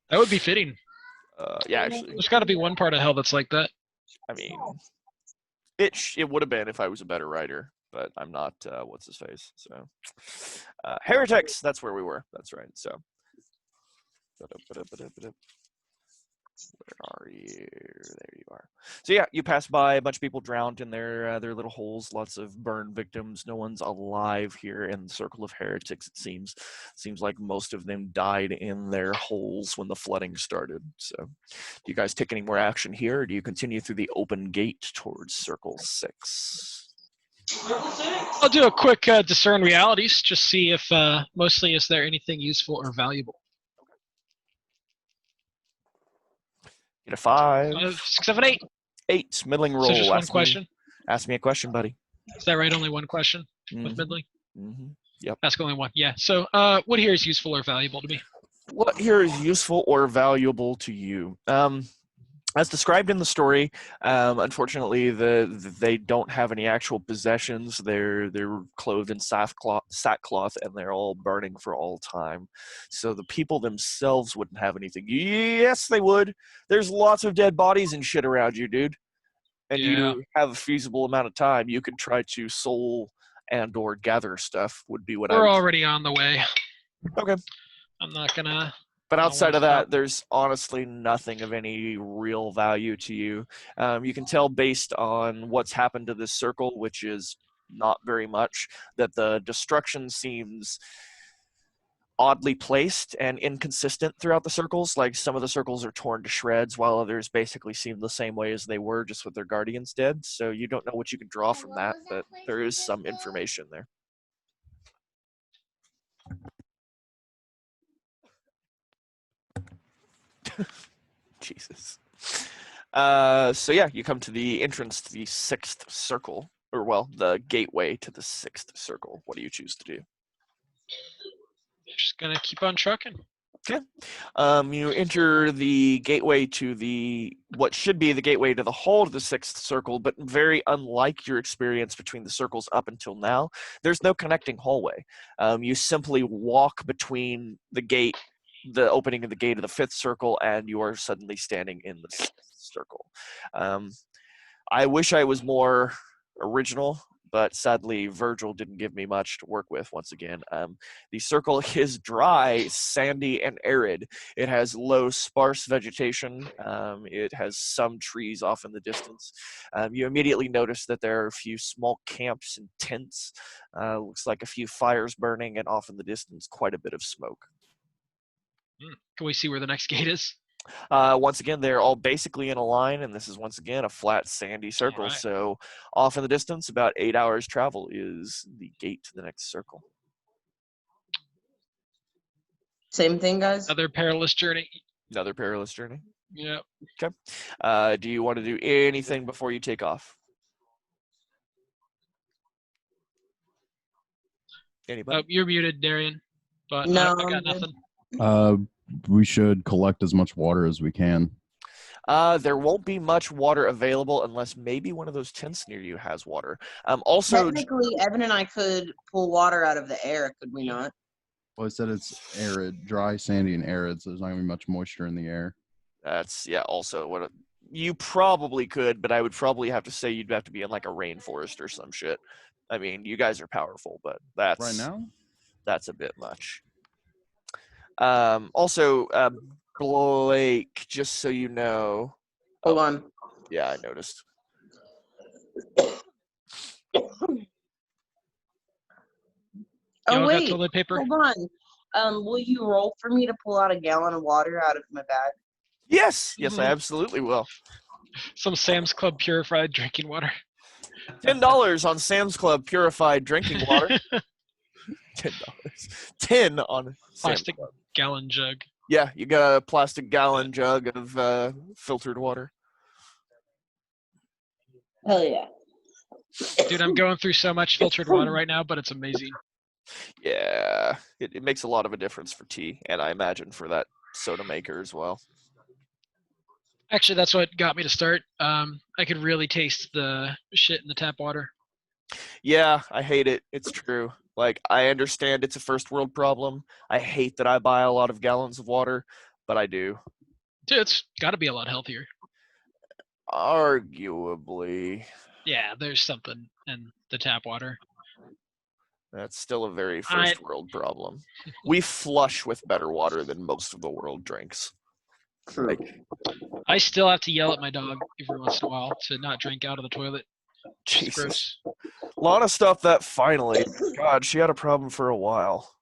That would be fitting. yeah, actually, There's got to be one part of hell that's like that. I mean, it would have been if I was a better writer, but I'm not. What's his face? So, heretics. That's where we were. That's right. So, where are you? There you are. So yeah, you pass by a bunch of people drowned in their little holes. Lots of burned victims. No one's alive here in the circle of heretics. It seems like most of them died in their holes when the flooding started. So, do you guys take any more action here, or do you continue through the open gate towards Circle 6? I'll do a quick discern realities, just see if mostly is there anything useful or valuable. Get a 5. 5, 6, 7, 8. 8. Middling roll. So just one question. Ask me a question, buddy. Is that right? Only one question with middling? Mm-hmm. Yep. Ask only one. Yeah. So what here is useful or valuable to me? What here is useful or valuable to you? As described in the story, unfortunately, they don't have any actual possessions. They're clothed in sackcloth, and they're all burning for all time. So the people themselves wouldn't have anything. Yes, they would. There's lots of dead bodies and shit around you, dude. And you have a feasible amount of time. You could try to soul and or gather stuff. Would be what We're already on the way. Okay. I'm not gonna. But outside of that, there's honestly nothing of any real value to you. You can tell based on what's happened to this circle, which is not very much, that the destruction seems oddly placed and inconsistent throughout the circles. Like some of the circles are torn to shreds, while others basically seem the same way as they were, just with their guardians dead. So you don't know what you can draw from that, but there is some information there. Jesus. So yeah, you come to the entrance to the 6th circle, or well, the gateway to the 6th circle. What do you choose to do? Just gonna keep on trucking. Okay. You enter the gateway to what should be the gateway to the hall of the 6th circle, but very unlike your experience between the circles up until now, there's no connecting hallway. You simply walk between the opening of the gate of the 5th circle, and you are suddenly standing in the 6th circle. I wish I was more original, but sadly Virgil didn't give me much to work with once again. The circle is dry, sandy, and arid. It has low, sparse vegetation. It has some trees off in the distance. You immediately notice that there are a few small camps and tents. Looks like a few fires burning, and off in the distance quite a bit of smoke. Can we see where the next gate is? Once again, they're all basically in a line, and this is once again a flat, sandy circle. Right. So off in the distance, about 8 hours travel is the gate to the next circle. Same thing, guys. Another perilous journey. Another perilous journey. Yeah. Okay. Do you want to do anything before you take off? Anybody? You're muted, Darian. But No, I got I'm good. nothing. We should collect as much water as we can. There won't be much water available unless maybe one of those tents near you has water. Also, Technically, Evan and I could pull water out of the air, could we not? Well, it said it's arid, dry, sandy, and arid, so there's not gonna be much moisture in the air. That's also what you probably could, but I would probably have to say you'd have to be in like a rainforest or some shit. I mean, you guys are powerful, but Right now, that's a bit much. Also, Blake, just so you know. Hold on. Yeah, I noticed. Y'all Oh got wait, toilet paper? hold on. Will you roll for me to pull out a gallon of water out of my bag? Yes, I Mhm. absolutely will. Some Sam's Club purified drinking water. $10 on Sam's Club purified drinking water. $10. 10 on Sam's Plastic Club. gallon jug. Yeah, you got a plastic gallon jug of filtered water. Hell yeah. Dude, I'm going through so much filtered water right now, but it's amazing. Yeah, it makes a lot of a difference for tea, and I imagine for that soda maker as well. Actually, that's what got me to start. I could really taste the shit in the tap water. Yeah, I hate it. It's true. Like, I understand it's a first world problem. I hate that I buy a lot of gallons of water, but I do. Dude, it's got to be a lot healthier. Arguably. Yeah, there's something in the tap water. That's still a very first world problem. We flush with better water than most of the world drinks. True. Like, I still have to yell at my dog every once in a while to not drink out of the toilet. It's Jesus. gross. A lot of stuff that finally, God, she had a problem for a while.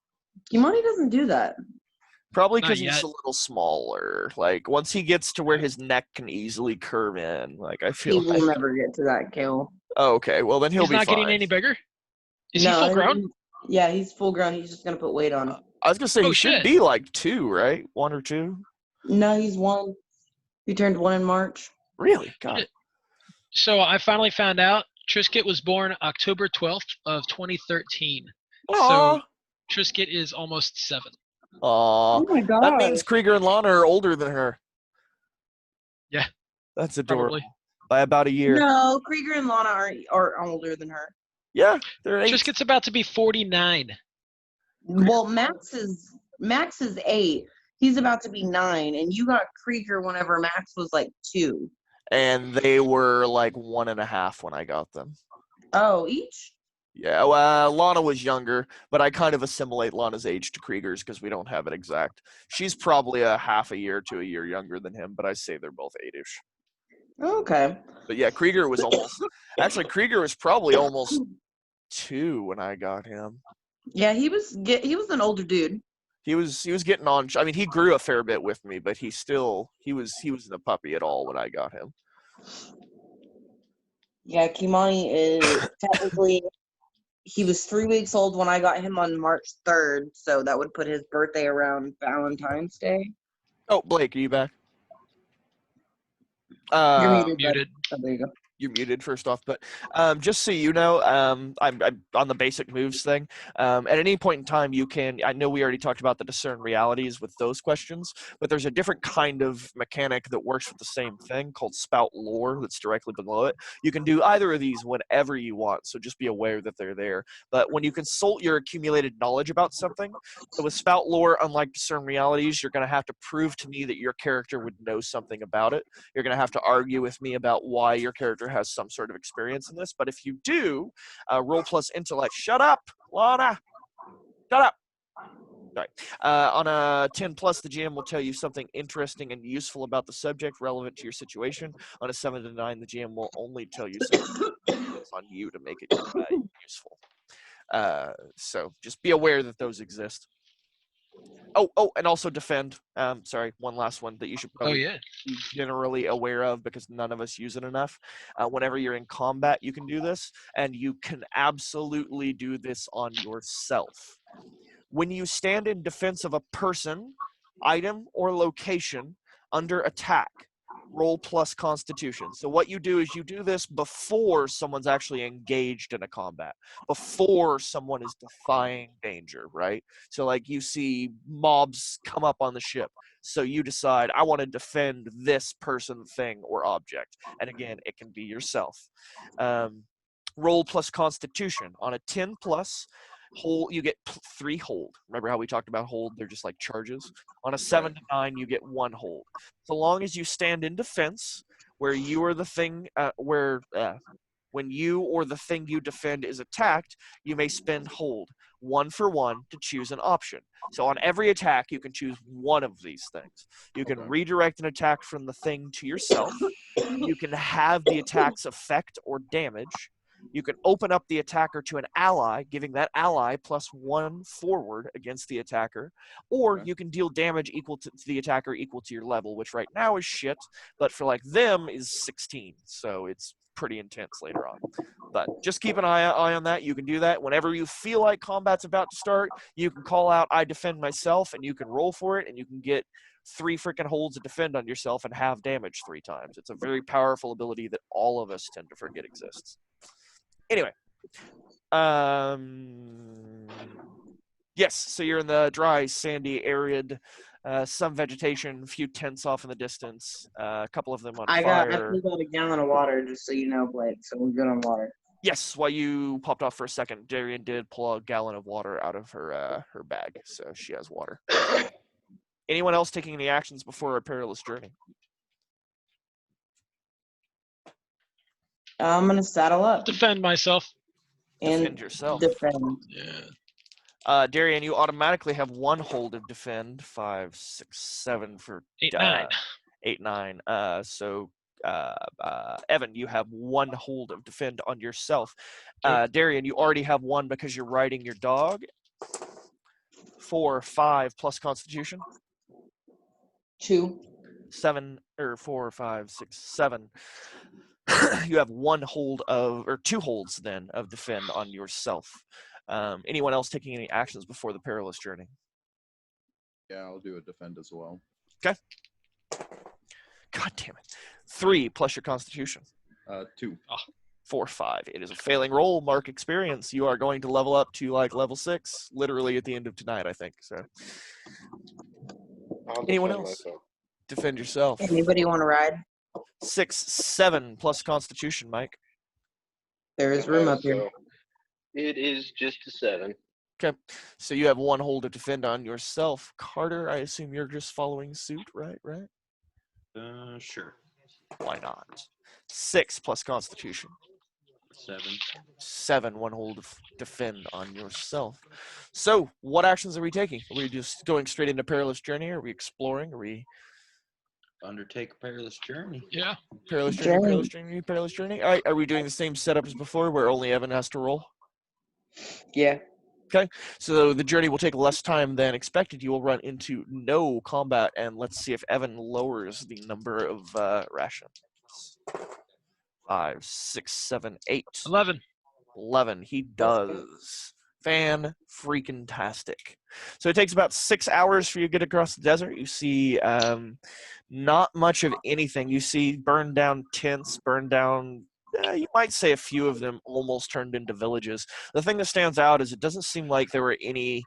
Kimani doesn't do that. Probably Not because he's yet. a little smaller. Like, once he gets to where his neck can easily curve in, like, I He feel will like. never get to that, Kale. Oh, okay, well, then he'll He's be not fine. getting any bigger? Is No, he full grown? Yeah, he's full grown. He's just gonna put weight on. I was going to say, Oh, he should shit. be like 2, right? 1 or 2? No, he's 1. He turned 1 in March. Really? God. So I finally found out Trisket was born October 12th of 2013. Aw. So Trisket is almost 7. Aw. Oh my god. That means Krieger and Lana are older than her. Yeah. That's adorable. Probably. By about a year. No, Krieger and Lana are older than her. Yeah, they're 8. Trisket's about to be 49. Well, Max is 8. He's about to be 9, and you got Krieger whenever Max was like 2. And they were like 1.5 when I got them. Oh, each? Yeah, well, Lana was younger, but I kind of assimilate Lana's age to Krieger's because we don't have it exact. She's probably a half a year to a year younger than him, but I say they're both 8-ish. Okay. But yeah, Krieger was Krieger was probably almost 2 when I got him. Yeah, he was an older dude. He was getting on. I mean, he grew a fair bit with me, but he wasn't a puppy at all when I got him. Yeah, Kimani is technically he was 3 weeks old when I got him on March 3rd, so that would put his birthday around Valentine's Day. Oh, Blake, are you back? You're muted. Muted. Oh, there you go. You're muted first off, but just so you know, I'm on the basic moves thing. At any point in time, you can. I know we already talked about the discern realities with those questions, but there's a different kind of mechanic that works with the same thing called spout lore that's directly below it. You can do either of these whenever you want, so just be aware that they're there. But when you consult your accumulated knowledge about something, so with spout lore, unlike discern realities, you're going to have to prove to me that your character would know something about it. You're going to have to argue with me about why your character has some sort of experience in this. But if you do, roll plus intellect. Shut up, Lana. Shut up. Sorry. On a 10 plus, the GM will tell you something interesting and useful about the subject relevant to your situation. On a 7 to 9, the GM will only tell you something that's on you to make it useful. So just be aware that those exist. Oh, and also defend. Sorry, one last one that you should probably be generally aware of because none of us use it enough. Whenever you're in combat, you can do this, and you can absolutely do this on yourself. When you stand in defense of a person, item, or location under attack, roll plus Constitution. So what you do is you do this before someone's actually engaged in a combat, before someone is defying danger, right? So like you see mobs come up on the ship. So you decide, I want to defend this person, thing, or object. And again, it can be yourself. Roll plus Constitution. On a 10 plus, Hold, you get 3 hold. Remember how we talked about hold? They're just like charges. On a 7 to 9, you get 1 hold. So long as you stand in defense, where you are the thing, when you or the thing you defend is attacked, you may spend hold 1 for 1 to choose an option. So on every attack, you can choose one of these things. You can redirect an attack from the thing to yourself. You can have the attack's effect or damage. You can open up the attacker to an ally, giving that ally +1 forward against the attacker, or you can deal damage equal to the attacker equal to your level, which right now is shit, but for like them is 16, so it's pretty intense later on. But just keep an eye on that. You can do that whenever you feel like combat's about to start. You can call out "I defend myself," and you can roll for it, and you can get 3 freaking holds to defend on yourself and have damage 3 times. It's a very powerful ability that all of us tend to forget exists. Anyway, yes, so you're in the dry, sandy, arid, some vegetation, a few tents off in the distance, a couple of them on I fire. filled out a gallon of water, just so you know, Blake. So we're good on water. Yes, while you popped off for a second, Darian did pull a gallon of water out of her bag, so she has water. Anyone else taking any actions before a perilous journey? I'm gonna saddle up Defend myself. and Defend yourself. defend. Yeah. Darian, you automatically have 1 hold of defend. 5, 6, 7 for 8, 9. 8, 9. Evan, you have 1 hold of defend on yourself. Darian, you already have 1 because you're riding your dog. 4, 5 plus Constitution. 2. 7 or 4, 5, 6, 7. You have 1 hold of, or 2 holds then of defend on yourself. Anyone else taking any actions before the perilous journey? Yeah, I'll do a defend as well. Okay. God damn it. 3 plus your Constitution. 2. 4, 5. It is a failing roll. Mark experience. You are going to level up to like level 6, literally at the end of tonight, I think. So, anyone else? Defend yourself. Anybody want to ride? 6, 7 plus Constitution, Mike. There is room up here. So it is just a 7. Okay. So you have 1 hold to defend on yourself. Carter, I assume you're just following suit, right? Sure. Why not? 6 plus Constitution. 7. 7, 1 hold of defend on yourself. So, what actions are we taking? Are we just going straight into perilous journey? Are we exploring? Are we Undertake a perilous journey. Yeah. perilous journey? All right. Are we doing the same setup as before, where only Evan has to roll? Yeah. Okay. So the journey will take less time than expected. You will run into no combat, and let's see if Evan lowers the number of rations. 5, 6, 7, 8. 11. 11. He does. Fan-freaking-tastic. So it takes about 6 hours for you to get across the desert. You see not much of anything. You see burned down tents, burned down, you might say a few of them almost turned into villages. The thing that stands out is it doesn't seem like there were any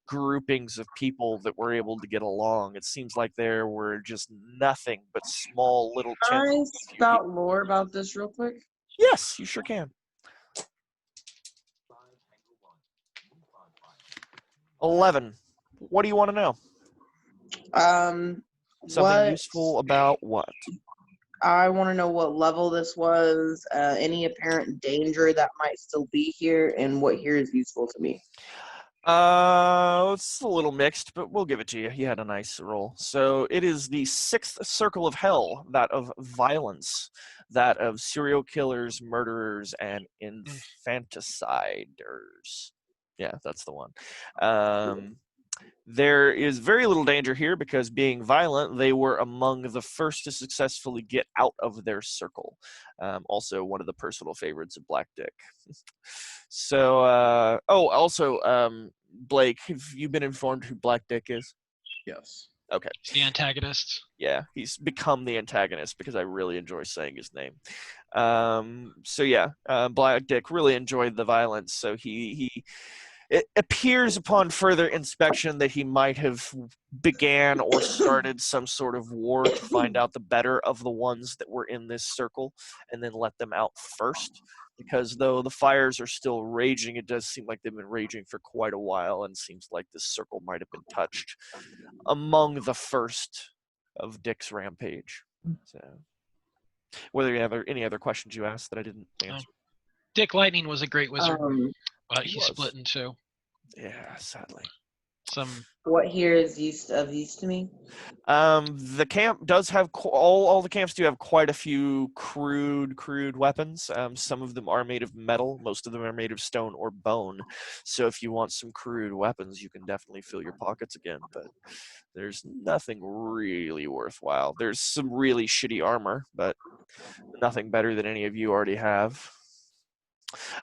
groupings of people that were able to get along. It seems like there were just nothing but small little Can I tents. spout lore about this real quick? Yes, you sure can. 11. What do you want to know? Something useful about what? I want to know what level this was, any apparent danger that might still be here, and what here is useful to me. It's a little mixed, but we'll give it to you. You had a nice roll. So it is the 6th circle of hell, that of violence, that of serial killers, murderers, and infanticiders. Yeah, that's the one. There is very little danger here because, being violent, they were among the first to successfully get out of their circle. Also, one of the personal favorites of Black Dick. So, Blake, have you been informed who Black Dick is? Yes. Okay. The antagonist. Yeah, he's become the antagonist because I really enjoy saying his name. Black Dick really enjoyed the violence, so he It appears upon further inspection that he might have began or started some sort of war to find out the better of the ones that were in this circle and then let them out first. Because though the fires are still raging, it does seem like they've been raging for quite a while, and seems like this circle might have been touched among the first of Dick's rampage. So, whether you have any other questions you asked that I didn't answer? Dick Lightning was a great wizard, but he he was. split in two. Yeah, sadly. What here is of use to me? The camp does have all the camps do have quite a few crude weapons. Some of them are made of metal. Most of them are made of stone or bone. So if you want some crude weapons, you can definitely fill your pockets again. But there's nothing really worthwhile. There's some really shitty armor, but nothing better than any of you already have.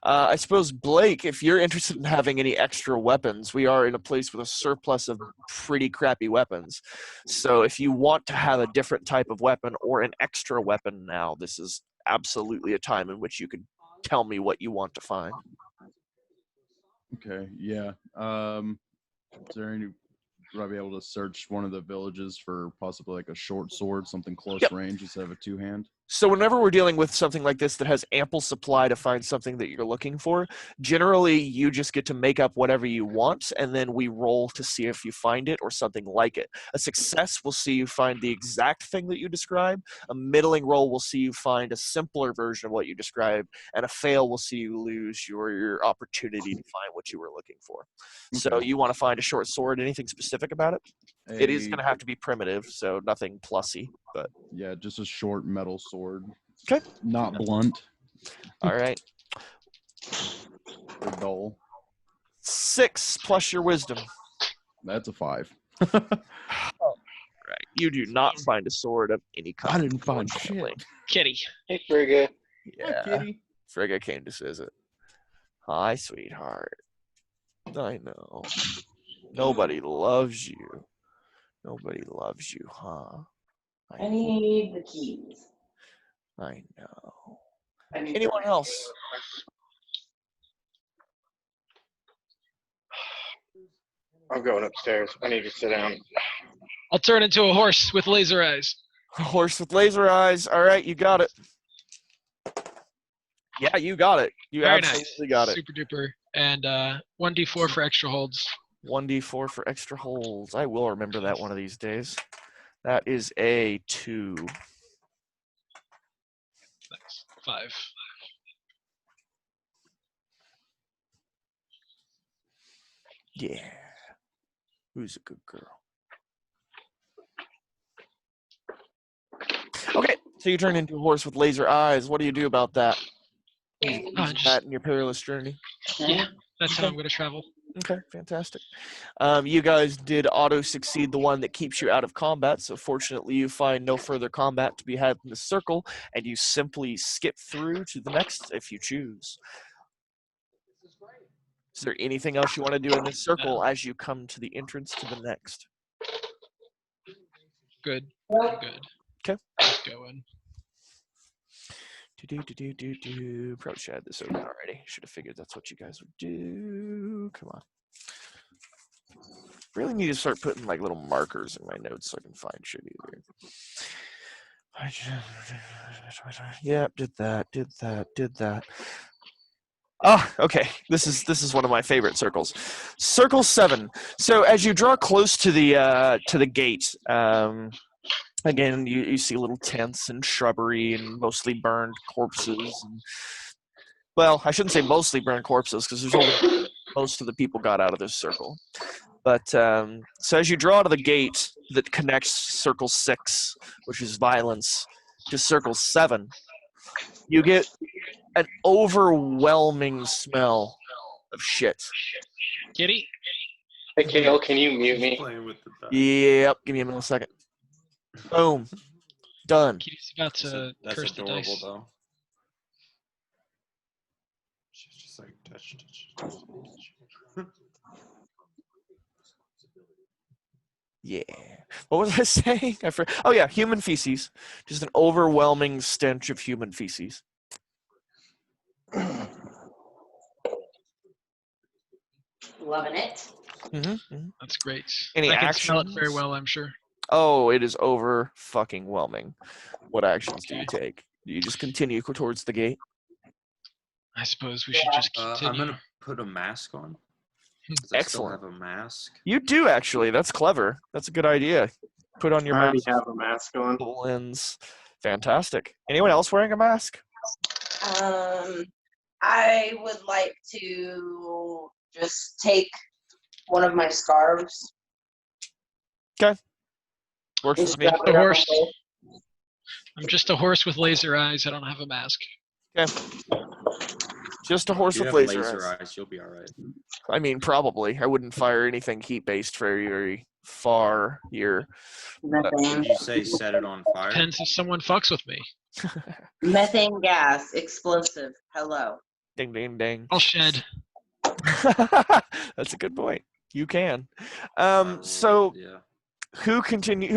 I suppose, Blake, if you're interested in having any extra weapons, we are in a place with a surplus of pretty crappy weapons. So if you want to have a different type of weapon or an extra weapon now, this is absolutely a time in which you could tell me what you want to find. Okay, yeah. Is there any? Would I be able to search one of the villages for possibly like a short sword, something close range instead of a two-hand? So whenever we're dealing with something like this that has ample supply to find something that you're looking for, generally you just get to make up whatever you want, and then we roll to see if you find it or something like it. A success will see you find the exact thing that you describe. A middling roll will see you find a simpler version of what you describe, and a fail will see you lose your opportunity to find what you were looking for. So Okay. you want to find a short sword, anything specific about it? It is going to have to be primitive, so nothing plussy, but yeah, just a short metal sword. Okay. Not blunt all right. or dull. 6 plus your wisdom. That's a 5. Right. You do not find a sword of any kind. I didn't find unfortunately. shit. Kitty. Hey, Frigga. Yeah. Hi, kitty. Frigga came to visit. Hi, sweetheart. I know. Nobody loves you. Nobody loves you, huh? I need the keys. I know. I need Anyone else? I'm going upstairs. I need to sit down. I'll turn into a horse with laser eyes. A horse with laser eyes. All right, you got it. Yeah, you got it. You Very absolutely nice. got it. Super duper. And 1d4 for extra holds. 1d4 for extra holds. I will remember that one of these days. That is a 2. Nice. 5. Yeah. Who's a good girl? Okay, so you turn into a horse with laser eyes. What do you do about that? Using that in your perilous journey. Yeah, that's how I'm going to travel. Okay, fantastic. You guys did auto-succeed the one that keeps you out of combat, so fortunately you find no further combat to be had in the circle, and you simply skip through to the next if you choose. Is there anything else you want to do in this circle as you come to the entrance to the next? Good. I'm good. Okay. Let's go in. Probably should have this open already. Should have figured that's what you guys would do. Come on. Really need to start putting like little markers in my notes so I can find shit easier. Yeah, did that. Ah, okay. This is one of my favorite circles. Circle 7. So as you draw close to the gate, again, you see little tents and shrubbery and mostly burned corpses. Well, I shouldn't say mostly burned corpses because there's only most of the people got out of this circle. But so as you draw to the gate that connects Circle 6, which is violence, to Circle 7, you get an overwhelming smell of shit. Kitty? Hey, Kale, can you mute me? Playing with the dice. Yep, give me a millisecond. Boom. Done. Kitty's about to That's curse the adorable, dice. though. She's just like touch. Yeah. What was I saying? Oh yeah, human feces. Just an overwhelming stench of human feces. Loving it. That's great. Any I can smell it very actions? well, I'm sure. Oh, it is over fucking whelming. What actions do you take? Do you just continue towards the gate? I suppose we should just I'm continue. gonna put a mask on. 'Cause I still Excellent. have a mask. You do actually. That's clever. That's a good idea. Put on your I already mask. have a mask on. Lens. Fantastic. Anyone else wearing a mask? I would like to just take one of my scarves. Works Just for me. strap A it around my horse. waist. I'm just a horse with laser eyes. I don't have a mask. Just a horse You with have laser, laser eyes. eyes. You'll be all right. I mean, probably. I wouldn't fire anything heat-based very far here. Methane. Did you say set it on fire? Depends if someone fucks with me. Methane gas, explosive. Hello. Ding, ding, ding. I'll shed. That's a good point. You can. So yeah, Who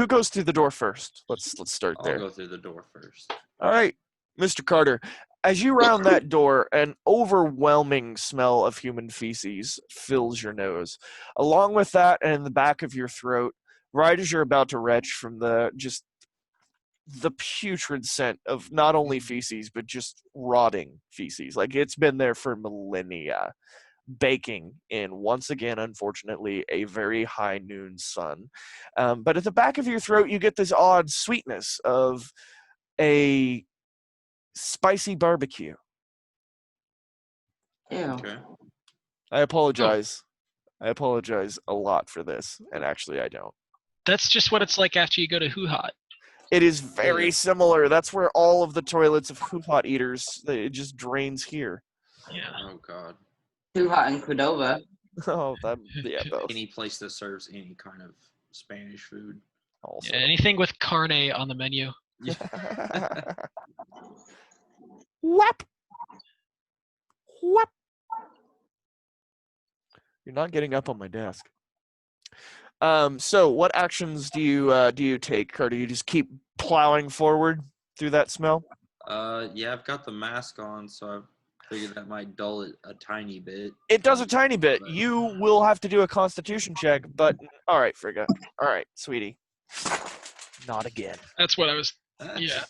goes through the door first? Let's start I'll there. go through the door first. All right, Mr. Carter. As you round that door, an overwhelming smell of human feces fills your nose. Along with that, and in the back of your throat, right as you're about to retch from the putrid scent of not only feces but just rotting feces. Like it's been there for millennia, baking in, once again, unfortunately, a very high noon sun. But at the back of your throat, you get this odd sweetness of a spicy barbecue. Ew. Okay. I apologize. I apologize a lot for this, and actually I don't. That's just what it's like after you go to Hoo Hot. It is very Yeah. similar. That's where all of the toilets of Hoo Hot eaters, it just drains here. Yeah. Oh God. Too hot in Cordova. Oh, both. Any place that serves any kind of Spanish food. Also. Yeah, anything with carne on the menu. Whap! Whap! You're not getting up on my desk. So what actions do you take, Carter? You just keep plowing forward through that smell? Yeah, I've got the mask on, so I figured that might dull it a tiny bit. It does a tiny bit. But- You will have to do a constitution check, but all right, Frigga. All right, sweetie. Not again. That's what I was. Yeah.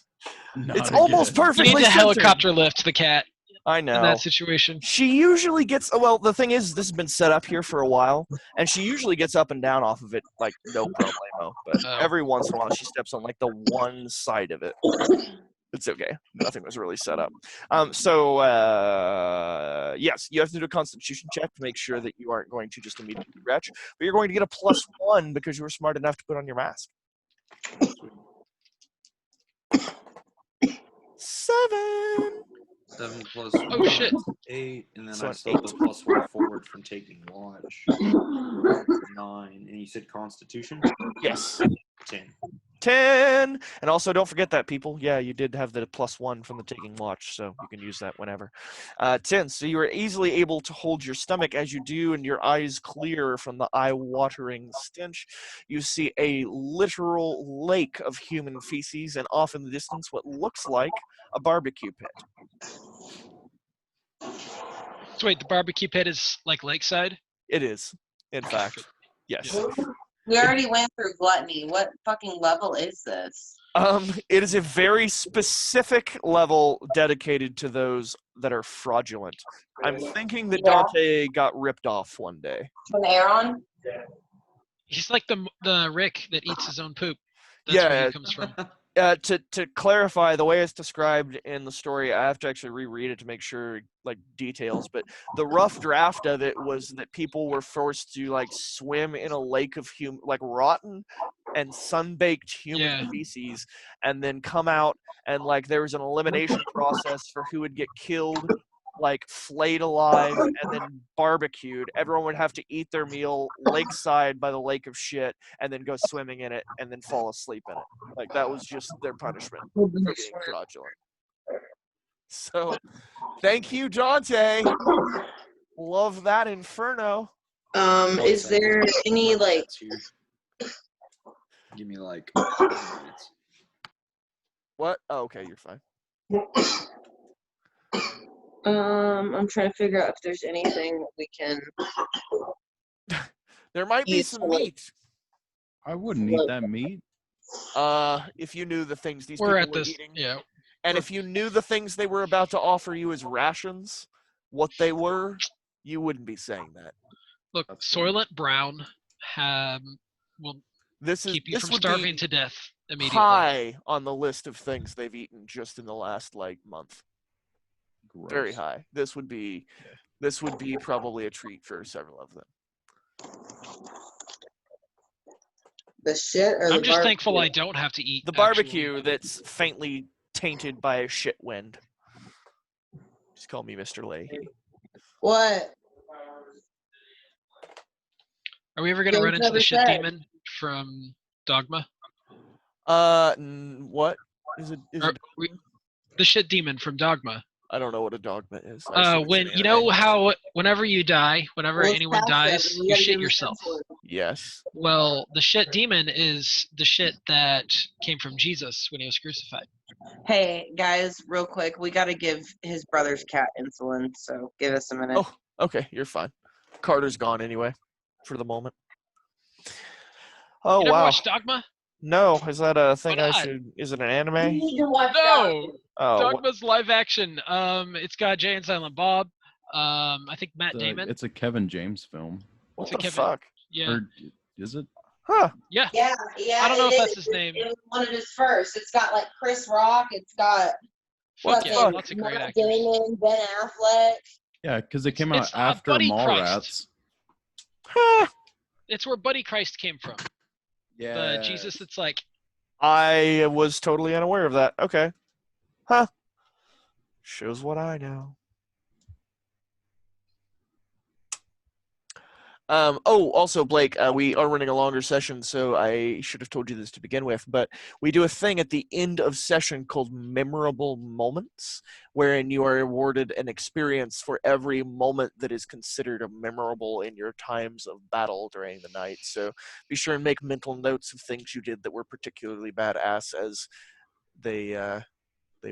It's almost You perfectly need to scented. helicopter lift the cat I in know. that situation. She usually gets, well, the thing is, this has been set up here for a while, and she usually gets up and down off of it, like, no problemo. But Oh. every once in a while, she steps on, like, the one side of it. It's okay. Nothing was really set up. Yes, you have to do a constitution check to make sure that you aren't going to just immediately retch, but you're going to get a +1 because you were smart enough to put on your mask. 7. 7 plus Oh, 1, shit. 8, and then So I an still have the 8. +1 forward from taking watch. 9, and you said Constitution? Yes. 10. 10. And also, don't forget that, people. Yeah, you did have the +1 from the taking watch, so you can use that whenever. 10. So you are easily able to hold your stomach as you do, and your eyes clear from the eye-watering stench. You see a literal lake of human feces, and off in the distance, what looks like a barbecue pit. So wait, the barbecue pit is like lakeside? It is, in fact. Yes. We already went through gluttony. What fucking level is this? It is a very specific level dedicated to those that are fraudulent. I'm thinking that Yeah. Dante got ripped off one day. From Aaron? He's like the Rick that eats his own poop. That's where Yeah. he comes from. To clarify, the way it's described in the story, I have to actually reread it to make sure, like, details, but the rough draft of it was that people were forced to, like, swim in a lake of rotten and sun-baked human feces, and then come out, and, like, there was an elimination process for who would get killed, like, flayed alive, and then barbecued. Everyone would have to eat their meal lakeside by the lake of shit, and then go swimming in it, and then fall asleep in it. Like, that was just their punishment for being fraudulent. So, thank you, Dante. Love that inferno. Is there any, like... Give me, like, 5 minutes. What? Oh, okay, you're fine. I'm trying to figure out if there's anything that we can There might be some Useful. meat. I wouldn't eat that meat. If you knew the things these We're people at were this. eating, Yeah. and if you knew the things they were about to offer you as rations, what they were, you wouldn't be saying that. Look, That's fair. Soylent Brown will This keep you this from would starving be to death immediately. high on the list of things they've eaten just in the last month. Gross. Very high. This would be probably a treat for several of them. The shit or the I'm just thankful I barbecue? don't have to eat The actual barbecue meat. that's faintly tainted by a shit wind. Just call me Mr. Leahy. What? Are we ever gonna run James into the never shit said. demon from Dogma? What is it? Is Or it? the shit demon from Dogma. I don't know what a dogma is. I assume it's When an you anime. know how whenever you die, whenever Well, it's anyone past dies, seven. We you gotta shit give him a yourself. sense word. Yes. Well, the shit demon is the shit that came from Jesus when he was crucified. Hey guys, real quick, we gotta give his brother's cat insulin. So give us a minute. Oh, okay, you're fine. Carter's gone anyway, for the moment. Oh You never wow. watched Dogma? No, is that a thing Why I not? should? Is it an You anime? need to watch No, Oh, what- Dogma's live action. It's got Jay and Silent Bob. I think Matt Damon. It's a Kevin James film. what It's a the Kevin- fuck? Yeah, Or is it? Huh? yeah. Yeah. I don't know it if that's is. his name. It was one of his first. It's got like Chris Rock. It's got Fuck yeah, fucking lots of great Matt actors. Damon, Ben Affleck. Yeah, because it came out It's after Buddy Christ. Mallrats. Huh. It's where Buddy Christ came from. Yeah. The Jesus that's like, I was totally unaware of that. Okay. Huh. Shows what I know. Also, Blake, we are running a longer session, so I should have told you this to begin with, but we do a thing at the end of session called Memorable Moments, wherein you are awarded an experience for every moment that is considered a memorable in your times of battle during the night. So be sure and make mental notes of things you did that were particularly badass, as they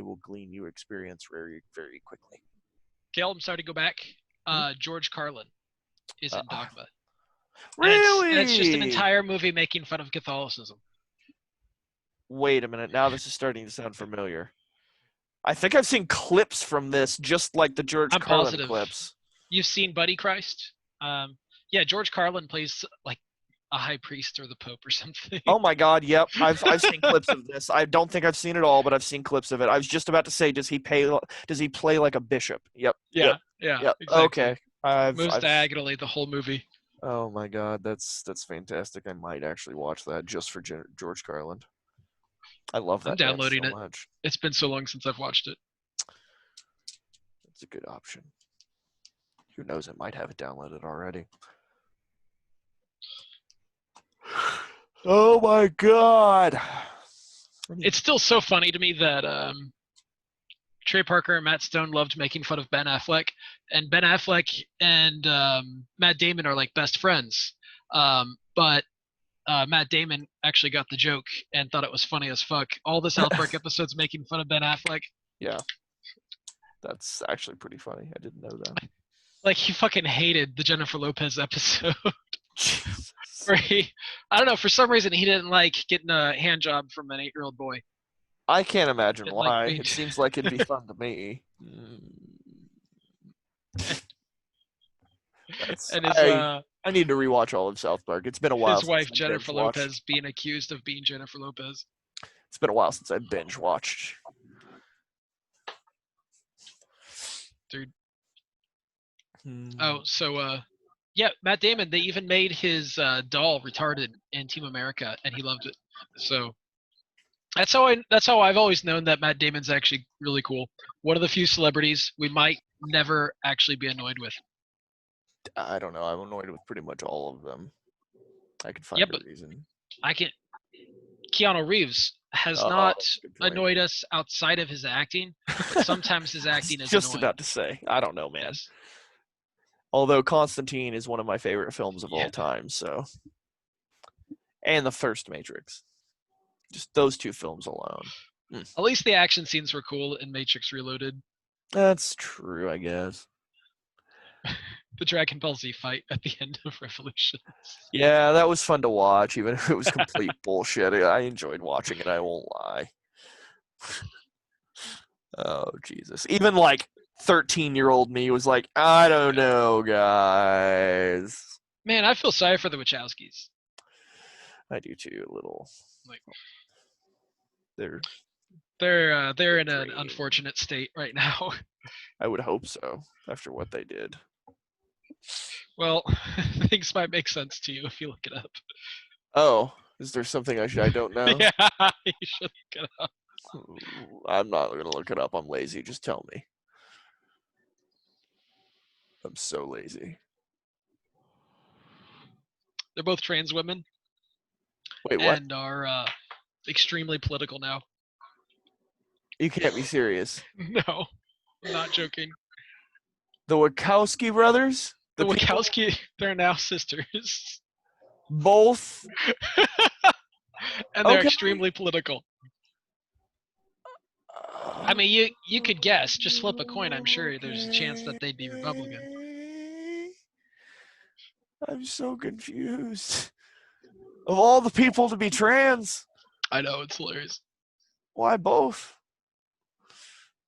will glean you experience very, very quickly. Gail, I'm sorry to go back. George Carlin is in Dogma. Really? And it's just an entire movie making fun of Catholicism. Wait a minute. Now this is starting to sound familiar. I think I've seen clips from this, just like the George I'm Carlin positive. clips. You've seen Buddy Christ? Yeah, George Carlin plays like a high priest or the Pope or something. Oh my God! Yep, I've seen clips of this. I don't think I've seen it all, but I've seen clips of it. I was just about to say, does he play like a bishop? Yep. Yeah, Yep. exactly. Okay. Moves diagonally the whole movie. Oh my God, that's fantastic. I might actually watch that just for George Carlin. I love that. I'm downloading so it. much. It's been so long since I've watched it. It's a good option. Who knows? I might have it downloaded already. Oh my God! It's still so funny to me that Trey Parker and Matt Stone loved making fun of Ben Affleck, and Ben Affleck and Matt Damon are like best friends. But Matt Damon actually got the joke and thought it was funny as fuck. All the South Park episodes making fun of Ben Affleck. Yeah, that's actually pretty funny. I didn't know that. Like he fucking hated the Jennifer Lopez episode. Jesus. Where I don't know, for some reason he didn't like getting a hand job from an 8-year-old boy. I can't imagine Didn't why. like being- It seems like it'd be fun to me. And his I need to rewatch all of South Park. It's been a while. his wife since I Jennifer binge-watched. Lopez being accused of being Jennifer Lopez. It's been a while since I binge watched. Dude. Hmm. Oh, so yeah, Matt Damon, they even made his doll retarded in Team America and he loved it. So that's how I've always known that Matt Damon's actually really cool. One of the few celebrities we might never actually be annoyed with. I don't know. I'm annoyed with pretty much all of them. I could find Yeah, a but reason. Keanu Reeves has Oh, not that's a good point. annoyed us outside of his acting, but sometimes his acting is Just annoying. about to say. I don't know, man. Yes. Although Constantine is one of my favorite films of Yeah. all time, so. And the first Matrix. Just those two films alone. At least the action scenes were cool in Matrix Reloaded. That's true, I guess. The Dragon Ball Z fight at the end of Revolution. Yeah, that was fun to watch, even if it was complete bullshit. I enjoyed watching it, I won't lie. Oh, Jesus. Even like 13-year-old me was like, I don't know, guys. Man, I feel sorry for the Wachowskis. I do too, a little. Like, They're, they're in an Dream. unfortunate state right now. I would hope so, after what they did. Well, things might make sense to you if you look it up. Oh, is there something I don't know? Yeah, you should look it up. I'm not going to look it up. I'm lazy. Just tell me. I'm so lazy. They're both trans women Wait, what? and are extremely political now. You can't be serious. No, I'm not joking. The Wachowski brothers? The people- Wachowski, they're now sisters. Both? And they're Okay. extremely political. I mean, you could guess. Just flip a coin. I'm sure there's a chance that they'd be Republican. I'm so confused. Of all the people to be trans, I know, it's hilarious. why both?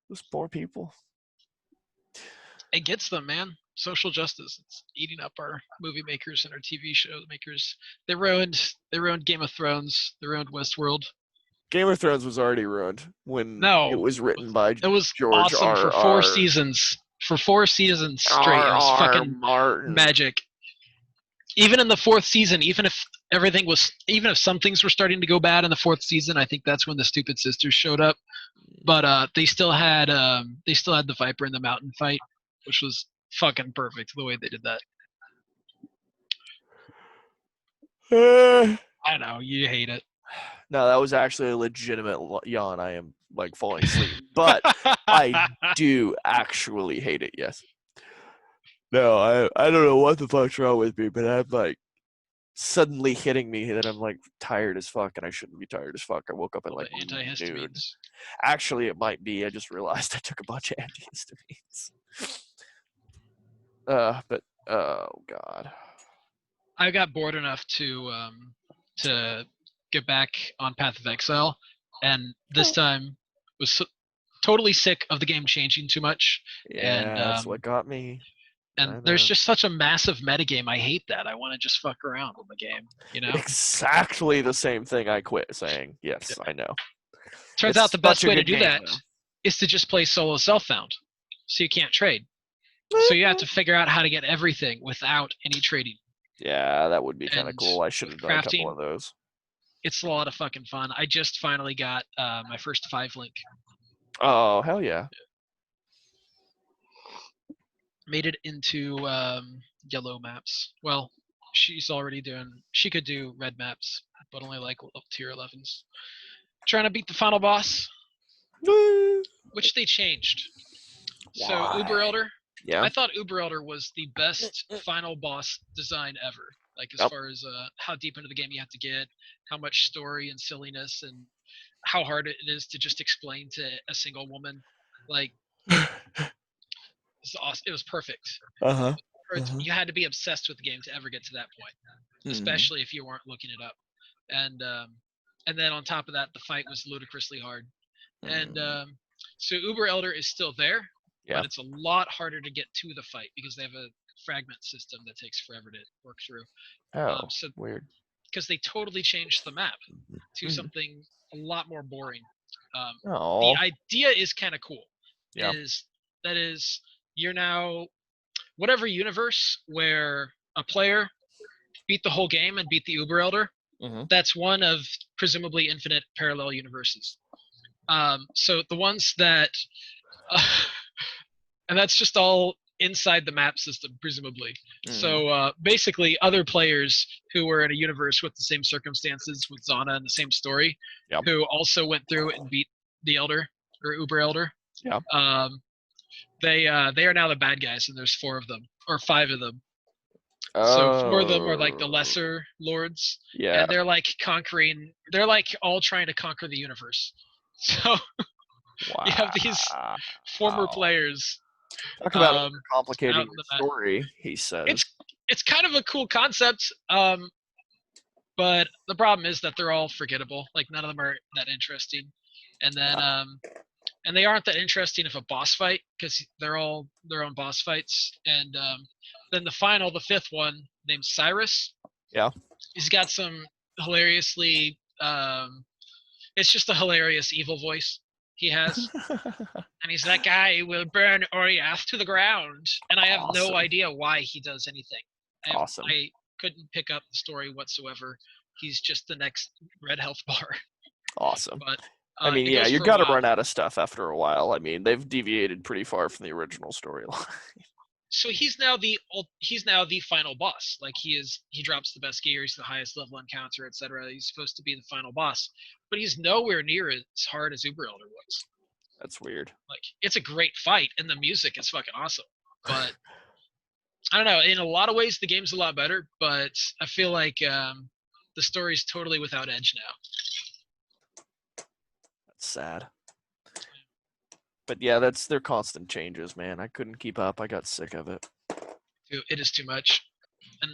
Those poor people. It gets them, man. Social justice. It's eating up our movie makers and our TV show makers. They ruined Game of Thrones. They ruined Westworld. Game of Thrones was already ruined when No, it was written by It was George awesome for R. 4 R. seasons. For 4 seasons straight, it was R. fucking Martin. magic. Even in the 4th season, even if some things were starting to go bad in the 4th season, I think that's when the stupid sisters showed up. But they still had the Viper in the mountain fight, which was fucking perfect the way they did that. I know you hate it. No, that was actually a legitimate yawn. I am like falling asleep, but I do actually hate it. Yes. No, I don't know what the fuck's wrong with me, but I'm like suddenly hitting me that I'm like tired as fuck, and I shouldn't be tired as fuck. I woke up at like The noon. antihistamines. Actually, it might be. I just realized I took a bunch of antihistamines. But oh god. I got bored enough to get back on Path of Exile, and this time was totally sick of the game changing too much. Yeah, And that's what got me. I and there's know. just such a massive metagame. I hate that. I want to just fuck around with the game, you know? Exactly the same thing I quit saying. Yes, I know. Turns It's out the best such a way to good do game, that though. is to just play solo self-found, so you can't trade. So you have to figure out how to get everything without any trading. Yeah, that would be kind of And cool. I should have done a couple crafting- of those. It's a lot of fucking fun. I just finally got my first 5-link. Oh, hell yeah. Made it into yellow maps. Well, she could do red maps, but only like tier 11s. Trying to beat the final boss, which they changed. So Why? Uber Elder, Yeah. I thought Uber Elder was the best final boss design ever. Like as Yep. far as how deep into the game you have to get, how much story and silliness, and how hard it is to just explain to a single woman. Like it's awesome. It was perfect. Uh-huh. You had to be obsessed with the game to ever get to that point, especially if you weren't looking it up. And then on top of that, the fight was ludicrously hard. And so Uber Elder is still there, Yeah. but it's a lot harder to get to the fight because they have a fragment system that takes forever to work through. Oh, So weird. because they totally changed the map to Mhm. something a lot more boring. Oh. The idea is kind of cool. Yeah. That is you're now whatever universe where a player beat the whole game and beat the Uber Elder. Mhm. That's one of presumably infinite parallel universes. So the ones that, and that's just all inside the map system, presumably. So basically, other players who were in a universe with the same circumstances with Zana and the same story, Yep. who also went through and beat the Elder or Uber Elder. Yeah. They are now the bad guys, and there's 4 of them or 5 of them. So 4 of them are like the lesser lords, Yeah. and they're like conquering. They're like all trying to conquer the universe. So Wow. you have these former players Talk about out complicating in the the night. story, he says. It's kind of a cool concept, but the problem is that they're all forgettable. Like none of them are that interesting, and then and they aren't that interesting of a boss fight because they're all their own boss fights. And then the fifth one named Cyrus. Yeah. He's got some hilariously. It's just a hilarious evil voice he has. And he's like, I will burn Oriath to the ground. And I have Awesome. no idea why he does anything. Awesome. I couldn't pick up the story whatsoever. He's just the next red health bar. Awesome. But I mean, it yeah, goes you for a got to while. run out of stuff after a while. I mean, they've deviated pretty far from the original storyline. So he's now the final boss. Like he drops the best gear, he's the highest level encounter, etc. He's supposed to be the final boss, but he's nowhere near as hard as Uber Elder was. That's weird. Like it's a great fight, and the music is fucking awesome. But I don't know. In a lot of ways, the game's a lot better, but I feel like the story's totally without edge now. That's sad. But yeah, that's their constant changes, man. I couldn't keep up. I got sick of it. It is too much. And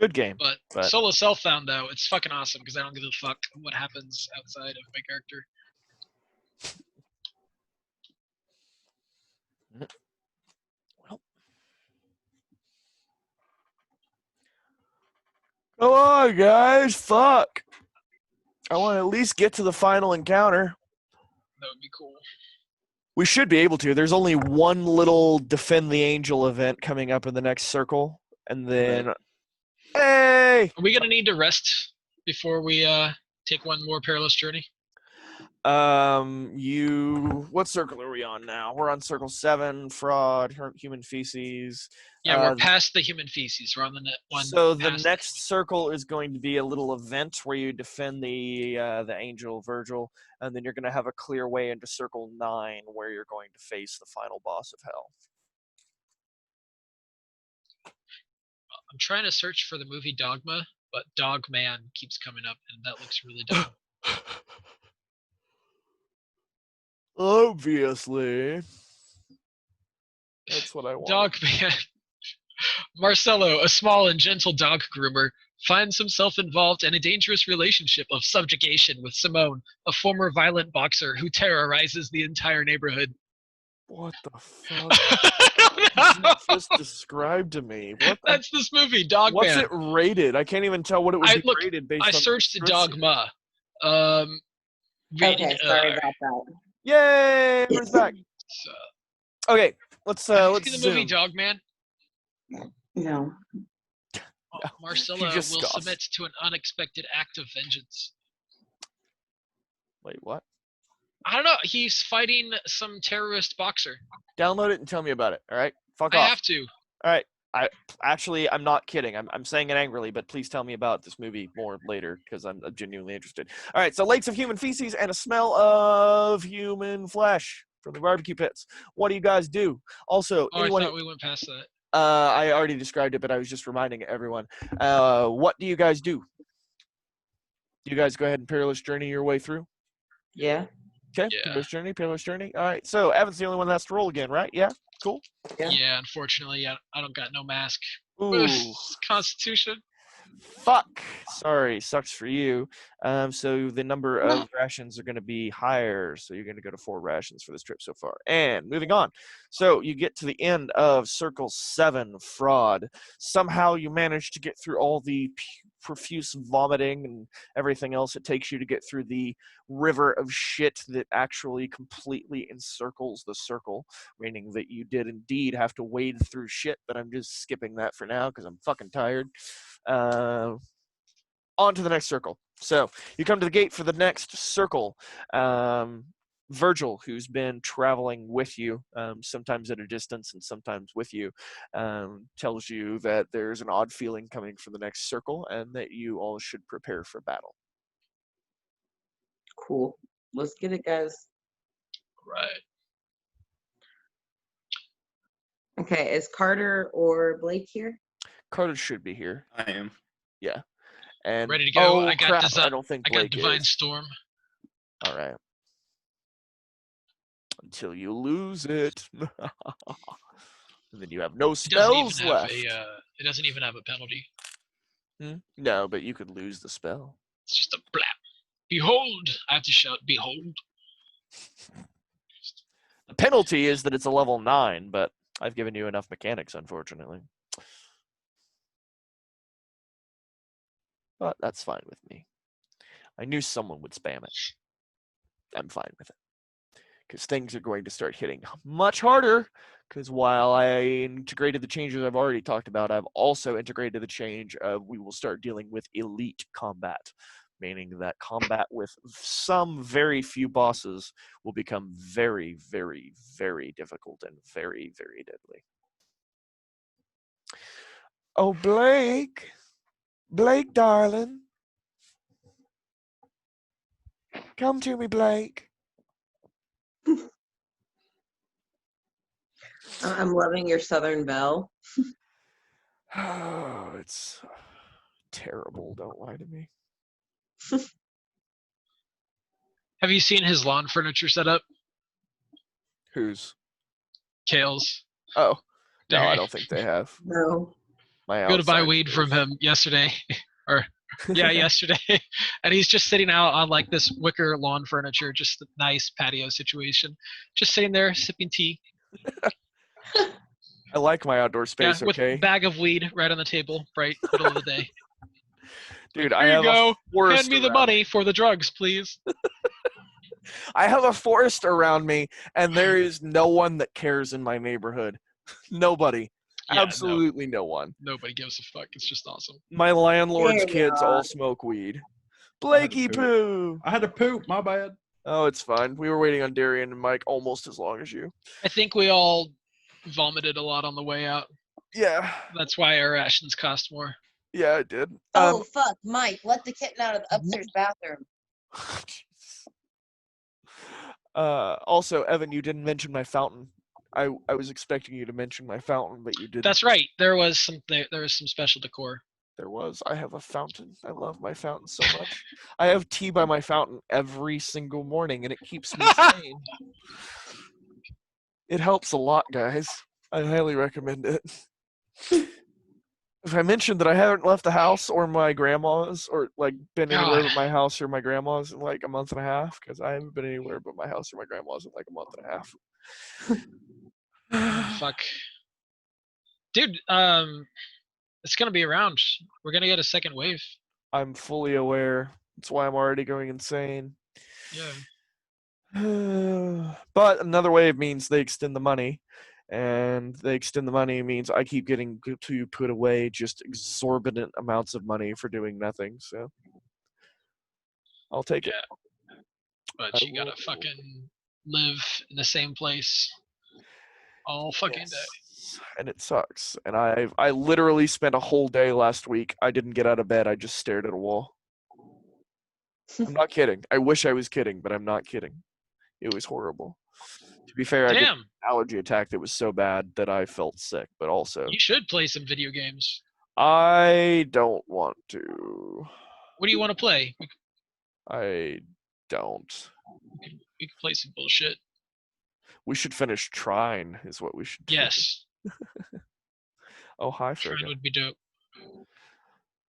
Good game. but Solo Self-Found though, it's fucking awesome because I don't give a fuck what happens outside of my character. Well, come on, guys. Fuck. I want to at least get to the final encounter. That would be cool. We should be able to. There's only one little Defend the Angel event coming up in the next circle. And then... Hey! Are we going to need to rest before we take one more perilous journey? What circle are we on now? We're on circle 7, fraud, human feces. Yeah, we're past the human feces. We're on the one. So the next circle is going to be a little event where you defend the angel Virgil, and then you're going to have a clear way into circle 9 where you're going to face the final boss of hell. I'm trying to search for the movie Dogma, but Dogman keeps coming up, and that looks really dumb. Obviously. That's what I want. Dogman. Marcello, a small and gentle dog groomer, finds himself involved in a dangerous relationship of subjugation with Simone, a former violent boxer who terrorizes the entire neighborhood. What the fuck? What did you just described to me? That's this movie, Dogman. What's it rated? I can't even tell what it was rated based on. I searched Dogma. Okay, sorry about that. Yay! Everyone's back. Okay, let's see the zoom. movie Dogman? No. Marcella will submit to an unexpected act of vengeance. Wait, what? I don't know. He's fighting some terrorist boxer. Download it and tell me about it. All right, fuck off. I have to. All right. I'm not kidding. I'm saying it angrily, but please tell me about this movie more later because I'm genuinely interested. All right, so lakes of human feces and a smell of human flesh from the barbecue pits. What do you guys do? Also, I thought we went past that. I already described it, but I was just reminding everyone. What do you guys do? Do you guys go ahead and perilous journey your way through? Yeah. Okay, yeah. Perilous journey. All right, so Evan's the only one that has to roll again, right? Yeah, cool. Yeah, unfortunately, I don't got no mask. Ooh. Constitution. Fuck. Sorry, sucks for you. So the number of rations are going to be higher. So you're going to go to 4 rations for this trip so far. And moving on. So you get to the end of Circle 7, Fraud. Somehow you manage to get through all the profuse vomiting and everything else it takes you to get through the river of shit that actually completely encircles the circle, meaning that you did indeed have to wade through shit, but I'm just skipping that for now because I'm fucking tired. On to the next circle. So you come to the gate for the next circle. Virgil, who's been traveling with you, sometimes at a distance and sometimes with you, tells you that there's an odd feeling coming from the next circle and that you all should prepare for battle. Cool. Let's get it, guys. Right. Okay, is Carter or Blake here? Carter should be here. I am. Yeah. And ready to go. I don't think Blake Divine is. Storm. All right. until you lose it. And then you have no It doesn't even spells have left. it doesn't even have a penalty. No, but you could lose the spell. It's just a blap. Behold! I have to shout, behold. The penalty is that it's a level 9, but I've given you enough mechanics, unfortunately. But that's fine with me. I knew someone would spam it. I'm fine with it. Because things are going to start hitting much harder. Because while I integrated the changes I've already talked about, I've also integrated the change of we will start dealing with elite combat. Meaning that combat with some very few bosses will become very, very, very difficult and very, very deadly. Oh, Blake. Blake, darling. Come to me, Blake. I'm loving your Southern Belle. Oh, it's terrible. Don't lie to me. Have you seen his lawn furniture setup? Whose? Kale's. Oh, no, Derry. I don't think they have. No. My Go to buy outside weed from is- him yesterday. Or yeah, yesterday. And he's just sitting out on like this wicker lawn furniture, just a nice patio situation. Just sitting there sipping tea. I like my outdoor space, yeah, with okay? a bag of weed right on the table, right middle of the day. Dude, Here I you have go. a forest Hand me the around money for the drugs, please. I have a forest around me, and there is no one that cares in my neighborhood. Nobody. Yeah, Absolutely no one. Nobody gives a fuck. It's just awesome. My landlord's There we kids are. all smoke weed. Blakey poop. poo. I had to poop. My bad. Oh, it's fine. We were waiting on Darian and Mike almost as long as you. I think we all vomited a lot on the way out. Yeah. That's why our rations cost more. Yeah, I did. Oh, fuck, Mike, let the kitten out of the upstairs bathroom. Also, Evan, you didn't mention my fountain. I was expecting you to mention my fountain, but you didn't. That's right. There was some special decor. There was. I have a fountain. I love my fountain so much. I have tea by my fountain every single morning, and it keeps me sane. It helps a lot, guys. I highly recommend it. If I mentioned that I haven't left the house or my grandma's, or like been anywhere God. but my house or my grandma's in like a month and a half, because I haven't been anywhere but my house or my grandma's in like a month and a half. Fuck. Dude, it's gonna be around. We're gonna get a second wave. I'm fully aware. That's why I'm already going insane. Yeah. But another wave means they extend the money, and they extend the money means I keep getting to put away just exorbitant amounts of money for doing nothing. So I'll take it. But you gotta fucking live in the same place all fucking day. And it sucks. And I literally spent a whole day last week. I didn't get out of bed. I just stared at a wall. I'm not kidding. I wish I was kidding, but I'm not kidding. It was horrible. To be fair, I got an allergy attack that was so bad that I felt sick, but also You should play some video games. I don't want to. What do you want to play? I don't. We could play some bullshit. We should finish Trine, is what we should do. Yes. Oh, hi, Trine Frigga. would be dope.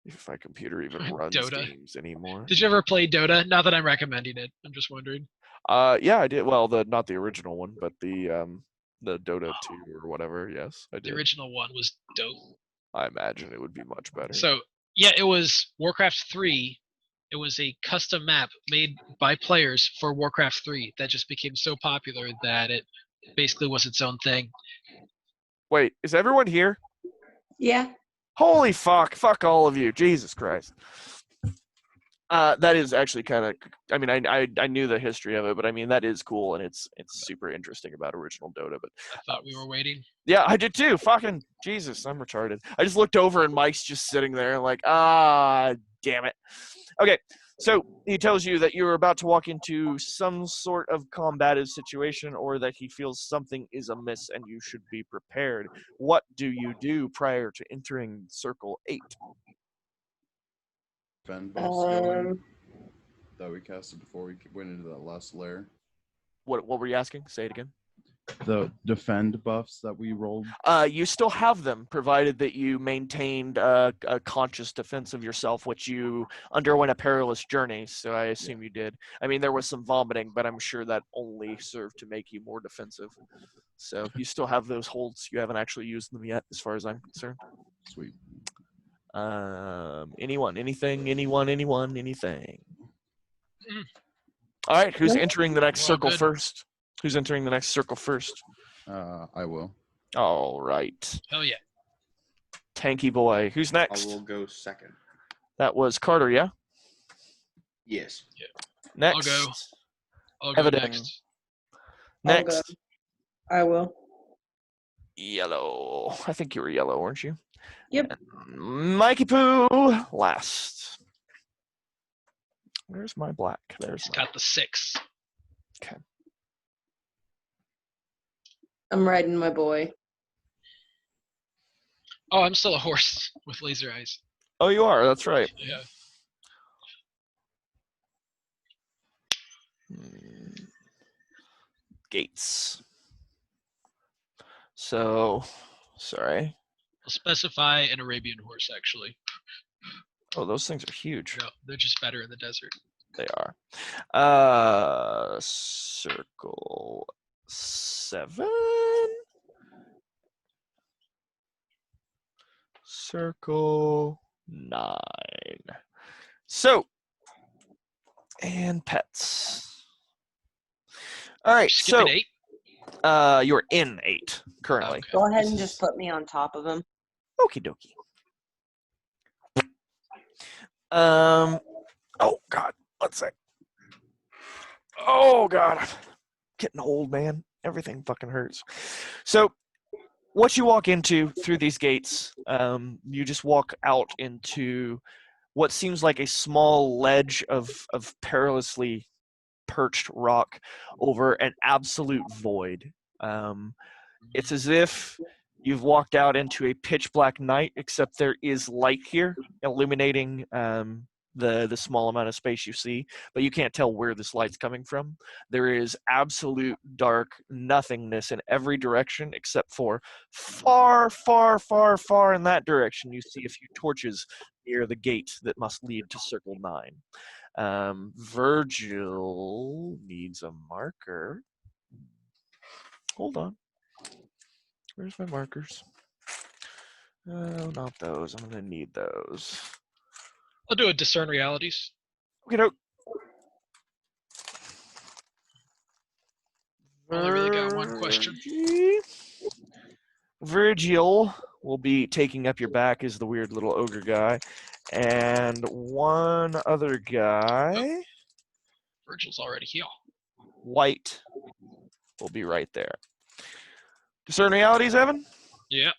If my computer even runs Dota. games anymore. Did you ever play Dota? Not that I'm recommending it. I'm just wondering. Yeah, I did. Well, not the original one, but the Dota 2 or whatever. Yes, I did. The original one was dope. I imagine it would be much better. So yeah, it was Warcraft 3. It was a custom map made by players for Warcraft 3 that just became so popular that it basically was its own thing. Wait, is everyone here? Yeah. Holy fuck! Fuck all of you! Jesus Christ! That is actually kind of. I mean, I knew the history of it, but I mean that is cool and it's super interesting about original Dota. But I thought we were waiting. Yeah, I did too. Fucking Jesus, I'm retarded. I just looked over and Mike's just sitting there like, damn it. Okay, so he tells you that you're about to walk into some sort of combative situation or that he feels something is amiss and you should be prepared. What do you do prior to entering Circle 8? Fen buffs going that we casted before we went into that last lair. What were you asking? Say it again. The defend buffs that we rolled. You still have them, provided that you maintained a conscious defense of yourself, which you underwent a perilous journey. So I assume you did. I mean, there was some vomiting, but I'm sure that only served to make you more defensive. So you still have those holds. You haven't actually used them yet, as far as I'm concerned. Sweet. Anyone, anything, anything. Mm. All right, who's entering the next Well, circle good. first? Who's entering the next circle first? I will. All right. Hell yeah. Tanky boy. Who's I next? will go second. That was Carter, yeah? Yes. Next. I'll go Evident. next. I'll go. Next. I will. Yellow. I think you were yellow, weren't you? Yep. And Mikey Poo last. Where's my black? There's He's my. got the 6. Okay. I'm riding my boy. Oh, I'm still a horse with laser eyes. Oh, you are. That's right. Yeah. Gates. So, sorry. I'll specify an Arabian horse, actually. Oh, those things are huge. No, they're just better in the desert. They are. Circle 7. Circle 9. So, and pets. All right, Skipping so 8? you're in 8 currently. Okay. Go ahead This and is- just put me on top of him. Okie dokie. Oh God, let's see. Oh God, I'm getting old, man. Everything fucking hurts. So, what you walk into through these gates, you just walk out into what seems like a small ledge of perilously perched rock over an absolute void. It's as if you've walked out into a pitch black night, except there is light here, illuminating the small amount of space you see, but you can't tell where this light's coming from. There is absolute dark nothingness in every direction, except for far, far, far, far in that direction. You see a few torches near the gate that must lead to Circle 9. Virgil needs a marker. Hold on. Where's my markers? Oh, not those. I'm going to need those. I'll do a discern realities. Okay, no. Only really got one question. Virgil will be taking up your back as the weird little ogre guy. And one other guy, Virgil's already here. White, will be right there. Discern realities, Evan? Yeah.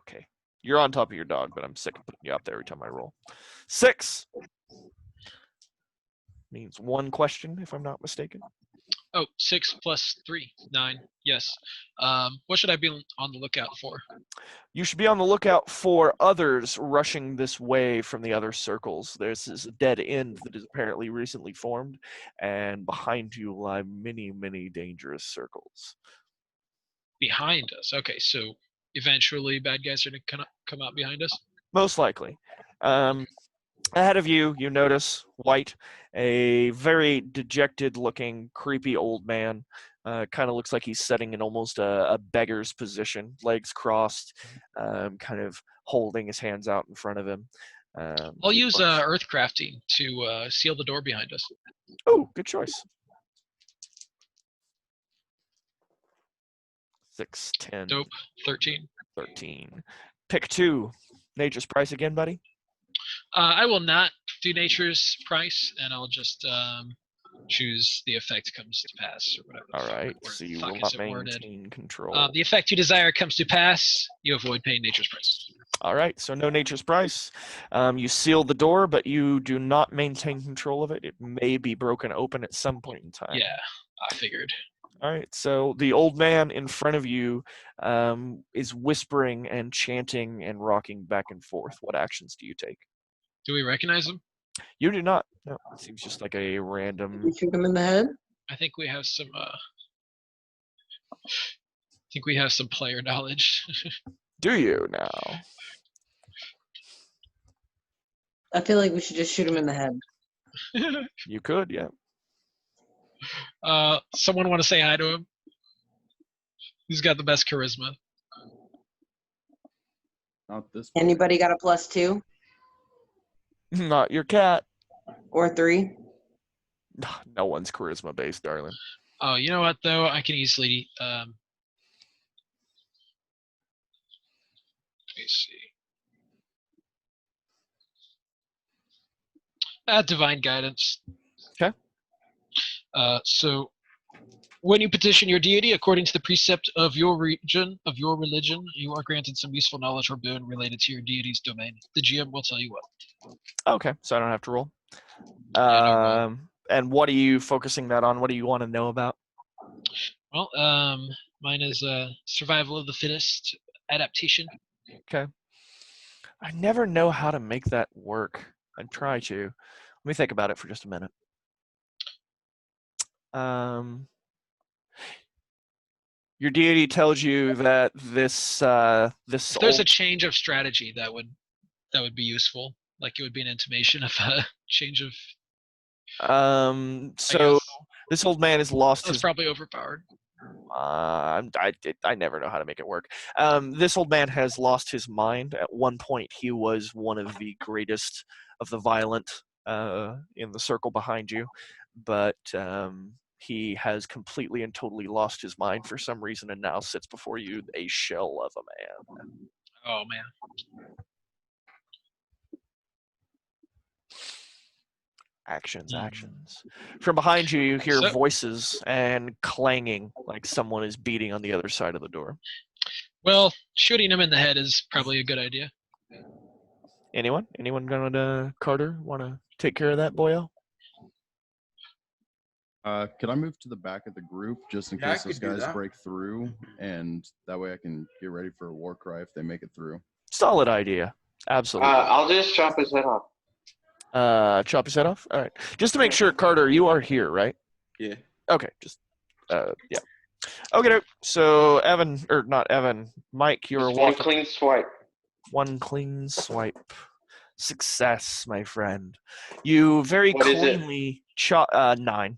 Okay. You're on top of your dog, but I'm sick of putting you up there every time I roll. 6 means one question, if I'm not mistaken. Oh, 6 plus 3, 9. Yes. What should I be on the lookout for? You should be on the lookout for others rushing this way from the other circles. There's this dead end that is apparently recently formed, and behind you lie many, many dangerous circles. Behind us. Okay, so eventually bad guys are going to come out behind us? Most likely. Ahead of you, you notice White, a very dejected-looking, creepy old man. Kind of looks like he's sitting in almost a beggar's position, legs crossed, kind of holding his hands out in front of him. I'll use earth crafting to seal the door behind us. Oh, good choice. 6, 10, Dope. 13. 13. Pick 2. Nature's price again, buddy? I will not do nature's price, and I'll just choose the effect comes to pass, or whatever. All right, Or so you fuck will is not it worded? maintain control. The effect you desire comes to pass. You avoid paying nature's price. All right, so no nature's price. You seal the door, but you do not maintain control of it. It may be broken open at some point in time. Yeah, I figured. All right, so the old man in front of you is whispering and chanting and rocking back and forth. What actions do you take? Do we recognize him? You do not. No, it seems just like a random. We shoot him in the head. I think we have some. I think we have some player knowledge. Do you now? I feel like we should just shoot him in the head. You could, yeah. Someone want to say hi to him? Who's got the best charisma? Not this. Anybody got a +2 Not your cat. or 3? No one's charisma based, darling. Oh, you know what though? I can easily. Let me see. Divine guidance. Okay. So, when you petition your deity according to the precept of your region, of your religion, you are granted some useful knowledge or boon related to your deity's domain. The GM will tell you what. Okay, so I don't have to roll. Yeah, no And what are you focusing that on? What do you want to know about? Well, mine is survival of the fittest, adaptation. Okay. I never know how to make that work. I try to. Let me think about it for just a minute. Your deity tells you that this If there's a change of strategy, that would be useful. Like it would be an intimation of a change of. So this old man has lost That's his. probably overpowered. I never know how to make it work. This old man has lost his mind. At one point, he was one of the greatest of the violent in the circle behind you, but he has completely and totally lost his mind for some reason and now sits before you a shell of a man. Oh man. Actions. From behind you, you hear voices and clanging like someone is beating on the other side of the door. Well, shooting him in the head is probably a good idea. Anyone? Anyone gonna Carter want to take care of that boyo? Could I move to the back of the group just in case those guys break through, and that way I can get ready for a war cry if they make it through? Solid idea. Absolutely. I'll just chop his head off. Chop his head off? All right. Just to make sure, Carter, you are here, right? Yeah. Okay. Just, yeah. Okay. So, Evan, or not Evan, Mike, you're Just one walking. clean swipe. One clean swipe. Success, my friend. You very What is it? cleanly chop. 9.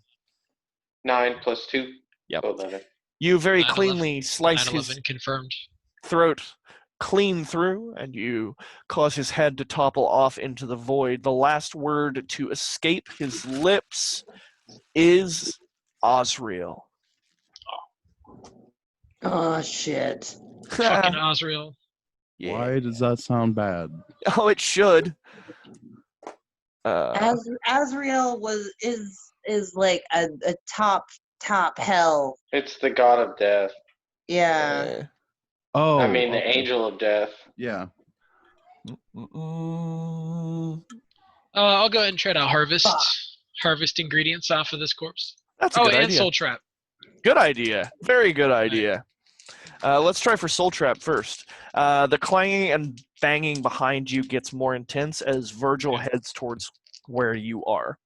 9 plus 2. Yep. So 11. You very 9/11. cleanly slice 9/11 his confirmed. throat clean through, and you cause his head to topple off into the void. The last word to escape his lips is Azrael. Oh shit. Fucking Azrael. Yeah. Why does that sound bad? Oh, it should. Azrael is like a top hell. It's the god of death. Yeah. Oh, I mean, the okay. angel of death. Yeah. I'll go ahead and try to harvest ingredients off of this corpse. That's a good and idea. soul trap. Good idea. Very good idea. Let's try for Soul Trap first. The clanging and banging behind you gets more intense as Virgil heads towards where you are.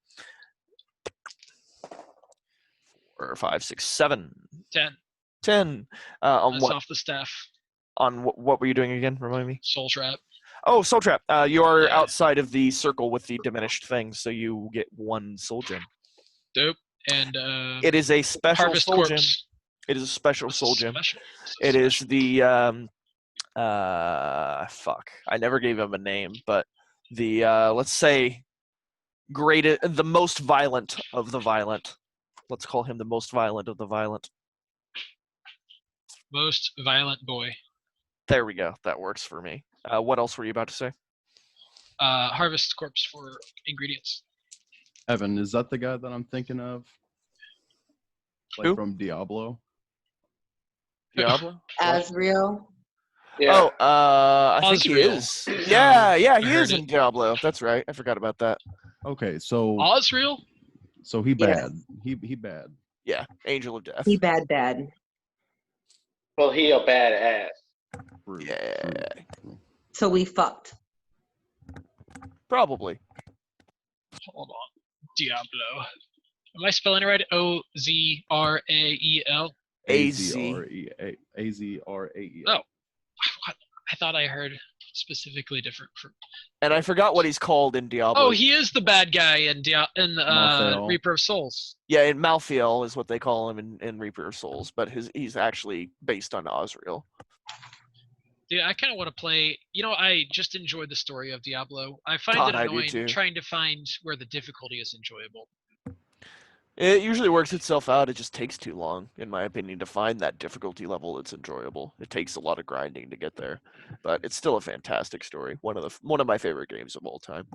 4, 5, 6, 7. 10. 10. That's On what? off the staff. On what were you doing again? Remind me. Soul trap. Oh, Soul Trap. You are Yeah. outside of the circle with the diminished thing, so you get 1 soul gem. Dope. And It is a special harvest soul gem. corpse. It is a special soul gem. Special. It is the fuck. I never gave him a name, but the let's say the most violent of the violent. Let's call him the most violent of the violent. Most violent boy. There we go. That works for me. What else were you about to say? Harvest corpse for ingredients. Evan, is that the guy that I'm thinking of? Like Who? from Diablo? Diablo? Azrael. Yeah. Oh, I think he Azrael. is. Yeah, he I is heard in it. Diablo. That's right. I forgot about that. Okay, so Azrael? he Yes. bad. He bad. Yeah, Angel of Death. He bad. Well, he a badass. True, Yeah. true. So we fucked. Probably. Hold on. Diablo. Am I spelling it right? Ozrael. Azrael. Oh, I thought I heard specifically different. And I forgot what he's called in Diablo. Oh, he is the bad guy in Malthael. Reaper of Souls. Yeah, in Malthael is what they call him in Reaper of Souls, but he's actually based on Azrael. Dude, I kind of want to play. I just enjoyed the story of Diablo. I find God, it I do annoying too. trying to find where the difficulty is enjoyable. It usually works itself out. It just takes too long, in my opinion, to find that difficulty level that's enjoyable. It takes a lot of grinding to get there, but it's still a fantastic story. One of my favorite games of all time.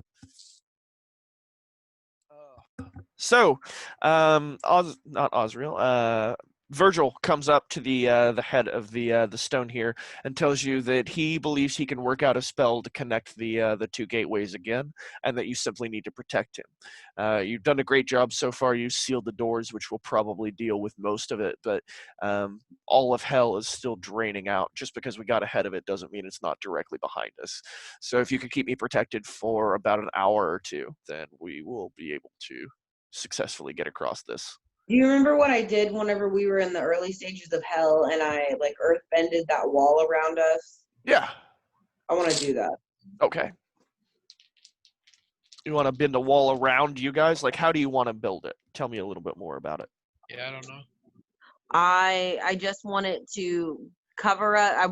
So, not Azrael. Virgil comes up to the head of the stone here and tells you that he believes he can work out a spell to connect the two gateways again, and that you simply need to protect him. You've done a great job so far. You sealed the doors, which will probably deal with most of it, but all of hell is still draining out. Just because we got ahead of it doesn't mean it's not directly behind us. So if you can keep me protected for about an hour or two, then we will be able to successfully get across this. Do you remember what I did whenever we were in the early stages of hell and I earth bended that wall around us? Yeah. I want to do that. Okay. You want to bend a wall around you guys? How do you want to build it? Tell me a little bit more about it. Yeah, I don't know. I just want it to cover us.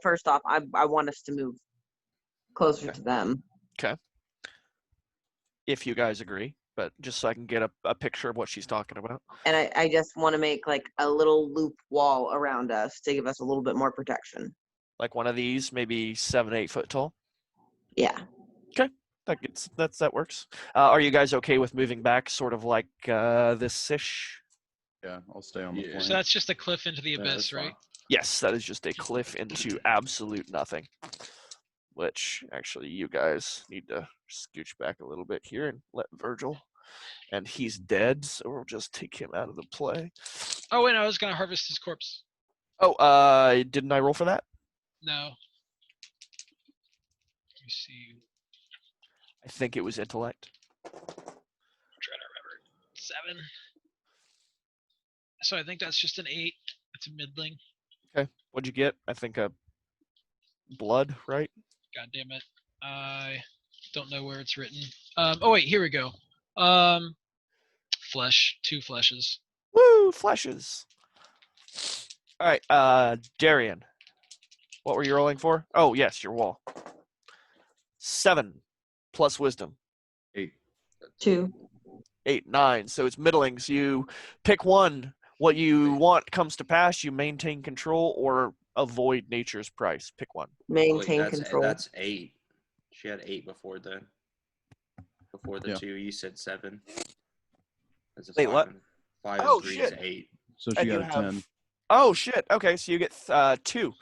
First off, I want us to move closer to them. Okay. If you guys agree, but just so I can get a picture of what she's talking about. And I just want to make a little loop wall around us to give us a little bit more protection. Like one of these, maybe 7-8 foot tall. Yeah. Okay. That works. Are you guys okay with moving back sort of like this-ish? Yeah, I'll stay on the Yeah. flank. So that's just a cliff into the Yeah, abyss, that's right? fine. Yes, that is just a cliff into absolute nothing. Which, actually, you guys need to scooch back a little bit here and let Virgil. And he's dead, so we'll just take him out of the play. Oh, wait, I was going to harvest his corpse. Oh, didn't I roll for that? No. Let me see. I think it was intellect. I'm trying to remember. 7. So I think that's just an 8. It's a middling. Okay. What'd you get? I think a blood, right? God damn it. I don't know where it's written. Oh, wait, here we go. Flesh. 2 fleshes. Woo, flashes. All right, Darian. What were you rolling for? Oh, yes, your wall. 7 plus wisdom. 8. 2. 8, 9. So it's middling. So you pick one. What you want comes to pass. You maintain control or avoid nature's price. Pick one. Maintain control. That's 8. She had 8 before the Yeah. 2. You said 7. That's a Wait, 5 what? and 5 Oh, and 3 shit. is 8. So she And you got a have- 10. Oh, shit. Okay, so you get 2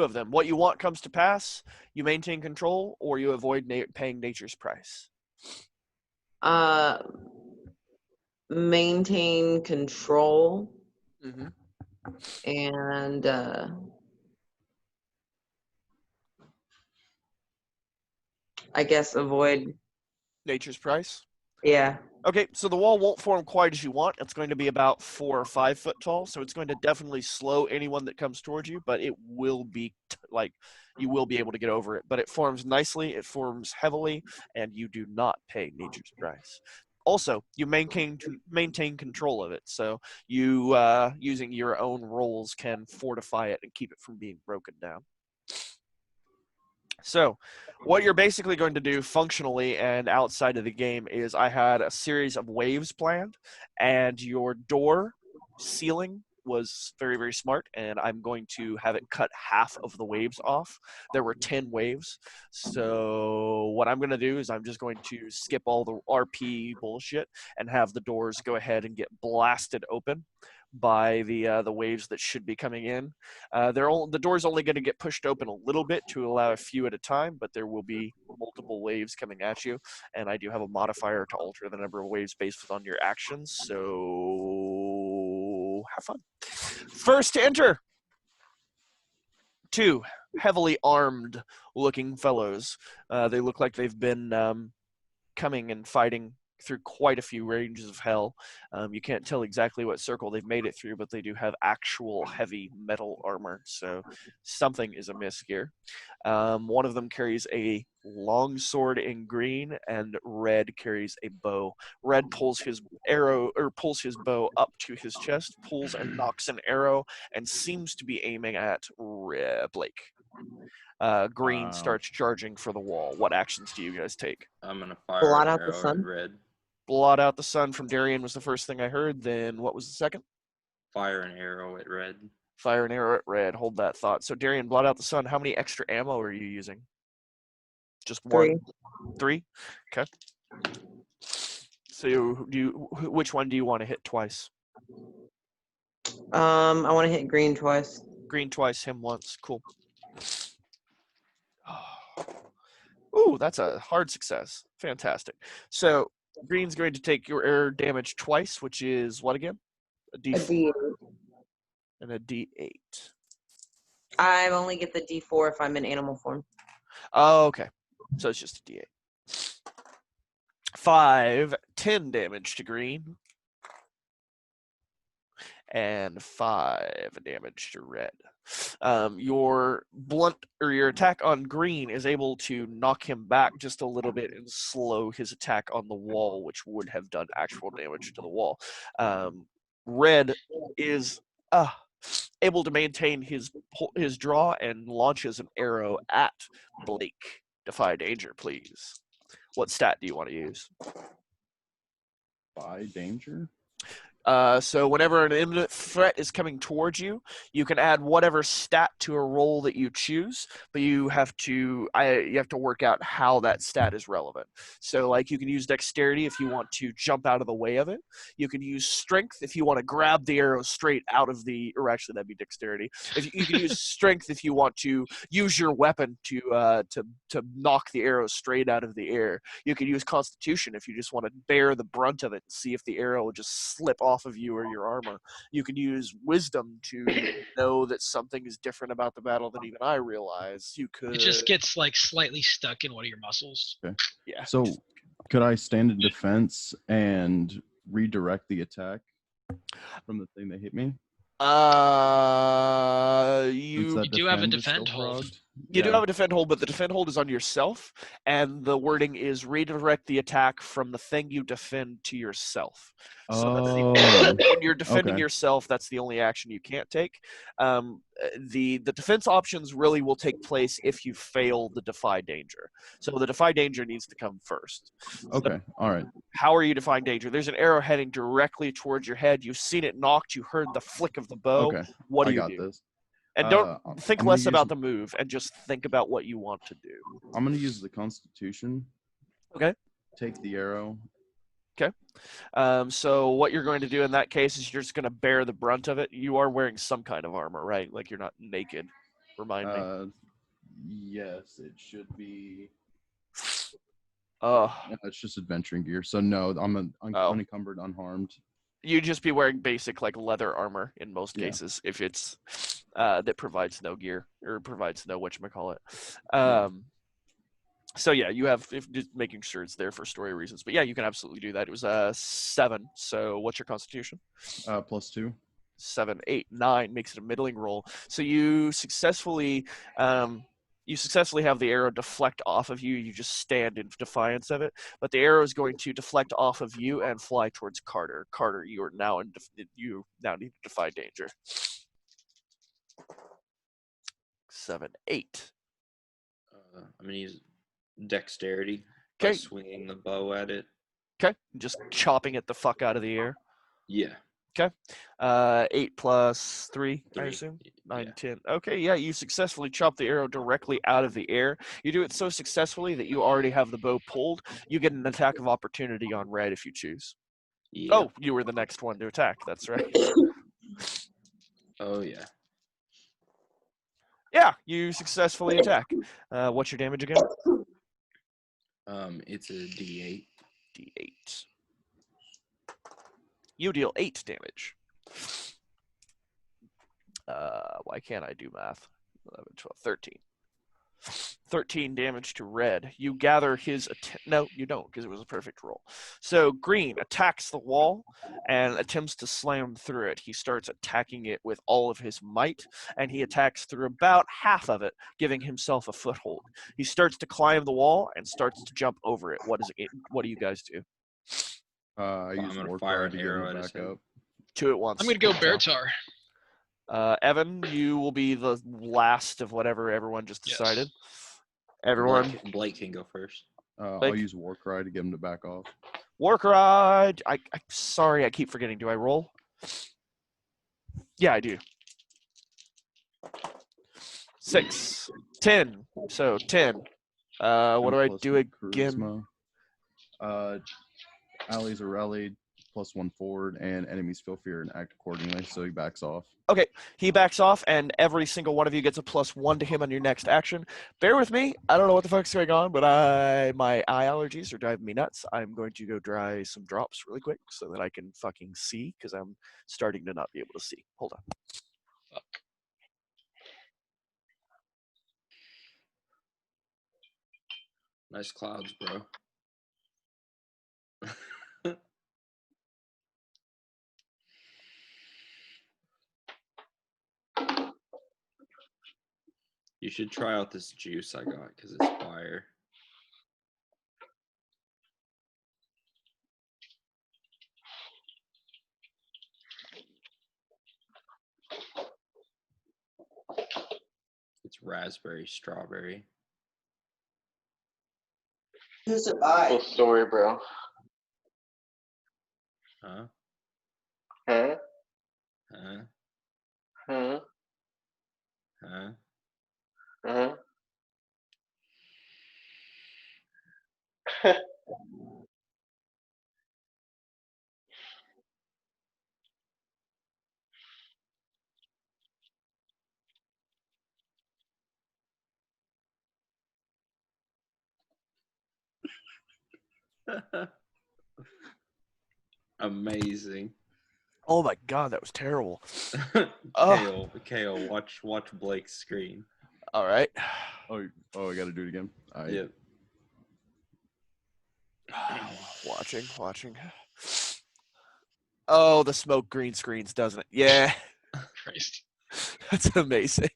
of them. What you want comes to pass. You maintain control or you avoid paying nature's price. Maintain control Mm-hmm. and I guess avoid. Nature's price. Yeah. Okay, so the wall won't form quite as you want. It's going to be about 4 or 5 foot tall, so it's going to definitely slow anyone that comes towards you, but it will be you will be able to get over it. But it forms nicely, it forms heavily, and you do not pay nature's price. Also, you maintain control of it, so you using your own rolls can fortify it and keep it from being broken down. So, what you're basically going to do functionally and outside of the game is I had a series of waves planned, and your door ceiling was very, very smart, and I'm going to have it cut half of the waves off. There were 10 waves, so what I'm going to do is I'm just going to skip all the RP bullshit and have the doors go ahead and get blasted open by the waves that should be coming in. The door's only going to get pushed open a little bit to allow a few at a time, but there will be multiple waves coming at you, and I do have a modifier to alter the number of waves based on your actions, so have fun. First to enter, 2 heavily armed looking fellows. They look like they've been coming and fighting through quite a few ranges of hell. You can't tell exactly what circle they've made it through, but they do have actual heavy metal armor, so something is amiss here. One of them carries a long sword in green, and Red carries a bow. Red pulls his bow up to his chest, pulls and knocks an arrow, and seems to be aiming at Blake. Green Wow. starts charging for the wall. What actions do you guys take? I'm gonna fire Blot an out the arrow sun? at Red. Blot out the sun from Darian was the first thing I heard. Then what was the second? Fire an arrow at Red. Fire an arrow at Red. Hold that thought. So Darian, blot out the sun. How many extra ammo are you using? Just one? 3? Okay. So which one do you want to hit twice? I want to hit green twice. Green twice, him once. Cool. Ooh, that's a hard success. Fantastic. So green's going to take your air damage twice, which is what again? A A D4 D. and a D8. I only get the D4 if I'm in animal form. Oh, okay. So it's just a D8. 5, 10 damage to green. And 5 damage to red. Your your attack on green is able to knock him back just a little bit and slow his attack on the wall, which would have done actual damage to the wall. Red is able to maintain his draw and launches an arrow at Blake. Defy danger, please. What stat do you want to use? By danger? So whenever an imminent threat is coming towards you, you can add whatever stat to a roll that you choose, but you have to work out how that stat is relevant. So like you can use dexterity if you want to jump out of the way of it. You can use strength if you want to grab the arrow straight out of the, or actually that'd be dexterity. If you can use strength if you want to use your weapon to knock the arrow straight out of the air. You can use constitution if you just want to bear the brunt of it and see if the arrow will just slip off of you or your armor. You can use wisdom to know that something is different about the battle than even I realize. You could. It just gets like slightly stuck in one of your muscles. Okay. Yeah. So could I stand in defense and redirect the attack from the thing that hit me? Since You that You do have a is still defend hold. progged? do Yeah. have a defend hold, but the defend hold is on yourself, and the wording is redirect the attack from the thing you defend to yourself. So that's when you're defending okay. yourself, that's the only action you can't take. The defense options really will take place if you fail the defy danger. So the defy danger needs to come first. So Okay. All right. how are you defying danger? There's an arrow heading directly towards your head. You've seen it knocked. You heard the flick of the bow. Okay. What do I you got do? this. And don't I'm think gonna less use- about the move and just think about what you want to do. I'm going to use the Constitution. Okay. Take the arrow. So what you're going to do in that case is you're just going to bear the brunt of it. You are wearing some kind of armor, right? Like you're not naked. Remind me. Yes, it should be. Oh, It's just adventuring gear. So no, I'm unencumbered, unharmed. you'd just be wearing basic like leather armor in most Yeah. cases if it's that provides no gear or provides no whatchamacallit. So yeah, you have just making sure it's there for story reasons. But yeah, you can absolutely do that. It was 7. So what's your constitution? +2. 7, 8, 9 makes it a middling roll. So you successfully have the arrow deflect off of you. You just stand in defiance of it, but the arrow is going to deflect off of you and fly towards Carter. Carter, you now need to defy danger. 7, 8. I'm gonna use dexterity by Okay. swinging the bow at it. Okay, just chopping it the fuck out of the air. Yeah. 8 plus 3, I 3. assume. 9, Yeah. 10. Okay, yeah, you successfully chop the arrow directly out of the air. You do it so successfully that you already have the bow pulled. You get an attack of opportunity on red if you choose. Yeah. Oh, you were the next one to attack. That's right. Oh yeah. Yeah, you successfully attack. What's your damage again? It's a D8. D8. You deal 8 damage. Why can't I do math? 11, 12, 13. 13 damage to red. You gather his no, you don't, because it was a perfect roll. So green attacks the wall and attempts to slam through it. He starts attacking it with all of his might, and he attacks through about half of it, giving himself a foothold. He starts to climb the wall and starts to jump over it. What do you guys do? I I'm use gonna War fire Cry an to get arrow him at his back head. up. 2 at once. I'm gonna go So, Beartar. Evan, you will be the last of whatever everyone just Yes. decided. Everyone, Blake can go first. I'll Like- use War Cry to get him to back off. War Cry. I'm sorry, I keep forgetting. Do I roll? Yeah, I do. 6, 10. So 10. What do I Plus do one again? charisma. Allies are rallied, +1 forward, and enemies feel fear and act accordingly. So he backs off. Okay, he backs off, and every single one of you gets a +1 to him on your next action. Bear with me. I don't know what the fuck's going on, but my eye allergies are driving me nuts. I'm going to go dry some drops really quick so that I can fucking see, because I'm starting to not be able to see. Hold on. Fuck. Nice clouds, bro. You should try out this juice I got because it's fire. It's raspberry, strawberry. Who's it by? Full story, bro. Huh? Huh? Huh? Huh? Huh? Huh? Amazing. Oh my god, that was terrible. Oh. Kale, watch Blake's screen. All right. Oh, I got to do it again. Yep. Watching. Oh, the smoke green screens, doesn't it? Yeah. Christ. That's amazing.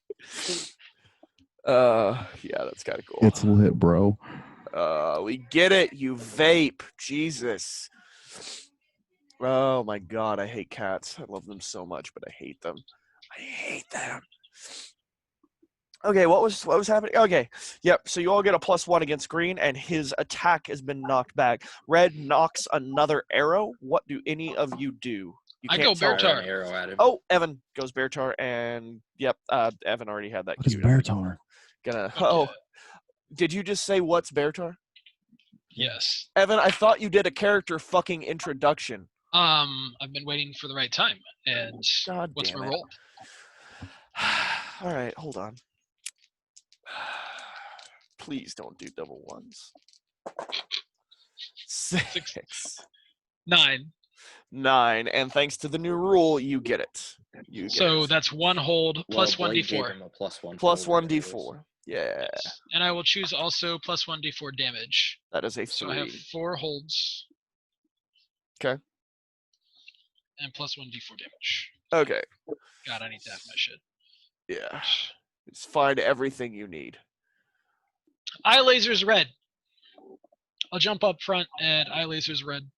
Yeah, that's kind of cool. It's lit, bro. We get it, you vape. Jesus. Oh my god, I hate cats. I love them so much, but I hate them. I hate them. Okay, what was happening? Okay, yep. So you all get a +1 against green, and his attack has been knocked back. Red knocks another arrow. What do any of you do? You I can't go tell. Beartar. Fire an arrow at him. Oh, Evan goes Beartar, and yep, Evan already had that. What is queued up. Beartar? Gonna. Fuck Oh, yeah. did you just say what's Beartar? Yes. Evan, I thought you did a character fucking introduction. I've been waiting for the right time. And God what's damn my it. roll? All right, hold on. Please don't do double ones. 6, 9. 9, and thanks to the new rule, you get it. You get So it. that's 1 hold plus Well, 1 Blake gave d4. him a +1. Plus forward 1 bonus. d4. Yeah, Yes. And I will choose also plus 1 d4 damage. that is a 3. So I have 4 holds. 'Kay. And plus 1 d4 damage. Okay. God, I need to have my shit. Yeah. Just find everything you need. Eye laser's red. I'll jump up front and eye laser's red.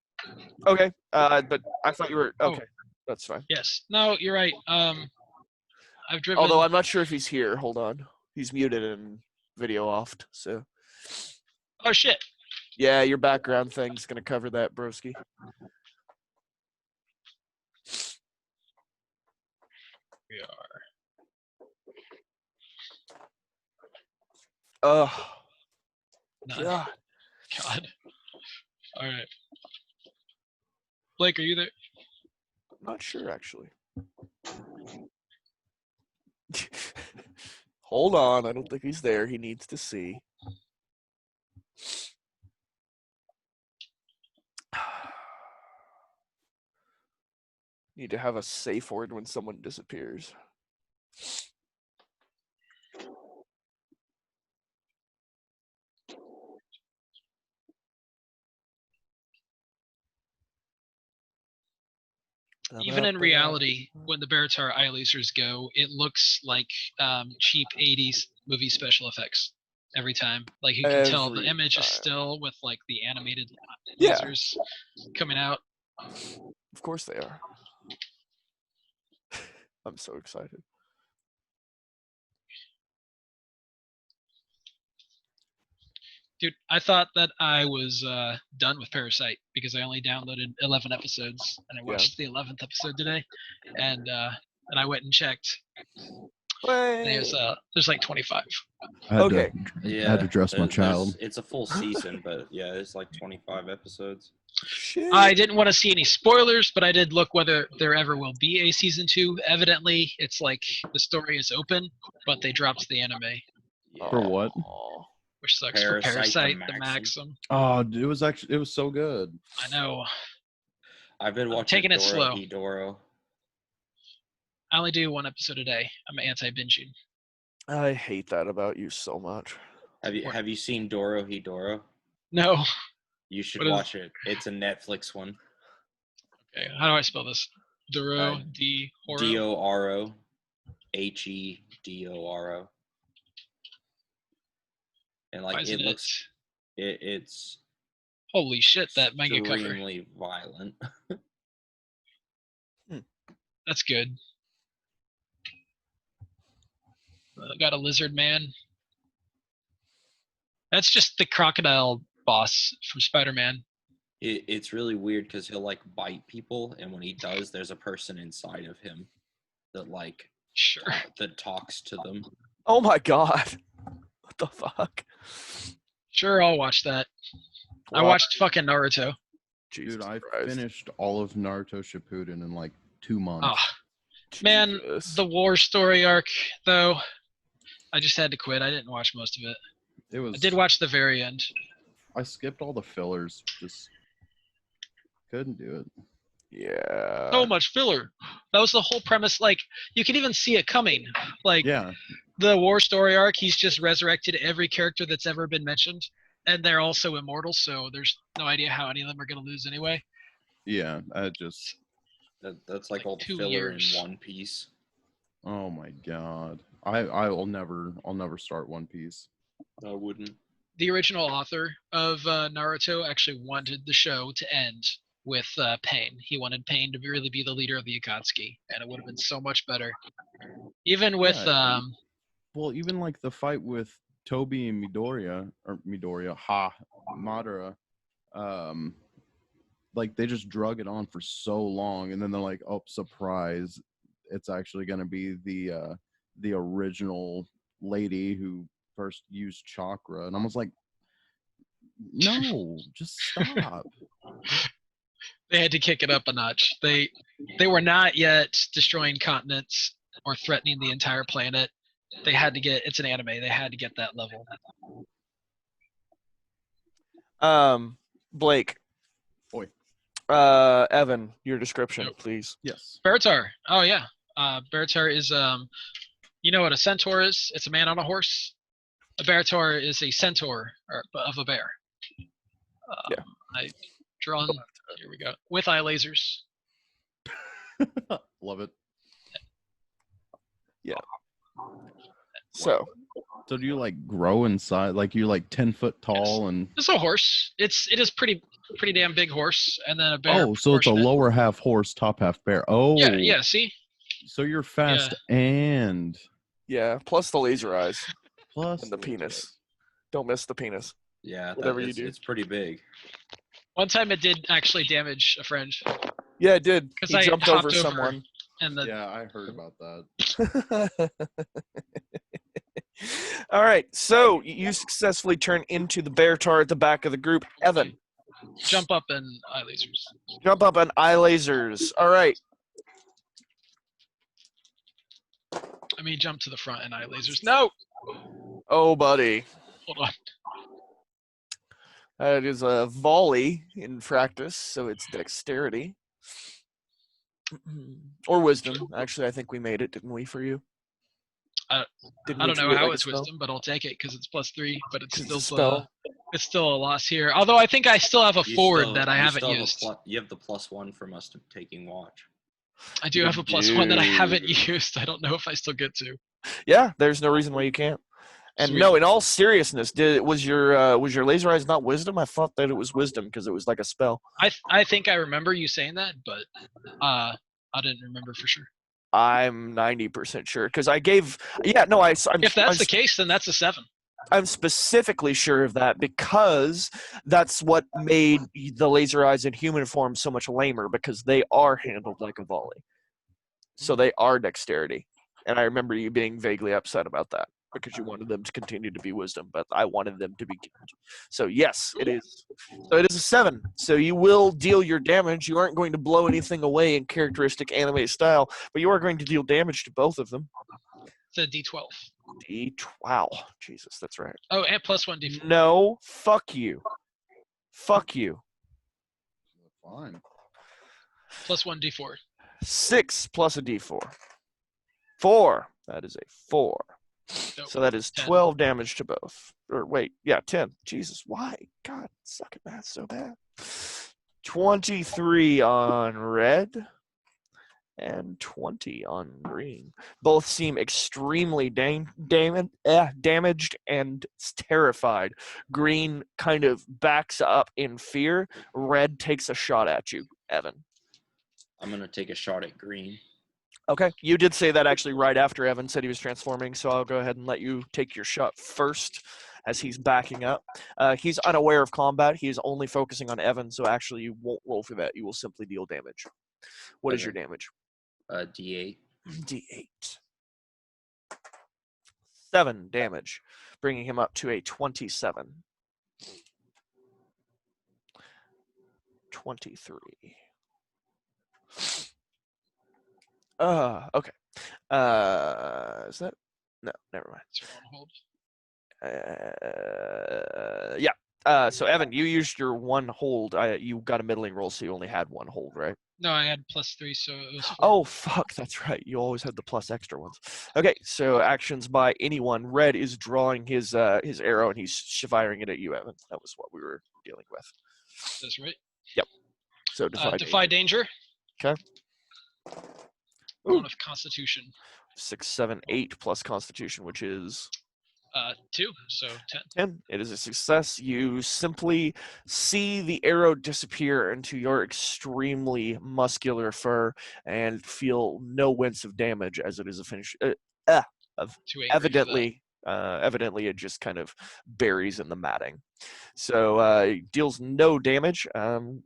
Okay. But I thought you were okay. That's fine. Yes. No, you're right. I've driven. Although I'm not sure if he's here. Hold on. He's muted and video offed. So Oh shit. yeah, your background thing's gonna cover that, broski. We are. Oh. None. God. God. All right. Blake, are you there? I'm not sure actually. Hold on, I don't think he's there. He needs to see. Need to have a safe word when someone disappears. Even in reality, when the Baratar eye lasers go, it looks like cheap 80s movie special effects every time. Like you can tell the Every image is time. still with like the animated Yeah. lasers coming out. Of course they are. I'm so excited. Dude, I thought that I was done with Parasite because I only downloaded 11 episodes and I watched the 11th episode today, and I went and checked. And there's like 25. I had Okay. I had to dress my child. It's a full season, but yeah, it's like 25 episodes. Shit. I didn't want to see any spoilers, but I did look whether there ever will be a season 2. Evidently, it's like the story is open, but they dropped the anime, For what? Aw. which sucks Parasite, for Parasite, the the Maxim. Oh, dude, it was so good. I know. I've been I'm watching taking it slow. Doro. I only do 1 episode a day. I'm anti-binging. I hate that about you so much. Have you seen Doro Hidoro? No. You should What is- watch it. It's a Netflix one. Okay, how do I spell this? Doro, Doro. D-Horo? Hedoro. And Why like isn't it looks, it's Holy shit, that manga cover. extremely violent. That's good. Got a lizard man. That's just the crocodile boss from Spider-Man. It's really weird because he'll like bite people, and when he does, there's a person inside of him that like Sure. that talks to them. Oh my god. What the fuck? Sure, I'll watch that. I Wow. watched fucking Naruto. Jesus Dude, I Christ. finished all of Naruto Shippuden in like 2 months. Oh, man, Jesus. the war story arc, though, I just had to quit. I didn't watch most of it. It was. I did watch the very end. I skipped all the fillers. Just couldn't do it. Yeah. So much filler. That was the whole premise. Like, you can even see it coming. Like, Yeah. the war story arc, he's just resurrected every character that's ever been mentioned. And they're also immortal, so there's no idea how any of them are going to lose anyway. Yeah. I just. That's like all the 2 filler years. in One Piece. Oh my god. I'll never start One Piece. I wouldn't. The original author of Naruto actually wanted the show to end with Pain. He wanted Pain to really be the leader of the Akatsuki, and it would have been so much better. Even with Yeah, Well, even like the fight with Toby and Midoriya, Madara, like they just drug it on for so long, and then they're like, "Oh, surprise! It's actually going to be the original lady who first used chakra," and I was like, "No, just stop." they had to kick it up a notch. They were not yet destroying continents or threatening the entire planet. They had to get, it's an anime, they had to get that level. Blake. Oi. Evan, your description, Nope. please. Yes. Baratar. Oh yeah. Baratar is you know what a centaur is? It's a man on a horse. A Baratar is a centaur of a bear. Yeah. I drawn. Here we go. With eye lasers. Love it. So, So do you like grow inside? Like you're like 10 foot tall and It's a horse. It is pretty damn big horse, and then a bear. oh, so it's a proportionate. lower half horse, top half bear. Oh, Yeah. See. So you're fast and yeah, plus the laser eyes plus and the penis. Don't miss the penis. Yeah, Whatever you it's, do. it's pretty big. One time it did actually damage a friend, Yeah, it did. 'Cause He I jumped hopped over over. someone. and the Yeah, I heard about that. All right, so you successfully turn into the bear tar at the back of the group. Evan, jump up and eye lasers. jump up on eye lasers. All right. I mean, jump to the front and eye lasers. No, Oh, buddy. hold on. That is a volley in practice, so it's dexterity. Or wisdom. Actually, I think we made it, didn't we, for you? Didn't I we don't know treat it how like a it's spell? wisdom, but I'll take it because it's +3. But it's 'Cause still it's a spell. it's still a loss here. Although I think I still have a You forward still- that I you haven't still have used. you have the +1 from us to taking watch. I do have a +1 that I haven't used. I don't know if I still get to. Yeah, there's no reason why you can't. And Sweet. no, in all seriousness, was your laser eyes not wisdom? I thought that it was wisdom because it was like a spell. I think I remember you saying that, but I didn't remember for sure. I'm 90% sure because I gave. Yeah, no, I'm. If that's the case, then that's a 7. I'm specifically sure of that because that's what made the laser eyes in human form so much lamer because they are handled like a volley. So they are dexterity. And I remember you being vaguely upset about that because you wanted them to continue to be wisdom, but I wanted them to be killed. So yes, it is. So it is a 7. So you will deal your damage. You aren't going to blow anything away in characteristic anime style, but you are going to deal damage to both of them. It's a D12. Wow. Jesus, that's right. Oh, and +1 D4. No, fuck you. Fuck you. Fine. +1 D4. 6 plus a D4. 4. That is a 4. Nope. So that is 10. 12 damage to both. Or wait, yeah, 10. Jesus, why? God, suck at math so bad. 23 on red and 20 on green. Both seem extremely damaged and terrified. Green kind of backs up in fear. Red takes a shot at you, Evan. I'm gonna take a shot at green. Okay, you did say that actually right after Evan said he was transforming, so I'll go ahead and let you take your shot first as he's backing up. He's unaware of combat. He is only focusing on Evan, so actually you won't roll for that. You will simply deal damage. What is your damage? D8. D8. 7 damage, bringing him up to a 27. 23. Okay. Is that? No, never mind. Is your on hold? Yeah. So Evan, you used your one hold. You got a middling roll, so you only had one hold, right? No, I had +3, so it was 4. Oh fuck, that's right. You always had the plus extra ones. Okay, so actions by anyone. Red is drawing his arrow and he's firing it at you, Evan. That was what we were dealing with. That's right. Yep. So defy danger. Okay. One of Constitution. 6, 7, 8 plus Constitution, which is 2, so 10. 10. It is a success. You simply see the arrow disappear into your extremely muscular fur and feel no wince of damage as it is a finish. Evidently, it just kind of buries in the matting. So deals no damage.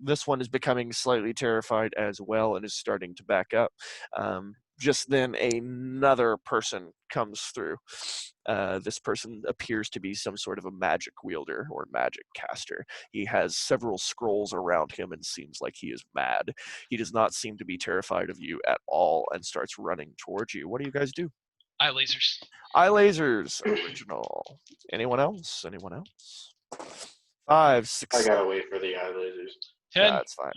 This one is becoming slightly terrified as well and is starting to back up. Just then another person comes through. This person appears to be some sort of a magic wielder or magic caster. He has several scrolls around him and seems like he is mad. He does not seem to be terrified of you at all and starts running towards you. What do you guys do? Eye lasers. Eye lasers, original. Anyone else? 5, 6. I gotta wait for the eye lasers. 10. That's fine.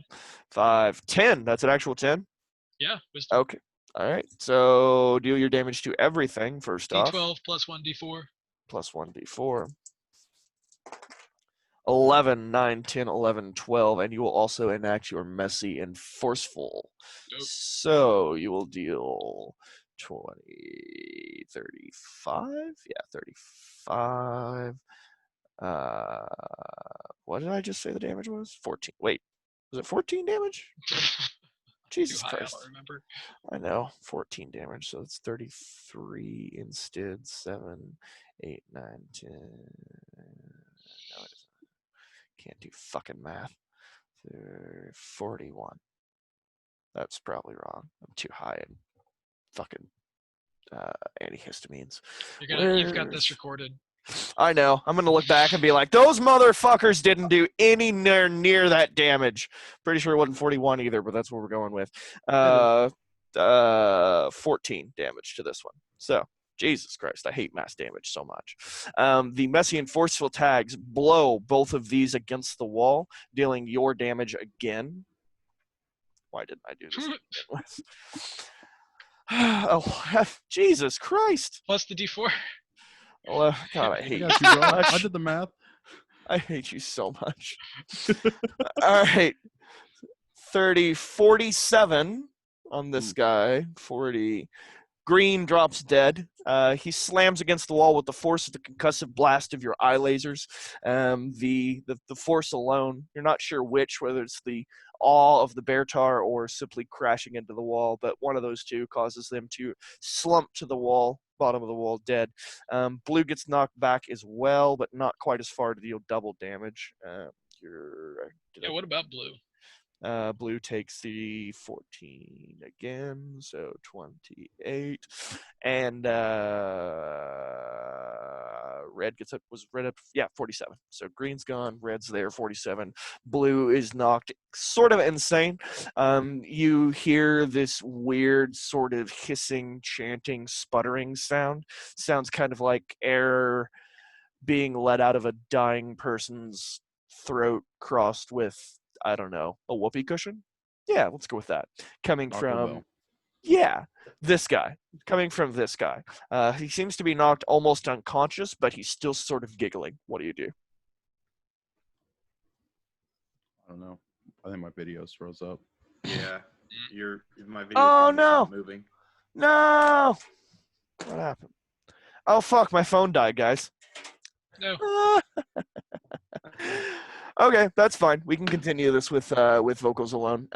5, 10. That's an actual 10? Yeah, wisdom. Okay. All right. So deal your damage to everything first off. D12 +1 D4. +1 D4. 11, 9, 10, 11, 12. And you will also enact your messy and forceful. Nope. So you will deal 20, 35? Yeah, 35. What did I just say the damage was? 14. Wait, was it 14 damage? Jesus Christ. I don't remember. I know, 14 damage, so it's 33 instead. 7, 8, 9, 10. No, it isn't. Can't do fucking math. 41. That's probably wrong. I'm too high in fucking antihistamines. You've got this recorded. I know. I'm going to look back and be like, those motherfuckers didn't do anywhere near that damage. Pretty sure it wasn't 41 either, but that's what we're going with. 14 damage to this one. So, Jesus Christ, I hate mass damage so much. The messy and forceful tags blow both of these against the wall, dealing your damage again. Why didn't I do this to begin with? Oh, Jesus Christ. Plus the D4. Well, God, I hate you got so you, bro. much. I did the math. I hate you so much. All right. 47 on this guy. 40. Green drops dead. He slams against the wall with the force of the concussive blast of your eye lasers. The force alone, you're not sure which, whether it's the awe of the bear tar or simply crashing into the wall, but one of those two causes them to slump to the wall, bottom of the wall, dead. Blue gets knocked back as well, but not quite as far to deal double damage. What about blue? Blue takes the 14 again, so 28. And red gets up, was red up, 47. So green's gone, red's there, 47. Blue is knocked sort of insane. You hear this weird sort of hissing, chanting, sputtering sound. Sounds kind of like air being let out of a dying person's throat crossed with, I don't know, a whoopee cushion? Yeah, let's go with that. Coming Taco from, Bell. this guy. Coming from this guy. He seems to be knocked almost unconscious, but he's still sort of giggling. What do you do? I don't know. I think my videos froze up. Yeah, my video Oh, screen is no. not moving. No! What happened? Oh, fuck, my phone died, guys. No. Okay, that's fine. We can continue this with vocals alone.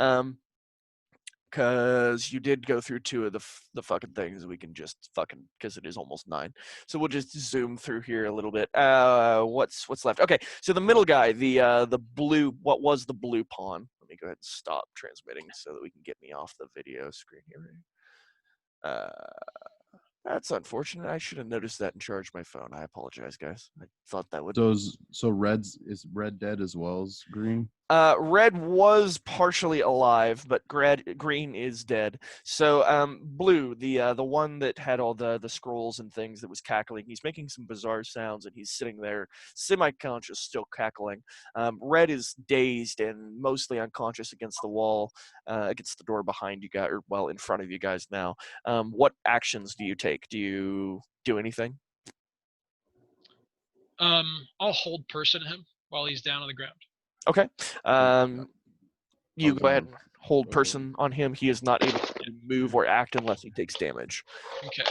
Because you did go through two of the fucking things. We can just fucking, because it is almost 9. So we'll just zoom through here a little bit. What's left? Okay, so the middle guy, the blue, what was the blue pawn? Let me go ahead and stop transmitting so that we can get me off the video screen here. That's unfortunate. I should have noticed that and charged my phone. I apologize, guys. I thought that would. So is red dead as well as green? Red was partially alive, but green is dead. So blue, the one that had all the scrolls and things that was cackling, he's making some bizarre sounds and he's sitting there semi-conscious, still cackling. Red is dazed and mostly unconscious against the wall, against the door behind you guys, or well, in front of you guys now. What actions do you take? Do you do anything? I'll hold person him while he's down on the ground. Okay. You go ahead and hold Okay. person on him. He is not able to move or act unless he takes damage. Okay.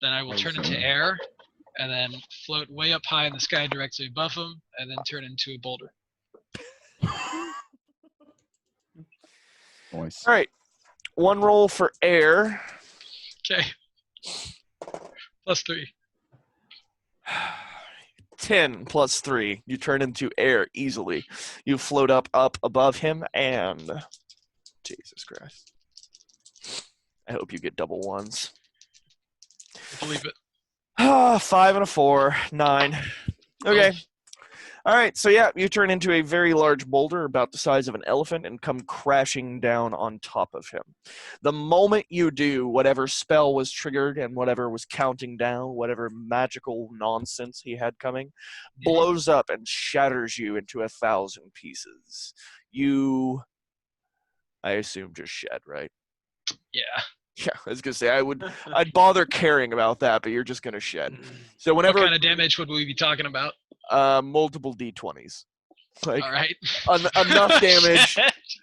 Then I will turn into air, and then float way up high in the sky directly above him, and then turn into a boulder. Nice. All right. One roll for air. Okay. +3. 10 plus 3. You turn into air easily. You float up above him, and Jesus Christ. I hope you get double ones. Believe it. 5 and a 4. 9. Okay. All right, so you turn into a very large boulder about the size of an elephant and come crashing down on top of him. The moment you do, whatever spell was triggered and whatever was counting down, whatever magical nonsense he had coming, blows up and shatters you into 1,000 pieces. You, I assume, just shed, right? Yeah. Yeah, I was gonna say I'd bother caring about that, but you're just gonna shed. So whenever What kind of damage would we be talking about? Multiple d20s. Like, all right.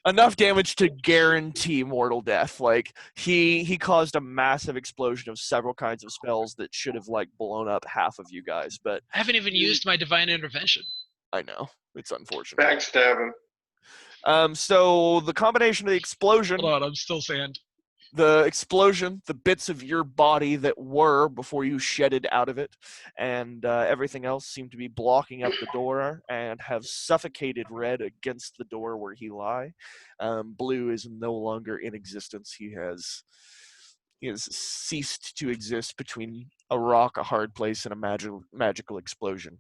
enough damage to guarantee mortal death. Like he caused a massive explosion of several kinds of spells that should have like blown up half of you guys, but I haven't even used my divine intervention. I know, it's unfortunate. Backstab him. So the combination of the explosion, Hold on, I'm still sand. the bits of your body that were before you shedded out of it, and everything else seemed to be blocking up the door and have suffocated Red against the door where he lie. Blue is no longer in existence. He has ceased to exist between a rock, a hard place, and a magical explosion.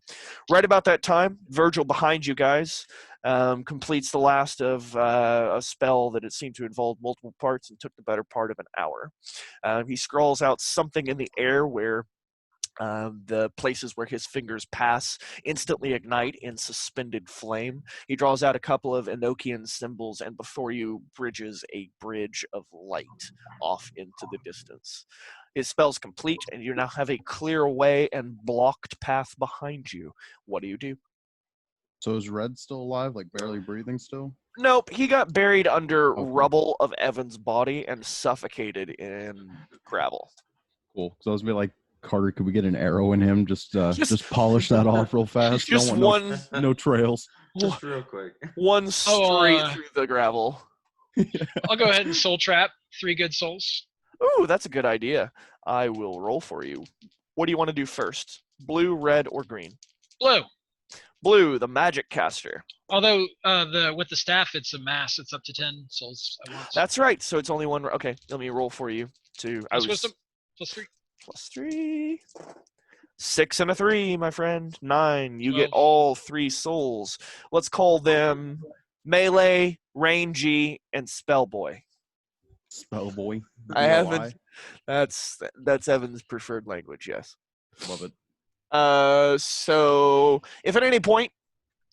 Right about that time, Virgil behind you guys completes the last of a spell that it seemed to involve multiple parts and took the better part of an hour. He scrawls out something in the air where the places where his fingers pass instantly ignite in suspended flame. He draws out a couple of Enochian symbols and before you bridges a bridge of light off into the distance. His spell's complete and you now have a clear way and blocked path behind you. What do you do? So is Red still alive, like barely breathing still? Nope, he got buried under Okay. rubble of Evan's body and suffocated in gravel. Cool. So I was gonna be like, Carter, could we get an arrow in him? Just polish that off real fast. Just Don't want one, no trails. Just real quick. one straight uh, through the gravel. I'll go ahead and soul trap 3 good souls. Ooh, that's a good idea. I will roll for you. What do you want to do first? Blue, red, or green? Blue. Blue, the magic caster. Although with the staff, it's a mass. It's up to 10 souls at once. That's right. So it's only one. Okay, let me roll for you. Plus wisdom. +3. +3. 6 and a 3, my friend. 9. You get 12. all 3 souls. Let's call them melee, rangy, and spellboy. Spellboy. I haven't. BOI. That's Evan's preferred language. Yes. Love it. So if at any point,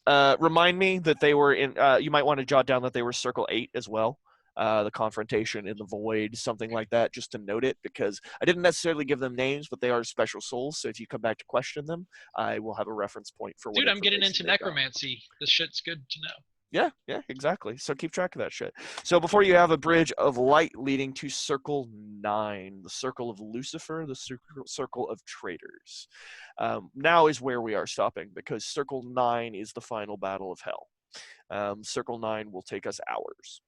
remind me that they were in. You might want to jot down that they were Circle 8 as well. The confrontation in the void, something like that, just to note it, because I didn't necessarily give them names, but they are special souls. So if you come back to question them, I will have a reference point for. Dude, what I'm getting into information they got. necromancy. This shit's good to know. Yeah, exactly. So keep track of that shit. So before you have a bridge of light leading to Circle 9, the Circle of Lucifer, the Circle of Traitors. Now is where we are stopping, because Circle 9 is the final battle of hell. Circle 9 will take us hours.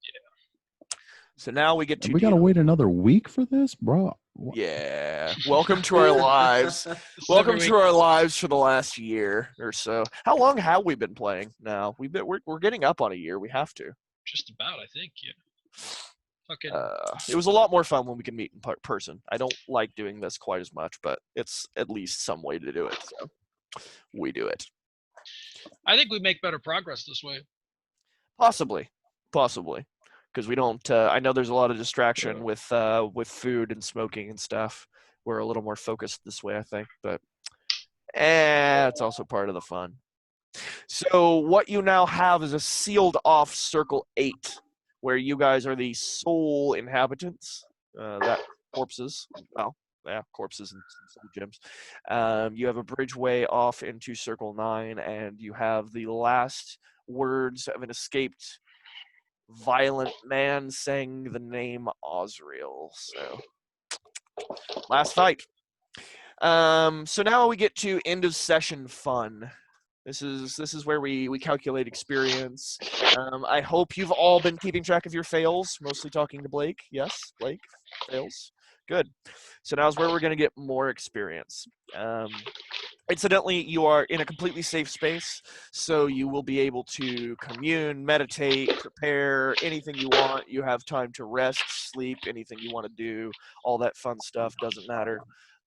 Yeah. So now we get to. And we gotta wait another week for this, bro. What? Yeah. Welcome to our lives. Welcome to our lives for the last year or so. How long have we been playing now? We're getting up on a year. We have to. Just about, I think. Yeah. Fucking. It was a lot more fun when we could meet in person. I don't like doing this quite as much, but it's at least some way to do it. So we do it. I think we make better progress this way. Possibly. Because we don't. I know there's a lot of distraction with food and smoking and stuff. We're a little more focused this way, I think. But it's also part of the fun. So what you now have is a sealed off Circle 8, where you guys are the sole inhabitants. That corpses. Well, yeah, corpses and soul gems. You have a bridgeway off into Circle 9, and you have the last words of an escaped violent man saying the name Azrael. So last fight. So now we get to end of session fun. This is where we calculate experience. I hope you've all been keeping track of your fails, mostly talking to Blake. Yes, Blake, fails. Good. So now's where we're going to get more experience. Incidentally, you are in a completely safe space, so you will be able to commune, meditate, prepare, anything you want. You have time to rest, sleep, anything you want to do. All that fun stuff doesn't matter.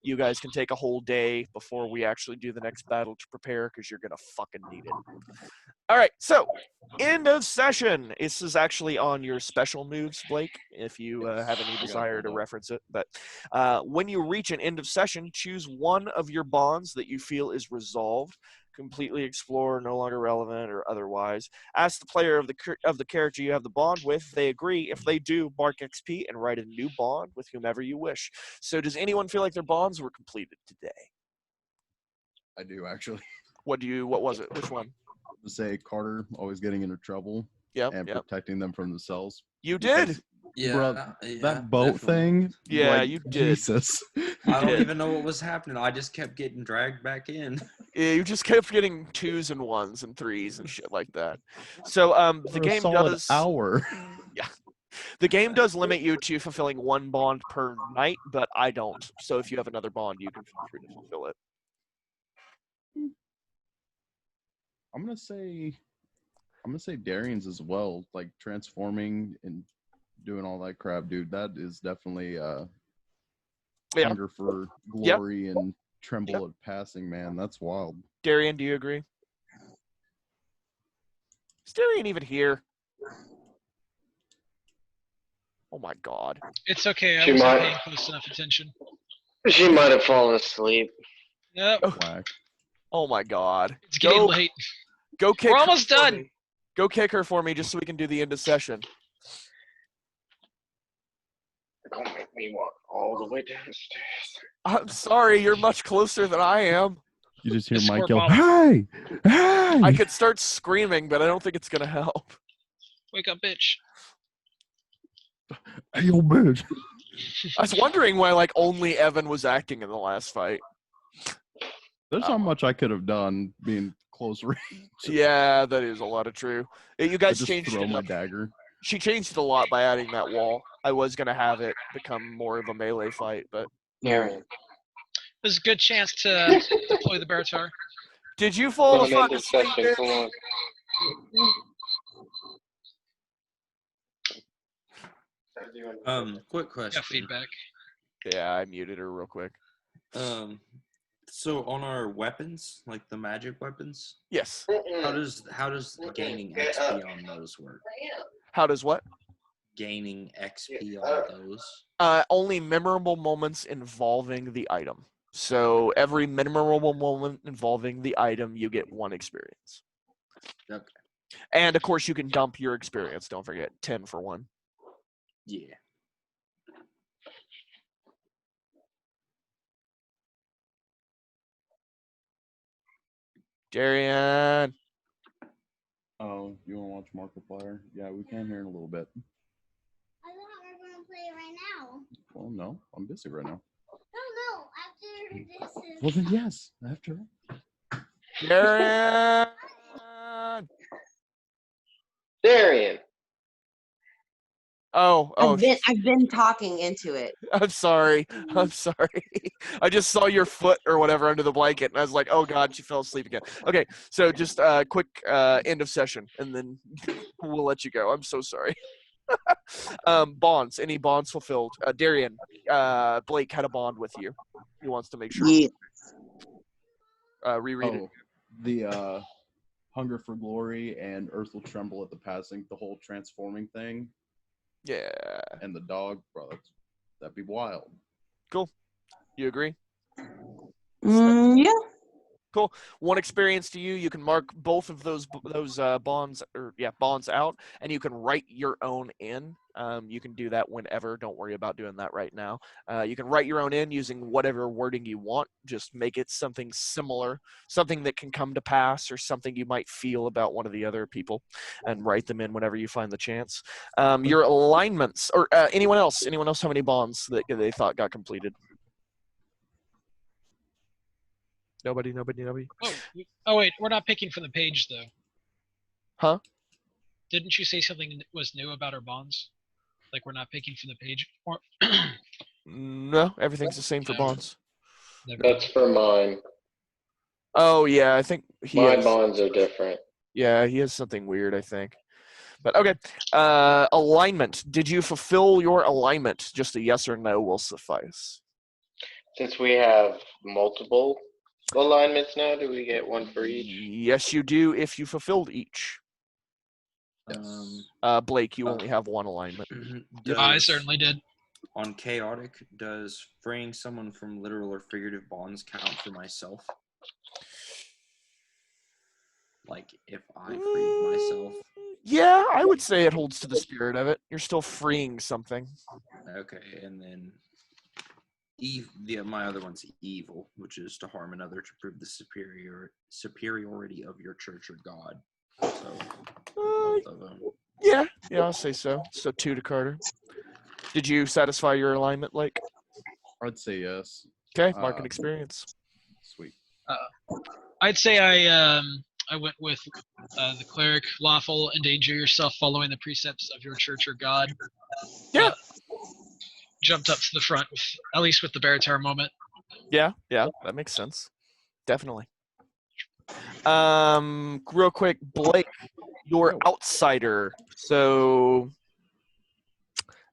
You guys can take a whole day before we actually do the next battle to prepare, because you're going to fucking need it. All right, so end of session. This is actually on your special moves, Blake, if you have any desire to reference it. But when you reach an end of session, choose one of your bonds that you feel is resolved, completely explore, no longer relevant, or otherwise. Ask the player of the character you have the bond with if they agree. If they do, mark XP and write a new bond with whomever you wish. So does anyone feel like their bonds were completed today? I do, actually. What was it? Which one? To say Carter always getting into trouble and protecting them from themselves. You did. Yeah, Bro, that boat thing. Yeah, like, you did. Jesus. I don't even know what was happening. I just kept getting dragged back in. Yeah, you just kept getting 2s and 1s and 3s and shit like that. So the For a game solid does. hour. Yeah, the game does limit you to fulfilling one bond per night, but I don't. So if you have another bond, you can feel free to fulfill it. I'm gonna say Darian's as well, like transforming and doing all that crap, dude. That is definitely hunger for glory and tremble at passing, man. That's wild. Darian, do you agree? Is Darian even here? Oh my god. It's okay. I She wasn't might- paying close enough attention. She might have fallen asleep. Yep. Whack. Oh my god. It's getting late. Go kick We're her almost for done. me. Go kick her for me just so we can do the end of session. Don't make me walk all the way downstairs. I'm sorry, you're much closer than I am. You just hear The Mike squirt yell, bottle. "Hey! Hey!" I could start screaming, but I don't think it's gonna help. Wake up, bitch. Hey, yo, bitch. I was wondering why like only Evan was acting in the last fight. There's not much I could have done being close range. Yeah, that is a lot of true. You I guys just changed throw it my up. dagger. She changed it a lot by adding that wall. I was gonna have it become more of a melee fight, but Aaron. There's a good chance to deploy the Baratar. did you fall the I'm in fuck asleep? discussion. Bitch? Come on. Quick question. Got feedback. Yeah, I muted her real quick. So on our weapons, like the magic weapons, Yes. how does gaining XP on those work? How does what? Gaining XP on those. Only memorable moments involving the item. So every memorable moment involving the item, you get 1 experience. Okay. And of course, you can dump your experience. Don't forget, 10 for 1. Yeah. Darian. Oh, you want to watch Markiplier? Yeah, we can here in a little bit. I thought we were going to play it right now. Well, no, I'm busy right now. No, after this is... Well, then yes, after. Darian. Darian. Oh, I've been talking into it. I'm sorry. I'm sorry. I just saw your foot or whatever under the blanket, and I was like, oh, God, she fell asleep again. Okay, so just quick end of session, and then we'll let you go. I'm so sorry. Bonds. Any bonds fulfilled? Darian, Blake had a bond with you. He wants to make sure. Yeah. Reread it. The Hunger for Glory and Earth Will Tremble at the Passing, the whole transforming thing. Yeah. And the dog, bro, that'd be wild. Cool. You agree? Yeah. Cool. 1 experience to you. You can mark both of those bonds out, and you can write your own in. You can do that whenever. Don't worry about doing that right now. You can write your own in using whatever wording you want. Just make it something similar, something that can come to pass, or something you might feel about one of the other people, and write them in whenever you find the chance. Your alignments, or anyone else have any bonds that they thought got completed? Nobody. Oh, wait, we're not picking from the page, though. Huh? Didn't you say something was new about our bonds? Like we're not picking from the page? Or No, everything's the same for bonds. That's for mine. Oh, yeah, I think My bonds are different. Yeah, he has something weird, I think. But okay. Alignment. Did you fulfill your alignment? Just a yes or no will suffice. Since we have multiple alignments now, do we get 1 for each? Yes, you do if you fulfilled each. Blake, you only have 1 alignment. I certainly did. On chaotic, does freeing someone from literal or figurative bonds count for myself? Like if I freed myself? Yeah, I would say it holds to the spirit of it. You're still freeing something. Okay, and then my other one's evil, which is to harm another to prove the superiority of your church or God. So both of them. Yeah, I'll say so. So 2 to Carter. Did you satisfy your alignment, Blake? I'd say yes. Okay, mark an experience. Sweet. I'd say I went with the cleric. Lawful, endanger yourself following the precepts of your church or God. Yeah. Jumped up to the front, at least with the Baratar moment. Yeah, that makes sense. Definitely. Real quick, Blake, you're outsider. So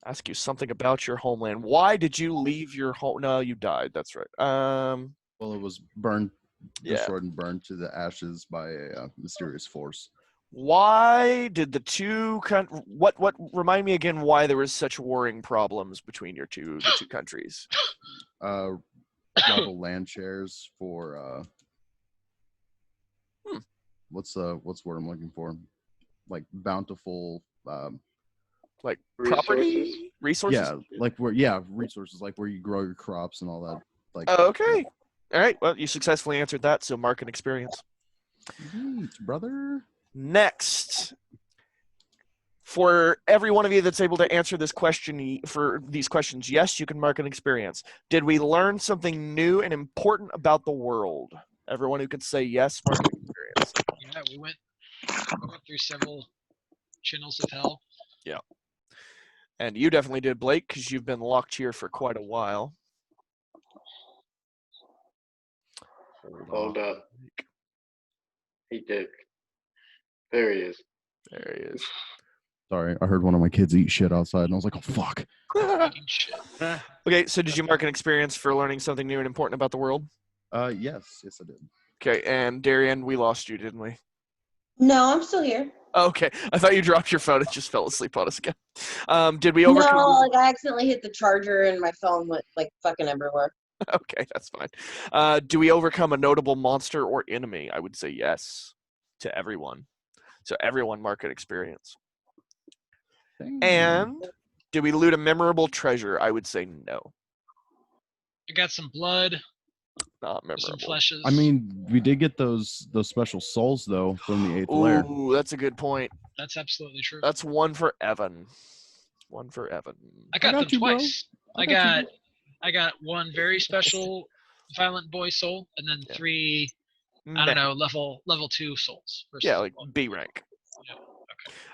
ask you something about your homeland. Why did you leave your home? No, you died. That's right. Well, it was destroyed and burned to the ashes by a mysterious force. Why did the 2 what remind me again why there was such warring problems between the 2 countries? Rival land shares for what's the word I'm looking for? Like bountiful like resources? Yeah, resources, like where you grow your crops and all that. Like okay. All right. Well, you successfully answered that, so mark an experience. Sweet, brother. Next, for every one of you that's able to answer this question for these questions, yes, you can mark an experience. Did we learn something new and important about the world? Everyone who can say yes, mark an experience. Yeah, we went through several channels of hell. Yeah. And you definitely did, Blake, because you've been locked here for quite a while. Hold up. He did. There he is. There he is. Sorry, I heard one of my kids eat shit outside, and I was like, "Oh fuck!" Eating shit. Okay, so did you mark an experience for learning something new and important about the world? Yes, I did. Okay, and Darian, we lost you, didn't we? No, I'm still here. Okay, I thought you dropped your phone and just fell asleep on us again. Did we overcome? No, like I accidentally hit the charger and my phone went like fucking everywhere. Okay, that's fine. Do we overcome a notable monster or enemy? I would say yes to everyone. So everyone mark an experience. Dang. And do we loot a memorable treasure? I would say no, I got some blood, not some memorable. fleshes. I mean, we did get those special souls though from the 8th layer. Ooh, that's a good point. That's absolutely true. That's one for Evan. One for Evan. I got them you, bro. twice. I got I got one very special violent boy soul, and then Yeah. 3 I don't know, level 2 souls. Yeah, versus like one. B rank. Yeah,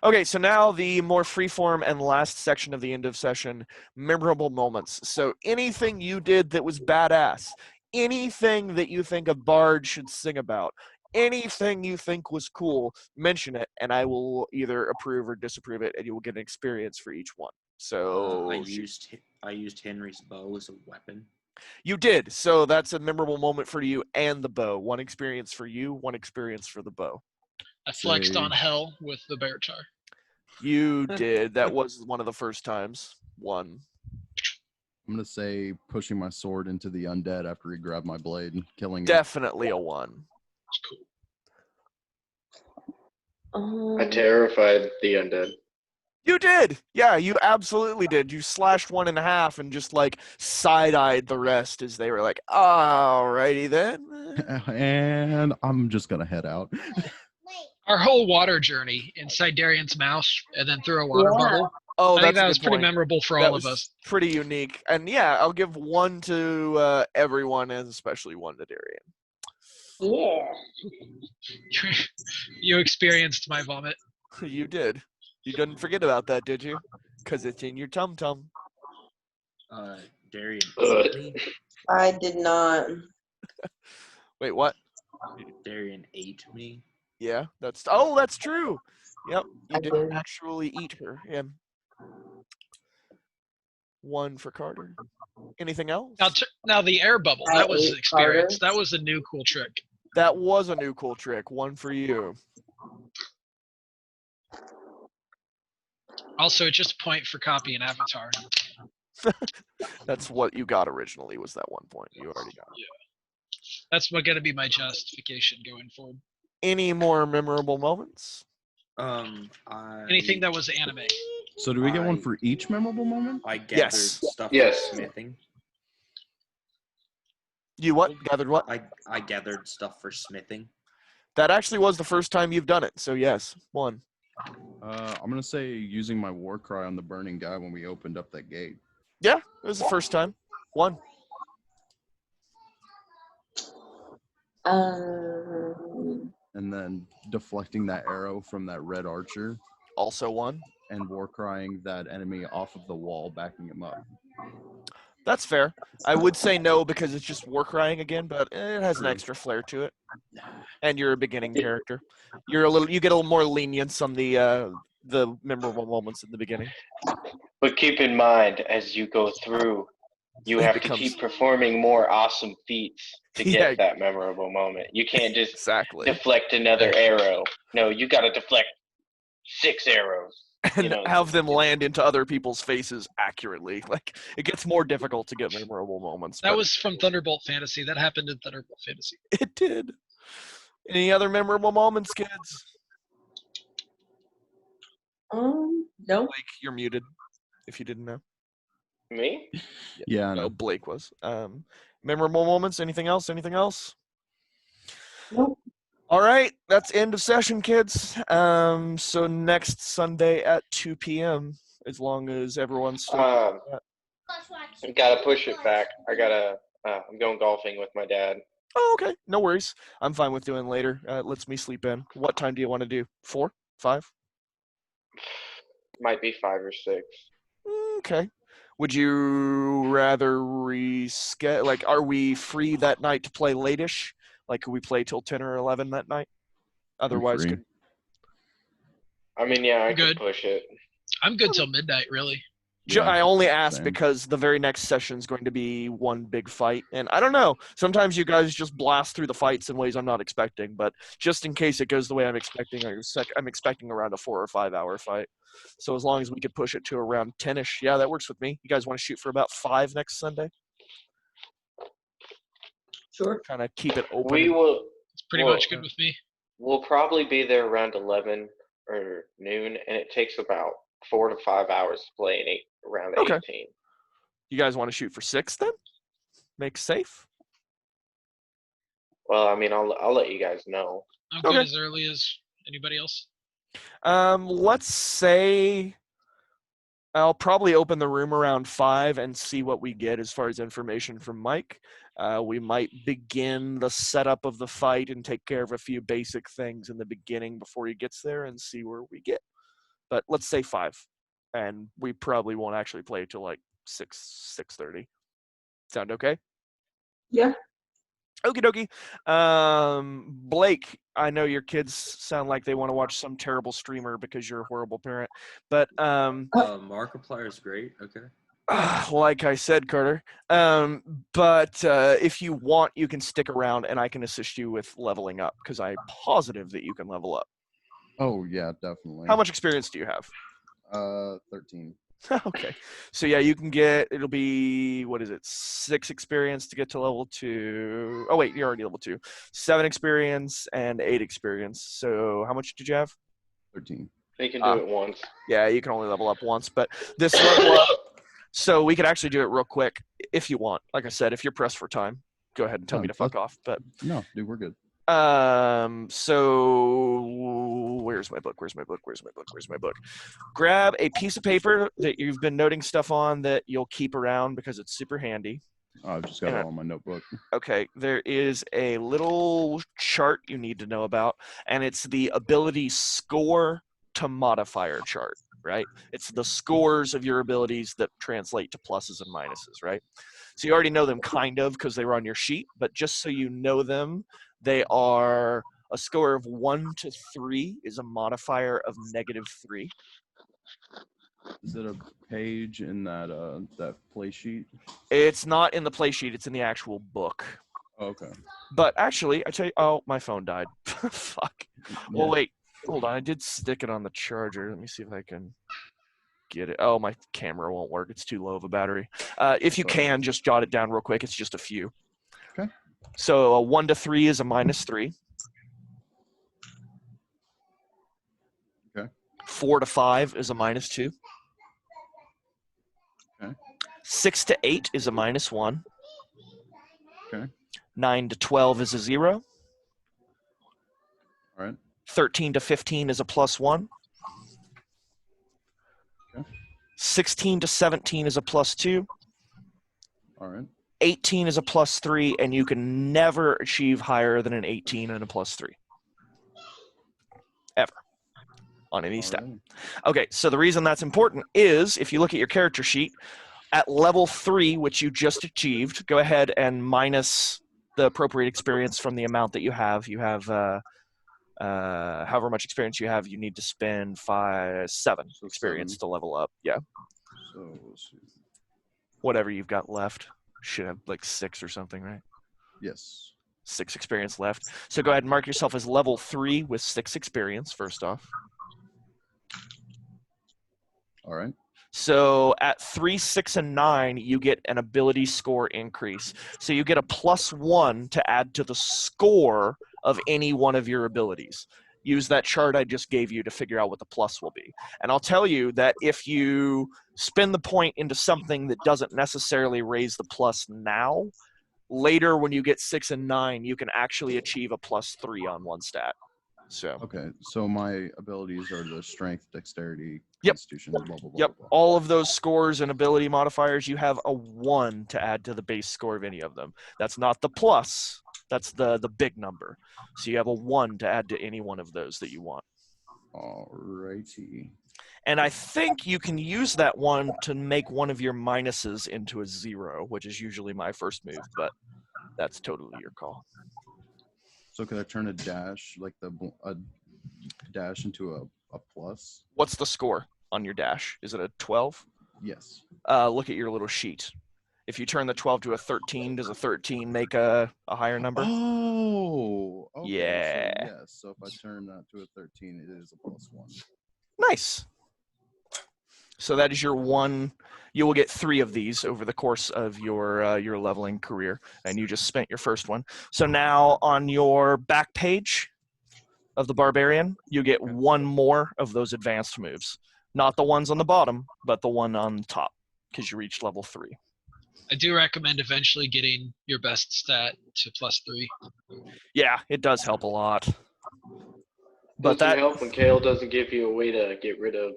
Okay, so now the more freeform and last section of the end of session, memorable moments. So anything you did that was badass, anything that you think a bard should sing about, anything you think was cool, mention it, and I will either approve or disapprove it, and you will get an experience for each one. So I used Henry's bow as a weapon. you did. So that's a memorable moment for you and the bow. One experience for you, one experience for the bow. I flexed Say- on hell with the bear tar. You did. That was one of the first times. One. I'm gonna say pushing my sword into the undead after he grabbed my blade and killing it. Definitely a one. It's cool. I terrified the undead. You did. Yeah, you absolutely did. You slashed one in half and just like side-eyed the rest as they were like, "Alrighty then." And I'm just gonna head out. Our whole water journey inside Darian's mouth and then through a water Yeah. bubble. Oh, I that's think that a was good pretty point. memorable for That all of was us. pretty unique. And yeah, I'll give one to everyone and especially one to Darian. Yeah. You experienced my vomit. You did. You didn't forget about that, did you? Because it's in your tum-tum. Darian Ugh. ate me. I did not. Wait, what? Darian ate me. Yeah, that's true. Yep, you I did did. actually eat her. Yeah. One for Carter. Anything else? Now the air bubble. I That was ate an experience. Carter. That was a new cool trick. That was a new cool trick. One for you. Also, just a point for copy and avatar. That's what you got originally, was that 1 point. You already got it. That's what going to be my justification going forward. Any more memorable moments? Anything that was anime. So do we get one for each memorable moment? I gathered Yes. stuff Yes. for smithing. You what? Gathered what? I gathered stuff for smithing. That actually was the first time you've done it, so yes, one. I'm gonna say using my war cry on the burning guy when we opened up that gate. Yeah, it was the first time. One. And then deflecting that arrow from that red archer Also one. and war crying that enemy off of the wall, backing him up. That's fair. I would say no because it's just war crying again, but it has an True. extra flair to it. And you're a beginning character. You get a little more lenience on the memorable moments in the beginning. But keep in mind, as you go through, you It have becomes- to keep performing more awesome feats to get Yeah. that memorable moment. You can't just Exactly. deflect another arrow. No, you got to deflect 6 arrows. And know, have them land into other people's faces accurately. Like, it gets more difficult to get memorable moments. That but was from Thunderbolt Fantasy. That happened in Thunderbolt Fantasy. It did. Any other memorable moments, kids? No. Blake, you're muted, if you didn't know. Me? Yeah, I No, know. Blake was. Memorable moments. Anything else? Anything else? Nope. All right, that's end of session, kids. So next Sunday at 2 p.m. As long as everyone's still. Gotta push it back. I'm going golfing with my dad. Oh, okay. No worries. I'm fine with doing later. It lets me sleep in. What time do you want to do? 4? 5? Might be 5 or 6. Okay. Would you rather reschedule? Like, are we free that night to play late-ish? Like, could we play till 10 or 11 that night? Otherwise, free. could I mean, yeah, I Good. could push it. I'm good till midnight, really. Yeah, I only ask same. because the very next session is going to be one big fight, and I don't know. Sometimes you guys just blast through the fights in ways I'm not expecting, but just in case it goes the way I'm expecting, I'm expecting around a 4 or 5 hour fight. So as long as we could push it to around 10ish, yeah, that works with me. You guys want to shoot for about 5 next Sunday? Sure. Kind of keep it open. We will. It's pretty much good with me. We'll probably be there around 11 or noon, and it takes about 4 to 5 hours to play around Okay. 18. You guys want to shoot for 6 then? Make safe. Well, I mean, I'll let you guys know. I'm good Okay. as early as anybody else. Let's say I'll probably open the room around 5 and see what we get as far as information from Mike. We might begin the setup of the fight and take care of a few basic things in the beginning before he gets there and see where we get. But let's say 5, and we probably won't actually play till like 6:30. Sound okay? Yeah. Okie dokie. Blake, I know your kids sound like they want to watch some terrible streamer because you're a horrible parent, but Markiplier is great. Okay. like I said, Carter. But if you want, you can stick around and I can assist you with leveling up because I'm positive that you can level up. Oh yeah, definitely. How much experience do you have? 13. Okay. So yeah, you can get, it'll be, what is it, 6 experience to get to level 2. Oh wait, you're already level 2. 7 experience and 8 experience. So how much did you have? 13. You can do it once. Yeah, you can only level up once, but this level up, so we could actually do it real quick if you want. Like I said, if you're pressed for time, go ahead and tell me to fuck off. But No, dude, we're good. so where's my book? Grab a piece of paper that you've been noting stuff on that you'll keep around because it's super handy. Oh, I've just got it all in my notebook. Okay, there is a little chart you need to know about, and it's the ability score to modifier chart, right? It's the scores of your abilities that translate to pluses and minuses, right? So you already know them kind of because they were on your sheet, but just so you know them, they are a score of 1 to 3 is a modifier of -3. Is it a page in that that play sheet? It's not in the play sheet, it's in the actual book. Oh, okay. But actually, I tell you, oh, my phone died. Fuck. Well, wait, hold on. I did stick it on the charger. Let me see if I can get it. Oh, my camera won't work. It's too low of a battery. If you can, just jot it down real quick. It's just a few. Okay. So a 1 to 3 is a -3. Okay. 4 to 5 is a -2. Okay. 6 to 8 is a -1. Okay. 9 to 12 is a 0. All right. 13 to 15 is a +1. Okay. 16 to 17 is a +2. All right. 18 is a +3, and you can never achieve higher than an 18 and a +3. Ever. On any step. Alrighty. Okay, so the reason that's important is if you look at your character sheet, at level 3, which you just achieved, go ahead and minus the appropriate experience from the amount that you have. You have however much experience you have, you need to spend 7 So experience 7. to level up. Yeah, So let's see. whatever you've got left. Should have like 6 or something, right? Yes. 6 experience left. So go ahead and mark yourself as level 3 with 6 experience first off. All right. So at 3, 6, and 9, you get an ability score increase. So you get a +1 to add to the score of any one of your abilities. Use that chart I just gave you to figure out what the plus will be. And I'll tell you that if you spend the point into something that doesn't necessarily raise the plus now. Later, when you get 6 and 9, you can actually achieve a +3 on one stat. So. Okay, so my abilities are the strength, dexterity, Yep. constitution, blah blah blah. Yep, blah. all of those scores and ability modifiers, you have a 1 to add to the base score of any of them. That's not the plus, that's the big number. So you have a 1 to add to any one of those that you want. Alrighty. And I think you can use that 1 to make one of your minuses into a 0, which is usually my first move, but that's totally your call. So could I turn a dash, like a dash, into a plus? What's the score on your dash? Is it a 12? Yes. Look at your little sheet. If you turn the 12 to a 13, does a 13 make a higher number? Oh, okay. Yeah. So yes. So if I turn that to a 13, it is a +1. Nice. So that is your 1. You will get 3 of these over the course of your leveling career, and you just spent your first one. So now on your back page of the barbarian, you get 1 more of those advanced moves. Not the ones on the bottom, but the one on top, because you reached level 3. I do recommend eventually getting your best stat to +3. Yeah, it does help a lot. But Doesn't that help when Kale doesn't give you a way to get rid of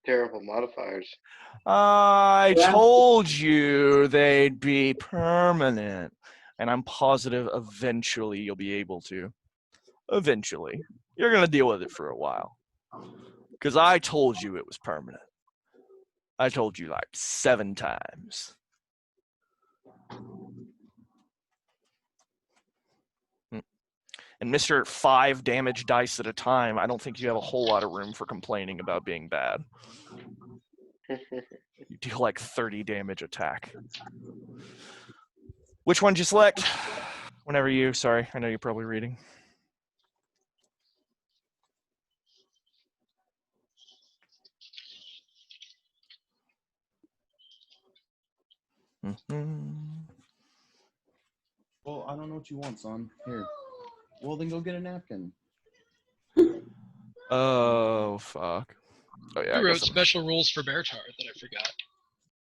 terrible modifiers. I told you they'd be permanent, and I'm positive eventually you'll be able to. Eventually. You're going to deal with it for a while. Because I told you it was permanent. I told you like 7 times. And Mr. 5 damage dice at a time, I don't think you have a whole lot of room for complaining about being bad. You deal like 30 damage attack. Which one did you select? Whenever you, sorry, I know you're probably reading. Well, I don't know what you want, son. Here. Well, then go get a napkin. Oh, fuck. Oh, yeah, You I wrote guess I'm... special rules for Beartar that I forgot.